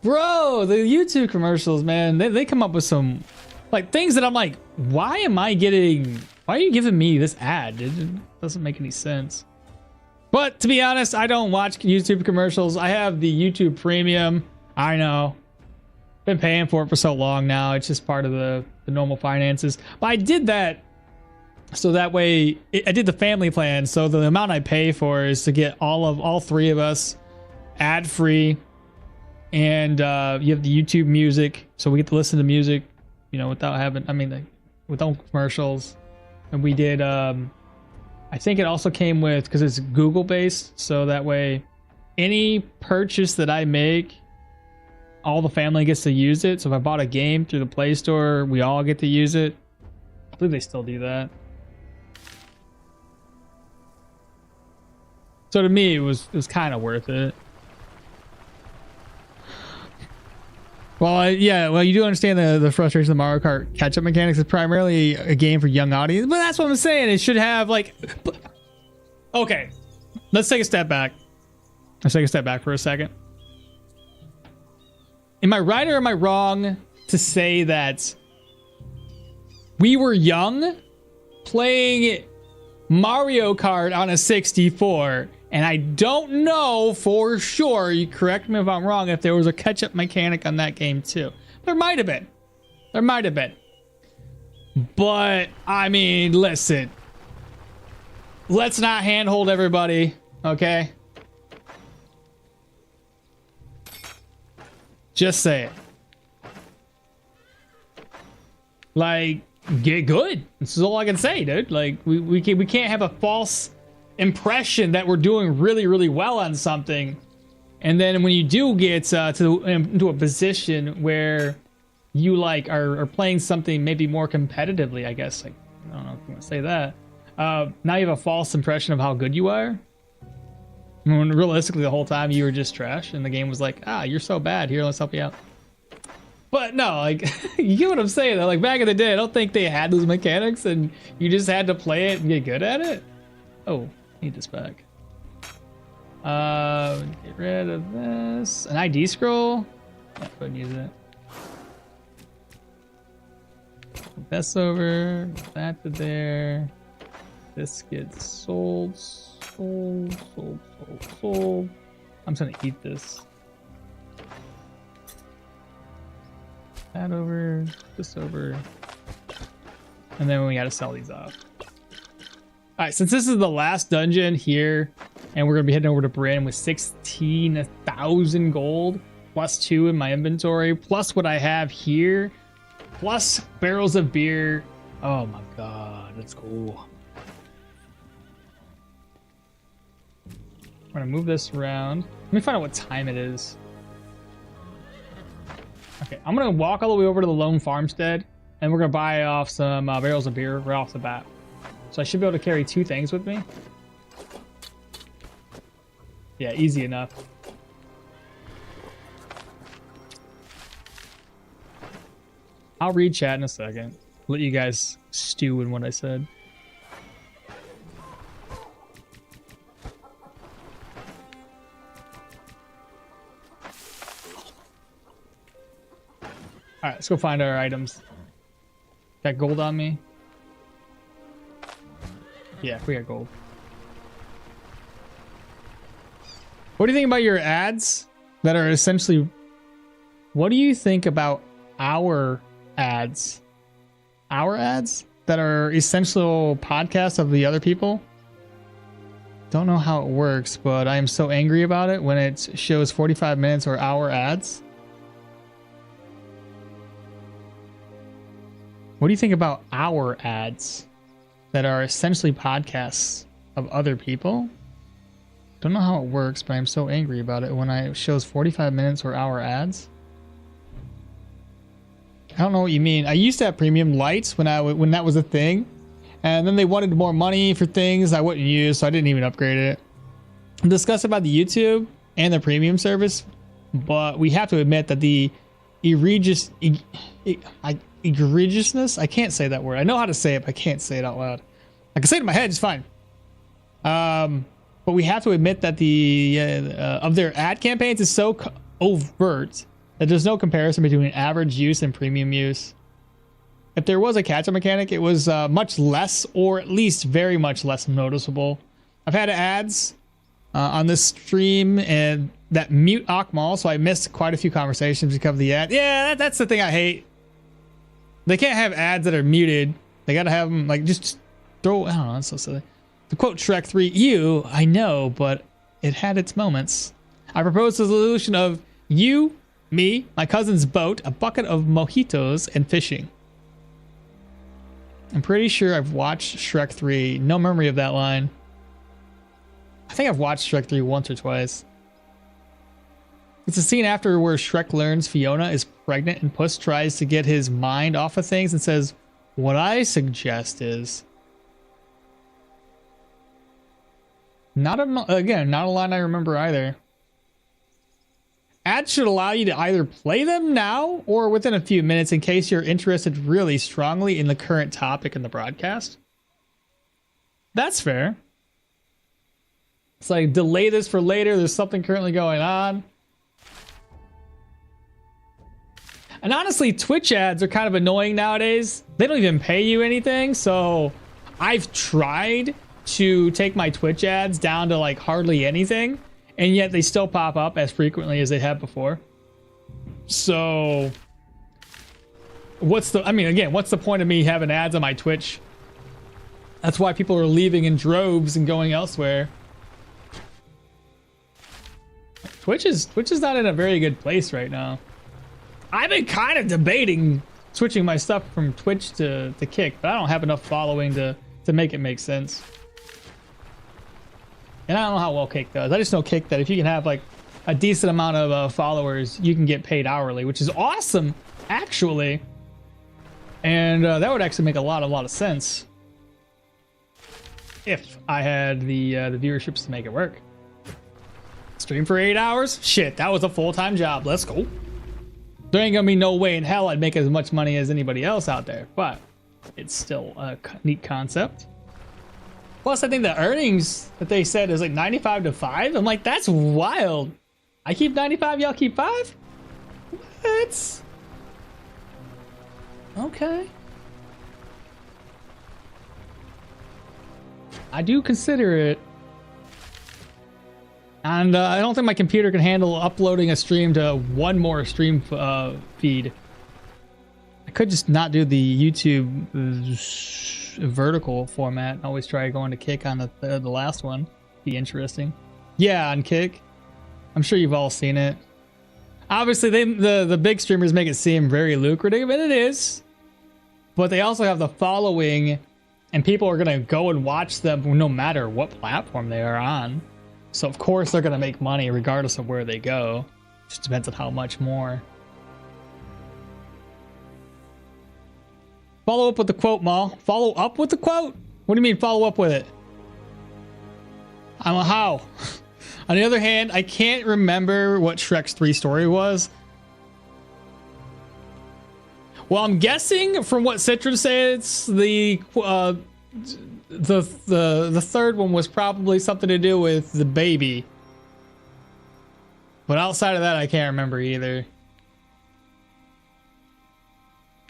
Bro, the YouTube commercials, man, they come up with some like things that I'm like, why are you giving me this ad? It doesn't make any sense. But to be honest, I don't watch YouTube commercials. I have the YouTube Premium. I know. Been paying for it for so long now. It's just part of the normal finances. But I did that so that way I did the family plan. So the amount I pay for is to get all three of us ad free. And you have the YouTube music, so we get to listen to music, you know, without commercials. And we did I think it also came with, because it's Google based, so that way any purchase that I make, all the family gets to use it. So if I bought a game through the Play Store, we all get to use it. I believe they still do that. So to me, it was kind of worth it. Well, yeah, well, you do understand the frustration of the Mario Kart catch-up mechanics is primarily a game for young audience, but that's what I'm saying. It should have, like... Okay, let's take a step back. Let's take a step back for a second. Am I right or am I wrong to say that we were young playing Mario Kart on a 64, and I don't know for sure, you correct me if I'm wrong, if there was a catch-up mechanic on that game too. There might have been. There might have been. But, I mean, listen. Let's not handhold everybody, okay? Just say it. Like, get good. This is all I can say, dude. Like, we can't have a false impression that we're doing really, really well on something, and then when you do get into a position where you like are playing something maybe more competitively, I guess, like, I don't know if you want to say that, now you have a false impression of how good you are, when realistically the whole time you were just trash, and the game was like, ah, you're so bad, here, let's help you out. But no, like, you get what I'm saying though. Like, back in the day, I don't think they had those mechanics, and you just had to play it and get good at it. Oh, need this back. Get rid of this. An ID scroll? Yeah, go ahead and use it. Put this over. Put that to there. This gets sold. Sold. I'm just gonna eat this. That over. This over. And then we gotta sell these off. All right, since this is the last dungeon here, and we're gonna be heading over to Bryn with 16,000 gold, plus 2 in my inventory, plus what I have here, plus barrels of beer. Oh my god, that's cool. I'm gonna move this around. Let me find out what time it is. Okay, I'm gonna walk all the way over to the Lone Farmstead, and we're gonna buy off some barrels of beer right off the bat. So I should be able to carry 2 things with me. Yeah, easy enough. I'll read chat in a second. Let you guys stew in what I said. Alright, let's go find our items. Got gold on me? Yeah, we got gold. What do you think about your ads that are essentially... What do you think about our ads? Our ads that are essential podcasts of the other people? Don't know how it works, but I am so angry about it when it shows 45 minutes or hour ads. What do you think about our ads that are essentially podcasts of other people? Don't know how it works, but I'm so angry about it when it shows 45 minutes or hour ads. I don't know what you mean. I used to have premium lights when that was a thing, and then they wanted more money for things I wouldn't use, so I didn't even upgrade it. Discuss about the YouTube and the premium service, but we have to admit that the egregiousness, I can't say that word. I know how to say it, but I can't say it out loud. I can say it in my head, it's fine. But we have to admit that the of their ad campaigns is so overt that there's no comparison between average use and premium use. If there was a catch-up mechanic, it was much less, or at least very much less noticeable. I've had ads on this stream and that mute Akmal, so I missed quite a few conversations because of the ad. Yeah, that's the thing I hate. They can't have ads that are muted. They gotta have them, like, just throw... I don't know, that's so silly. To quote Shrek 3, I know, but it had its moments. I proposed a solution of you, me, my cousin's boat, a bucket of mojitos, and fishing. I'm pretty sure I've watched Shrek 3. No memory of that line. I think I've watched Shrek 3 once or twice. It's a scene after where Shrek learns Fiona is pregnant and Puss tries to get his mind off of things and says, what I suggest is... Not a line I remember either. Ads should allow you to either play them now or within a few minutes in case you're interested really strongly in the current topic in the broadcast. That's fair. It's like, delay this for later. There's something currently going on. And honestly, Twitch ads are kind of annoying nowadays. They don't even pay you anything. So I've tried to take my Twitch ads down to like hardly anything, and yet they still pop up as frequently as they have before. So what's the point of me having ads on my Twitch? That's why people are leaving in droves and going elsewhere. Twitch is not in a very good place right now. I've been kind of debating switching my stuff from Twitch to Kick, but I don't have enough following to make it make sense. And I don't know how well Kick does. I just know Kick that if you can have like a decent amount of followers, you can get paid hourly, which is awesome, actually. And that would actually make a lot of sense if I had the viewerships to make it work. Stream for 8 hours? Shit, that was a full-time job. Let's go. There ain't gonna be no way in hell I'd make as much money as anybody else out there, but it's still a neat concept. Plus, I think the earnings that they said is like 95 to 5. I'm like, that's wild. I keep 95, y'all keep 5? What? Okay. I do consider it. And I don't think my computer can handle uploading a stream to one more stream feed. I could just not do the YouTube vertical format. I always try going to Kick on the last one. Be interesting. Yeah, on Kick. I'm sure you've all seen it. Obviously, the big streamers make it seem very lucrative, and it is. But they also have the following, and people are going to go and watch them no matter what platform they are on. So of course they're going to make money regardless of where they go. Just depends on how much more. Follow up with the quote, Maul. Follow up with the quote? What do you mean follow up with it? I don't know how. On the other hand, I can't remember what Shrek's 3 story was. Well, I'm guessing from what Citron says, the third one was probably something to do with the baby. But outside of that, I can't remember either.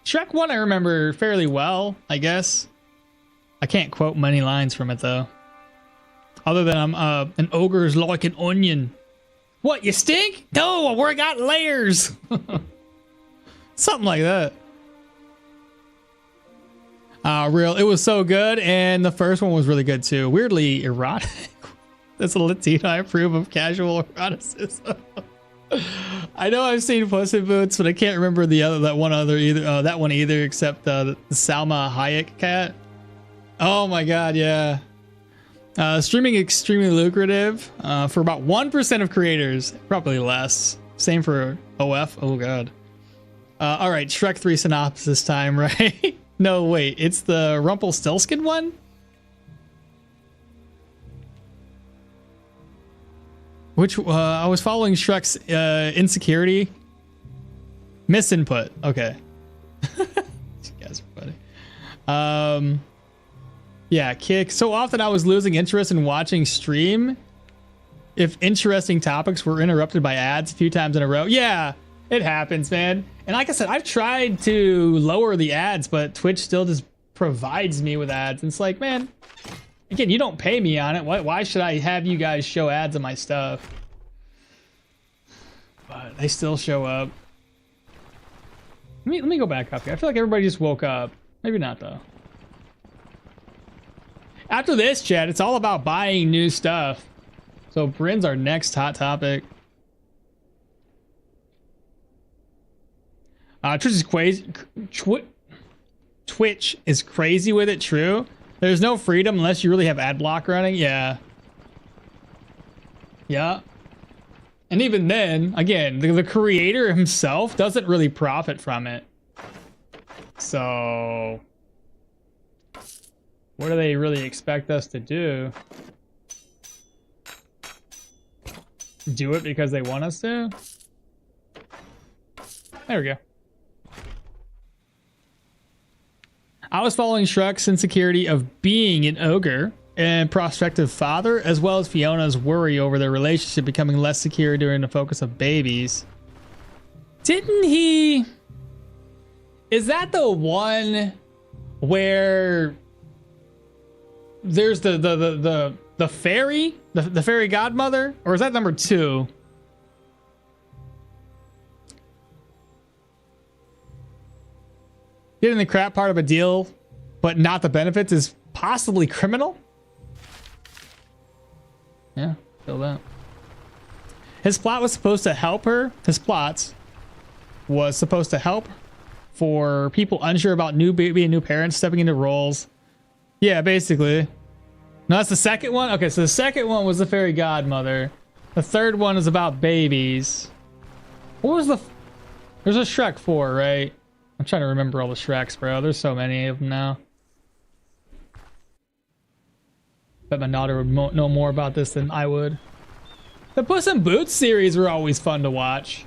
Shrek 1 I remember fairly well, I guess. I can't quote many lines from it though. Other than I'm an ogre's like an onion. What, you stink? No, I got layers. Something like that. Real, it was so good, and the first one was really good too. Weirdly erotic. That's a Latina. I approve of casual eroticism. I know I've seen Puss in Boots, but I can't remember that one either, except the Salma Hayek cat. Oh my god, yeah. Streaming extremely lucrative for about 1% of creators, probably less. Same for OF. Oh god. All right, Shrek 3 synopsis time, right? No, wait, it's the Rumpelstiltskin one? Which, I was following Shrek's insecurity. Misinput, okay. You guys are funny. Yeah, Kick. So often I was losing interest in watching stream if interesting topics were interrupted by ads a few times in a row. Yeah, it happens, man. And like I said, I've tried to lower the ads, but Twitch still just provides me with ads. And it's like, man, again, you don't pay me on it. Why should I have you guys show ads on my stuff? But they still show up. Let me go back up here. I feel like everybody just woke up. Maybe not, though. After this, chat, it's all about buying new stuff. So Bryn's our next hot topic. Twitch is crazy with it, true. There's no freedom unless you really have ad block running. Yeah. Yeah. And even then, again, the creator himself doesn't really profit from it. So what do they really expect us to do? Do it because they want us to? There we go. I was following Shrek's insecurity of being an ogre and prospective father, as well as Fiona's worry over their relationship becoming less secure during the focus of babies. Didn't he... Is that the one where there's the fairy? The fairy godmother? Or is that number 2? Getting the crap part of a deal, but not the benefits is possibly criminal? Yeah, feel that. His plot was supposed to help her. His plots was supposed to help for people unsure about being new parents, stepping into roles. Yeah, basically. No, that's the second one? Okay, so the second one was the fairy godmother. The third one is about babies. What was the... There's a Shrek 4, right? I'm trying to remember all the Shreks, bro. There's so many of them now. Bet my daughter would know more about this than I would. The Puss in Boots series were always fun to watch.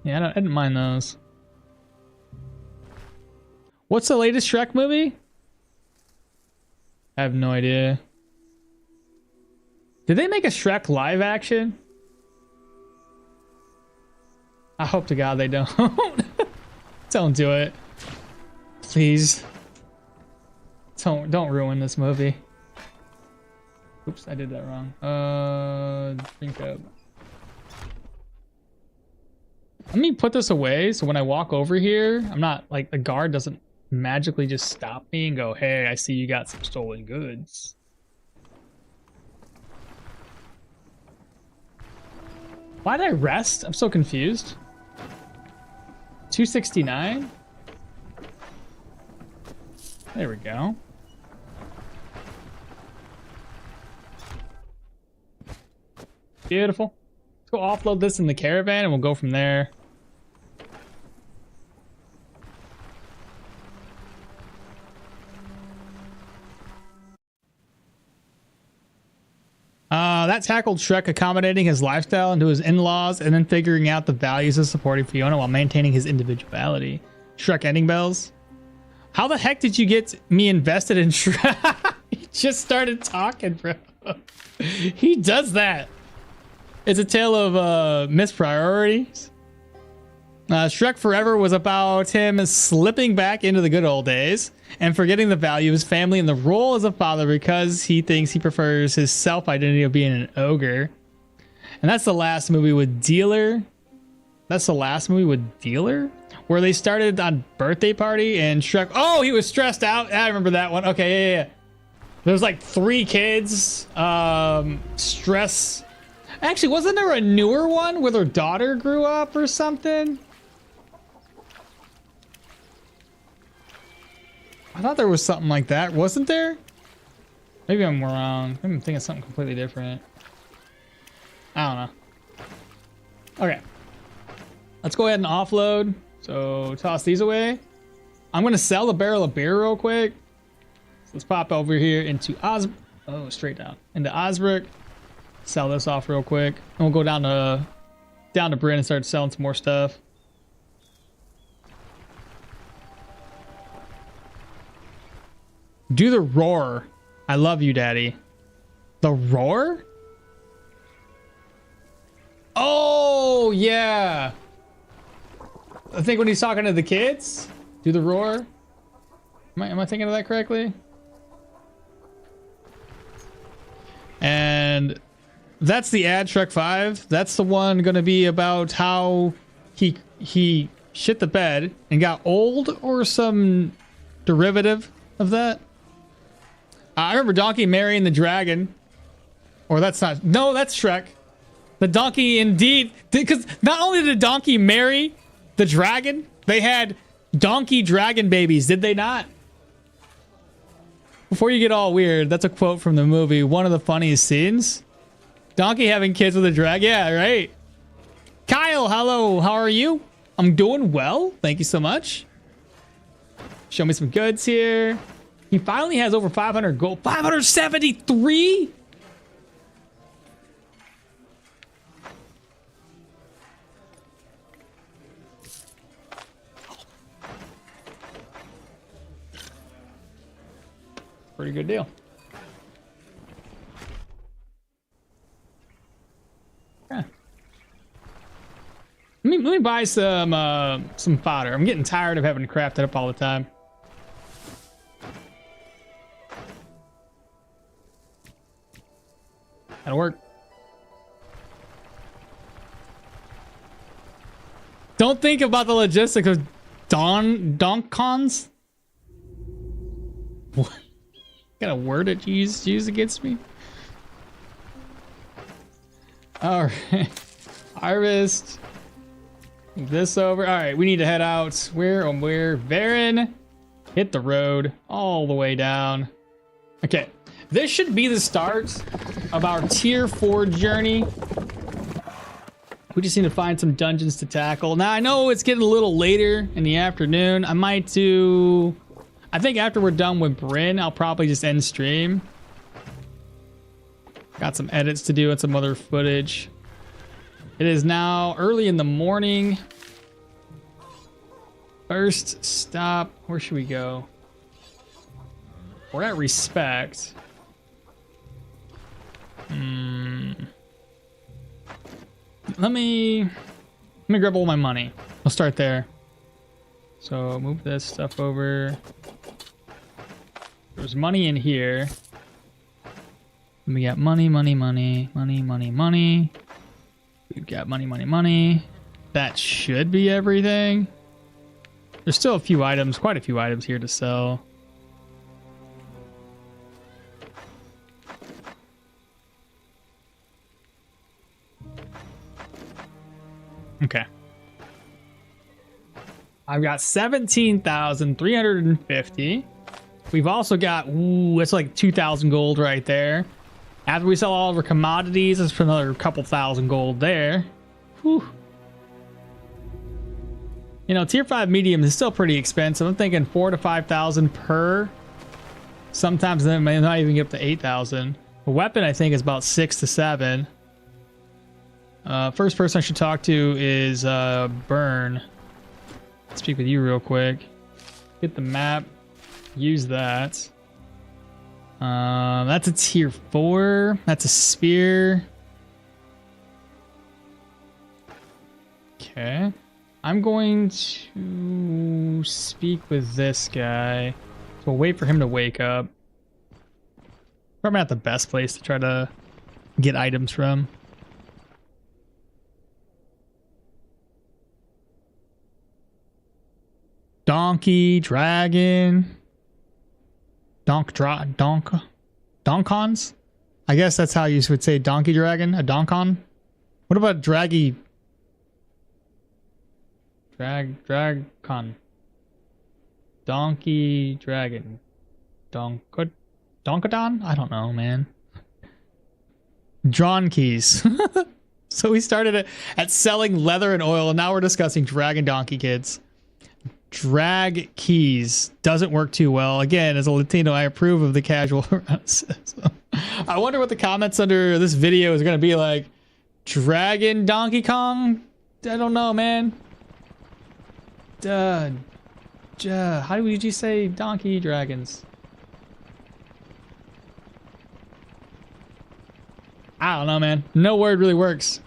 Yeah, I didn't mind those. What's the latest Shrek movie? I have no idea. Did they make a Shrek live action? I hope to God they don't. Don't do it. Please. Don't ruin this movie. Oops, I did that wrong. Drink up. Let me put this away so when I walk over here, I'm not like the guard doesn't magically just stop me and go, hey, I see you got some stolen goods. Why did I rest? I'm so confused. 269? There we go. Beautiful. Let's go offload this in the caravan and we'll go from there. That tackled Shrek accommodating his lifestyle into his in-laws and then figuring out the values of supporting Fiona while maintaining his individuality. Shrek ending bells. How the heck did you get me invested in Shrek? He just started talking, bro. He does that. It's a tale of missed priorities. Shrek Forever was about him slipping back into the good old days and forgetting the value of his family and the role as a father because he thinks he prefers his self-identity of being an ogre. And that's the last movie with Dealer. That's the last movie with Dealer? Where they started on birthday party and Shrek... Oh, he was stressed out. I remember that one. Okay, yeah. There's like 3 kids. Stress... Actually, wasn't there a newer one where their daughter grew up or something? I thought there was something like that. Wasn't there? Maybe I'm wrong. Maybe I'm thinking of something completely different. I don't know. Okay. Let's go ahead and offload. So toss these away. I'm going to sell the barrel of beer real quick. So let's pop over here into Oh, straight down. Into Osbrick. Sell this off real quick. And we'll go down to Bryn and start selling some more stuff. Do the roar. I love you, Daddy. The roar? Oh, yeah. I think when he's talking to the kids, do the roar. Am I thinking of that correctly? And that's the ad, Shrek 5. That's the one going to be about how he shit the bed and got old or some derivative of that. I remember Donkey marrying the dragon. Or that's not... No, that's Shrek. The donkey indeed... Because not only did Donkey marry the dragon, they had donkey dragon babies, did they not? Before you get all weird, that's a quote from the movie. One of the funniest scenes. Donkey having kids with a dragon. Yeah, right. Kyle, hello. How are you? I'm doing well. Thank you so much. Show me some goods here. He finally has over 500 gold. 573? pretty good deal. Yeah. Let me buy some fodder. I'm getting tired of having to craft it up all the time. That'll work. Don't think about the logistics of donkcons. What kind of word did you use against me? All right, harvest. Move this over. All right, we need to head out. Where? Varen. Hit the road all the way down. Okay, this should be the start of our tier 4 journey. We just need to find some dungeons to tackle. Now, I know it's getting a little later in the afternoon. I might do... I think after we're done with Bryn, I'll probably just end stream. Got some edits to do and some other footage. It is now early in the morning. First stop. Where should we go? We're at Respect. Let me grab all my money. I'll start there. So move this stuff over. There's money in here. We got money. We've got money. That should be everything. There's still a few items, quite a few items here to sell. Okay. I've got 17,350. We've also got, it's like 2,000 gold right there. After we sell all of our commodities, that's for another couple thousand gold there. Whew. You know, tier 5 medium is still pretty expensive. I'm thinking 4,000 to 5,000 per. Sometimes they may not even get up to 8,000. A weapon, I think, is about 6 to 7. First person I should talk to is Burn. Speak with you real quick. Get the map. Use that. That's a tier 4. That's a spear. Okay. I'm going to speak with this guy. So we'll wait for him to wake up. Probably not the best place to try to get items from. Donkey, dragon, donkons? I guess that's how you would say donkey dragon, a donkon. What about dragcon? Donkey dragon. Donkadon? I don't know, man. Drawn keys. So we started at selling leather and oil, and now we're discussing dragon donkey kids. Drag keys doesn't work too well. Again, as a Latino, I approve of the casual. So, I wonder what the comments under this video is going to be like. Dragon Donkey Kong? I don't know, man. How would you say donkey dragons? I don't know, man. No word really works.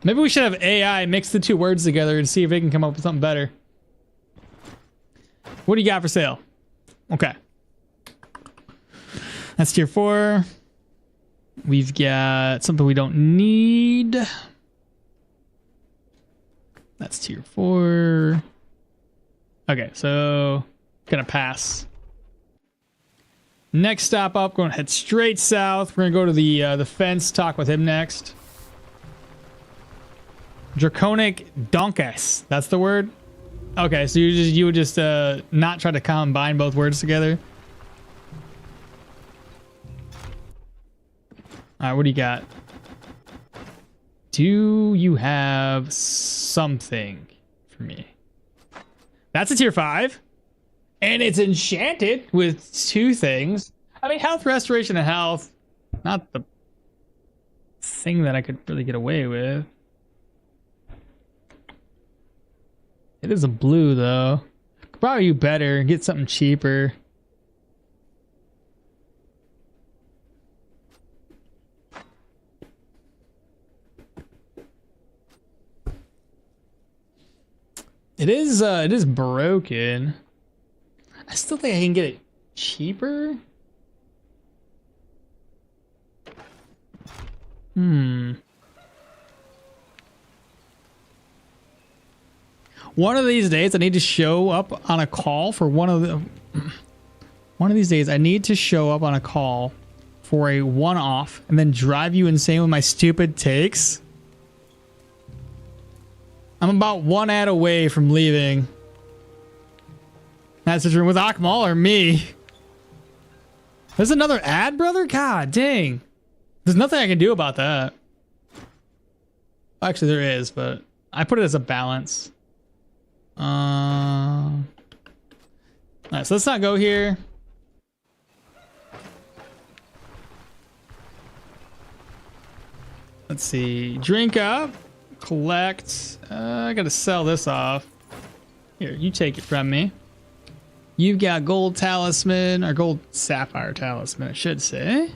Maybe we should have AI mix the two words together and see if they can come up with something better. What do you got for sale? Okay. That's tier 4. We've got something we don't need. That's tier 4. Okay, so gonna pass. Next stop up, going to head straight south. We're gonna go to the fence, talk with him next. Draconic Donkus. That's the word? Okay, so you would just not try to combine both words together. Alright, what do you got? Do you have something for me? That's a tier 5. And it's enchanted with 2 things. I mean, health restoration and health. Not the thing that I could really get away with. It is a blue, though. Could probably do better and get something cheaper. It is broken. I still think I can get it cheaper. One of these days I need to show up on a call for one of these days I need to show up on a call for a one-off and then drive you insane with my stupid takes. I'm about one ad away from leaving. That's the dream with Akmal or me. There's another ad, brother? God dang. There's nothing I can do about that. Actually, there is, but I put it as a balance. Alright, so let's not go here. Let's see. Drink up. Collect. I gotta sell this off. Here, you take it from me. You've got gold talisman, or gold sapphire talisman, I should say.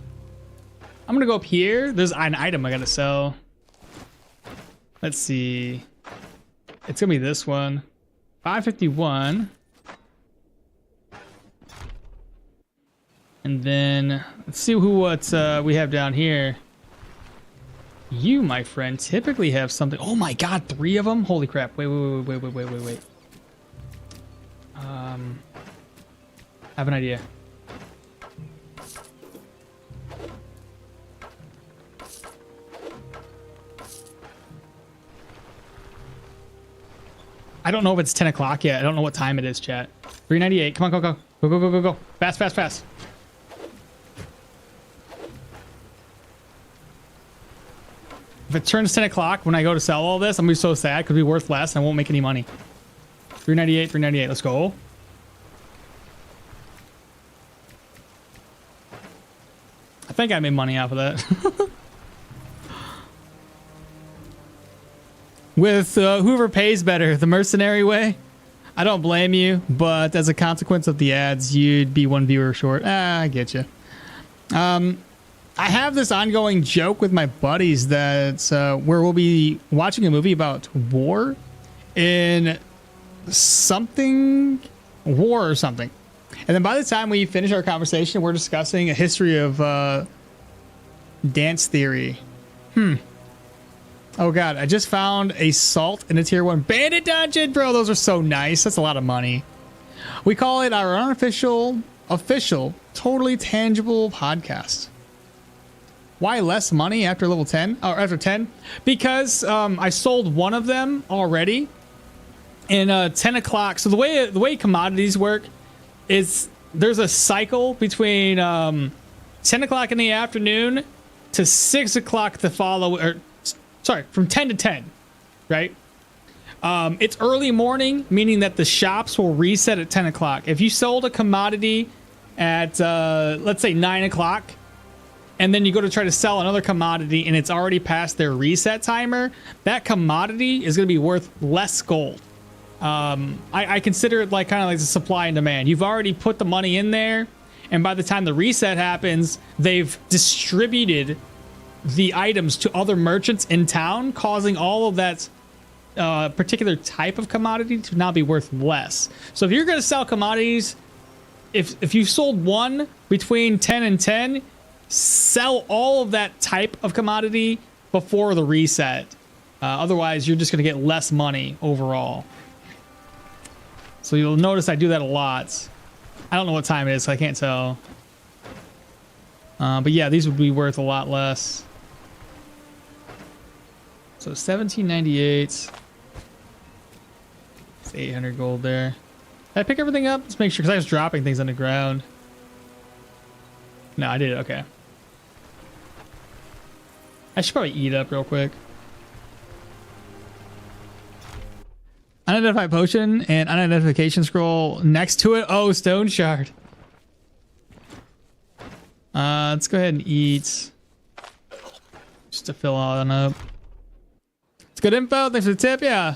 I'm gonna go up here. There's an item I gotta sell. Let's see. It's gonna be this one. 551. And then let's see what we have down here. You, my friend, typically have something. Oh my god, 3 of them? Holy crap. Wait. I have an idea. I don't know if it's 10 o'clock yet. I don't know what time it is, chat. 398. Come on, go. Fast. If it turns 10 o'clock when I go to sell all this, I'm gonna be so sad because it'll be worth less and I won't make any money. 398. Let's go. I think I made money off of that. With whoever pays better, the mercenary way. I don't blame you, but as a consequence of the ads, you'd be 1 viewer short. I get you. I have this ongoing joke with my buddies that where we'll be watching a movie about war in something, war or something. And then by the time we finish our conversation, we're discussing a history of dance theory. Oh god, I just found a salt in a tier 1 bandit dungeon, bro. Those are so nice. That's a lot of money. We call it our unofficial, official, totally tangible podcast. Why less money after level 10 or after 10? Because I sold one of them already in 10 o'clock. So the way commodities work is there's a cycle between 10 o'clock in the afternoon to 6 o'clock the follow, sorry, from 10 to 10, right? It's early morning, meaning that the shops will reset at 10 o'clock. If you sold a commodity at, let's say 9 o'clock, and then you go to try to sell another commodity and it's already past their reset timer, that commodity is going to be worth less gold. I consider it like kind of like the supply and demand. You've already put the money in there, and by the time the reset happens, they've distributed the items to other merchants in town, causing all of that particular type of commodity to now be worth less. So if you're going to sell commodities, if you sold one between 10 and 10, sell all of that type of commodity before the reset. Otherwise, you're just going to get less money overall. So you'll notice I do that a lot. I don't know what time it is, so I can't tell. But yeah, these would be worth a lot less. So 1798. It's 800 gold there. Did I pick everything up? Let's make sure, because I was dropping things on the ground. No, I did. Okay. I should probably eat up real quick. Unidentified potion and unidentification scroll next to it. Oh, Stoneshard. Let's go ahead and eat. Just to fill all that up. It's good info. Thanks for the tip. Yeah.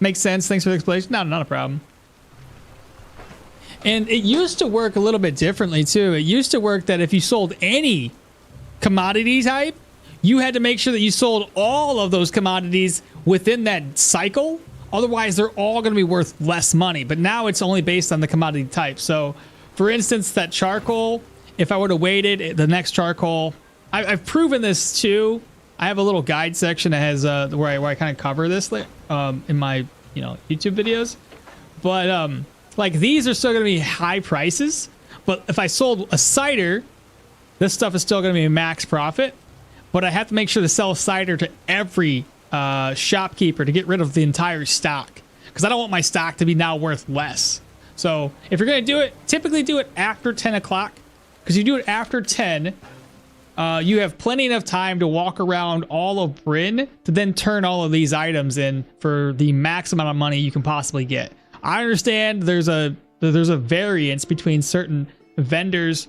Makes sense. Thanks for the explanation. No, not a problem. And it used to work a little bit differently too. It used to work that if you sold any commodity type, you had to make sure that you sold all of those commodities within that cycle Otherwise, they're all going to be worth less money. But now it's only based on the commodity type. So, for instance, that charcoal, if I would have waited, the next charcoal, I've proven this too. I have a little guide section that has where I kind of cover this in my YouTube videos. But like these are still going to be high prices. But if I sold a cider, this stuff is still going to be a max profit. But I have to make sure to sell cider to every shopkeeper to get rid of the entire stock, because I don't want my stock to be now worth less. So if you're going to do it, typically do it after 10 o'clock, because you do it after 10, you have plenty enough time to walk around all of Bryn to then turn all of these items in for the max amount of money you can possibly get. I understand there's a variance between certain vendors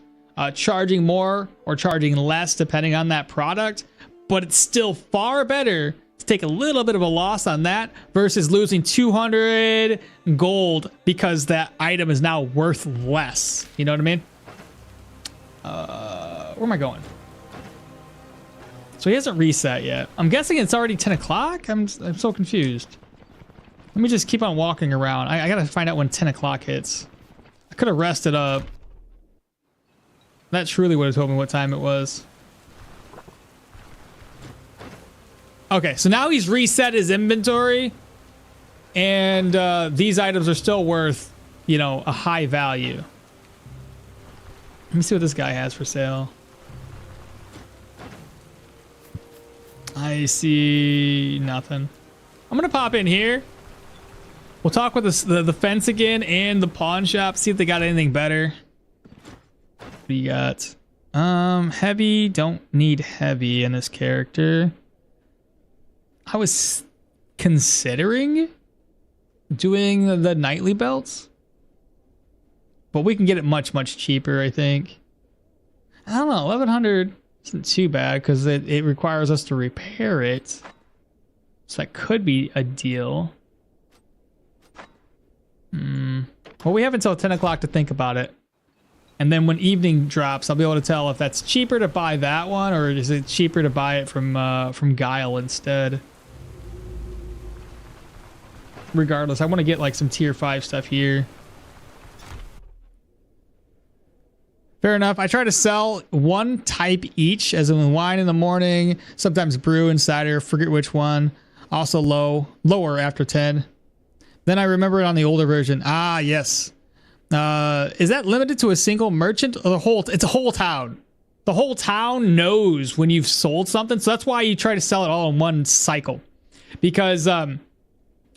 charging more or charging less depending on that product, but it's still far better to take a little bit of a loss on that versus losing 200 gold because that item is now worth less. You know what I mean? Where am I going? So he hasn't reset yet. I'm guessing it's already 10 o'clock. I'm so confused. Let me just keep on walking around. I gotta find out when 10 o'clock hits. I could have rested up. That truly would have told me what time it was. Okay, so now he's reset his inventory, and these items are still worth, a high value. Let me see what this guy has for sale. I see nothing. I'm gonna pop in here. We'll talk with the fence again and the pawn shop, see if they got anything better. What do you got? Heavy, don't need heavy in this character. I was considering doing the nightly belts, but we can get it much, much cheaper, I think. I don't know, 1100 isn't too bad because it requires us to repair it. So that could be a deal. Well, we have until 10 o'clock to think about it. And then when evening drops, I'll be able to tell if that's cheaper to buy that one or is it cheaper to buy it from Guile instead. Regardless, I want to get like some tier 5 stuff here. Fair enough. I try to sell one type each, as in wine in the morning, sometimes brew and cider, forget which one. Also lower after 10. Then I remember it on the older version. Ah, yes. Is that limited to a single merchant or the whole? It's a whole town. The whole town knows when you've sold something, so that's why you try to sell it all in one cycle. Because again,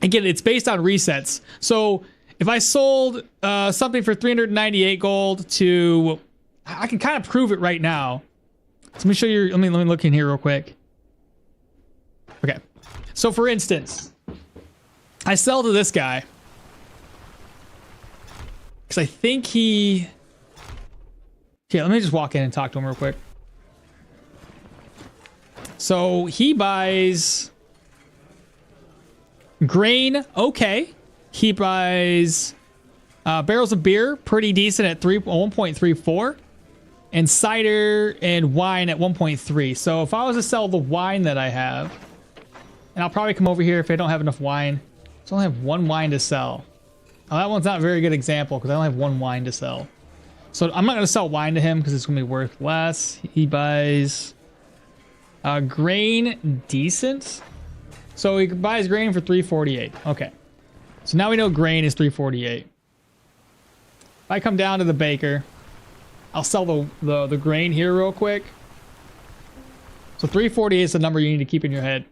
it's based on resets. So if I sold something for 398 gold to, I can kind of prove it right now. So let me show you. Let me look in here real quick. Okay. So for instance, I sell to this guy because I think he. Okay, let me just walk in and talk to him real quick. So he buys grain, okay. He buys barrels of beer, pretty decent at 1.34, and cider and wine at 1.3. So if I was to sell the wine that I have, and I'll probably come over here if I don't have enough wine. So I only have one wine to sell. Oh, that one's not a very good example because I only have one wine to sell. So I'm not going to sell wine to him because it's going to be worth less. He buys grain decent. So he buys grain for 348. Okay. So now we know grain is 348. If I come down to the baker, I'll sell the grain here real quick. So 348 is the number you need to keep in your head.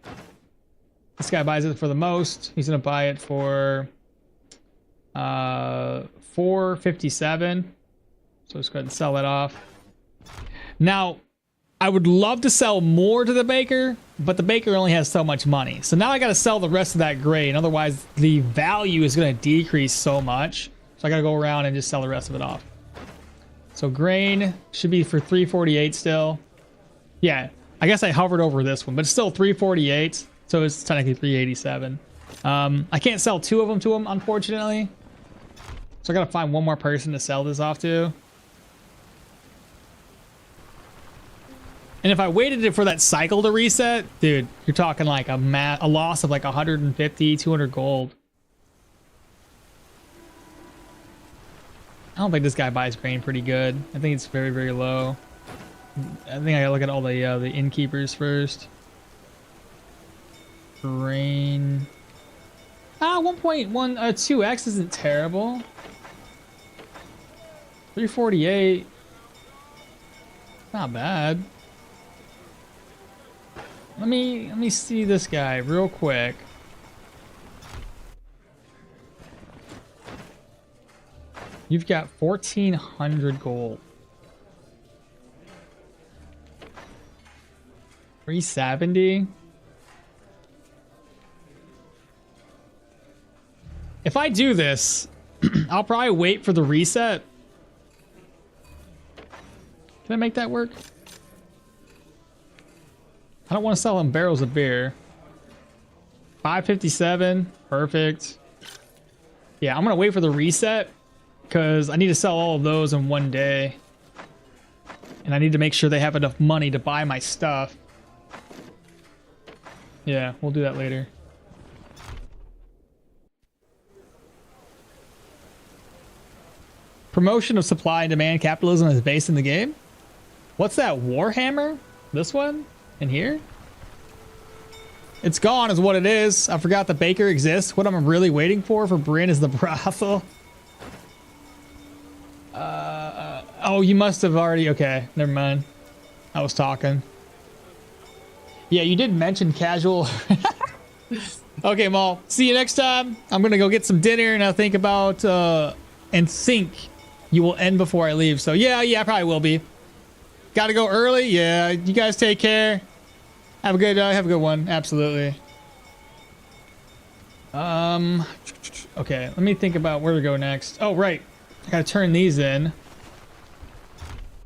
This guy buys it for the most. He's going to buy it for 457. So let's go ahead and sell that off. Now, I would love to sell more to the baker, but the baker only has so much money. So now I got to sell the rest of that grain. Otherwise, the value is going to decrease so much. So I got to go around and just sell the rest of it off. So grain should be for 348 still. Yeah, I guess I hovered over this one, but it's still 348. So it's technically 387. I can't sell two of them to him, unfortunately. So I got to find one more person to sell this off to. And if I waited for that cycle to reset, dude, you're talking like a loss of like 150, 200 gold. I don't think this guy buys grain pretty good. I think it's very, very low. I think I gotta look at all the innkeepers first. Grain. 2x isn't terrible. 348. Not bad. Let me see this guy real quick. You've got 1,400 gold. 370. If I do this, I'll probably wait for the reset. Can I make that work? I don't want to sell them barrels of beer. 557. Perfect. Yeah, I'm going to wait for the reset because I need to sell all of those in one day. And I need to make sure they have enough money to buy my stuff. Yeah, we'll do that later. Promotion of supply and demand capitalism is based in the game. What's that? Warhammer? This one? In here? It's gone is what it is. I forgot the baker exists. What I'm really waiting for Bryn is the brothel. Oh, you must have already... Okay, never mind. I was talking. Yeah, you did mention casual. Okay, Maul. See you next time. I'm going to go get some dinner and I'll think about... and think you will end before I leave. So yeah, I probably will be. Got to go early. Yeah, you guys take care. Have a good one. Absolutely. Okay, let me think about where to go next. Oh, right. I got to turn these in.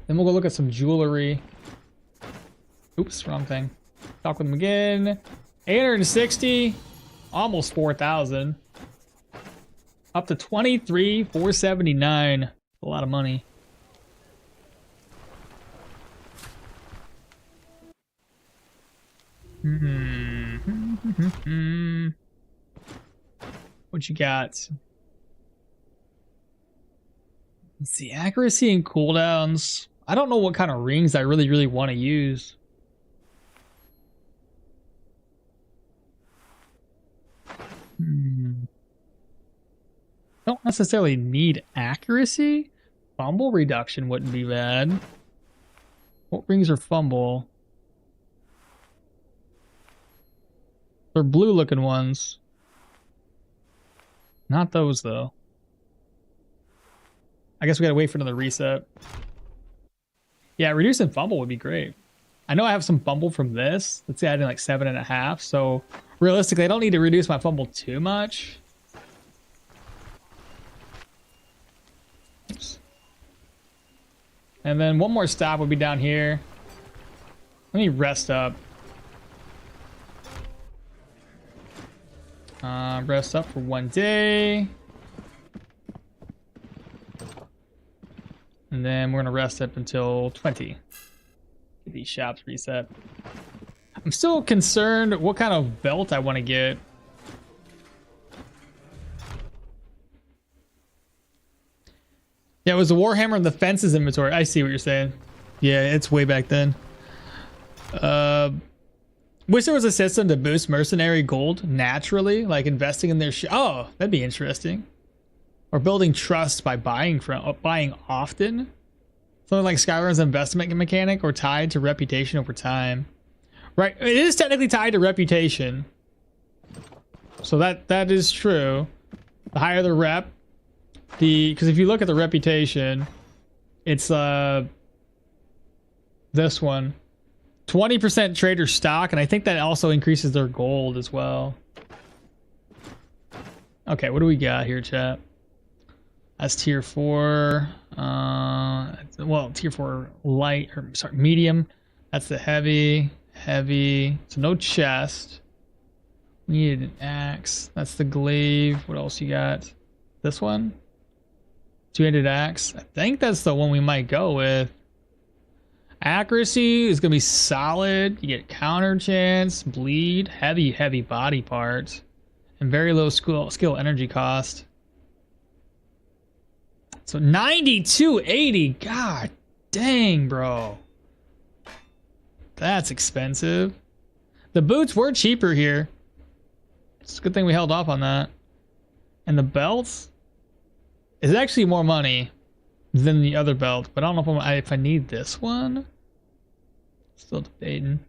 Then we'll go look at some jewelry. Oops, wrong thing. Talk with them again. 860. Almost 4,000. Up to 23,479. A lot of money. What you got? Let's see, accuracy and cooldowns. I don't know what kind of rings I really want to use. Don't necessarily need accuracy. Fumble reduction wouldn't be bad. What rings are fumble? They're blue looking ones. Not those though. I guess we gotta wait for another reset. Yeah, reducing fumble would be great. I know I have some fumble from this. Let's say I did like 7.5. So realistically, I don't need to reduce my fumble too much. Oops. And then one more stop would be down here. Let me rest up. Rest up for one day. And then we're gonna rest up until 20. Get these shops reset. I'm still concerned what kind of belt I want to get. Yeah, it was the Warhammer and the fences inventory. I see what you're saying. Yeah, it's way back then. Wish there was a system to boost mercenary gold naturally, like investing in their oh, that'd be interesting. Or building trust by buying often. Something like Skyrim's investment mechanic or tied to reputation over time. Right, it is technically tied to reputation. So that is true. The higher the rep, because if you look at the reputation, it's this one. 20% trader stock, and I think that also increases their gold as well. Okay, what do we got here, chat? That's tier 4. Well, tier 4 light, or sorry, medium. That's the heavy. So no chest. We needed an axe. That's the glaive. What else you got? This one? Two-handed axe. I think that's the one we might go with. Accuracy is going to be solid. You get counter chance, bleed, heavy body parts, and very low skill energy cost. So 92.80. God dang, bro. That's expensive. The boots were cheaper here. It's a good thing we held off on that. And the belts is actually more money than the other belt, but I don't know if I need this one. Still debating.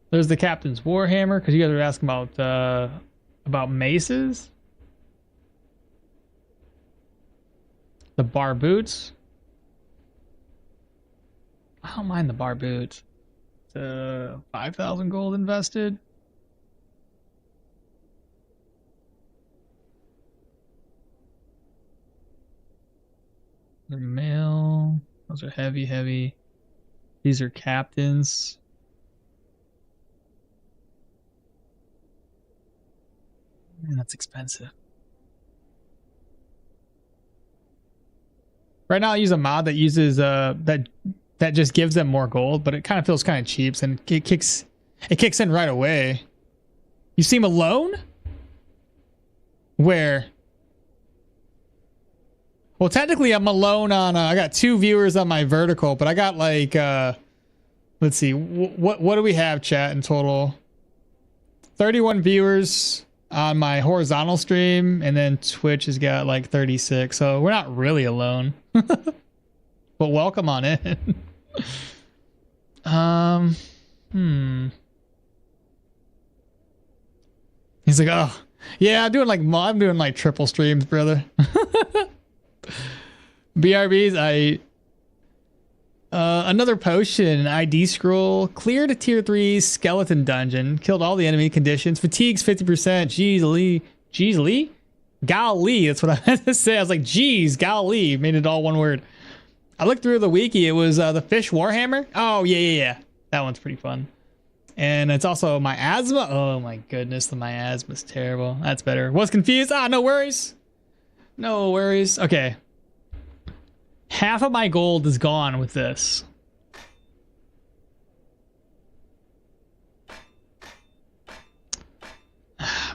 There's the Captain's Warhammer, because you guys are asking about maces. The bar boots. I don't mind the bar boots. 5,000 gold invested. They're mail. Those are heavy. These are captains. Man, that's expensive. Right now I use a mod that uses that just gives them more gold, but it kind of feels kind of cheap, and it kicks in right away. You seem alone? Where? Well, technically I'm alone on I got 2 viewers on my vertical, but I got like let's see, what do we have, chat, in total? 31 viewers on my horizontal stream, and then Twitch has got like 36, so we're not really alone. But welcome on in. He's like, oh yeah, I'm doing like triple streams, brother. BRBs, another potion, ID scroll, cleared a tier 3 skeleton dungeon, killed all the enemy conditions, fatigues 50%, jeez Lee? Golly, that's what I had to say. I was like, geez, golly, made it all one word. I looked through the wiki, it was the Fish Warhammer. Oh, yeah. That one's pretty fun. And it's also miasma. Oh my goodness, the miasma's terrible. That's better. Was confused. No worries. No worries. Okay. Half of my gold is gone with this.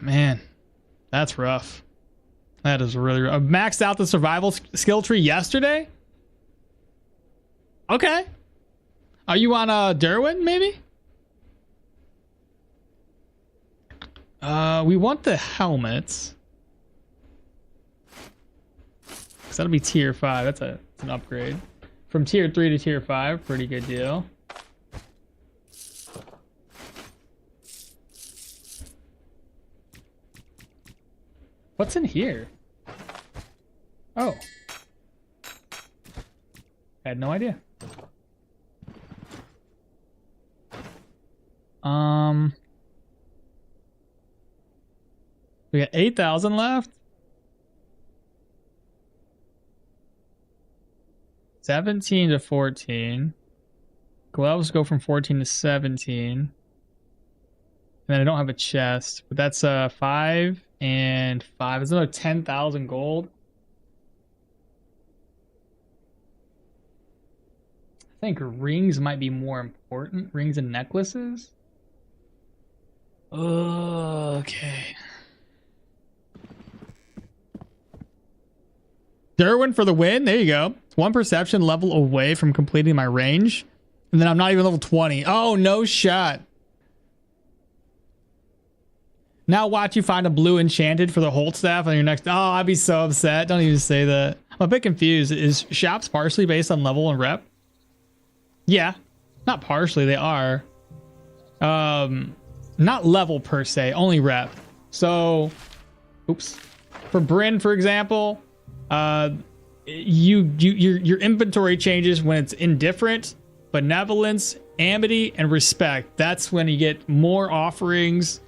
Man, that's rough. That is really rough. I maxed out the survival skill tree yesterday. Okay. Are you on Derwin, maybe? We want the helmets. Cause that'll be tier 5. That's an upgrade. From tier 3 to tier 5, pretty good deal. What's in here? Oh. I had no idea. We got 8,000 left. 17 to 14. Gloves go from 14 to 17. And then I don't have a chest, but that's 5 and 5. It's another 10,000 gold. I think rings might be more important. Rings and necklaces. Okay. Derwin for the win. There you go. It's 1 perception level away from completing my range. And then I'm not even level 20. Oh, no shot. Now watch you find a blue enchanted for the Holt staff on your next... Oh, I'd be so upset. Don't even say that. I'm a bit confused. Is shops partially based on level and rep? Yeah. Not partially, they are. Not level per se, only rep. So, oops. For Bryn, for example, your inventory changes when it's indifferent, benevolence, amity, and respect. That's when you get more offerings,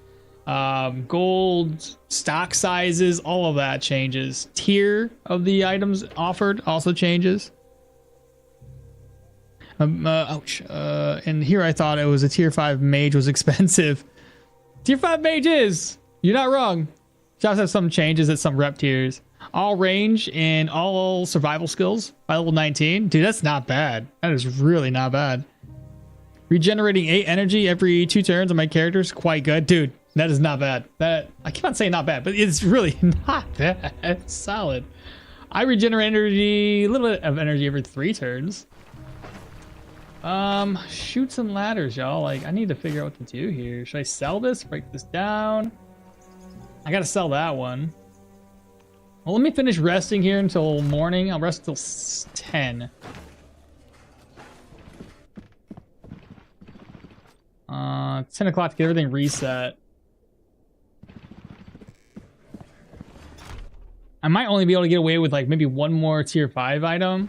gold, stock sizes, all of that changes. Tier of the items offered also changes. Ouch. And here I thought it was a tier 5 mage was expensive. Tier 5 mage is. You're not wrong. Shops have some changes at some rep tiers. All range and all survival skills by level 19. Dude, that's not bad. That is really not bad. Regenerating 8 energy every 2 turns on my characters. Quite good. Dude, that is not bad. That I keep on saying not bad, but it's really not bad. It's solid. I regenerate energy, a little bit of energy every 3 turns. Chutes and ladders, y'all. Like, I need to figure out what to do here. Should I sell this? Break this down? I gotta sell that one. Well, let me finish resting here until morning. I'll rest till 10. 10 o'clock to get everything reset. I might only be able to get away with like maybe one more tier 5 item.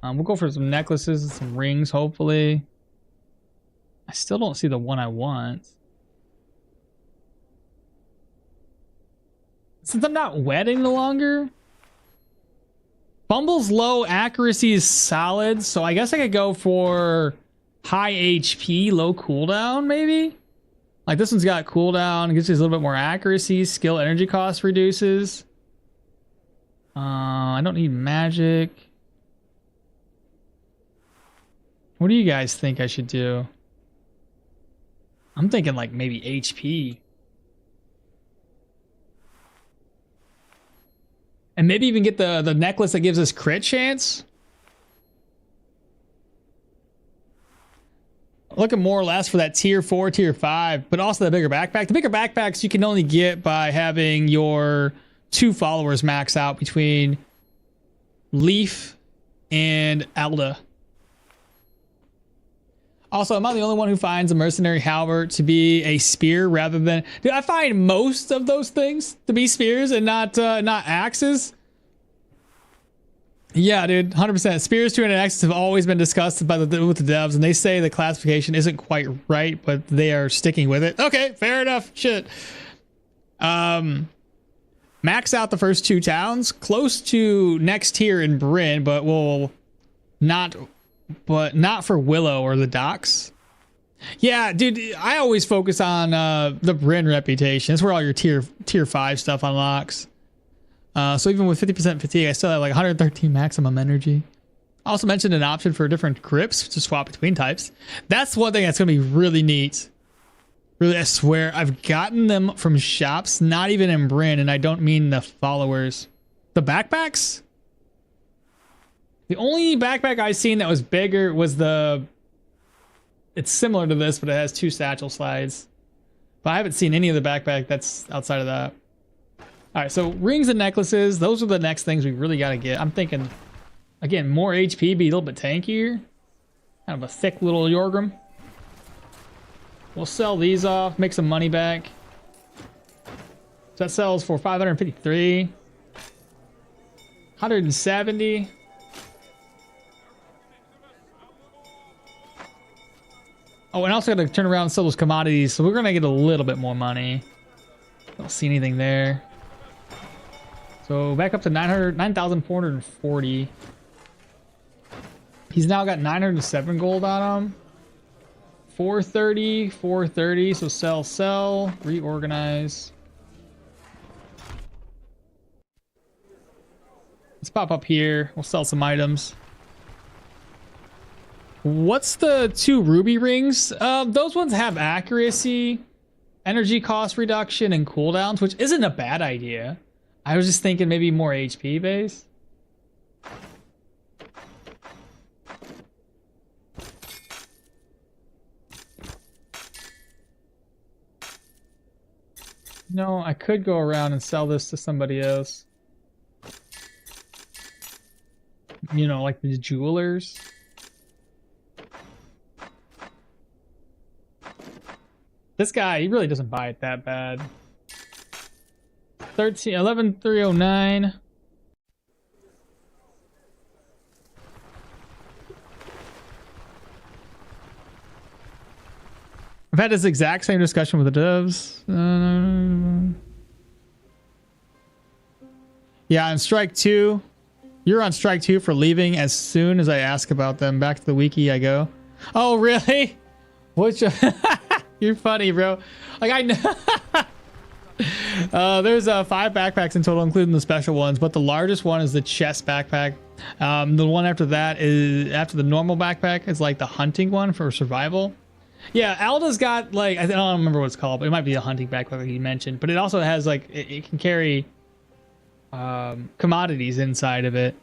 We'll go for some necklaces and some rings, hopefully. I still don't see the one I want. Since I'm not wet any longer, Bumble's low accuracy is solid, so I guess I could go for high HP, low cooldown, maybe? Like this one's got cooldown, gives you a little bit more accuracy, skill energy cost reduces. I don't need magic. What do you guys think I should do? I'm thinking like maybe HP. And maybe even get the necklace that gives us crit chance. Looking more or less for that tier 4, tier 5, but also the bigger backpack. The bigger backpacks you can only get by having your 2 followers max out between Leaf and Alda. Also, am I the only one who finds a mercenary halberd to be a spear rather than... Dude, I find most of those things to be spears and not axes. Yeah, dude, 100%. Spears, 2 and axes have always been discussed with the devs, and they say the classification isn't quite right, but they are sticking with it. Okay, fair enough. Shit. Max out the first 2 towns, close to next tier in Bryn, but not for Willow or the docks. Yeah, dude, I always focus on the Bryn reputation. That's where all your tier 5 stuff unlocks. So even with 50% fatigue, I still have like 113 maximum energy. I also mentioned an option for different grips to swap between types. That's one thing that's going to be really neat. Really, I swear, I've gotten them from shops, not even in Bryn, and I don't mean the followers. The backpacks? The only backpack I've seen that was bigger was it's similar to this, but it has 2 satchel slides. But I haven't seen any of the backpack that's outside of that. All right, so rings and necklaces, those are the next things we really got to get. I'm thinking, again, more HP, be a little bit tankier. Kind of a thick little Jorgrim. We'll sell these off, make some money back. So that sells for 553. 170. Oh, and I also got to turn around and sell those commodities, so we're going to get a little bit more money. Don't see anything there. So back up to 9,440. He's now got 907 gold on him. 430, 430. So sell, reorganize. Let's pop up here. We'll sell some items. What's the 2 ruby rings? Those ones have accuracy, energy cost reduction, and cooldowns, which isn't a bad idea. I was just thinking maybe more HP base. No, I could go around and sell this to somebody else. You know, like the jewelers. This guy, he really doesn't buy it that bad. 11,309. I've had this exact same discussion with the devs. Yeah, on strike 2. You're on strike 2 for leaving as soon as I ask about them. Back to the wiki I go. Oh, really? Which... You're funny, bro. Like, I know... there's 5 backpacks in total, including the special ones, but the largest one is the chest backpack. The one after that is after the normal backpack is like the hunting one for survival. Yeah, Alda's got like, I don't remember what it's called, but it might be a hunting backpack like you mentioned, but it also has like it can carry commodities inside of it.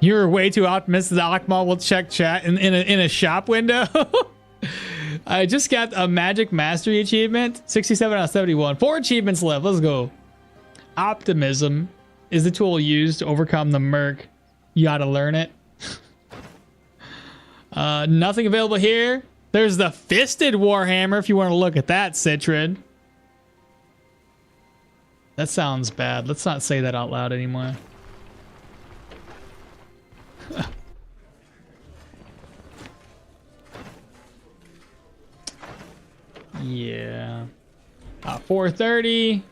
You're way too optimistic that Akmal will check chat in a shop window. I just got a magic mastery achievement, 67 out of 71. 4 achievements left. Let's go. Optimism is the tool used to overcome the murk. You gotta learn it. Nothing available here. There's the fisted warhammer if you want to look at that, Citron. That sounds bad. Let's not say that out loud anymore. Yeah. 430.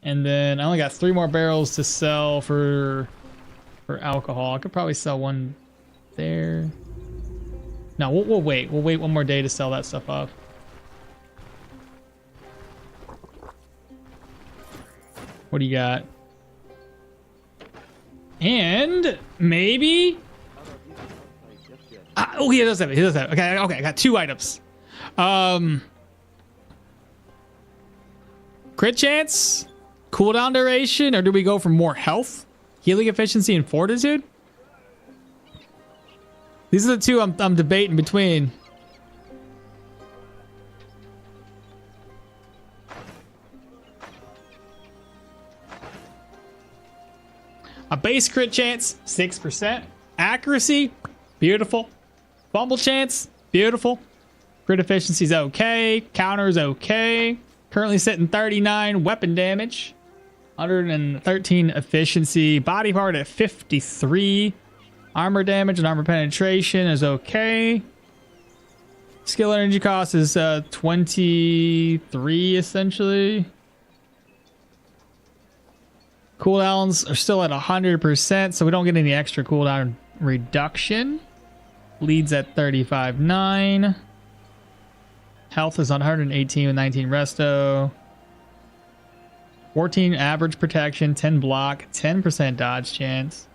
And then I only got 3 more barrels to sell for alcohol. I could probably sell one there. No, we'll wait. We'll wait one more day to sell that stuff off. What do you got? And maybe. Oh, he does have it. He does have it. Okay, I got 2 items. Crit chance, cooldown duration, or do we go for more health, healing efficiency, and fortitude? These are the 2 I'm debating between. A base crit chance, 6%. Accuracy, beautiful. Fumble chance, beautiful. Crit efficiency's okay. Counter's okay. Currently sitting 39 weapon damage. 113 efficiency. Body part at 53. Armor damage and armor penetration is okay. Skill energy cost is 23 essentially. Cooldowns are still at 100%, so we don't get any extra cooldown reduction. Leads at 35.9. Health is on 118 with 19 resto. 14 average protection, 10 block, 10% dodge chance.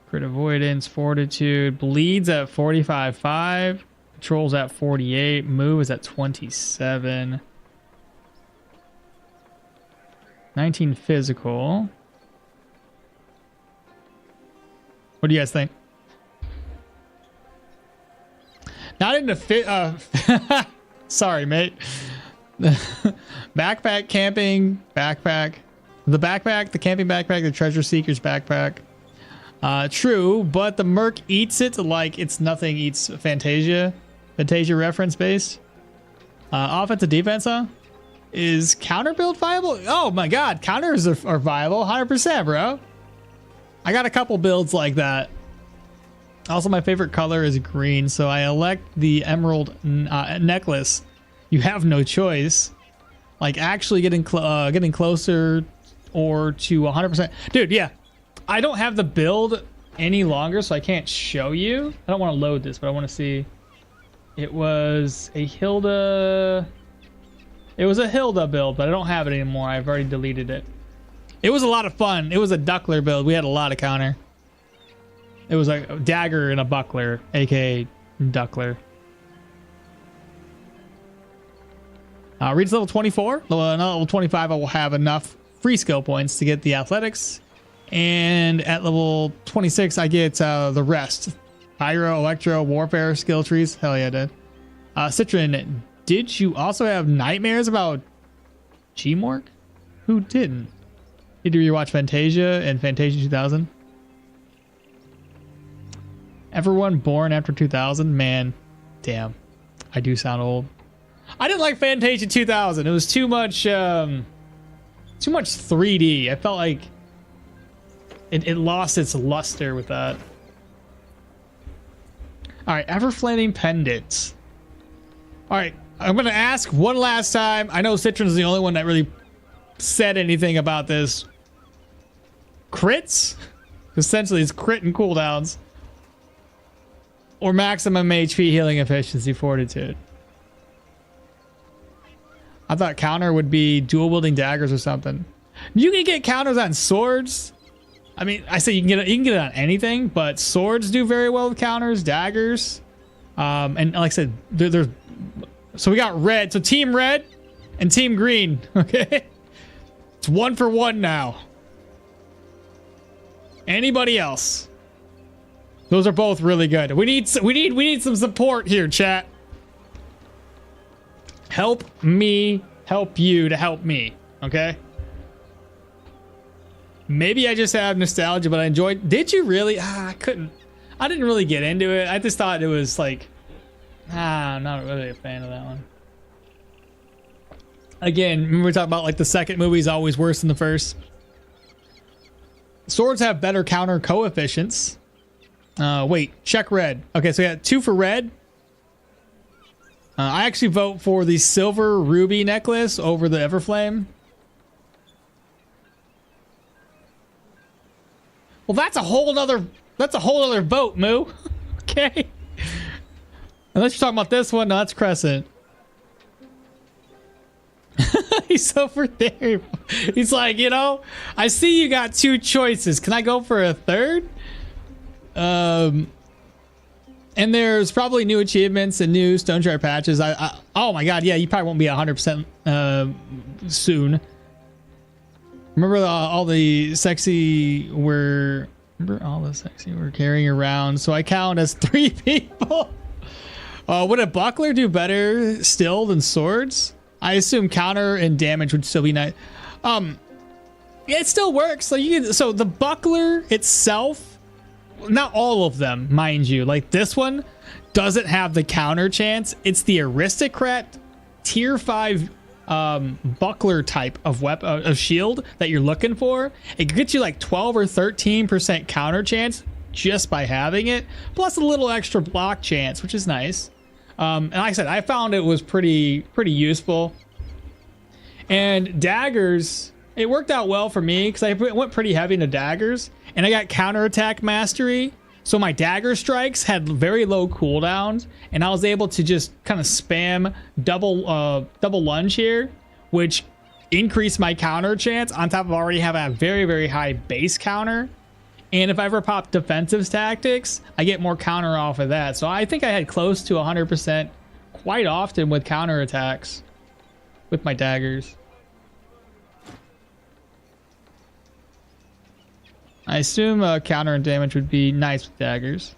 Crit avoidance, fortitude. Bleeds at 45.5. Controls at 48. Move is at 27. 19 physical. What do you guys think? Not into fit. Sorry, mate. Backpack, camping, backpack. The backpack, the camping backpack, the treasure seeker's backpack. True, but the merc eats it like it's nothing eats Fantasia. Fantasia reference based. Offensive defense, huh? Is counter build viable? Oh my god, counters are viable 100%, bro. I got a couple builds like that. Also, my favorite color is green, so I elect the emerald necklace. You have no choice. Like actually getting closer or to 100%. Dude, yeah. I don't have the build any longer, so I can't show you. I don't want to load this, but I want to see. It was a Hilda. It was a Hilda build, but I don't have it anymore. I've already deleted it. It was a lot of fun. It was a Duckler build. We had a lot of counter. It was like a dagger and a buckler, aka Duckler. Reach level 24. Level 25, I will have enough free skill points to get the athletics. And at level 26, I get the rest. Pyro, Electro, Warfare, skill trees. Hell yeah, dude. Citron, did you also have nightmares about Gmork? Who didn't? Did you rewatch Fantasia and Fantasia 2000? Everyone born after 2000? Man, damn. I do sound old. I didn't like Fantasia 2000. It was too much 3D. I felt like it lost its luster with that. All right, Everflaming Pendant. All right, I'm gonna ask one last time. I know Citron's the only one that really said anything about this. Crits? Essentially, it's crit and cooldowns. Or maximum HP, healing efficiency, fortitude. I thought counter would be dual wielding daggers or something. You can get counters on swords. I mean, I say you can get it on anything, but swords do very well with counters, daggers, and like I said, there's So we got red. So team red and team green. Okay. It's 1 for 1 now. Anybody else? Those are both really good. We need some support here, chat. Help me help you to help me. Okay. Maybe I just have nostalgia, but I enjoyed. Did you really? I couldn't. I didn't really get into it. I just thought it was like, I'm not really a fan of that one. Again, remember we talked about like the second movie is always worse than the first. Swords have better counter coefficients. Wait, check red. Okay, so we got 2 for red. I actually vote for the silver ruby necklace over the Everflame. Well, that's a whole other vote, Moo. Okay. Unless you're talking about this one, no, that's Crescent. He's over there. He's like, you know, I see you got 2 choices. Can I go for a third? And there's probably new achievements and new Stoneshard patches. Oh my god, yeah, you probably won't be 100% soon. Remember all the sexy we're carrying around. So I count as 3 people. Would a buckler do better still than swords? I assume counter and damage would still be nice. It still works. So so the buckler itself, not all of them, mind you, like this one doesn't have the counter chance. It's the aristocrat tier 5 buckler type of weapon of shield that you're looking for. It gets you like 12 or 13% counter chance just by having it, plus a little extra block chance, which is nice. And like I said, I found it was pretty useful. And daggers, it worked out well for me because I went pretty heavy into daggers, and I got counterattack mastery. So my dagger strikes had very low cooldowns, and I was able to just kind of spam double lunge here, which increased my counter chance on top of already having a very high base counter. And if I ever pop defensive tactics, I get more counter off of that. So I think I had close to 100% quite often with counterattacks with my daggers. I assume counter and damage would be nice with daggers.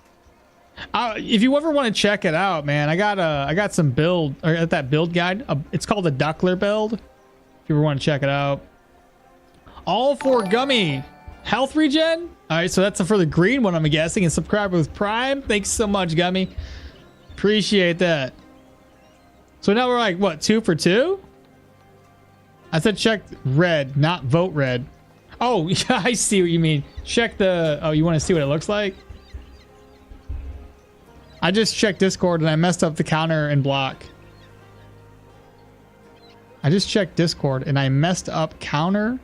If you ever want to check it out, man, I got some build or at that build guide. It's called the Duckler build. If you ever want to check it out. All for gummy health regen. All right, so that's for the green one, I'm guessing. And subscribe with Prime. Thanks so much, Gummy. Appreciate that. So now we're like what, 2 for 2? I said check red, not vote red. Oh, yeah, I see what you mean. Check the... Oh, you want to see what it looks like? I just checked Discord and I messed up the counter and block. I just checked Discord and I messed up counter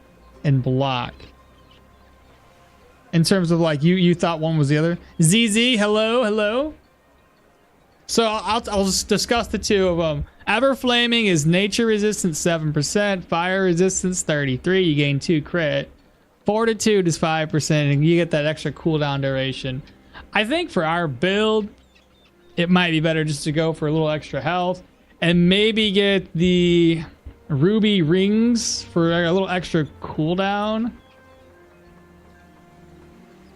and block. In terms of like, you thought one was the other. ZZ, hello. So I'll just discuss the 2 of them. Everflaming is nature resistance 7%, fire resistance 33. You gain 2 crit. Fortitude is 5%, and you get that extra cooldown duration. I think for our build, it might be better just to go for a little extra health and maybe get the ruby rings for a little extra cooldown.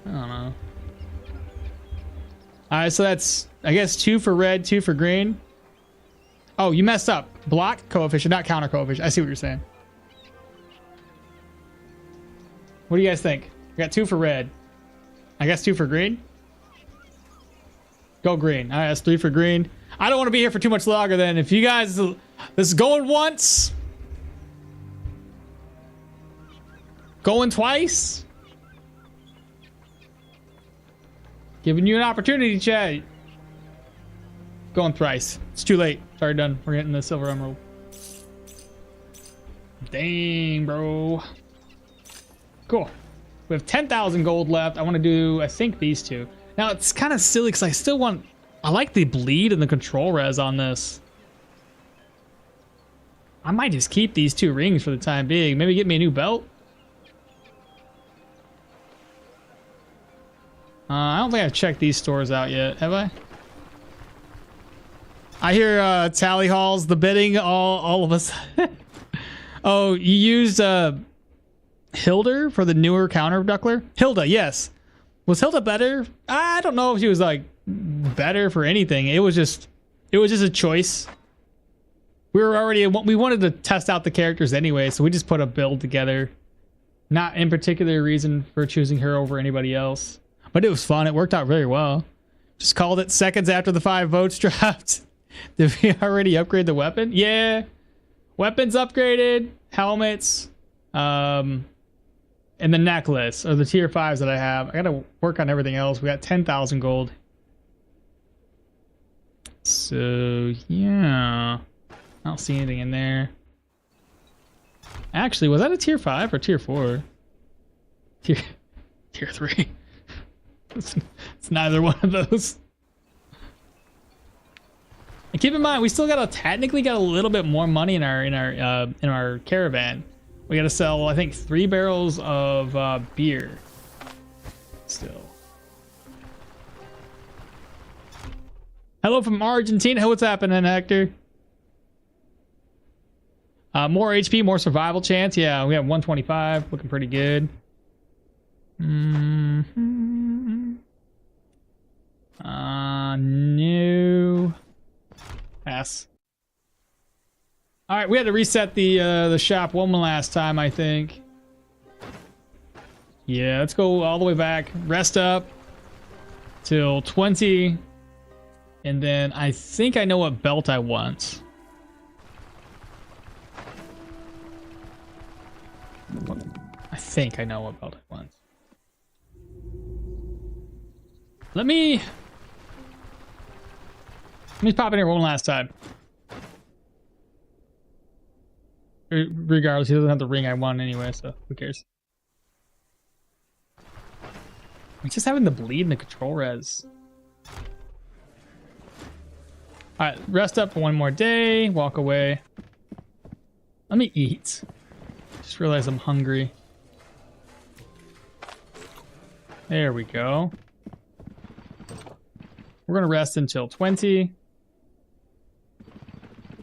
I don't know. All right, so that's, I guess, 2 for red, 2 for green. Oh, you messed up. Block coefficient, not counter coefficient. I see what you're saying. What do you guys think? We got 2 for red. I guess 2 for green. Go green. All right, that's 3 for green. I don't want to be here for too much longer then. If you guys, this is going once. Going twice. Giving you an opportunity, chat. Going thrice. It's too late. It's already done. We're getting the silver emerald. Dang, bro. Cool. We have 10,000 gold left. I want to do, I think, these 2. Now, it's kind of silly because I still want... I like the bleed and the control res on this. I might just keep these 2 rings for the time being. Maybe get me a new belt. I don't think I've checked these stores out yet. Have I? I hear tally halls, the bidding, all of us. Oh, you used Hilda for the newer counter buckler? Hilda, yes. Was Hilda better? I don't know if she was like better for anything. It was just a choice. We wanted to test out the characters anyway, so we just put a build together. Not in particular reason for choosing her over anybody else. But it was fun. It worked out very well. Just called it seconds after the 5 votes dropped. Did we already upgrade the weapon? Yeah. Weapons upgraded. Helmets. And the necklace. Or the tier 5s that I have. I gotta work on everything else. We got 10,000 gold. So, yeah. I don't see anything in there. Actually, was that a tier 5 or tier 4? Tier 3. It's neither one of those. And keep in mind, we still technically got a little bit more money in our caravan. We got to sell, I think, 3 barrels of beer. Still. Hello from Argentina. What's happening, Hector? More HP, more survival chance. Yeah, we have 125. Looking pretty good. No. Pass. All right, we had to reset the shop one last time, I think. Yeah, let's go all the way back. Rest up till 20, and then I think I know what belt I want. I think I know what belt I want. Let me pop in here one last time. Regardless, he doesn't have the ring I want anyway, so who cares? I'm just having the bleed in the control res. Alright, rest up for one more day, walk away. Let me eat. Just realized I'm hungry. There we go. We're gonna rest until 20.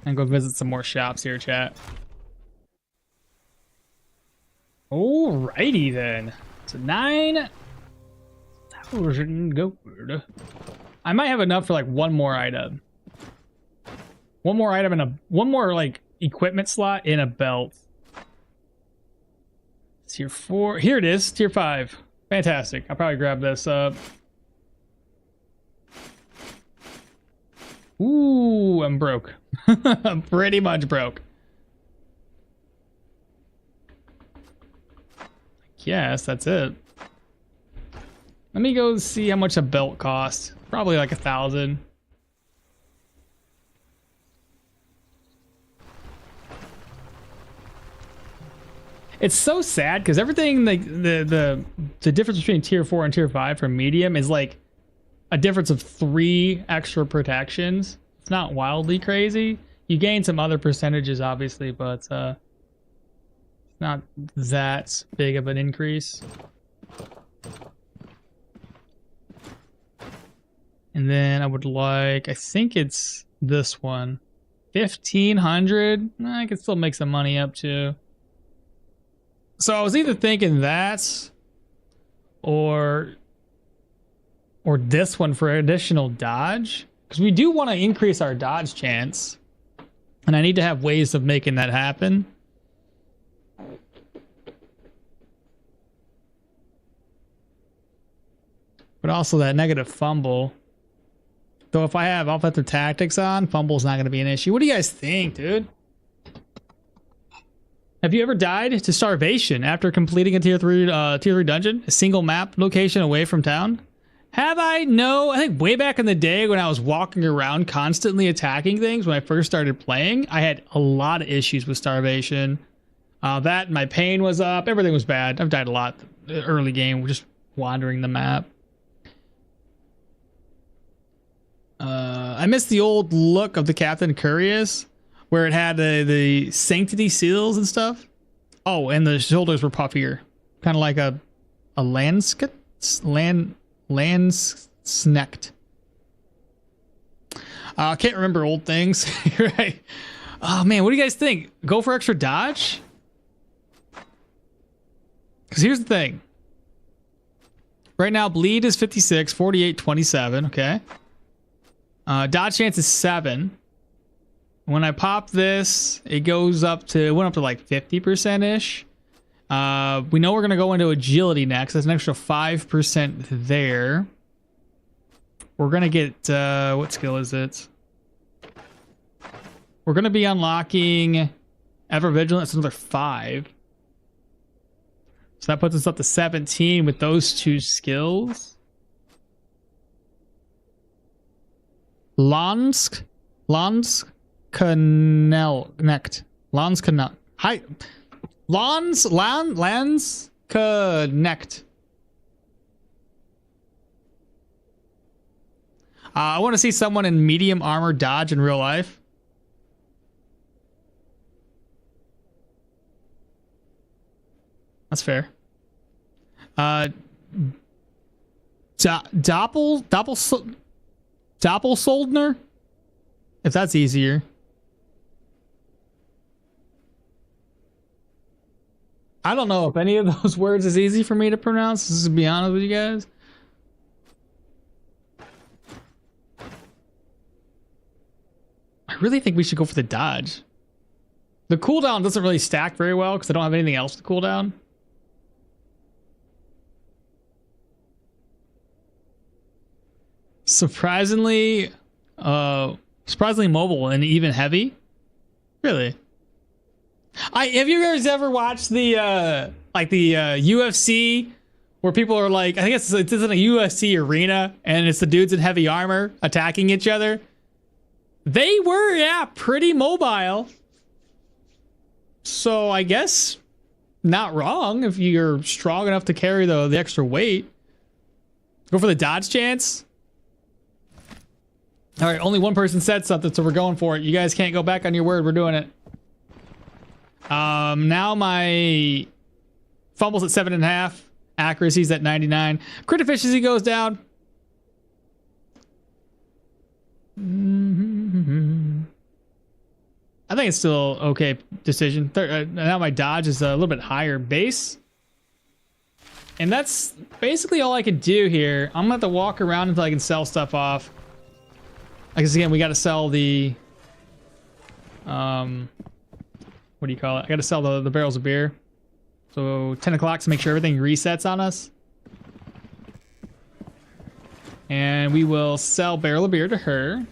And go visit some more shops here, chat. Alrighty then. So 9,000 gold. I might have enough for like one more item. One more item and one more like equipment slot in a belt. Tier 4. Here it is. Tier 5. Fantastic. I'll probably grab this up. Ooh, I'm broke. I'm pretty much broke. Yes, that's it. Let me go see how much a belt costs. Probably like 1,000. It's so sad because everything, like the difference between tier 4 and tier 5 for medium is like a difference of 3 extra protections. It's not wildly crazy. You gain some other percentages, obviously, but it's not that big of an increase. And then I would like, I think it's this one, 1,500. I could still make some money up too. So I was either thinking that or this one for additional dodge, because we do want to increase our dodge chance, and I need to have ways of making that happen. But also that negative fumble. Though if I have offensive tactics on, fumble's not going to be an issue. What do you guys think, dude? Have you ever died to starvation after completing a tier 3 dungeon? A single map location away from town? Have I? No. I think way back in the day when I was walking around constantly attacking things when I first started playing, I had a lot of issues with starvation. My pain was up. Everything was bad. I've died a lot early game, just wandering the map. I miss the old look of the Captain Curious, where it had the sanctity seals and stuff. Oh, and the shoulders were puffier, kind of like a Landsknecht. I can't remember old things. Right. Oh man, what do you guys think? Go for extra dodge? Because here's the thing. Right now, bleed is 56, 48, 27. Okay. Dodge chance is 7. When I pop this, it goes up to, it went up to like 50%-ish. We know we're going to go into agility next. That's an extra 5% there. We're going to get, what skill is it? We're going to be unlocking Ever Vigilant. That's another 5. So that puts us up to 17 with those 2 skills. Connect. Hi. Lands Connect. I want to see someone in medium armor dodge in real life. That's fair. Doppelsoldner? If that's easier. I don't know if any of those words is easy for me to pronounce, just to be honest with you guys. I really think we should go for the dodge. The cooldown doesn't really stack very well because I don't have anything else to cooldown. Surprisingly mobile and even heavy. Really? Have you guys ever watched the UFC where people are like, I think it's in a UFC arena and it's the dudes in heavy armor attacking each other. They were, yeah, pretty mobile. So I guess not wrong if you're strong enough to carry the extra weight. Go for the dodge chance. All right, only one person said something, so we're going for it. You guys can't go back on your word. We're doing it. Now my fumble's at 7.5. Accuracy's at 99. Crit efficiency goes down. I think it's still okay decision. Now my dodge is a little bit higher base. And that's basically all I can do here. I'm gonna have to walk around until I can sell stuff off. Because again, we got to sell the, what do you call it? I got to sell the barrels of beer. So 10 o'clock to make sure everything resets on us. And we will sell barrel of beer to her.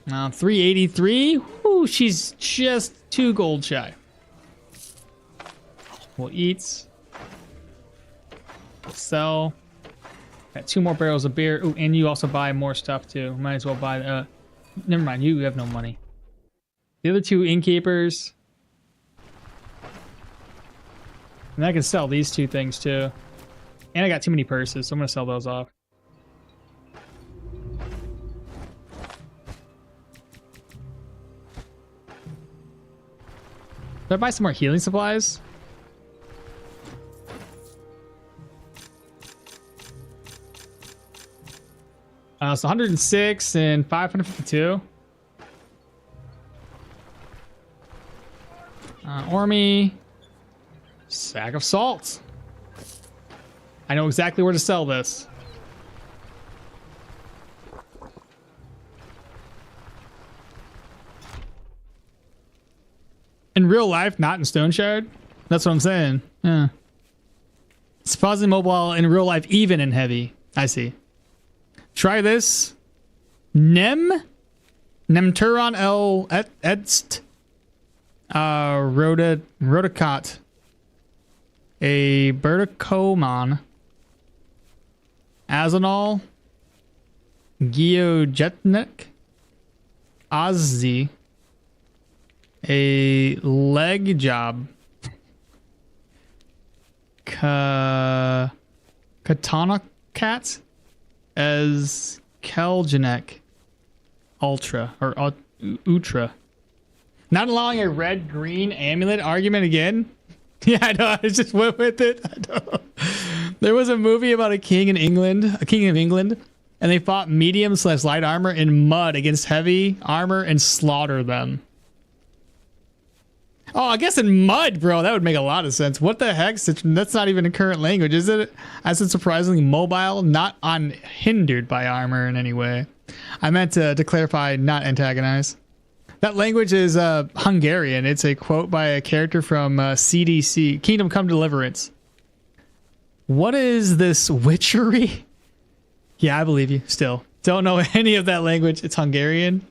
383. Ooh, she's just 2 gold shy. We'll eat. We'll sell. Got 2 more barrels of beer. Ooh, and you also buy more stuff too. Might as well buy. Never mind. You have no money. The other 2 innkeepers. And I can sell these 2 things too. And I got too many purses, so I'm gonna sell those off. Did I buy some more healing supplies? So 106 and 552. Ormy. Sack of salt. I know exactly where to sell this. In real life, not in Stoneshard? That's what I'm saying. Yeah. It's fuzzy mobile in real life, even in heavy. I see. Try this. Nemturon el etst. Rodicot. A Berticomon. Azanol. Geojetnik. Ozzy. A leg job. Katana cat. As Keljanek Ultra or Ultra. Not allowing a red-green amulet argument again? Yeah, I know. I just went with it. I know. There was a movie about a king in England, a king of England, And they fought medium/light armor in mud against heavy armor and slaughtered them. Oh, I guess in mud, bro. That would make a lot of sense. What the heck? That's not even a current language, is it? As it's surprisingly mobile, not unhindered by armor in any way. I meant to clarify, not antagonize. That language is Hungarian. It's a quote by a character from CDC, Kingdom Come Deliverance. What is this witchery? Yeah, I believe you. Still. Don't know any of that language. It's Hungarian.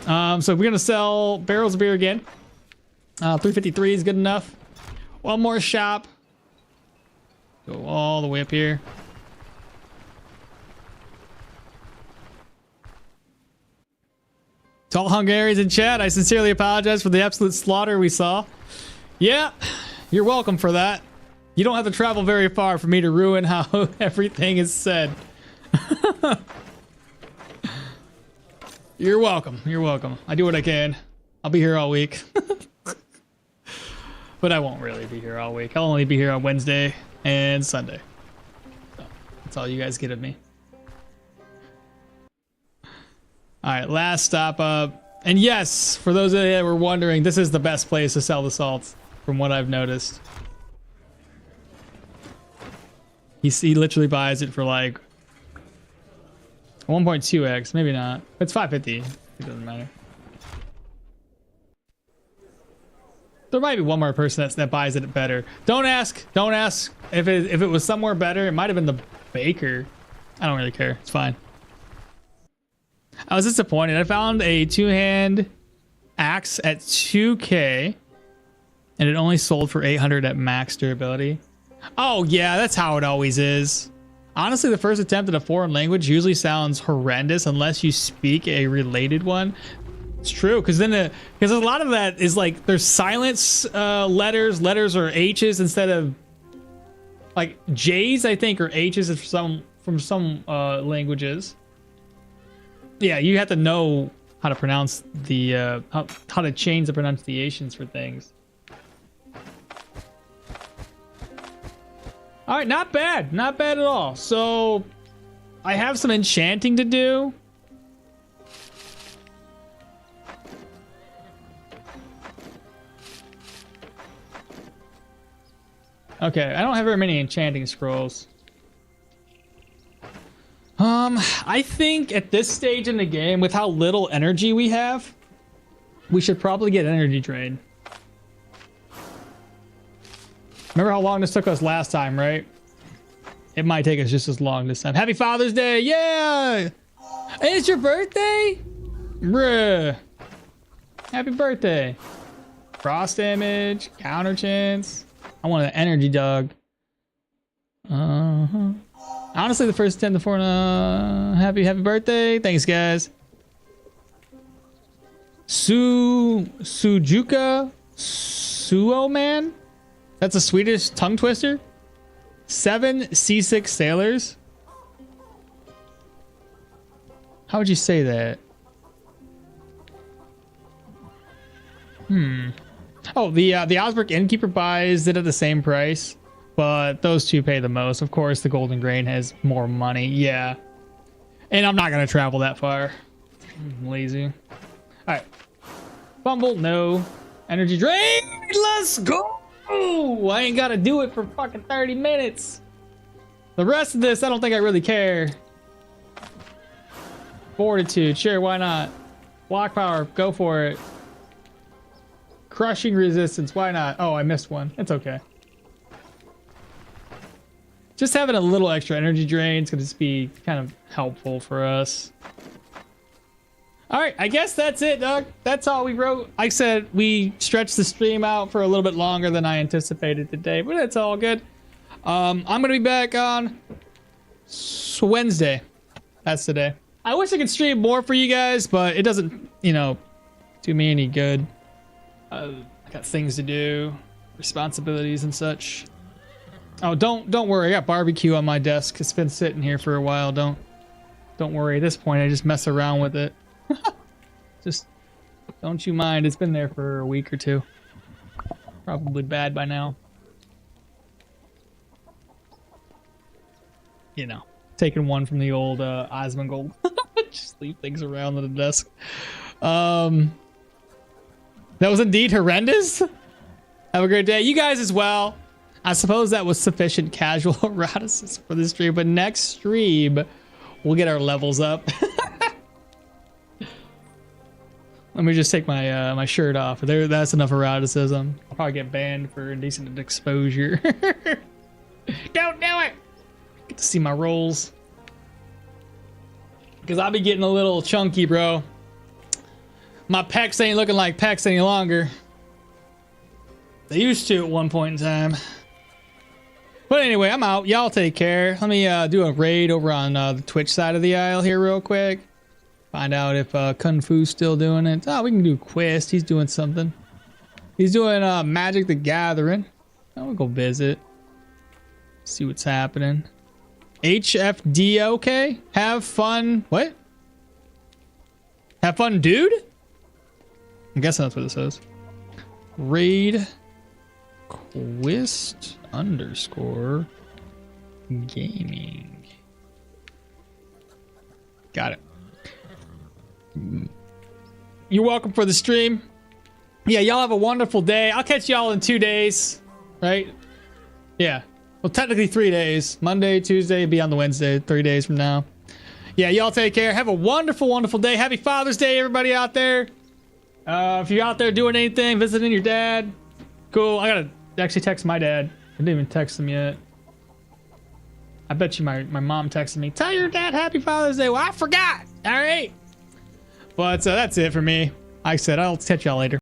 So we're going to sell barrels of beer again. 353 is good enough. One more shop. Go all the way up here. To all Hungarians in chat, I sincerely apologize for the absolute slaughter we saw. Yeah, you're welcome for that. You don't have to travel very far for me to ruin how everything is said. You're welcome. You're welcome. I do what I can. I'll be here all week. But I won't really be here all week. I'll only be here on Wednesday and Sunday. So that's all you guys get of me. All right, last stop up. And yes, for those of you that were wondering, this is the best place to sell the salt, from what I've noticed. He literally buys it for like 1.2x, maybe not. It's 550. It doesn't matter. There might be one more person that buys it better. Don't ask. Don't ask if it was somewhere better. It might have been the baker. I don't really care. It's fine. I was disappointed. I found a two-hand axe at 2K, and it only sold for 800 at max durability. Oh yeah, that's how it always is. Honestly, the first attempt at a foreign language usually sounds horrendous unless you speak a related one. It's true, because then because a lot of that is like there's silence letters or H's instead of like J's, I think, or H's from some languages. Yeah, you have to know how to pronounce the how to change the pronunciations for things. All right, not bad. Not bad at all. So I have some enchanting to do. Okay, I don't have very many enchanting scrolls. I think at this stage in the game, with how little energy we have, we should probably get energy drain. Remember how long this took us last time, right? It might take us just as long this time. Happy Father's Day! Yeah! Hey, it's your birthday? Bruh. Happy birthday. Frost damage, counter chance. I want an energy dog. Honestly, the first 10 to 4. Happy birthday! Thanks, guys. Sujuka Suo Man. That's a Swedish tongue twister. 7 C6 sailors. How would you say that? Oh, the Osberg Innkeeper buys it at the same price, but those two pay the most. Of course, the Golden Grain has more money. Yeah. And I'm not going to travel that far. I'm lazy. All right. Fumble, no. Energy drain. Let's go. I ain't got to do it for fucking 30 minutes. The rest of this, I don't think I really care. Fortitude. Sure, why not? Block power. Go for it. Crushing resistance. Why not? Oh, I missed one. It's okay. Just having a little extra energy drain is going to be kind of helpful for us. All right, I guess that's it, Doug. That's all we wrote. Like I said, we stretched the stream out for a little bit longer than I anticipated today, but it's all good. I'm going to be back on Wednesday. That's today. I wish I could stream more for you guys, but it doesn't, do me any good. I got things to do, responsibilities and such. Oh, don't worry. I got barbecue on my desk. It's been sitting here for a while. Don't worry. At this point, I just mess around with it. Just don't you mind. It's been there for a week or two. Probably bad by now. Taking one from the old Osmongold. Just leave things around on the desk. That was indeed horrendous. Have a great day. You guys as well. I suppose that was sufficient casual eroticism for this stream, but next stream, we'll get our levels up. Let me just take my my shirt off. That's enough eroticism. I'll probably get banned for indecent exposure. Don't do it! Get to see my rolls. Because I'll be getting a little chunky, bro. My pecs ain't looking like pecs any longer. They used to at one point in time. But anyway, I'm out. Y'all take care. Let me do a raid over on the Twitch side of the aisle here real quick. Find out if Kung Fu's still doing it. Oh, we can do Quest. He's doing something. He's doing Magic the Gathering. We'll go visit. See what's happening. HFD, okay? Have fun. What? Have fun, dude? I'm guessing that's what it says. Raid Quist _ gaming. Got it. You're welcome for the stream. Yeah, y'all have a wonderful day. I'll catch y'all in 2 days, right? Yeah. Well, technically 3 days. Monday, Tuesday, be on the Wednesday, 3 days from now. Yeah, y'all take care. Have a wonderful, wonderful day. Happy Father's Day, everybody out there. If you're out there doing anything, visiting your dad, cool. I gotta actually text my dad. I didn't even text him yet. I bet you my mom texted me, tell your dad Happy Father's Day. Well, I forgot. All right. But that's it for me. Like I said, I'll catch y'all later.